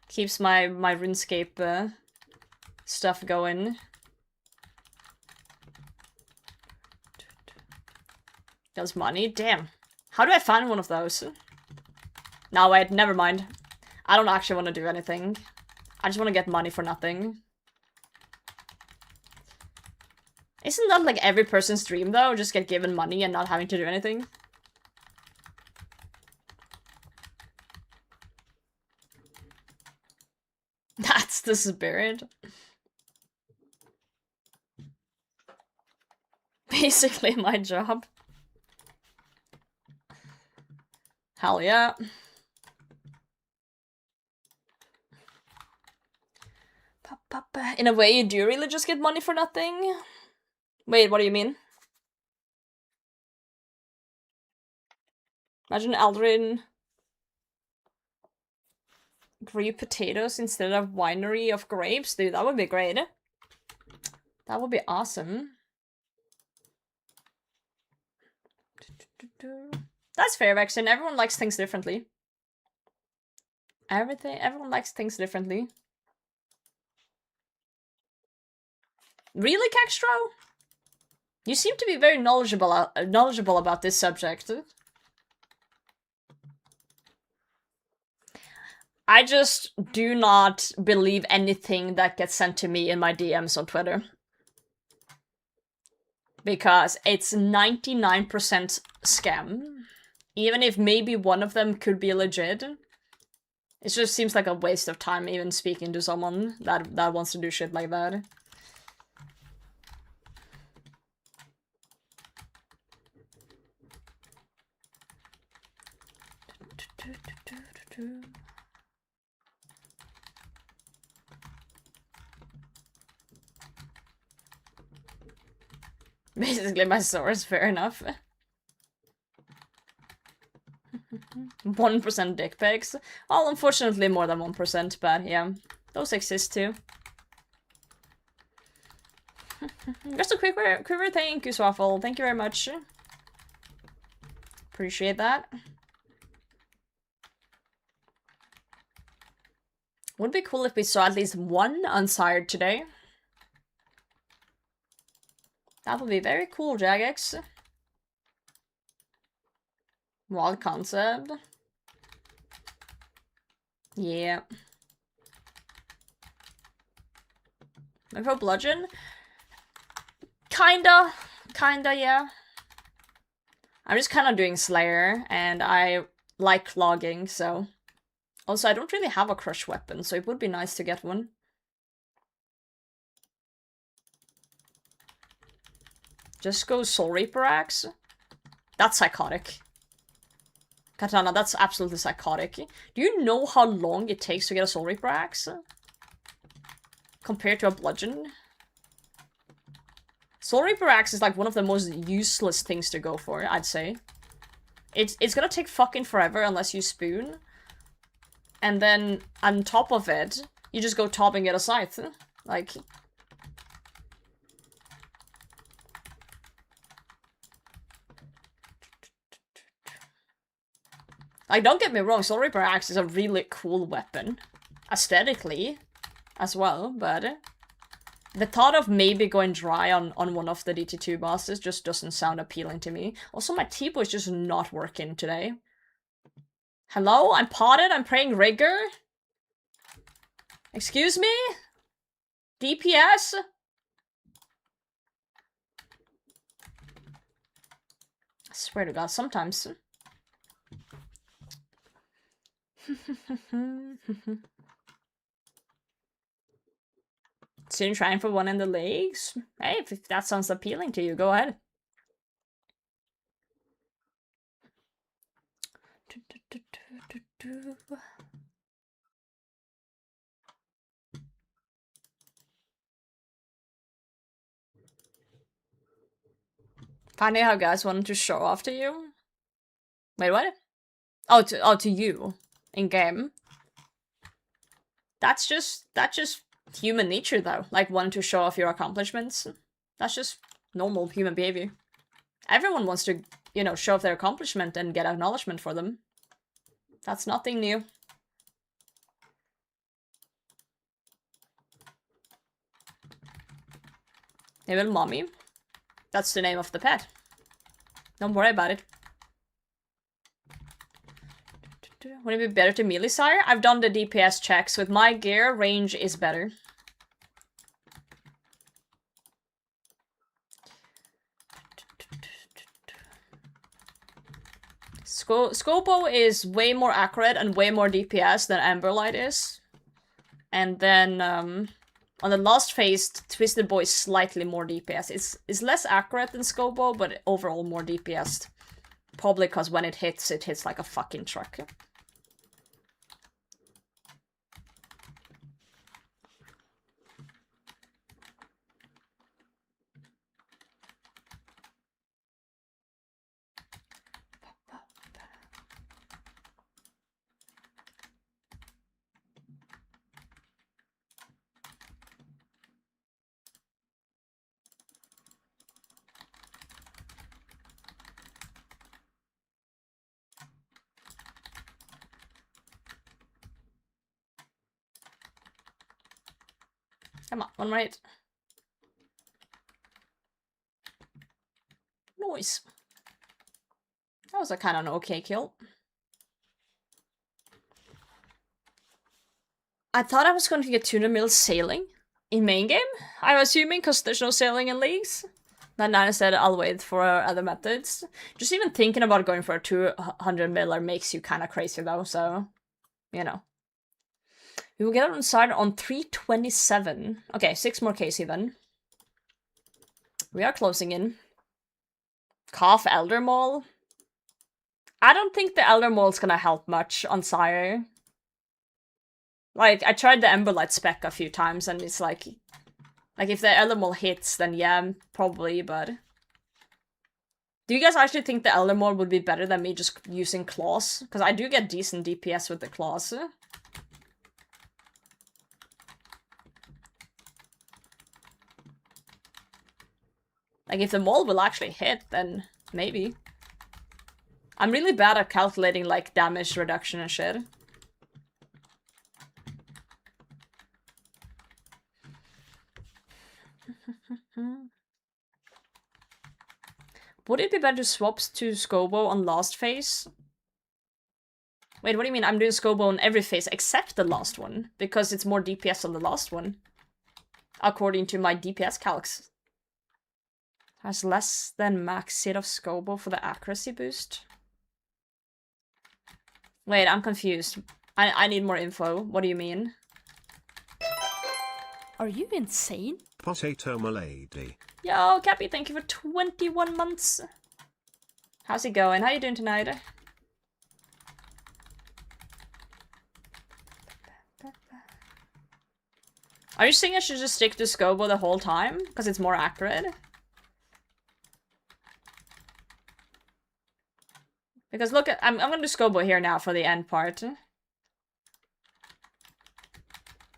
Keeps my RuneScape stuff going. Does money? Damn. How do I find one of those? No, wait, never mind. I don't actually want to do anything. I just want to get money for nothing. Isn't that like every person's dream though? Just get given money and not having to do anything? That's the spirit. Basically my job. Hell yeah. In a way, you do really just get money for nothing? Wait, what do you mean? Imagine Aldrin grew potatoes instead of winery of grapes. Dude, that would be great. That would be awesome. That's fair, Vexen. Everyone likes things differently. Everyone likes things differently. Really, Kextro? You seem to be very knowledgeable about this subject. I just do not believe anything that gets sent to me in my DMs on Twitter. Because it's 99% scam. Even if maybe one of them could be legit. It just seems like a waste of time even speaking to someone that wants to do shit like that. Basically my source, fair enough. 1% dick pics. Well, unfortunately more than 1%, but yeah. Those exist too. Just a quiver thank you, Swaffle. Thank you very much. Appreciate that. Would be cool if we saw at least one unsired today. That would be very cool, Jagex. Wild concept. Yeah. Pro bludgeon? Kinda, yeah. I'm just kinda doing Slayer, and I like clogging, so... Also, I don't really have a crush weapon, so it would be nice to get one. Just go Soul Reaper Axe? That's psychotic. Katana, that's absolutely psychotic. Do you know how long it takes to get a Soul Reaper Axe? Compared to a bludgeon? Soul Reaper Axe is like one of the most useless things to go for, I'd say. It's gonna take fucking forever unless you spoon. And then, on top of it, you just go top and get a scythe. Like... Like, don't get me wrong, Soul Reaper Axe is a really cool weapon. Aesthetically, as well, but... The thought of maybe going dry on one of the DT2 bosses just doesn't sound appealing to me. Also, my T-Bow is just not working today. Hello? I'm potted? I'm praying rigor? Excuse me? DPS? I swear to God, sometimes... Soon trying for one in the legs? Hey, if that sounds appealing to you, go ahead. Funny how guys wanted to show off to you. Wait, what? Oh, to you in game. That's just human nature, though. Like wanting to show off your accomplishments. That's just normal human behavior. Everyone wants to, you know, show off their accomplishment and get acknowledgement for them. That's nothing new. Hey, little mommy. That's the name of the pet. Don't worry about it. Would it be better to melee Sire? I've done the DPS checks. With my gear, range is better. Scopo is way more accurate and way more DPS than Amberlight is. And then on the last phase, Twisted Boy is slightly more DPS. It's less accurate than Scopo, but overall more DPS. Probably because when it hits like a fucking truck. Come on, one right. Nice. That was a kind of an okay kill. I thought I was going to get 200 mil sailing in main game. I'm assuming because there's no sailing in leagues. Then I said I'll wait for other methods. Just even thinking about going for a 200 miller makes you kind of crazy though, so, you know. We will get on side on 327. Okay, 6 more KC then. We are closing in. Calf Elder Maul. I don't think the Elder Maul's gonna help much on Sire. Like, I tried the Emberlight spec a few times and it's like if the Elder Maul hits, then yeah, probably, but... Do you guys actually think the Elder Maul would be better than me just using claws? Because I do get decent DPS with the claws. Like, if the Maul will actually hit, then maybe. I'm really bad at calculating, like, damage reduction and shit. Would it be better to swap to Scobo on last phase? Wait, what do you mean? I'm doing Scobo on every phase except the last one. Because it's more DPS on the last one. According to my DPS calcs. Has less than max hit of Scobo for the accuracy boost. Wait, I'm confused. I need more info. What do you mean? Are you insane? Potato Milady. Yo, Cappy, thank you for 21 months. How's it going? How you doing tonight? Are you saying I should just stick to Scobo the whole time? Because it's more accurate? Because look, I'm gonna do Scobo here now for the end part.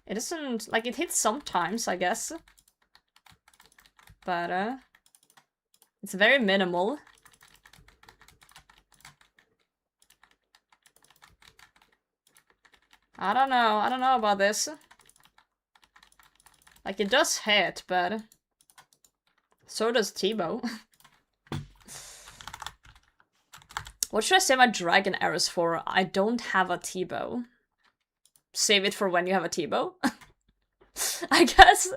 It doesn't, like, it hits sometimes, I guess. But, it's very minimal. I don't know about this. Like, it does hit, but so does T-Bow. What should I save my dragon arrows for? I don't have a T-Bow. Save it for when you have a T-Bow? I guess.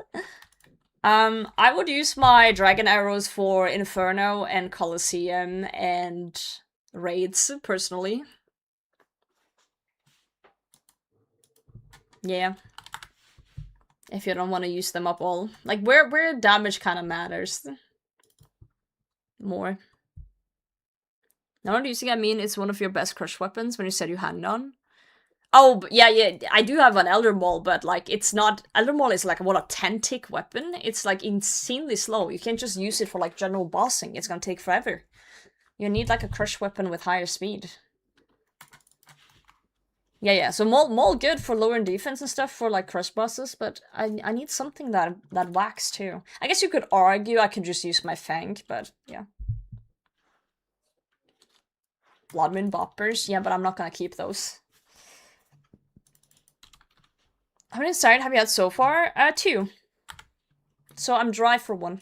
I would use my dragon arrows for Inferno and Colosseum and raids, personally. Yeah. If you don't want to use them up all. Like, where damage kind of matters. More. Not using, I mean, it's one of your best crush weapons when you said you had none. Oh, yeah, I do have an Elder Maul, but, like, it's not... Elder Maul is, like, what, a 10-tick weapon? It's, like, insanely slow. You can't just use it for, like, general bossing. It's gonna take forever. You need, like, a crush weapon with higher speed. Yeah, so Maul good for lowering defense and stuff for, like, crush bosses, but I need something that whacks, too. I guess you could argue I could just use my Fang, but, yeah. Bloodmoon Boppers? Yeah, but I'm not gonna keep those. How many Sire have you had so far? 2. So I'm dry for 1.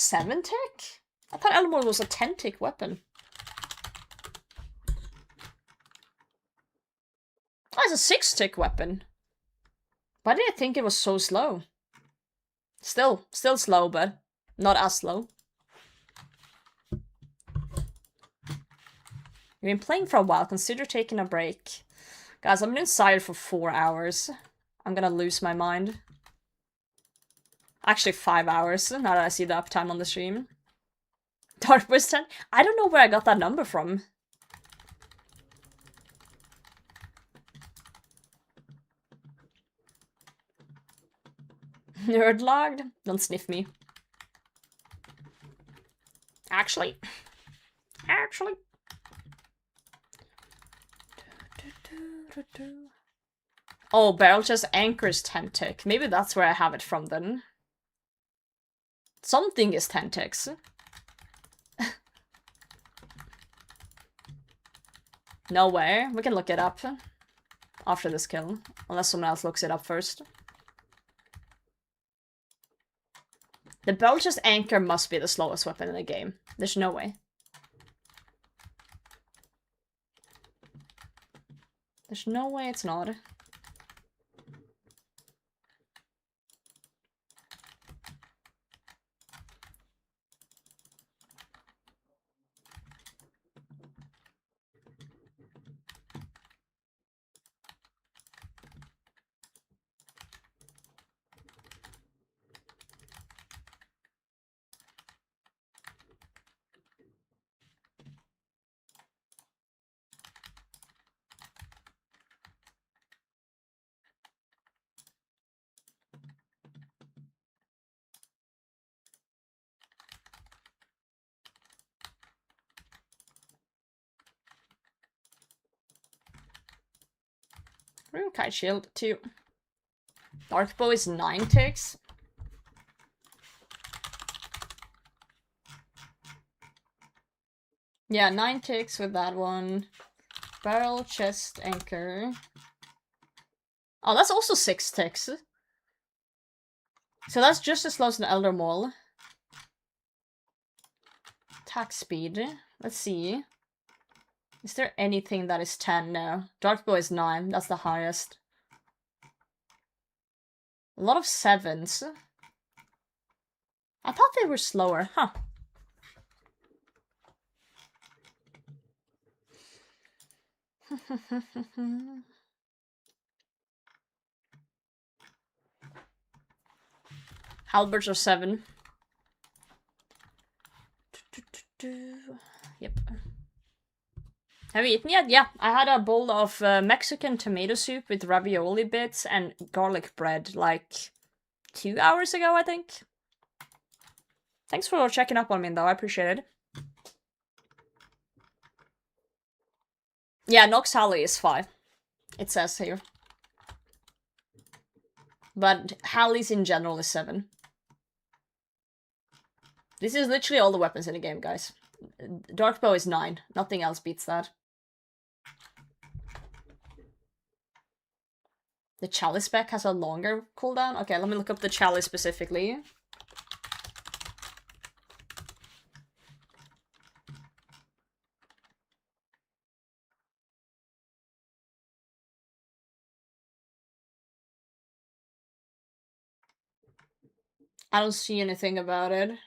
7 tick? I thought Elmore was a 10 tick weapon. Oh, it's a 6 tick weapon. Why did I think it was so slow? Still slow, but not as slow. You've been playing for a while, consider taking a break. Guys, I've been in Sire for 4 hours. I'm gonna lose my mind. Actually 5 hours, now that I see the uptime on the stream. Dark was 10? I don't know where I got that number from. Nerd logged? Don't sniff me. Actually. Oh, barrel chest anchors 10 tick. Maybe that's where I have it from then. Something is 10 ticks. No way. We can look it up after this kill. Unless someone else looks it up first. The barrel chest anchor must be the slowest weapon in the game. There's no way. There's no way it's not. Kite shield 2. Dark bow is 9 ticks. Yeah, 9 ticks with that one. Barrel chest anchor. Oh, that's also 6 ticks. So that's just as slow as an Elder Maul. Attack speed. Let's see. Is there anything that is 10? No. Darkbow is 9. That's the highest. A lot of 7s. I thought they were slower. Huh. Halberds are 7. Yep. Have you eaten yet? Yeah, I had a bowl of Mexican tomato soup with ravioli bits and garlic bread like 2 hours ago, I think. Thanks for checking up on me, though. I appreciate it. Yeah, Nox Halley is 5. It says here. But Halley's in general is 7. This is literally all the weapons in the game, guys. Darkbow is 9. Nothing else beats that. The Chalice spec has a longer cooldown? Okay, let me look up the Chalice specifically. I don't see anything about it.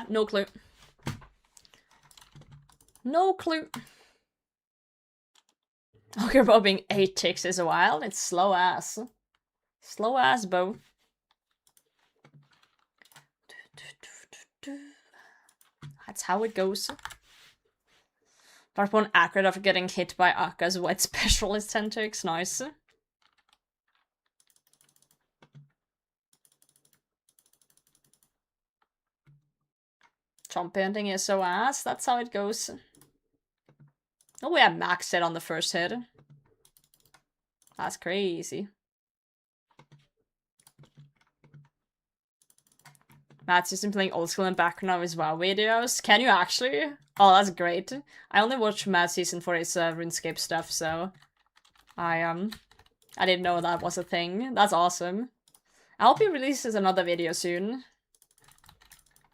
No clue. No clue. Okay, bow being 8 ticks is a while. It's slow ass. Slow ass bow. That's how it goes. Darkbone accurate after getting hit by Aka's white special is 10 ticks. Nice. Chomp painting is so ass. That's how it goes. Oh, we have maxed it on the first hit. That's crazy. Matt's just been playing old school in background of his WoW videos. Can you actually? Oh, that's great. I only watch Matt Season for his RuneScape stuff, so I didn't know that was a thing. That's awesome. I hope he releases another video soon.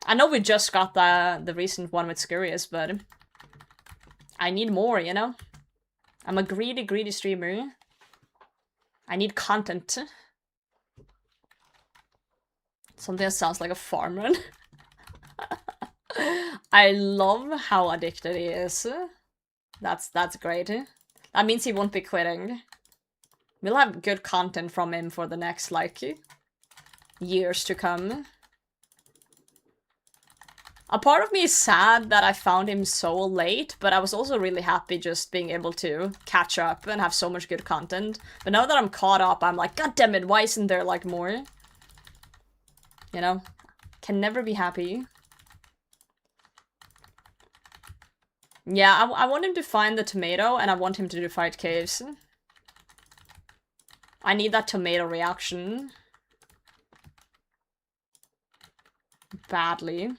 I know we just got the recent one with Scurious, but I need more, you know? I'm a greedy, greedy streamer. I need content. Something that sounds like a farmer. I love how addicted he is. That's great. That means he won't be quitting. We'll have good content from him for the next, like, years to come. A part of me is sad that I found him so late, but I was also really happy just being able to catch up and have so much good content. But now that I'm caught up, I'm like, god damn it, why isn't there, like, more? You know? Can never be happy. Yeah, I want him to find the tomato, and I want him to do fight caves. I need that tomato reaction. Badly.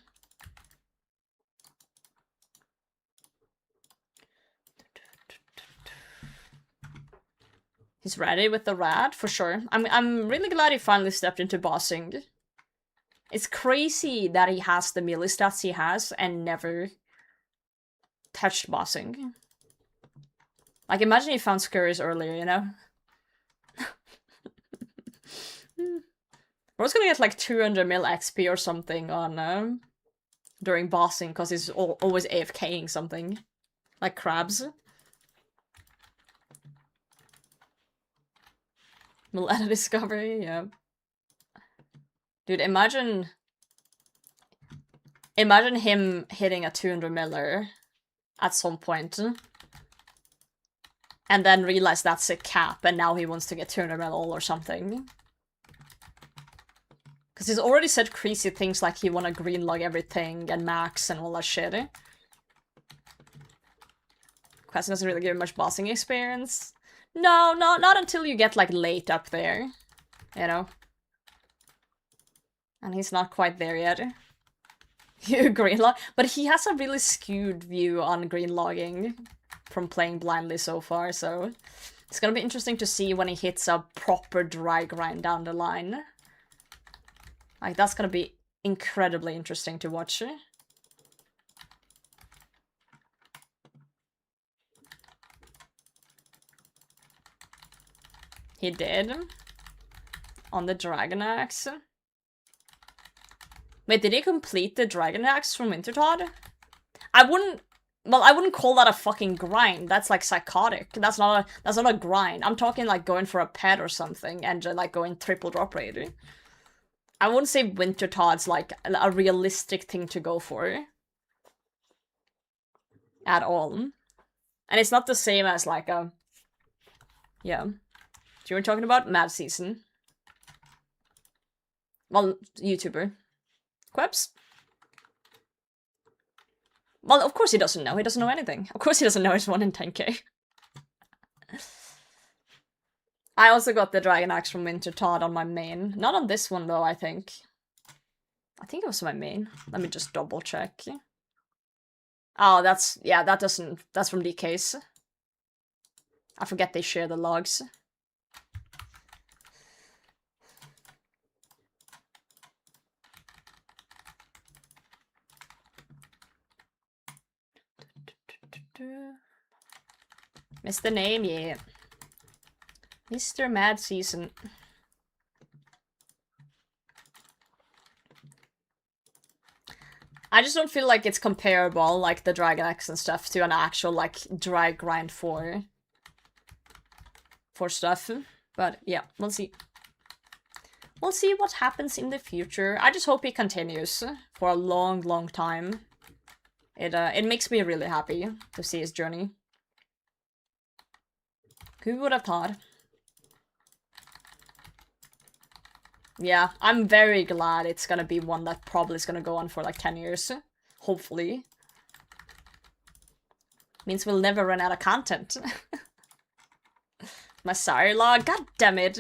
He's ready with the rat, for sure. I'm really glad he finally stepped into bossing. It's crazy that he has the melee stats he has and never touched bossing. Like, imagine he found Scurries earlier, you know? Bro's gonna get like 200 mil XP or something on during bossing because he's always AFKing something. Like crabs. Millennia Discovery, yeah. Dude, imagine him hitting a 200 miller at some point. And then realize that's a cap and now he wants to get 200 mil all or something. Because he's already said crazy things like he wanna green log everything and max and all that shit. Quest doesn't really give him much bossing experience. No, not until you get like late up there. You know? And he's not quite there yet. You green log? But he has a really skewed view on green logging from playing blindly so far, so it's gonna be interesting to see when he hits a proper dry grind down the line. Like, that's gonna be incredibly interesting to watch. He did. On the Dragon Axe. Wait, did he complete the Dragon Axe from Wintertod? I wouldn't call that a fucking grind. That's like psychotic. That's not a grind. I'm talking like going for a pet or something and like going triple drop rate. I wouldn't say Wintertod's like a realistic thing to go for. At all. And it's not the same as like a... Yeah. So you were talking about Mad Season. Well, YouTuber. Quebs? Well, of course he doesn't know. He doesn't know anything. Of course he doesn't know it's 1 in 10k. I also got the Dragon Axe from Wintertod on my main. Not on this one, though, I think. I think it was my main. Let me just double check. Oh, that's... Yeah, that doesn't... That's from DK's. I forget they share the logs. Mr. Name, yeah. Mr. Mad Season. I just don't feel like it's comparable, like the Dragon Axe and stuff, to an actual, like, dry grind for stuff. But, yeah, we'll see. We'll see what happens in the future. I just hope he continues for a long, long time. It makes me really happy to see his journey. Who would have thought? Yeah, I'm very glad it's gonna be one that probably is gonna go on for like 10 years. Hopefully. Means we'll never run out of content. My Sire log, god damn it.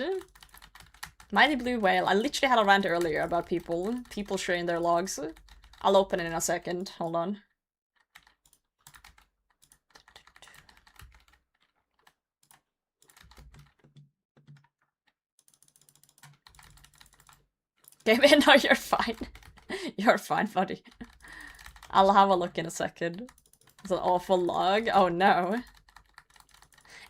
Mighty Blue Whale. I literally had a rant earlier about people sharing their logs. I'll open it in a second. Hold on. Game in, no, you're fine. You're fine, buddy. I'll have a look in a second. It's an awful log. Oh no.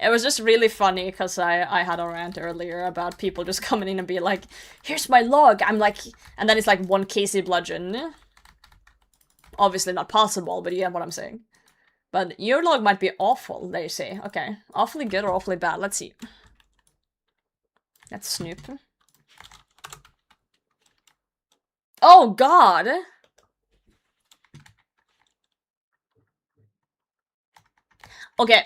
It was just really funny because I had a rant earlier about people just coming in and being like, here's my log. I'm like, and then it's like 1 KC bludgeon. Obviously not possible, but you get what I'm saying. But your log might be awful, they say. Okay, awfully good or awfully bad. Let's see. Let's snoop. Oh god! Okay,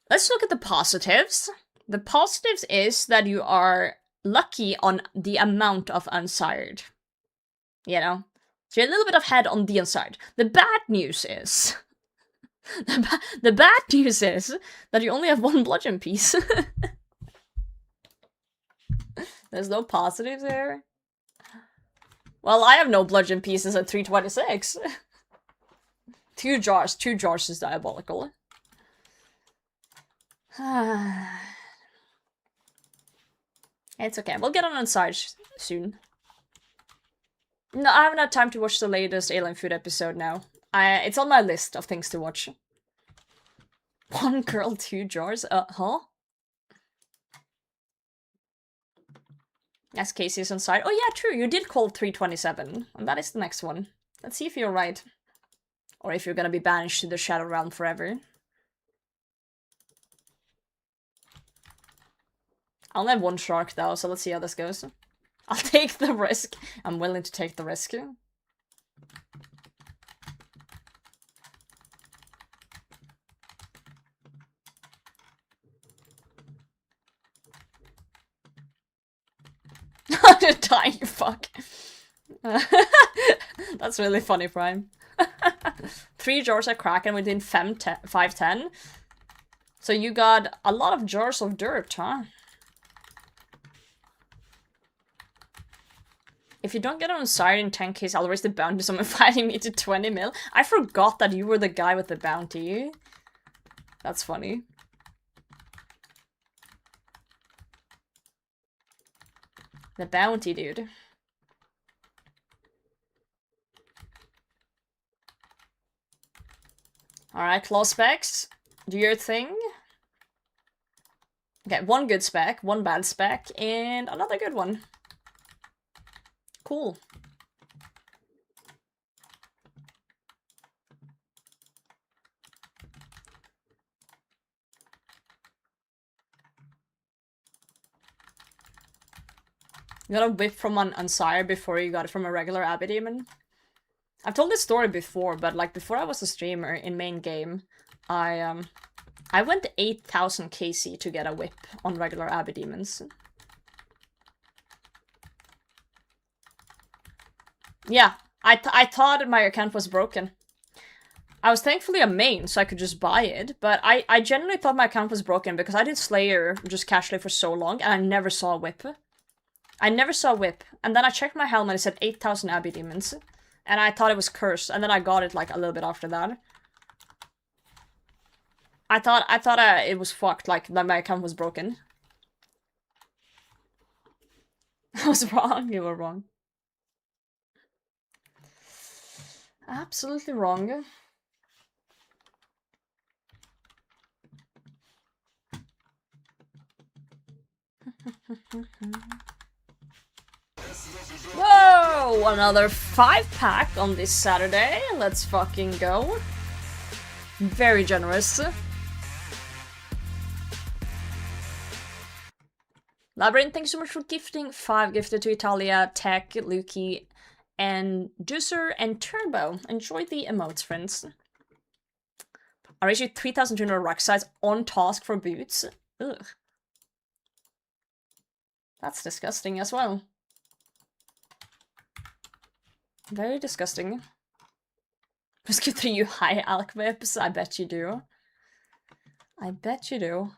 let's look at the positives. The positives is that you are lucky on the amount of unsired. You know? So you're a little bit ahead on the unsired. The bad news is... the bad news is that you only have 1 bludgeon piece. There's no positives there. Well, I have no bludgeon pieces at 326. 2 jars is diabolical. It's okay, we'll get on inside soon. No, I haven't had time to watch the latest Alien Food episode now. It's on my list of things to watch. 1 girl, 2 jars? Huh? Yes, Casey's inside. Oh yeah, true, you did call 327. And that is the next one. Let's see if you're right. Or if you're gonna be banished to the Shadow Realm forever. I only have 1 shark though, so let's see how this goes. I'll take the risk. I'm willing to take the risk. Die, you fuck. That's really funny, Prime. 3 jars of Kraken within 510. So you got a lot of jars of dirt, huh? If you don't get on Sire in 10k, I'll raise the bounty to someone fighting me to 20 mil. I forgot that you were the guy with the bounty. That's funny. The bounty, dude. Alright, claw specs. Do your thing. Okay, 1 good spec, 1 bad spec, and another good one. Cool. You got a whip from an Sire before you got it from a regular Abbey Demon? I've told this story before, but like before I was a streamer in main game, I went 8,000 KC to get a whip on regular Abbey Demons. Yeah, I thought my account was broken. I was thankfully a main, so I could just buy it, but I genuinely thought my account was broken because I did Slayer just casually for so long, and I never saw a whip. I never saw a whip, and then I checked my helmet and it said 8,000 Abbey Demons, and I thought it was cursed, and then I got it like a little bit after that. I thought it was fucked, like that my account was broken. I was wrong, you were wrong. Absolutely wrong. Whoa! Another 5-pack on this Saturday. Let's fucking go. Very generous. Labyrinth, thank you so much for gifting 5 gifted to Italia, Tech, Luki, and Juicer, and Turbo. Enjoy the emotes, friends. I raised you 3,200 rock size on task for boots. Ugh. That's disgusting as well. Very disgusting. Just give to you high alk whips. I bet you do. I bet you do.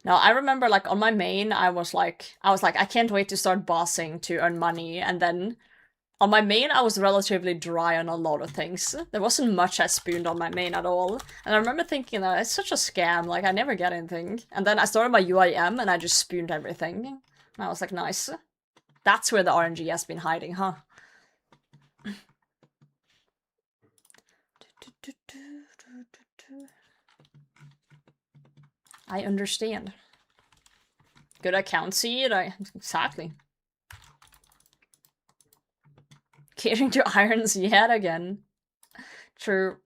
No, I remember like on my main, I was like, I can't wait to start bossing to earn money, and then on my main, I was relatively dry on a lot of things. There wasn't much I spooned on my main at all. And I remember thinking that it's such a scam, like I never get anything. And then I started my UIM and I just spooned everything. And I was like, nice. That's where the RNG has been hiding, huh? I understand. Good account seed, exactly. Catering to irons yet again. True.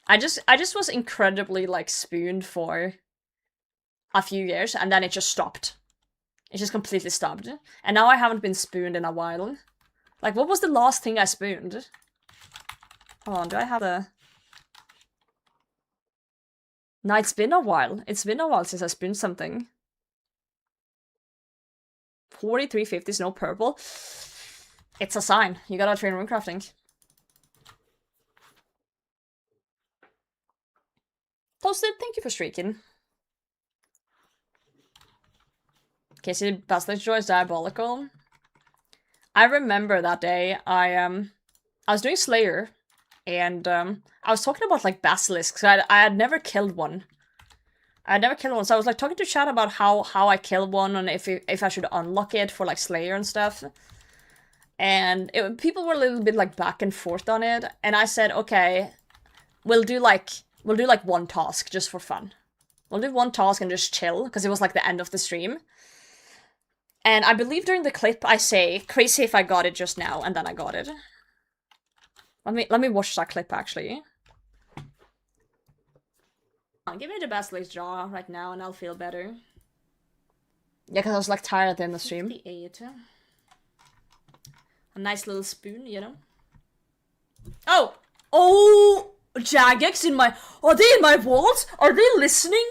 I just was incredibly like spooned for a few years and then it just stopped. It just completely stopped. And now I haven't been spooned in a while. Like, what was the last thing I spooned? Hold on, do I have the... No, it's been a while. It's been a while since I spooned something. 4350 is no purple. It's a sign. You gotta train runecrafting. Toasted, thank you for streaking. Casey, Basilisk Joy is diabolical. I remember that day, I was doing Slayer, and I was talking about like basilisks. I had never killed one. I had never killed one, so I was like talking to chat about how I killed one and if I should unlock it for like Slayer and stuff. And people were a little bit like back and forth on it, and I said, okay, we'll do like one task just for fun. We'll do one task and just chill, because it was like the end of the stream. And I believe during the clip I say, crazy if I got it just now, and then I got it. Let me watch that clip actually. Give me the basilisk jaw right now and I'll feel better. Yeah, because I was like tired at the end of the stream. 58. A nice little spoon, you know. Oh! Oh! Jagex in my... Are they in my walls? Are they listening?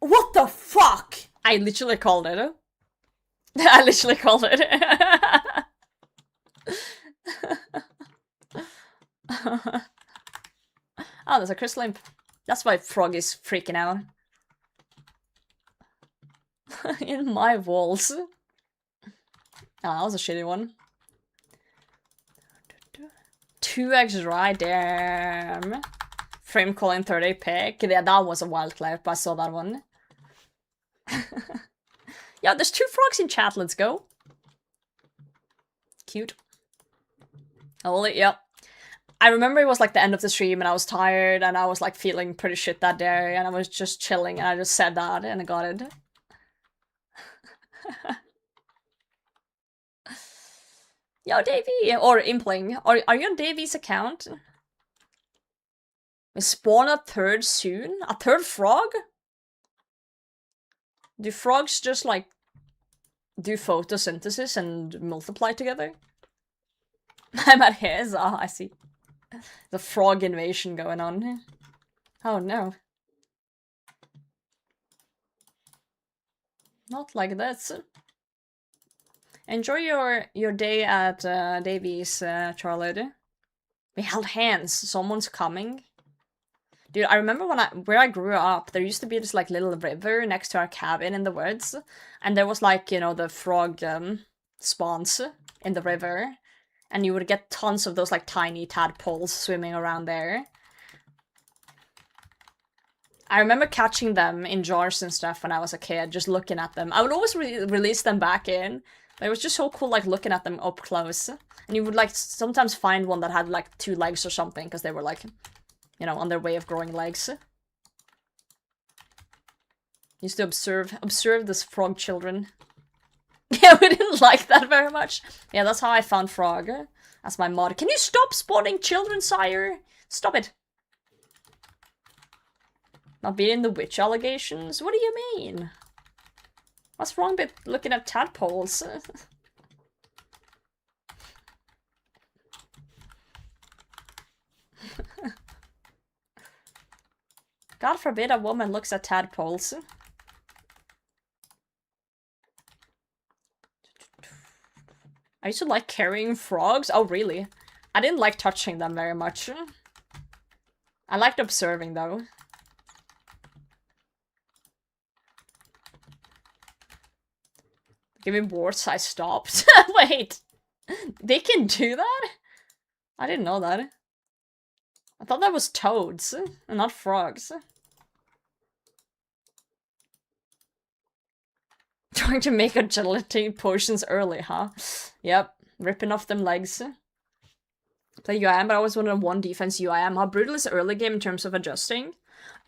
What the fuck? I literally called it. I literally called it. Oh, there's a crystal imp. That's why Frog is freaking out. In my walls. Oh, that was a shitty one. 2x right, damn. Frame calling 30 pick. Yeah, that was a wild clip. I saw that one. Yeah, there's 2 frogs in chat. Let's go. Cute. Holy, yep. I remember it was like the end of the stream and I was tired and I was like feeling pretty shit that day and I was just chilling and I just said that and I got it. Yo, Davey! Or Impling. Are you on Davy's account? We spawn a 3rd soon? A 3rd frog? Do frogs just like do photosynthesis and multiply together? I'm at his. Ah, I see. The frog invasion going on. Oh no. Not like this. Enjoy your day at Davy's, Charlotte. We held hands. Someone's coming. Dude, I remember where I grew up, there used to be this like little river next to our cabin in the woods, and there was like, you know, the frog spawns in the river, and you would get tons of those like tiny tadpoles swimming around there. I remember catching them in jars and stuff when I was a kid, just looking at them. I would always release them back in, but it was just so cool like looking at them up close. And you would like sometimes find one that had like 2 legs or something, because they were like, you know, on their way of growing legs. Used to observe this frog children. Yeah, we didn't like that very much. Yeah, that's how I found Frog. That's my mod. Can you stop spawning children, Sire? Stop it. Not beating the witch allegations? What do you mean? What's wrong with looking at tadpoles? God forbid a woman looks at tadpoles. I used to like carrying frogs. Oh, really? I didn't like touching them very much. I liked observing, though. Give me warts, I stopped. Wait, they can do that? I didn't know that. I thought that was toads, and not frogs. Trying to make agility potions early, huh? Yep, ripping off them legs. Play UIM, but I always wanted 1 defense UIM. How brutal is early game in terms of adjusting?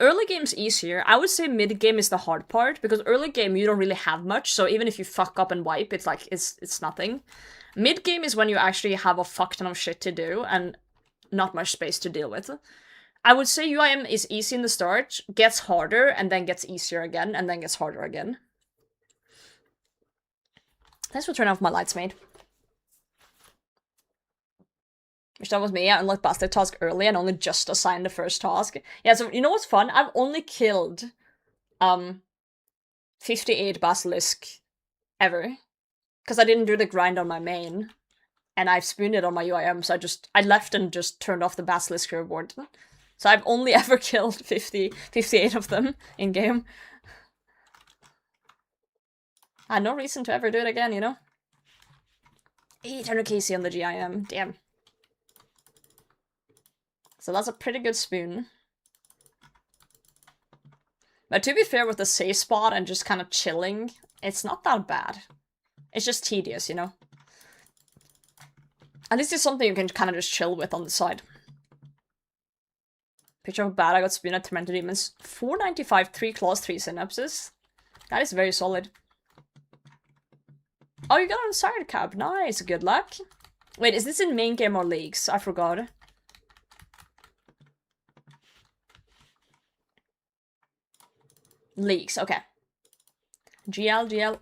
Early game's easier. I would say mid game is the hard part, because early game you don't really have much, so even if you fuck up and wipe, it's like, it's nothing. Mid game is when you actually have a fuck ton of shit to do, and not much space to deal with. I would say UIM is easy in the start, gets harder, and then gets easier again, and then gets harder again. Thanks for turning off my lights, mate. Which that was me. I unlocked Bastard task early and only just assigned the first task. Yeah, so you know what's fun? I've only killed 58 Basilisk ever. Because I didn't do the grind on my main. And I've spooned it on my UIM, so I left and just turned off the Basilisk reward. So I've only ever killed 58 of them in game. I had no reason to ever do it again, you know? 800 KC on the GIM, damn. So that's a pretty good spoon. But to be fair, with the safe spot and just kind of chilling, it's not that bad. It's just tedious, you know? And this is something you can kind of just chill with on the side. Picture of bad, I got spoon at Tormented Demons. 495, 3 claws, 3 synapses. That is very solid. Oh, you got on Sire Cab. Nice, good luck. Wait, is this in main game or leagues? I forgot. Leagues, okay. GL.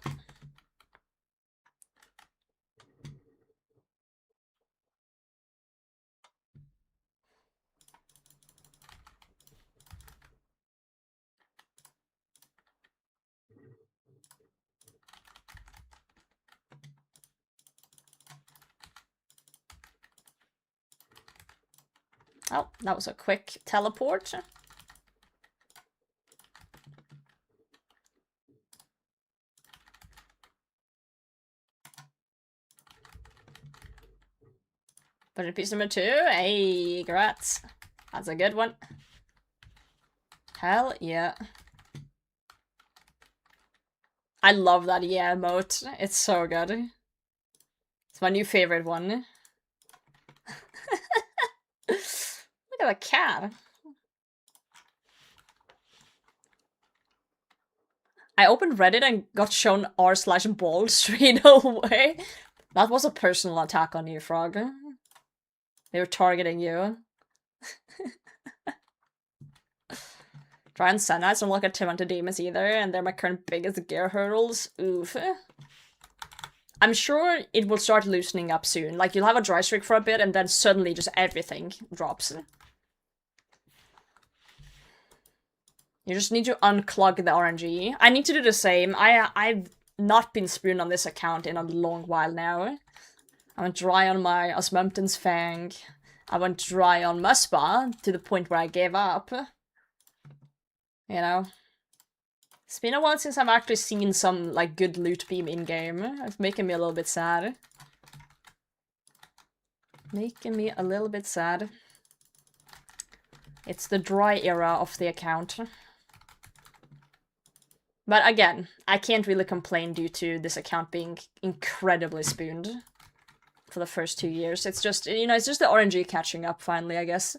Oh, that was a quick teleport. Budget piece number 2. Hey, congrats. That's a good one. Hell yeah. I love that yeah emote. It's so good. It's my new favorite one. Look at the cat. I opened Reddit and got shown r/ball straight away. That was a personal attack on you, Frog. They were targeting you. Try and Sanites don't look at Tormented Demons either, and they're my current biggest gear hurdles. Oof. I'm sure it will start loosening up soon. Like, you'll have a dry streak for a bit, and then suddenly just everything drops. You just need to unclog the RNG. I need to do the same. I've not been spooned on this account in a long while now. I went dry on my Osmumpton's Fang. I went dry on Muspa to the point where I gave up. You know? It's been a while since I've actually seen some, like, good loot beam in-game. It's making me a little bit sad. Making me a little bit sad. It's the dry era of the account. But again, I can't really complain due to this account being incredibly spooned for the first 2 years. It's just, you know, it's just the RNG catching up finally, I guess.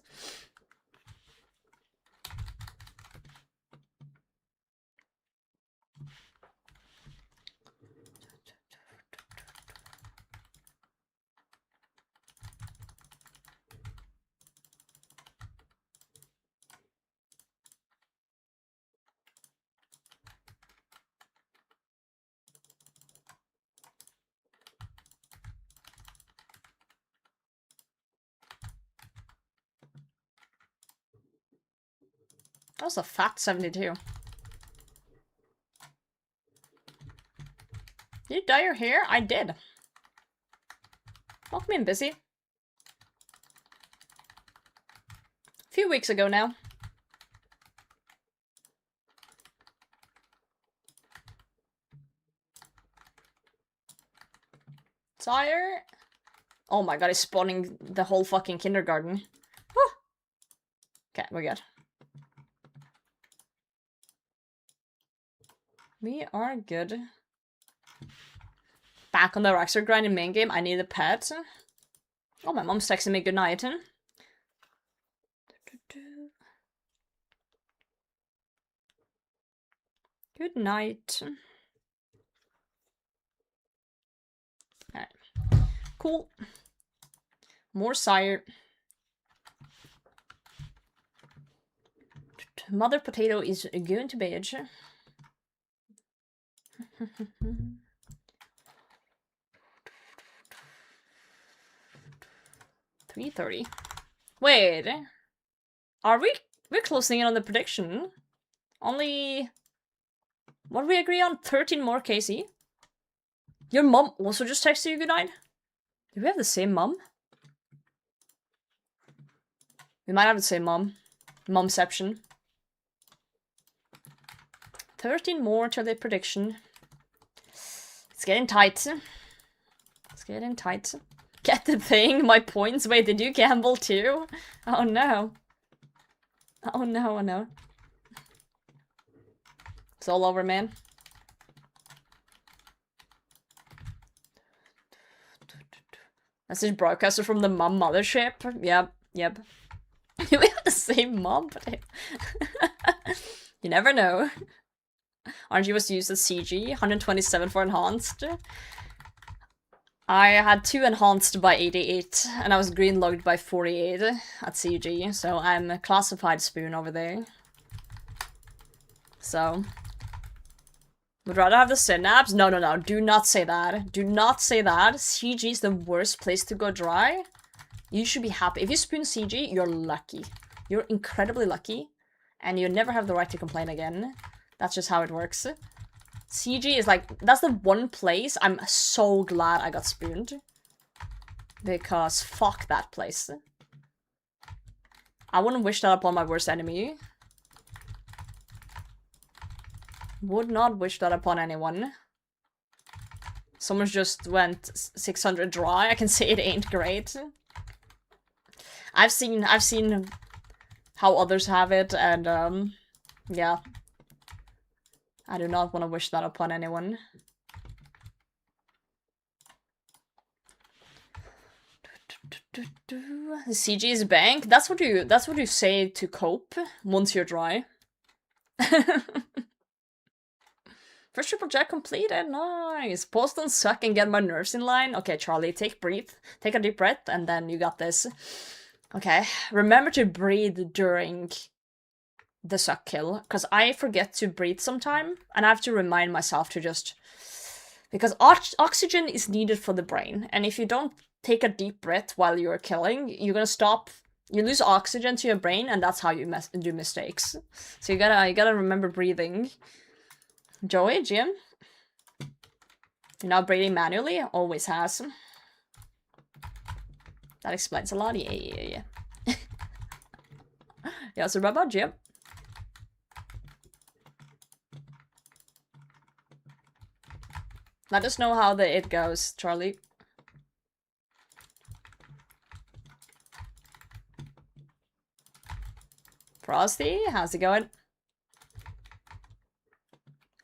That was a fat 72. Did you dye your hair? I did. Welcome in, Busy. A few weeks ago now. Sire! Oh my god, he's spawning the whole fucking kindergarten. Whew. Okay, we're good. We are good. Back on the Raxor grind in main game. I need a pet. Oh, my mom's texting me good night. Good night. Alright. Cool. More Sire. Mother Potato is going to bed. 3:30. Wait. Are we're closing in on the prediction? Only... What did we agree on? 13 more, Casey? Your mom also just texted you goodnight? Do we have the same mom? We might have the same mom. Momception. 13 more to the prediction. It's getting tight. It's getting tight. Get the thing, my points. Wait, did you gamble too? Oh no. Oh no, oh no. It's all over, man. Message broadcaster from the mom mothership. Yep, yep. We have the same mom, but you never know. RNG was used as CG, 127 for enhanced. I had 2 enhanced by 88, and I was green logged by 48 at CG, so I'm a classified spoon over there. So... Would rather have the synapse? No, no, no, do not say that. Do not say that. CG is the worst place to go dry. You should be happy. If you spoon CG, you're lucky. You're incredibly lucky, and you never have the right to complain again. That's just how it works. CG is like, that's the one place I'm so glad I got spooned. Because fuck that place. I wouldn't wish that upon my worst enemy. Would not wish that upon anyone. Someone just went 600 dry. I can say it ain't great. I've seen how others have it, and yeah. I do not want to wish that upon anyone. The CG is bank. That's what you say to cope once you're dry. First triple jack completed, nice. Pause don't suck and get my nerves in line. Okay, Charlie, take a deep breath, and then you got this. Okay, remember to breathe during the suck kill, because I forget to breathe sometime, and I have to remind myself to just... Because oxygen is needed for the brain, and if you don't take a deep breath while you're killing, you're gonna stop... You lose oxygen to your brain, and that's how you do mistakes. So you gotta remember breathing. Joey, Jim? You're not breathing manually? Always has. That explains a lot. Yeah. Yeah, so what about Jim? Let us know how it goes, Charlie. Frosty, how's it going?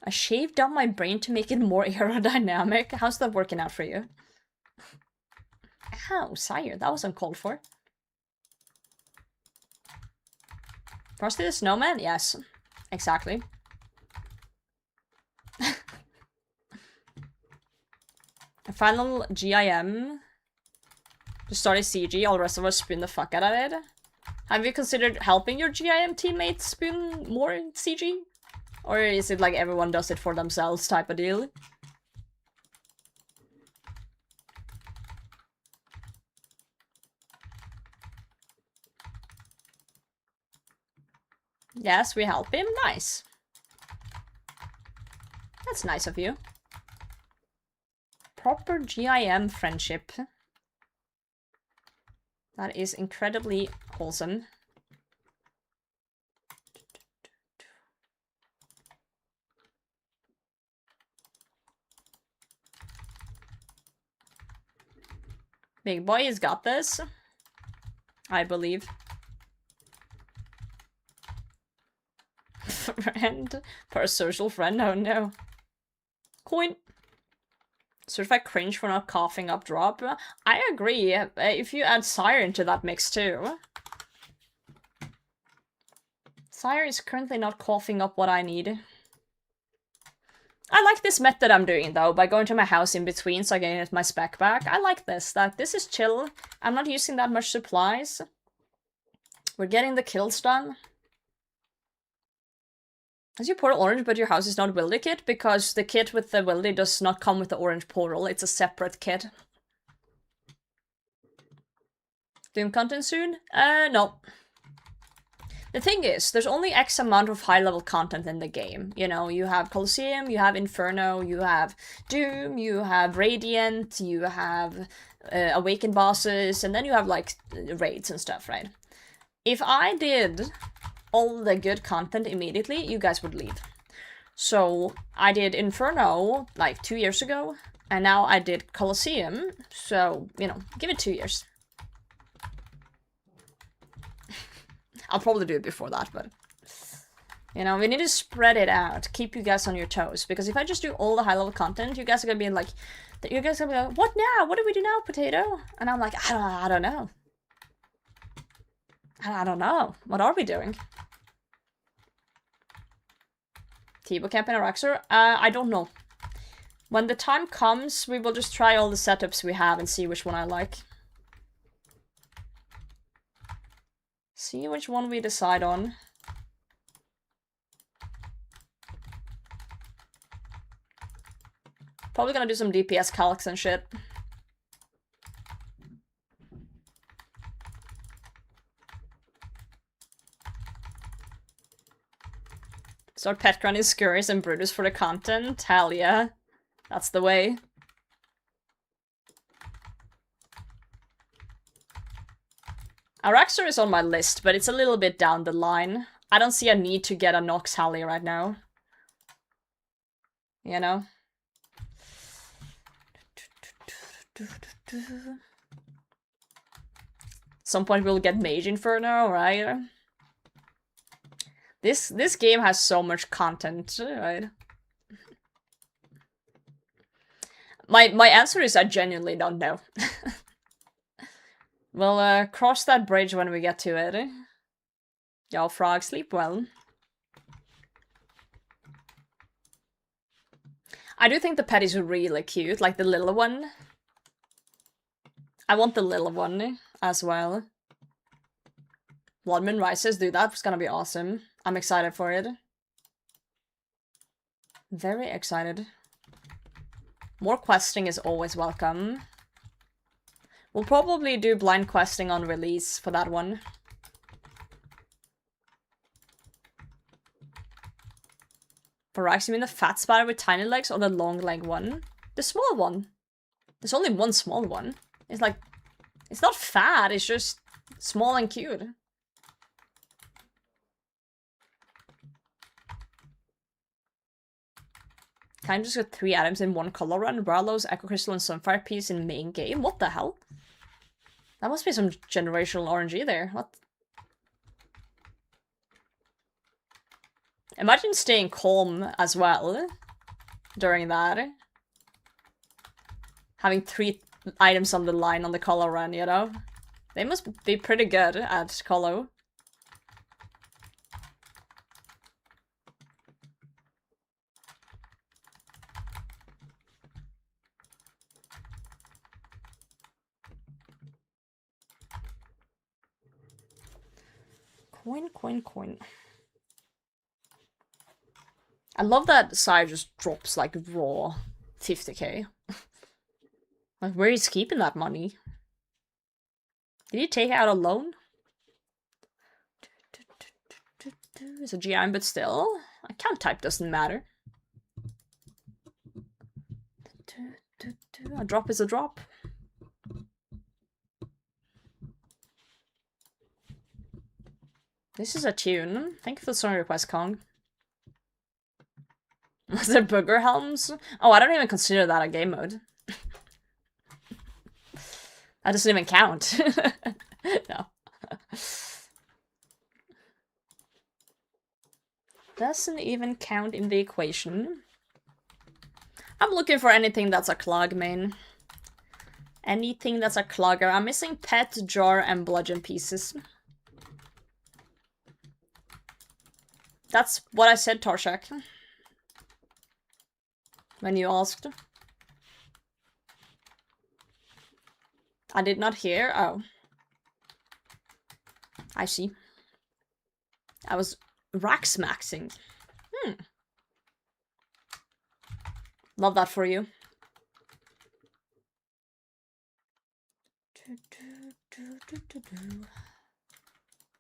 I shaved down my brain to make it more aerodynamic. How's that working out for you? Ow, Sire, that was uncalled for. Frosty the Snowman? Yes, exactly. A final GIM. Just started CG, all the rest of us spoon the fuck out of it. Have you considered helping your GIM teammates spoon more in CG? Or is it like everyone does it for themselves type of deal? Yes, we help him. Nice. That's nice of you. Proper GIM friendship. That is incredibly wholesome. Big boy has got this. I believe. Friend. Parasocial friend, oh no. Coin. Certified cringe for not coughing up drop. I agree. If you add Sire into that mix too. Sire is currently not coughing up what I need. I like this method I'm doing though, by going to my house in between so I can get my spec back. I like this, that this is chill. I'm not using that much supplies. We're getting the kills done. Is your portal orange but your house is not wildy kit? Because the kit with the wildy does not come with the orange portal, it's a separate kit. Doom content soon? No. The thing is, there's only X amount of high-level content in the game. You know, you have Colosseum, you have Inferno, you have Doom, you have Radiant, you have Awakened bosses, and then you have, like, raids and stuff, right? If I did all the good content immediately, you guys would leave. So, I did Inferno, like, 2 years ago, and now I did Colosseum, so, you know, give it 2 years. I'll probably do it before that, but... You know, we need to spread it out. Keep you guys on your toes. Because if I just do all the high-level content, you guys are gonna be like... You guys are gonna be like, what now? What do we do now, potato? And I'm like, I don't know. I don't know. What are we doing? Tibo campaign or Axor? I don't know. When the time comes, we will just try all the setups we have and see which one I like. See which one we decide on. Probably gonna do some DPS calcs and shit. Start pet grinding Scurries and Brutus for the content? Hell yeah. That's the way. Araxor is on my list, but it's a little bit down the line. I don't see a need to get a Nox Hallie right now. You know? Some point we'll get Mage Inferno, right? This game has so much content, right? My answer is I genuinely don't know. We'll cross that bridge when we get to it. Y'all frog, sleep well. I do think the pet is really cute, like the little one. I want the little one as well. Bloodman Rises, dude, that's gonna be awesome. I'm excited for it. Very excited. More questing is always welcome. We'll probably do blind questing on release for that one. Varax, you mean the fat spider with tiny legs or the long leg one? The small one. There's only one small one. It's like, it's not fat, it's just small and cute. Can I just get 3 items in one color run? Rallos, Echo Crystal, and Sunfire piece in main game? What the hell? That must be some generational RNG there. What? Imagine staying calm as well during that. Having 3 items on the line on the color run, you know? They must be pretty good at colo. Coin. I love that Sire just drops like raw 50k. Like, where is he keeping that money? Did he take out a loan? It's a GM, but still. Account type doesn't matter. A drop is a drop. This is a tune. Thank you for the song request, Kong. Was there booger helms? Oh, I don't even consider that a game mode. That doesn't even count. No. Doesn't even count in the equation. I'm looking for anything that's a clog main. Anything that's a clogger. I'm missing pet, jar, and bludgeon pieces. That's what I said, Torshak. When you asked. I did not hear. Oh. I see. I was rack-smaxing. Love that for you.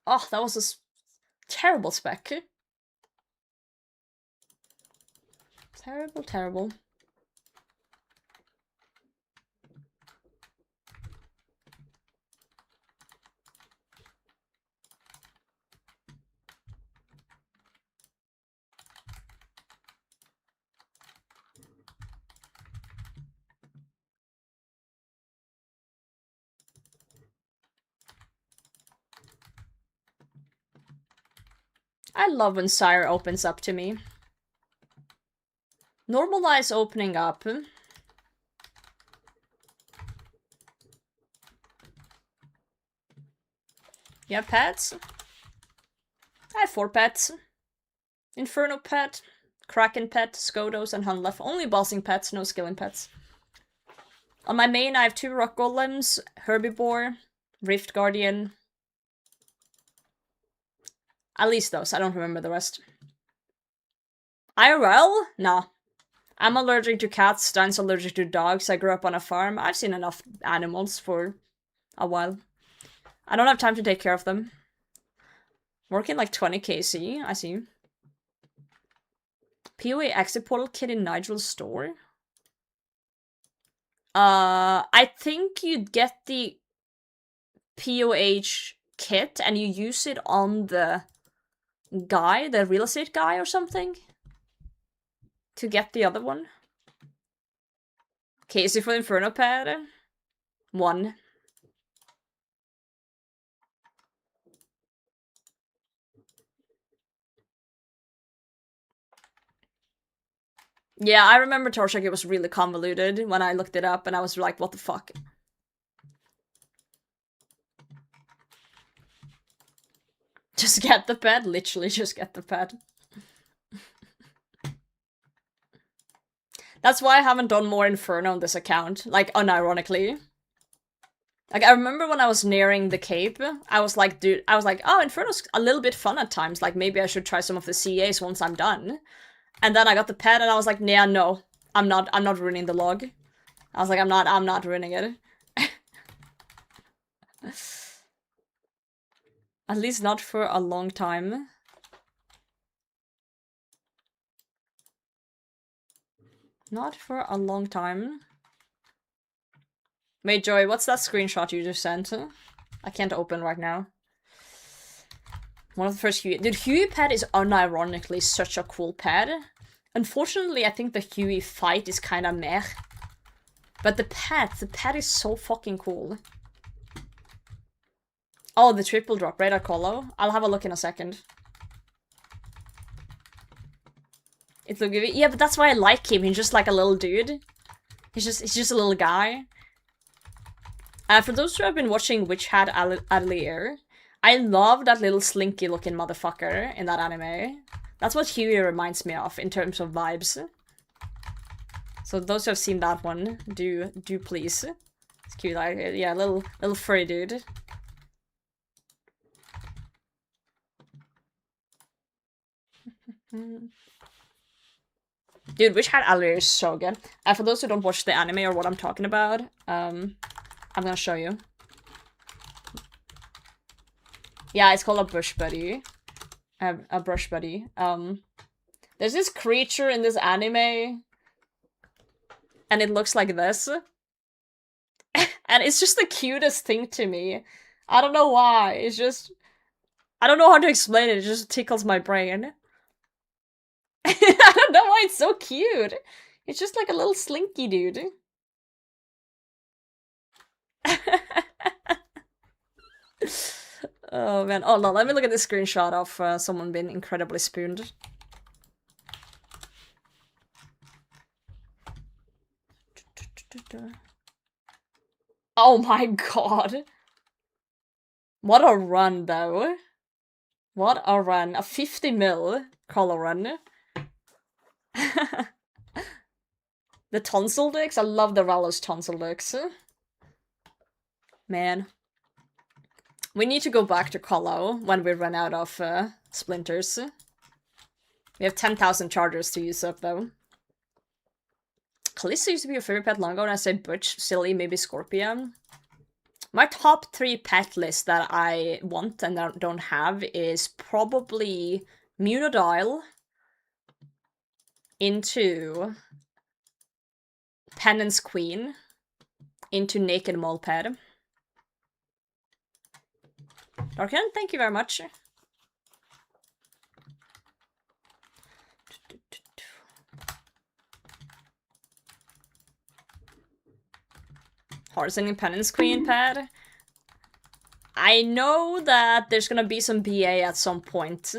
Oh, that was a terrible spec. Terrible, terrible. I love when Sire opens up to me. Normalize opening up. You have pets? I have 4 pets. Inferno pet, Kraken pet, Skodos, and Hunlef. Only bossing pets, no skilling pets. On my main, I have 2 rock golems, herbivore, Rift Guardian. At least those, I don't remember the rest. IRL? Nah. I'm allergic to cats, Stein's allergic to dogs, I grew up on a farm. I've seen enough animals for a while. I don't have time to take care of them. Working like 20 KC, I see. PoE exit portal kit in Nigel's store? I think you get the POH kit and you use it on the guy, the real estate guy or something, to get the other one. Casey for the Inferno pad. 1. Yeah, I remember Torshak, it was really convoluted when I looked it up and I was like, what the fuck? Just get the pet, literally just get the pet. That's why I haven't done more Inferno on this account, like, unironically. Like, I remember when I was nearing the Cape, I was like, dude, I was like, oh, Inferno's a little bit fun at times, like, maybe I should try some of the CAs once I'm done. And then I got the pet and I was like, yeah, no, I'm not ruining the log. I was like, I'm not ruining it. At least not for a long time. Not for a long time. Wait, Joy, what's that screenshot you just sent? I can't open right now. One of the first Huey. Dude, Huey pet is unironically such a cool pet. Unfortunately, I think the Huey fight is kind of meh. But the pet is so fucking cool. Oh, the triple drop, Radar Colo. I'll have a look in a second. It look good. Yeah, but that's why I like him. He's just like a little dude. He's just a little guy. For those who have been watching Witch Hat Atelier, I love that little slinky looking motherfucker in that anime. That's what Huey reminds me of in terms of vibes. So those who have seen that one, do please. It's cute, yeah, little furry dude. Dude, Witch Hat Atelier is so good. For those who don't watch the anime or what I'm talking about, I'm gonna show you. Yeah, it's called a brush buddy. A brush buddy. There's this creature in this anime, and it looks like this. And it's just the cutest thing to me. I don't know why. It's just... I don't know how to explain it. It just tickles my brain. I don't know why it's so cute. It's just like a little slinky dude. Oh man. Oh no, let me look at this screenshot of someone being incredibly spooned. Oh my god. What a run though. What a run. A 50 mil color run. The tonsil dicks? I love the Rallos tonsil dicks. Man. We need to go back to Colo when we run out of splinters. We have 10,000 chargers to use up though. Callisto used to be your favorite pet long ago, and I said Butch, Silly, maybe Scorpion. My top 3 pet list that I want and don't have is probably Munodile, into Penance Queen, into Naked Molped. Darken, thank you very much. Horizon Penance Queen pad. I know that there's gonna be some BA at some point,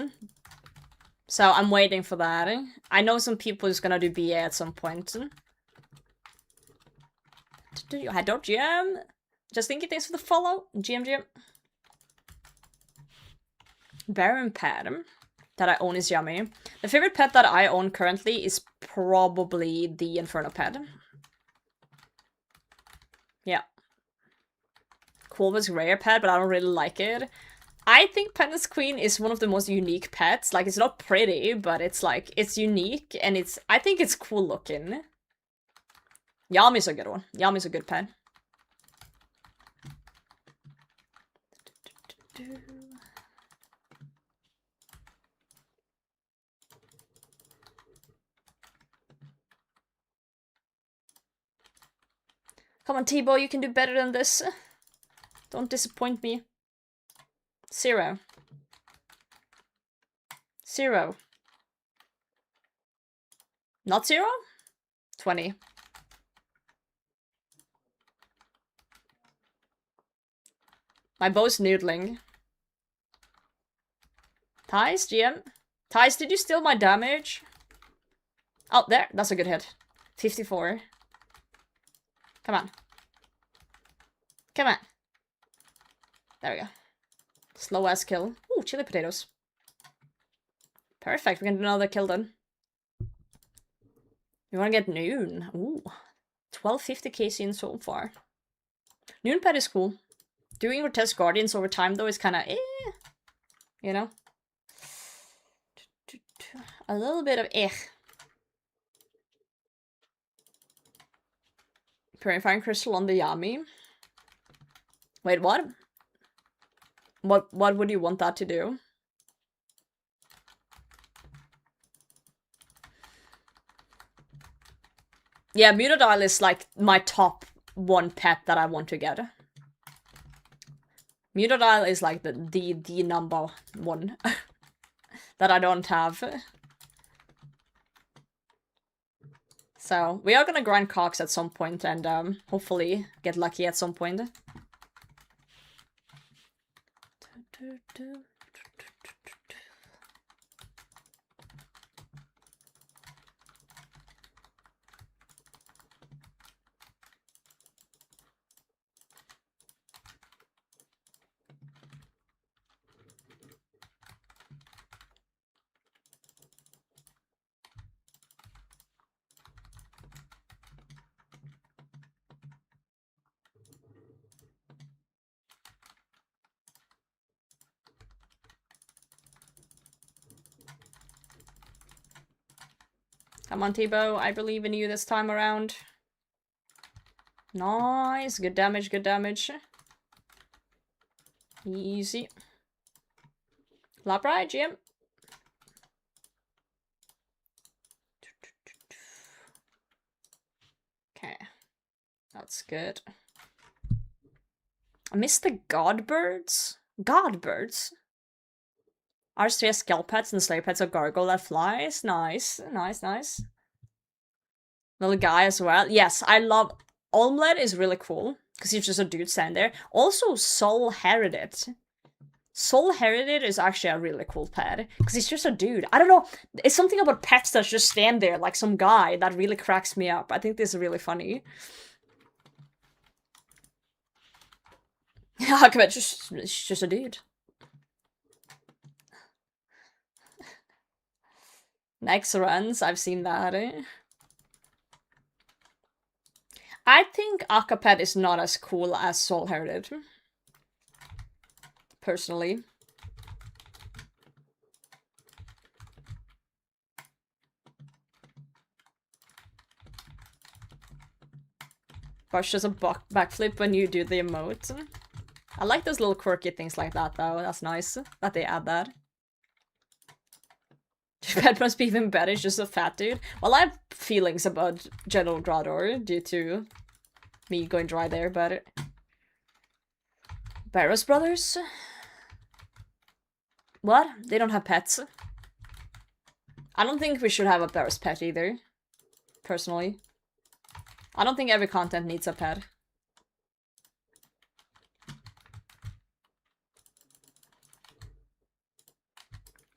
so I'm waiting for that. I know some people is gonna do BA at some point. I don't GM. Just thinking, thanks for the follow. GM. Baron pet that I own is yummy. The favorite pet that I own currently is probably the Inferno pet. Yeah. Quilver's rare pet, but I don't really like it. I think Penance Queen is one of the most unique pets. Like, it's not pretty, but it's like, it's unique, and I think it's cool looking. Yami's a good one. Yami's a good pet. Come on, T-Boy, you can do better than this. Don't disappoint me. 0. 0. Not 0? 20. My bow's noodling. Thais, GM? Thais, did you steal my damage? Oh, there. That's a good hit. 54. Come on. Come on. There we go. Slow ass kill. Ooh, chili potatoes. Perfect. We can do another kill then. We want to get Noon. Ooh. 1250 KC in so far. Noon pet is cool. Doing Grotesque Guardians over time though is kind of you know? A little bit of Purifying Crystal on the Yami. Wait, what? What would you want that to do? Yeah, Munodile is like my top 1 pet that I want to get. Munodile is like the number 1 that I don't have. So, we are gonna grind Cox at some point and hopefully get lucky at some point. Come on, T-Bow. I believe in you this time around. Nice. Good damage, good damage. Easy. Lap ride, Jim. Okay. That's good. I missed the Godbirds? Godbirds? R3 scale pets and sleigh pets are gargoyle that flies. Nice, nice, nice. Little guy as well. Yes, I love... Olmlet is really cool. Because he's just a dude standing there. Also, Soul Herited. Soul Herited is actually a really cool pet. Because he's just a dude. I don't know. It's something about pets that just stand there like some guy that really cracks me up. I think this is really funny. Yeah, it's just a dude. Next runs, I've seen that. I think Akapet is not as cool as Soul Heritage. Personally. Bush does a backflip when you do the emote. I like those little quirky things like that though. That's nice that they add that. Pet must be even better, he's just a fat dude. Well, I have feelings about General Grador due to me going dry there, but... Barrows Brothers? What? They don't have pets? I don't think we should have a Barrows pet either. Personally. I don't think every content needs a pet.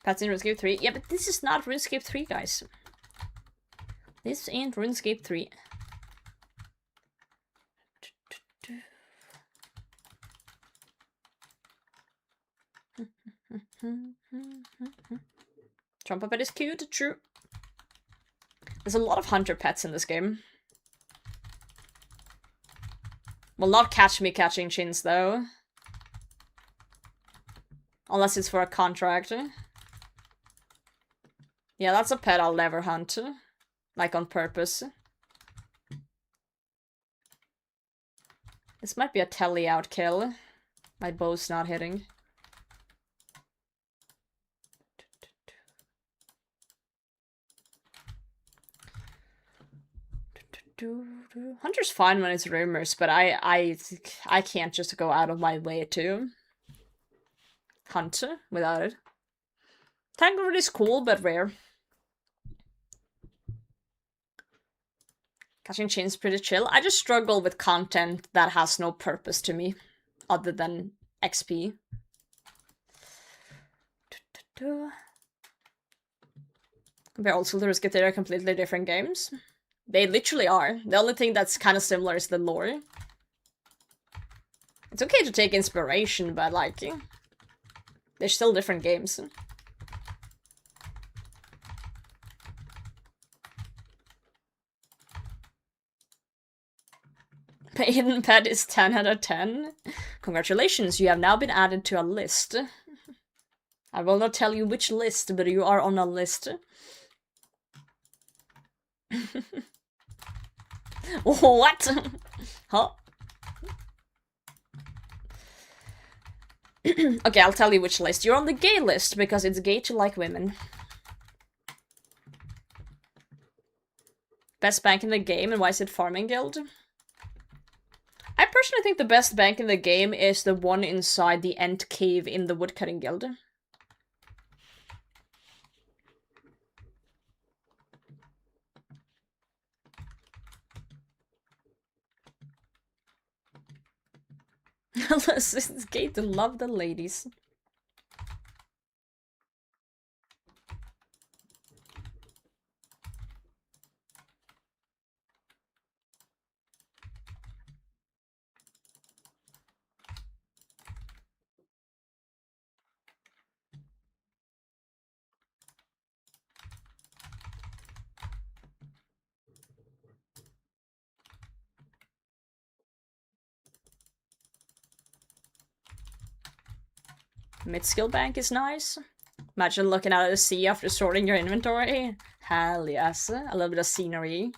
Pets in RuneScape 3? Yeah, but this is not RuneScape 3, guys. This ain't RuneScape 3. Trump pet is cute, true. There's a lot of hunter pets in this game. Will not catch me catching chins, though. Unless it's for a contract. Yeah, that's a pet I'll never hunt. Like, on purpose. This might be a tele-out kill. My bow's not hitting. Hunter's fine when it's rumors, but I can't just go out of my way to hunt without it. Tanglewood is cool, but rare. Catching chains pretty chill. I just struggle with content that has no purpose to me, other than XP. Compare old school to Risk, they are completely different games. They literally are. The only thing that's kind of similar is the lore. It's okay to take inspiration, but like, they're still different games. Hidden pet is 10 out of 10. Congratulations, you have now been added to a list. I will not tell you which list, but you are on a list. What? Huh? Okay, I'll tell you which list. You're on the gay list, because it's gay to like women. Best bank in the game, and why is it Farming Guild? I personally think the best bank in the game is the one inside the Ent Cave in the Woodcutting Guild. It's gay to love the ladies. Mid-skill bank is nice. Imagine looking out at the sea after sorting your inventory. Hell yes. A little bit of scenery.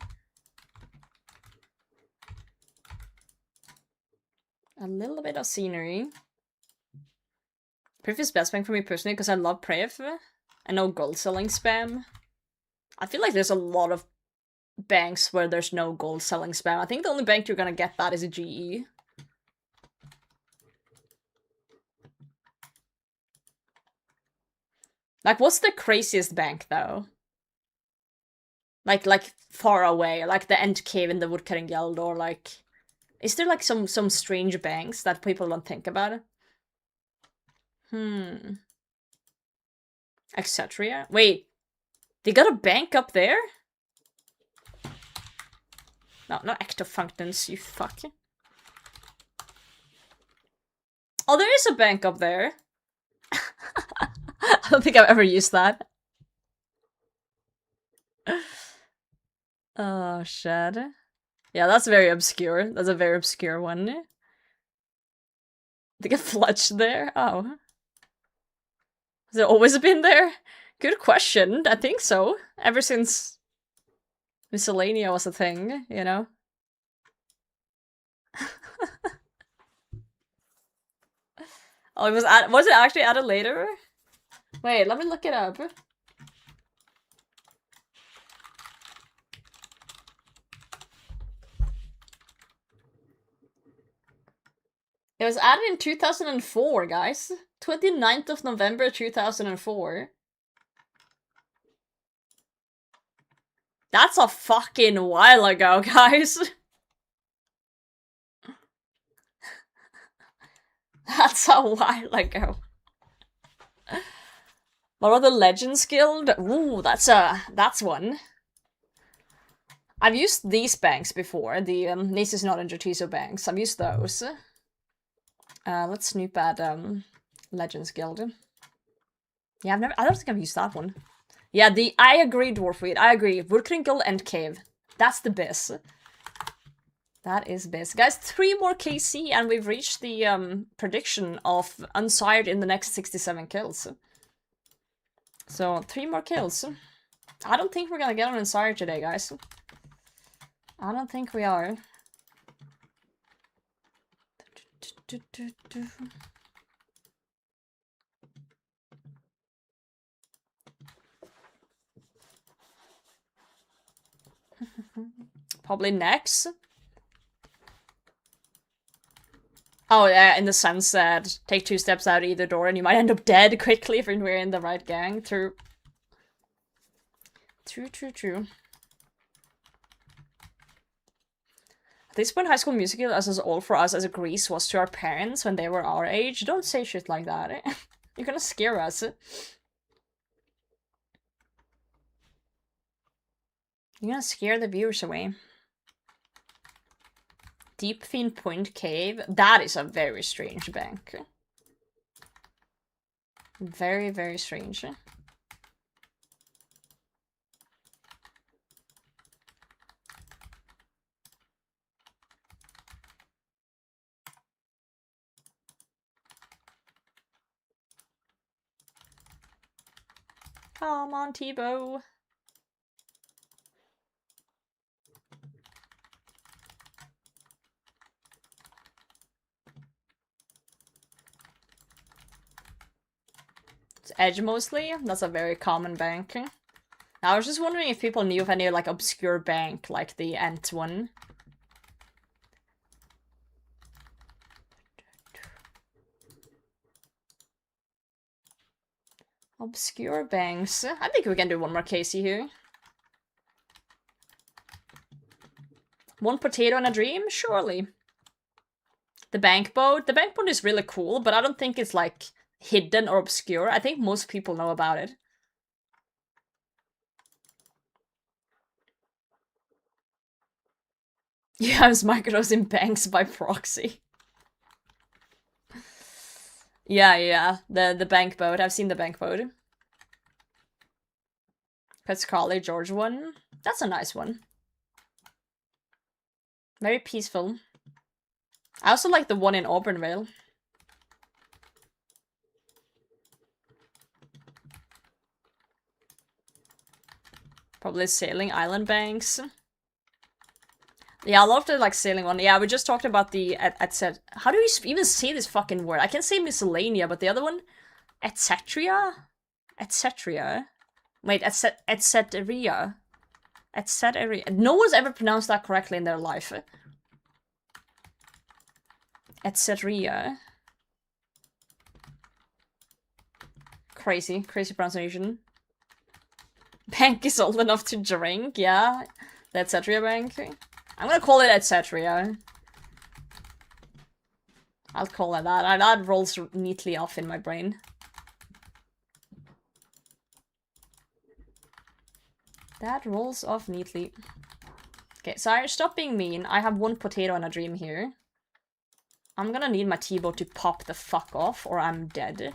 A little bit of scenery. Priv is best bank for me personally because I love Priv. And no gold selling spam. I feel like there's a lot of banks where there's no gold selling spam. I think the only bank you're gonna get that is a GE. Like, what's the craziest bank, though? Like, far away. Like, the Ent Cave in the Woodcutting Guild, or, like, Is there like some strange banks that people don't think about? Etc. Wait, they got a bank up there? No, not active functions, you fuck. Oh, there is a bank up there. I don't think I've ever used that. Oh, shit. Yeah, that's very obscure. That's a very obscure one. They get flushed there? Oh. Has it always been there? Good question. I think so. Ever since Miscellanea was a thing, you know? Oh, was it actually added later? Wait, let me look it up. It was added in 2004, guys. 29th of November 2004. That's a fucking while ago, guys. That's a while ago. What about the Legends Guild? Ooh, that's one. I've used these banks before. The Naces Not Injutiso banks. I've used those. Let's snoop at Legends Guild. Yeah, I don't think I've used that one. Yeah, I agree, Dwarfweed. I agree. Woodkrinkle and Cave. That's the best. That is best. Guys, 3 more KC and we've reached the prediction of Unsired in the next 67 kills. So, 3 more kills. I don't think we're gonna get on Unsired today, guys. I don't think we are. Probably next. Oh yeah, in the sense that take 2 steps out either door and you might end up dead quickly if we're in the right gang. True. True. At this point, High School Musical is as old for us as Grease was to our parents when they were our age. Don't say shit like that, eh? You're gonna scare us. You're gonna scare the viewers away. Deep Fiend Point Cave. That is a very strange bank. Very, very strange. Come on, T-Bow. It's Edge mostly. That's a very common bank. I was just wondering if people knew of any like obscure bank like the Ent one. Obscure banks. I think we can do one more Casey here. 1 potato and a dream? Surely. The bank boat. The bank boat is really cool, but I don't think it's like hidden or obscure. I think most people know about it. Yeah, it's microdose in banks by proxy. Yeah, the bank boat. I've seen the bank boat. Petskali George one. That's a nice one. Very peaceful. I also like the one in Auburnvale. Probably Sailing Island banks. Yeah, I love the like sailing one. Yeah, we just talked about the etc. How do you even say this fucking word? I can say miscellanea, but the other one, etc. Etc. Wait, etc. Etc. No one's ever pronounced that correctly in their life. Etc. Crazy pronunciation. Bank is old enough to drink. Yeah, the etc. bank. I'm gonna call it etc. I'll call it that. That rolls neatly off in my brain. That rolls off neatly. Okay, Sire, stop being mean. I have one potato and a dream here. I'm gonna need my T-boat to pop the fuck off, or I'm dead.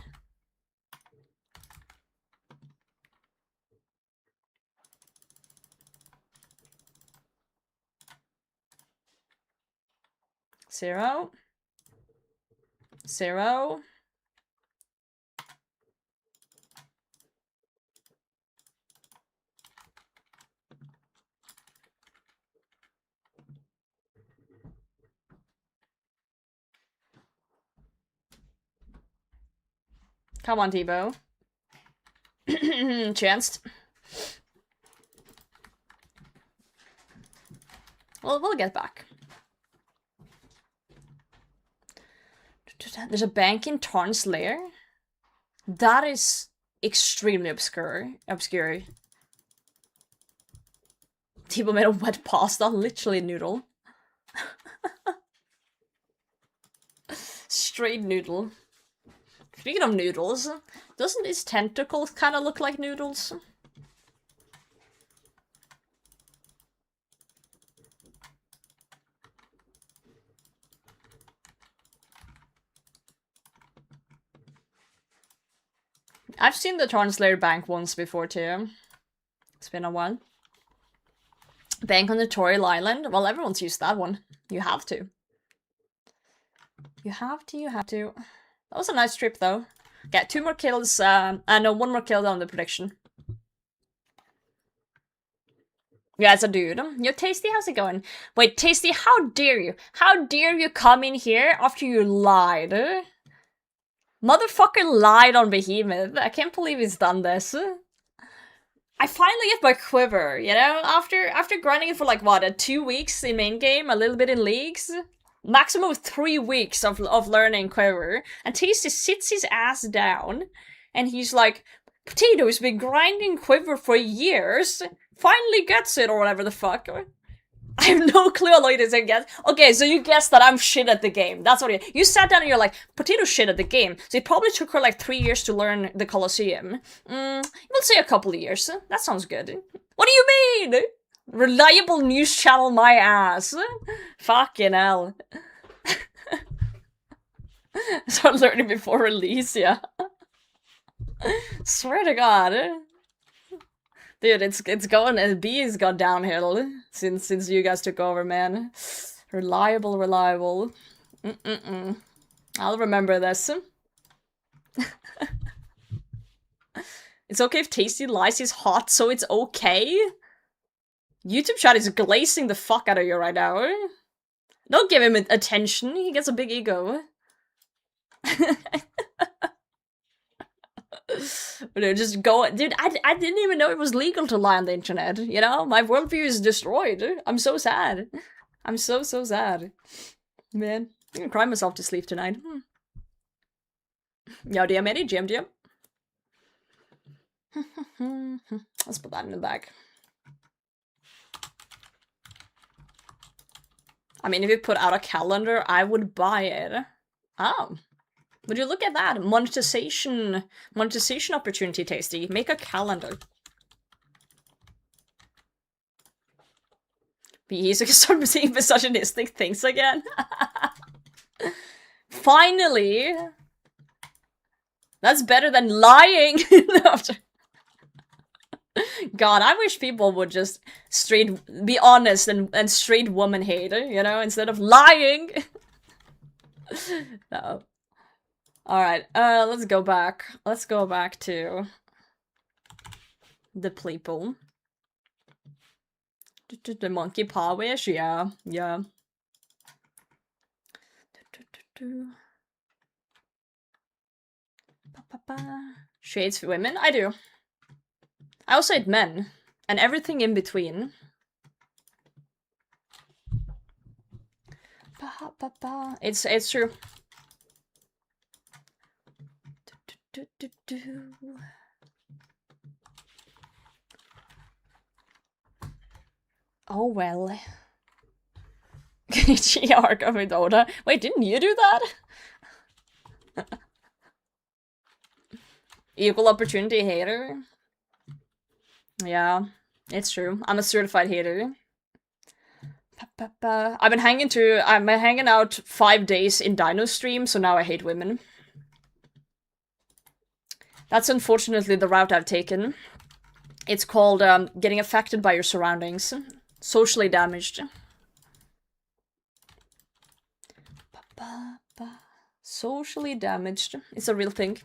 Zero. Zero. Come on, T-bow. Chanced. Well, we'll get back. There's a bank in Tarn's lair? That is extremely obscure. T-bow made a wet pasta, literally noodle. Straight noodle. Speaking of noodles, doesn't his tentacles kind of look like noodles? I've seen the Translator Bank once before too. It's been a while. Bank on the Tutorial Island? Well, everyone's used that one. You have to. You have to. That was a nice trip though. Get 2 more kills, no, 1 more kill on the prediction. Yeah, it's a dude. Yo, Tasty, how's it going? Wait, Tasty, how dare you? How dare you come in here after you lied? Motherfucker lied on Behemoth. I can't believe he's done this. I finally get my quiver, you know? After grinding it for like, what, 2 weeks in main game, a little bit in leagues? Maximum of 3 weeks of learning quiver. And Tasty sits his ass down, and he's like, Potato's been grinding quiver for years, finally gets it, or whatever the fuck. I have no clue how long it is to guess. Okay, so you guessed that I'm shit at the game. That's what you sat down and you're like, Potato's shit at the game. So it probably took her like 3 years to learn the Colosseum. We'll say a couple of years. That sounds good. What do you mean? Reliable news channel my ass. Fucking hell. Start learning before release, yeah. Swear to God. Dude, it's going, B has gone downhill since you guys took over, man. Reliable. I'll remember this. It's okay if Tasty lies, he's hot, so it's okay? YouTube chat is glazing the fuck out of you right now. Don't give him attention, he gets a big ego. Dude, just go. Dude, I didn't even know it was legal to lie on the internet, you know? My worldview is destroyed. I'm so sad. I'm so sad. Man, I'm gonna cry myself to sleep tonight. Yo, DM Eddie, GM. Let's put that in the bag. I mean, if you put out a calendar, I would buy it. Oh. Would you look at that? Monetization opportunity, Tasty. Make a calendar. Be so you can start seeing misogynistic things again. Finally! That's better than lying! God, I wish people would just be honest and straight woman hate, you know, instead of lying. No. Alright, let's go back. Let's go back to the people. The monkey paw wish? Yeah. Shades for women? I do. I also hate men. And everything in between. It's true. Oh well. GR coming Dota. Wait, didn't you do that? Equal opportunity hater. Yeah, it's true. I'm a certified hater. I've been hanging out 5 days in Dino Stream, so now I hate women. That's unfortunately the route I've taken. It's called getting affected by your surroundings. Socially damaged. Socially damaged. It's a real thing.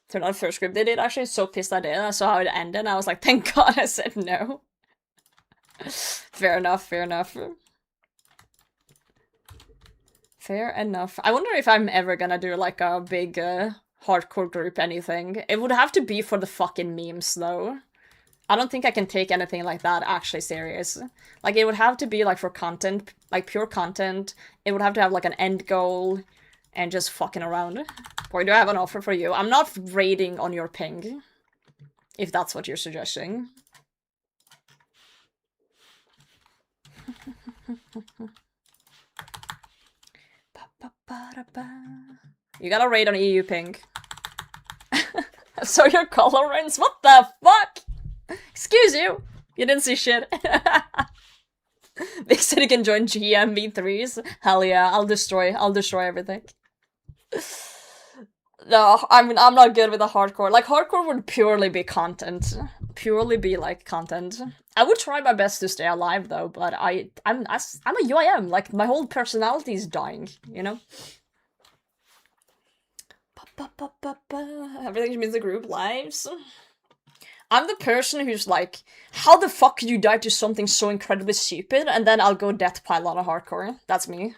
Turned out first group they did. Actually, so pissed I did. I saw how it ended and I was like, thank God I said no. Fair enough, fair enough. Fair enough. I wonder if I'm ever gonna do like a big hardcore group anything. It would have to be for the fucking memes though. I don't think I can take anything like that actually serious. Like it would have to be like for content, like pure content. It would have to have like an end goal and just fucking around. Boy, do I have an offer for you. I'm not raiding on your ping. If that's what you're suggesting. You gotta raid on EU ping. So your colorants? What the fuck? Excuse you. You didn't see shit. Big City can join GM V3s. Hell yeah, I'll destroy everything. No, I'm not good with the hardcore. Like hardcore would purely be content. Purely be like content. I would try my best to stay alive though, but I'm a UIM. Like my whole personality is dying, you know? Everything means the group lives. I'm the person who's like, how the fuck could you die to something so incredibly stupid? And then I'll go death pile on a hardcore. That's me.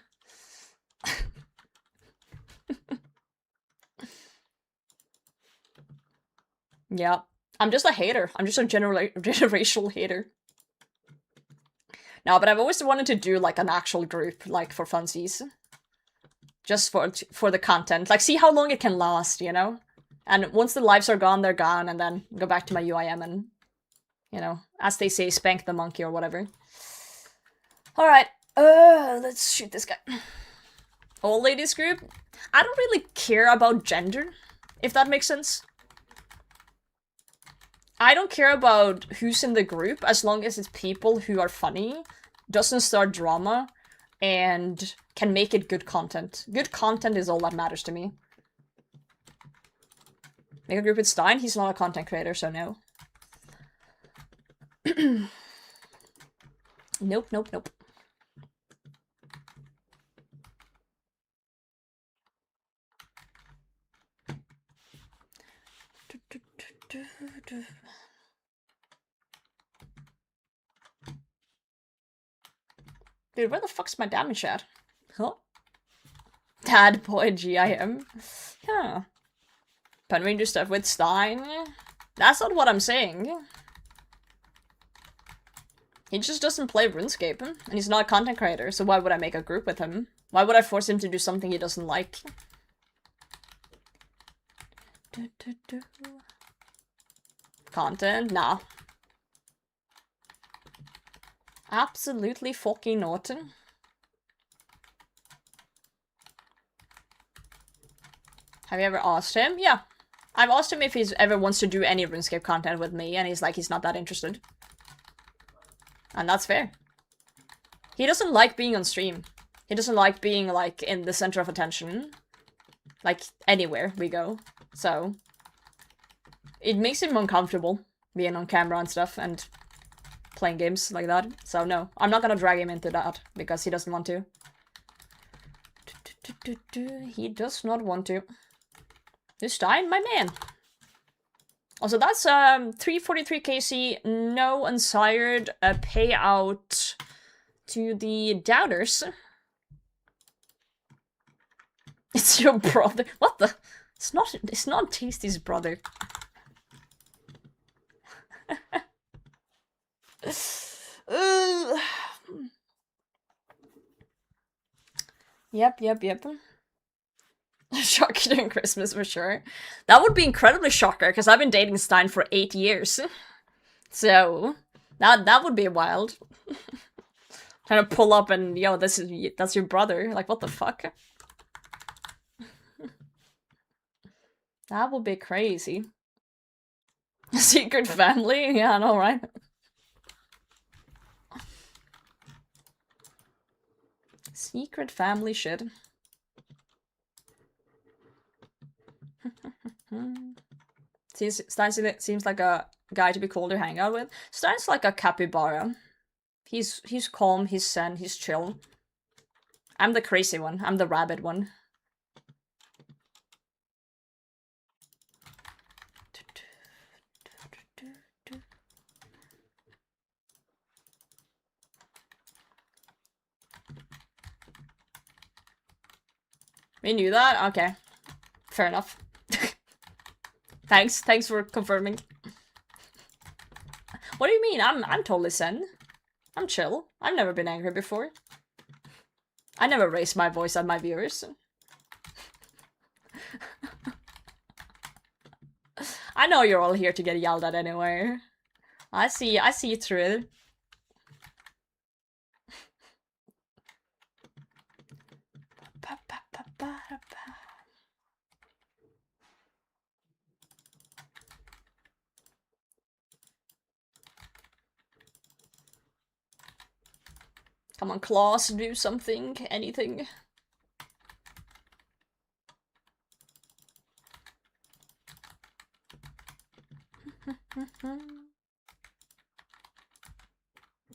Yeah. I'm just a hater. I'm just a generational hater. No, but I've always wanted to do like an actual group, like for funsies. Just for the content. Like, see how long it can last, you know? And once the lives are gone, they're gone, and then go back to my UIM and, you know, as they say, spank the monkey or whatever. Alright, let's shoot this guy. All ladies group? I don't really care about gender, if that makes sense. I don't care about who's in the group, as long as it's people who are funny, doesn't start drama, and can make it good content. Good content is all that matters to me. Make a group with Stein? He's not a content creator, so no. Nope, nope, nope. Dude, where the fuck's my damage at? Huh? Dad boy GIM? Yeah. Can we do stuff with Stein? That's not what I'm saying. He just doesn't play RuneScape, and he's not a content creator, so why would I make a group with him? Why would I force him to do something he doesn't like? Content? Nah. Absolutely fucking not. Have you ever asked him? Yeah. I've asked him if he ever wants to do any RuneScape content with me, and he's like, he's not that interested. And that's fair. He doesn't like being on stream. He doesn't like being, like, in the center of attention. Like, anywhere we go. So, it makes him uncomfortable, being on camera and stuff, and playing games like that. So, no, I'm not gonna drag him into that, because he doesn't want to. He does not want to. This time, my man. Also, that's 343 KC, no unsired payout to the doubters. It's your brother. What the? It's not Tasty's brother. Yep. Shocker during Christmas for sure. That would be incredibly shocker, because I've been dating Stein for 8 years. So, that would be wild. Trying to pull up and, yo, that's your brother. Like, what the fuck? That would be crazy. Secret family? Yeah, I know, right? Secret family shit. Seems like a guy to be cool to hang out with. Stein's like a capybara. He's calm, he's zen, he's chill. I'm the crazy one. I'm the rabbit one. We knew that? Okay. Fair enough. Thanks for confirming. What do you mean? I'm totally zen. I'm chill. I've never been angry before. I never raised my voice at my viewers. I know you're all here to get yelled at anyway. I see you through it. Come on, Klaus, do something, anything.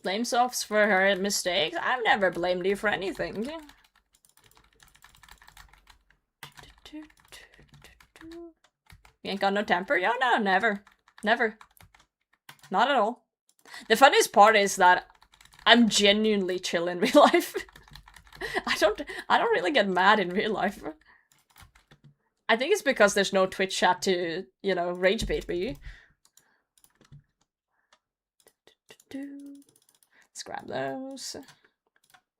Blame Softs for her mistakes? I've never blamed you for anything. You ain't got no temper? Yo, no, never. Never. Not at all. The funniest part is that I'm genuinely chill in real life. I don't really get mad in real life. I think it's because there's no Twitch chat to, you know, rage bait me. Let's grab those.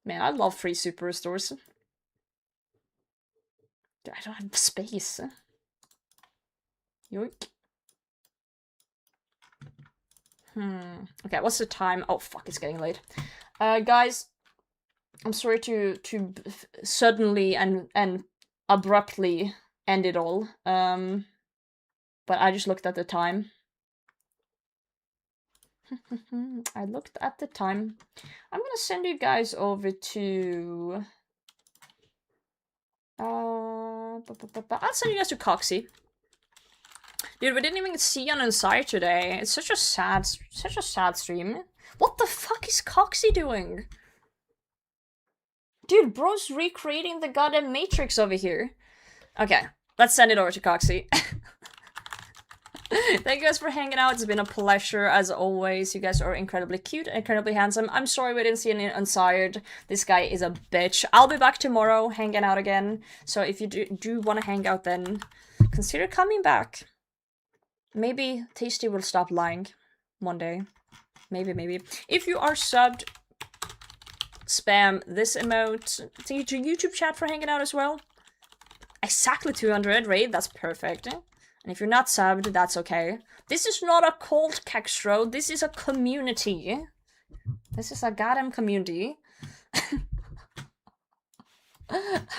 Man, I love free super restores. Dude, I don't have space. Yoink. Okay, what's the time? Oh fuck, it's getting late. Guys, I'm sorry to suddenly and abruptly end it all. But I just looked at the time. I looked at the time. I'm gonna send you guys over to I'll send you guys to Coxie. Dude, we didn't even see on Sire today. It's such a sad stream. What the fuck is Coxie doing? Dude, bro's recreating the goddamn Matrix over here. Okay, let's send it over to Coxie. Thank you guys for hanging out. It's been a pleasure as always. You guys are incredibly cute, incredibly handsome. I'm sorry we didn't see any Unsired. This guy is a bitch. I'll be back tomorrow hanging out again. So if you do want to hang out, then consider coming back. Maybe Tasty will stop lying one day. Maybe. If you are subbed, spam this emote. Thank you to YouTube chat for hanging out as well. Exactly 200 raid, that's perfect. And if you're not subbed, that's okay. This is not a cult, Kextro. This is a community. This is a goddamn community.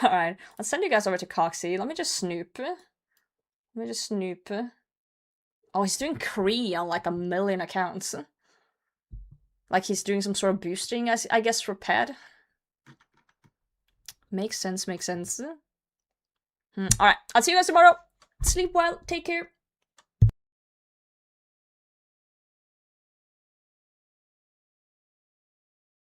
Alright, let's send you guys over to Coxie. Let me just snoop. Oh, he's doing Cree on like 1 million accounts. Like he's doing some sort of boosting, I guess, for ped. Makes sense. Alright, I'll see you guys tomorrow. Sleep well, take care.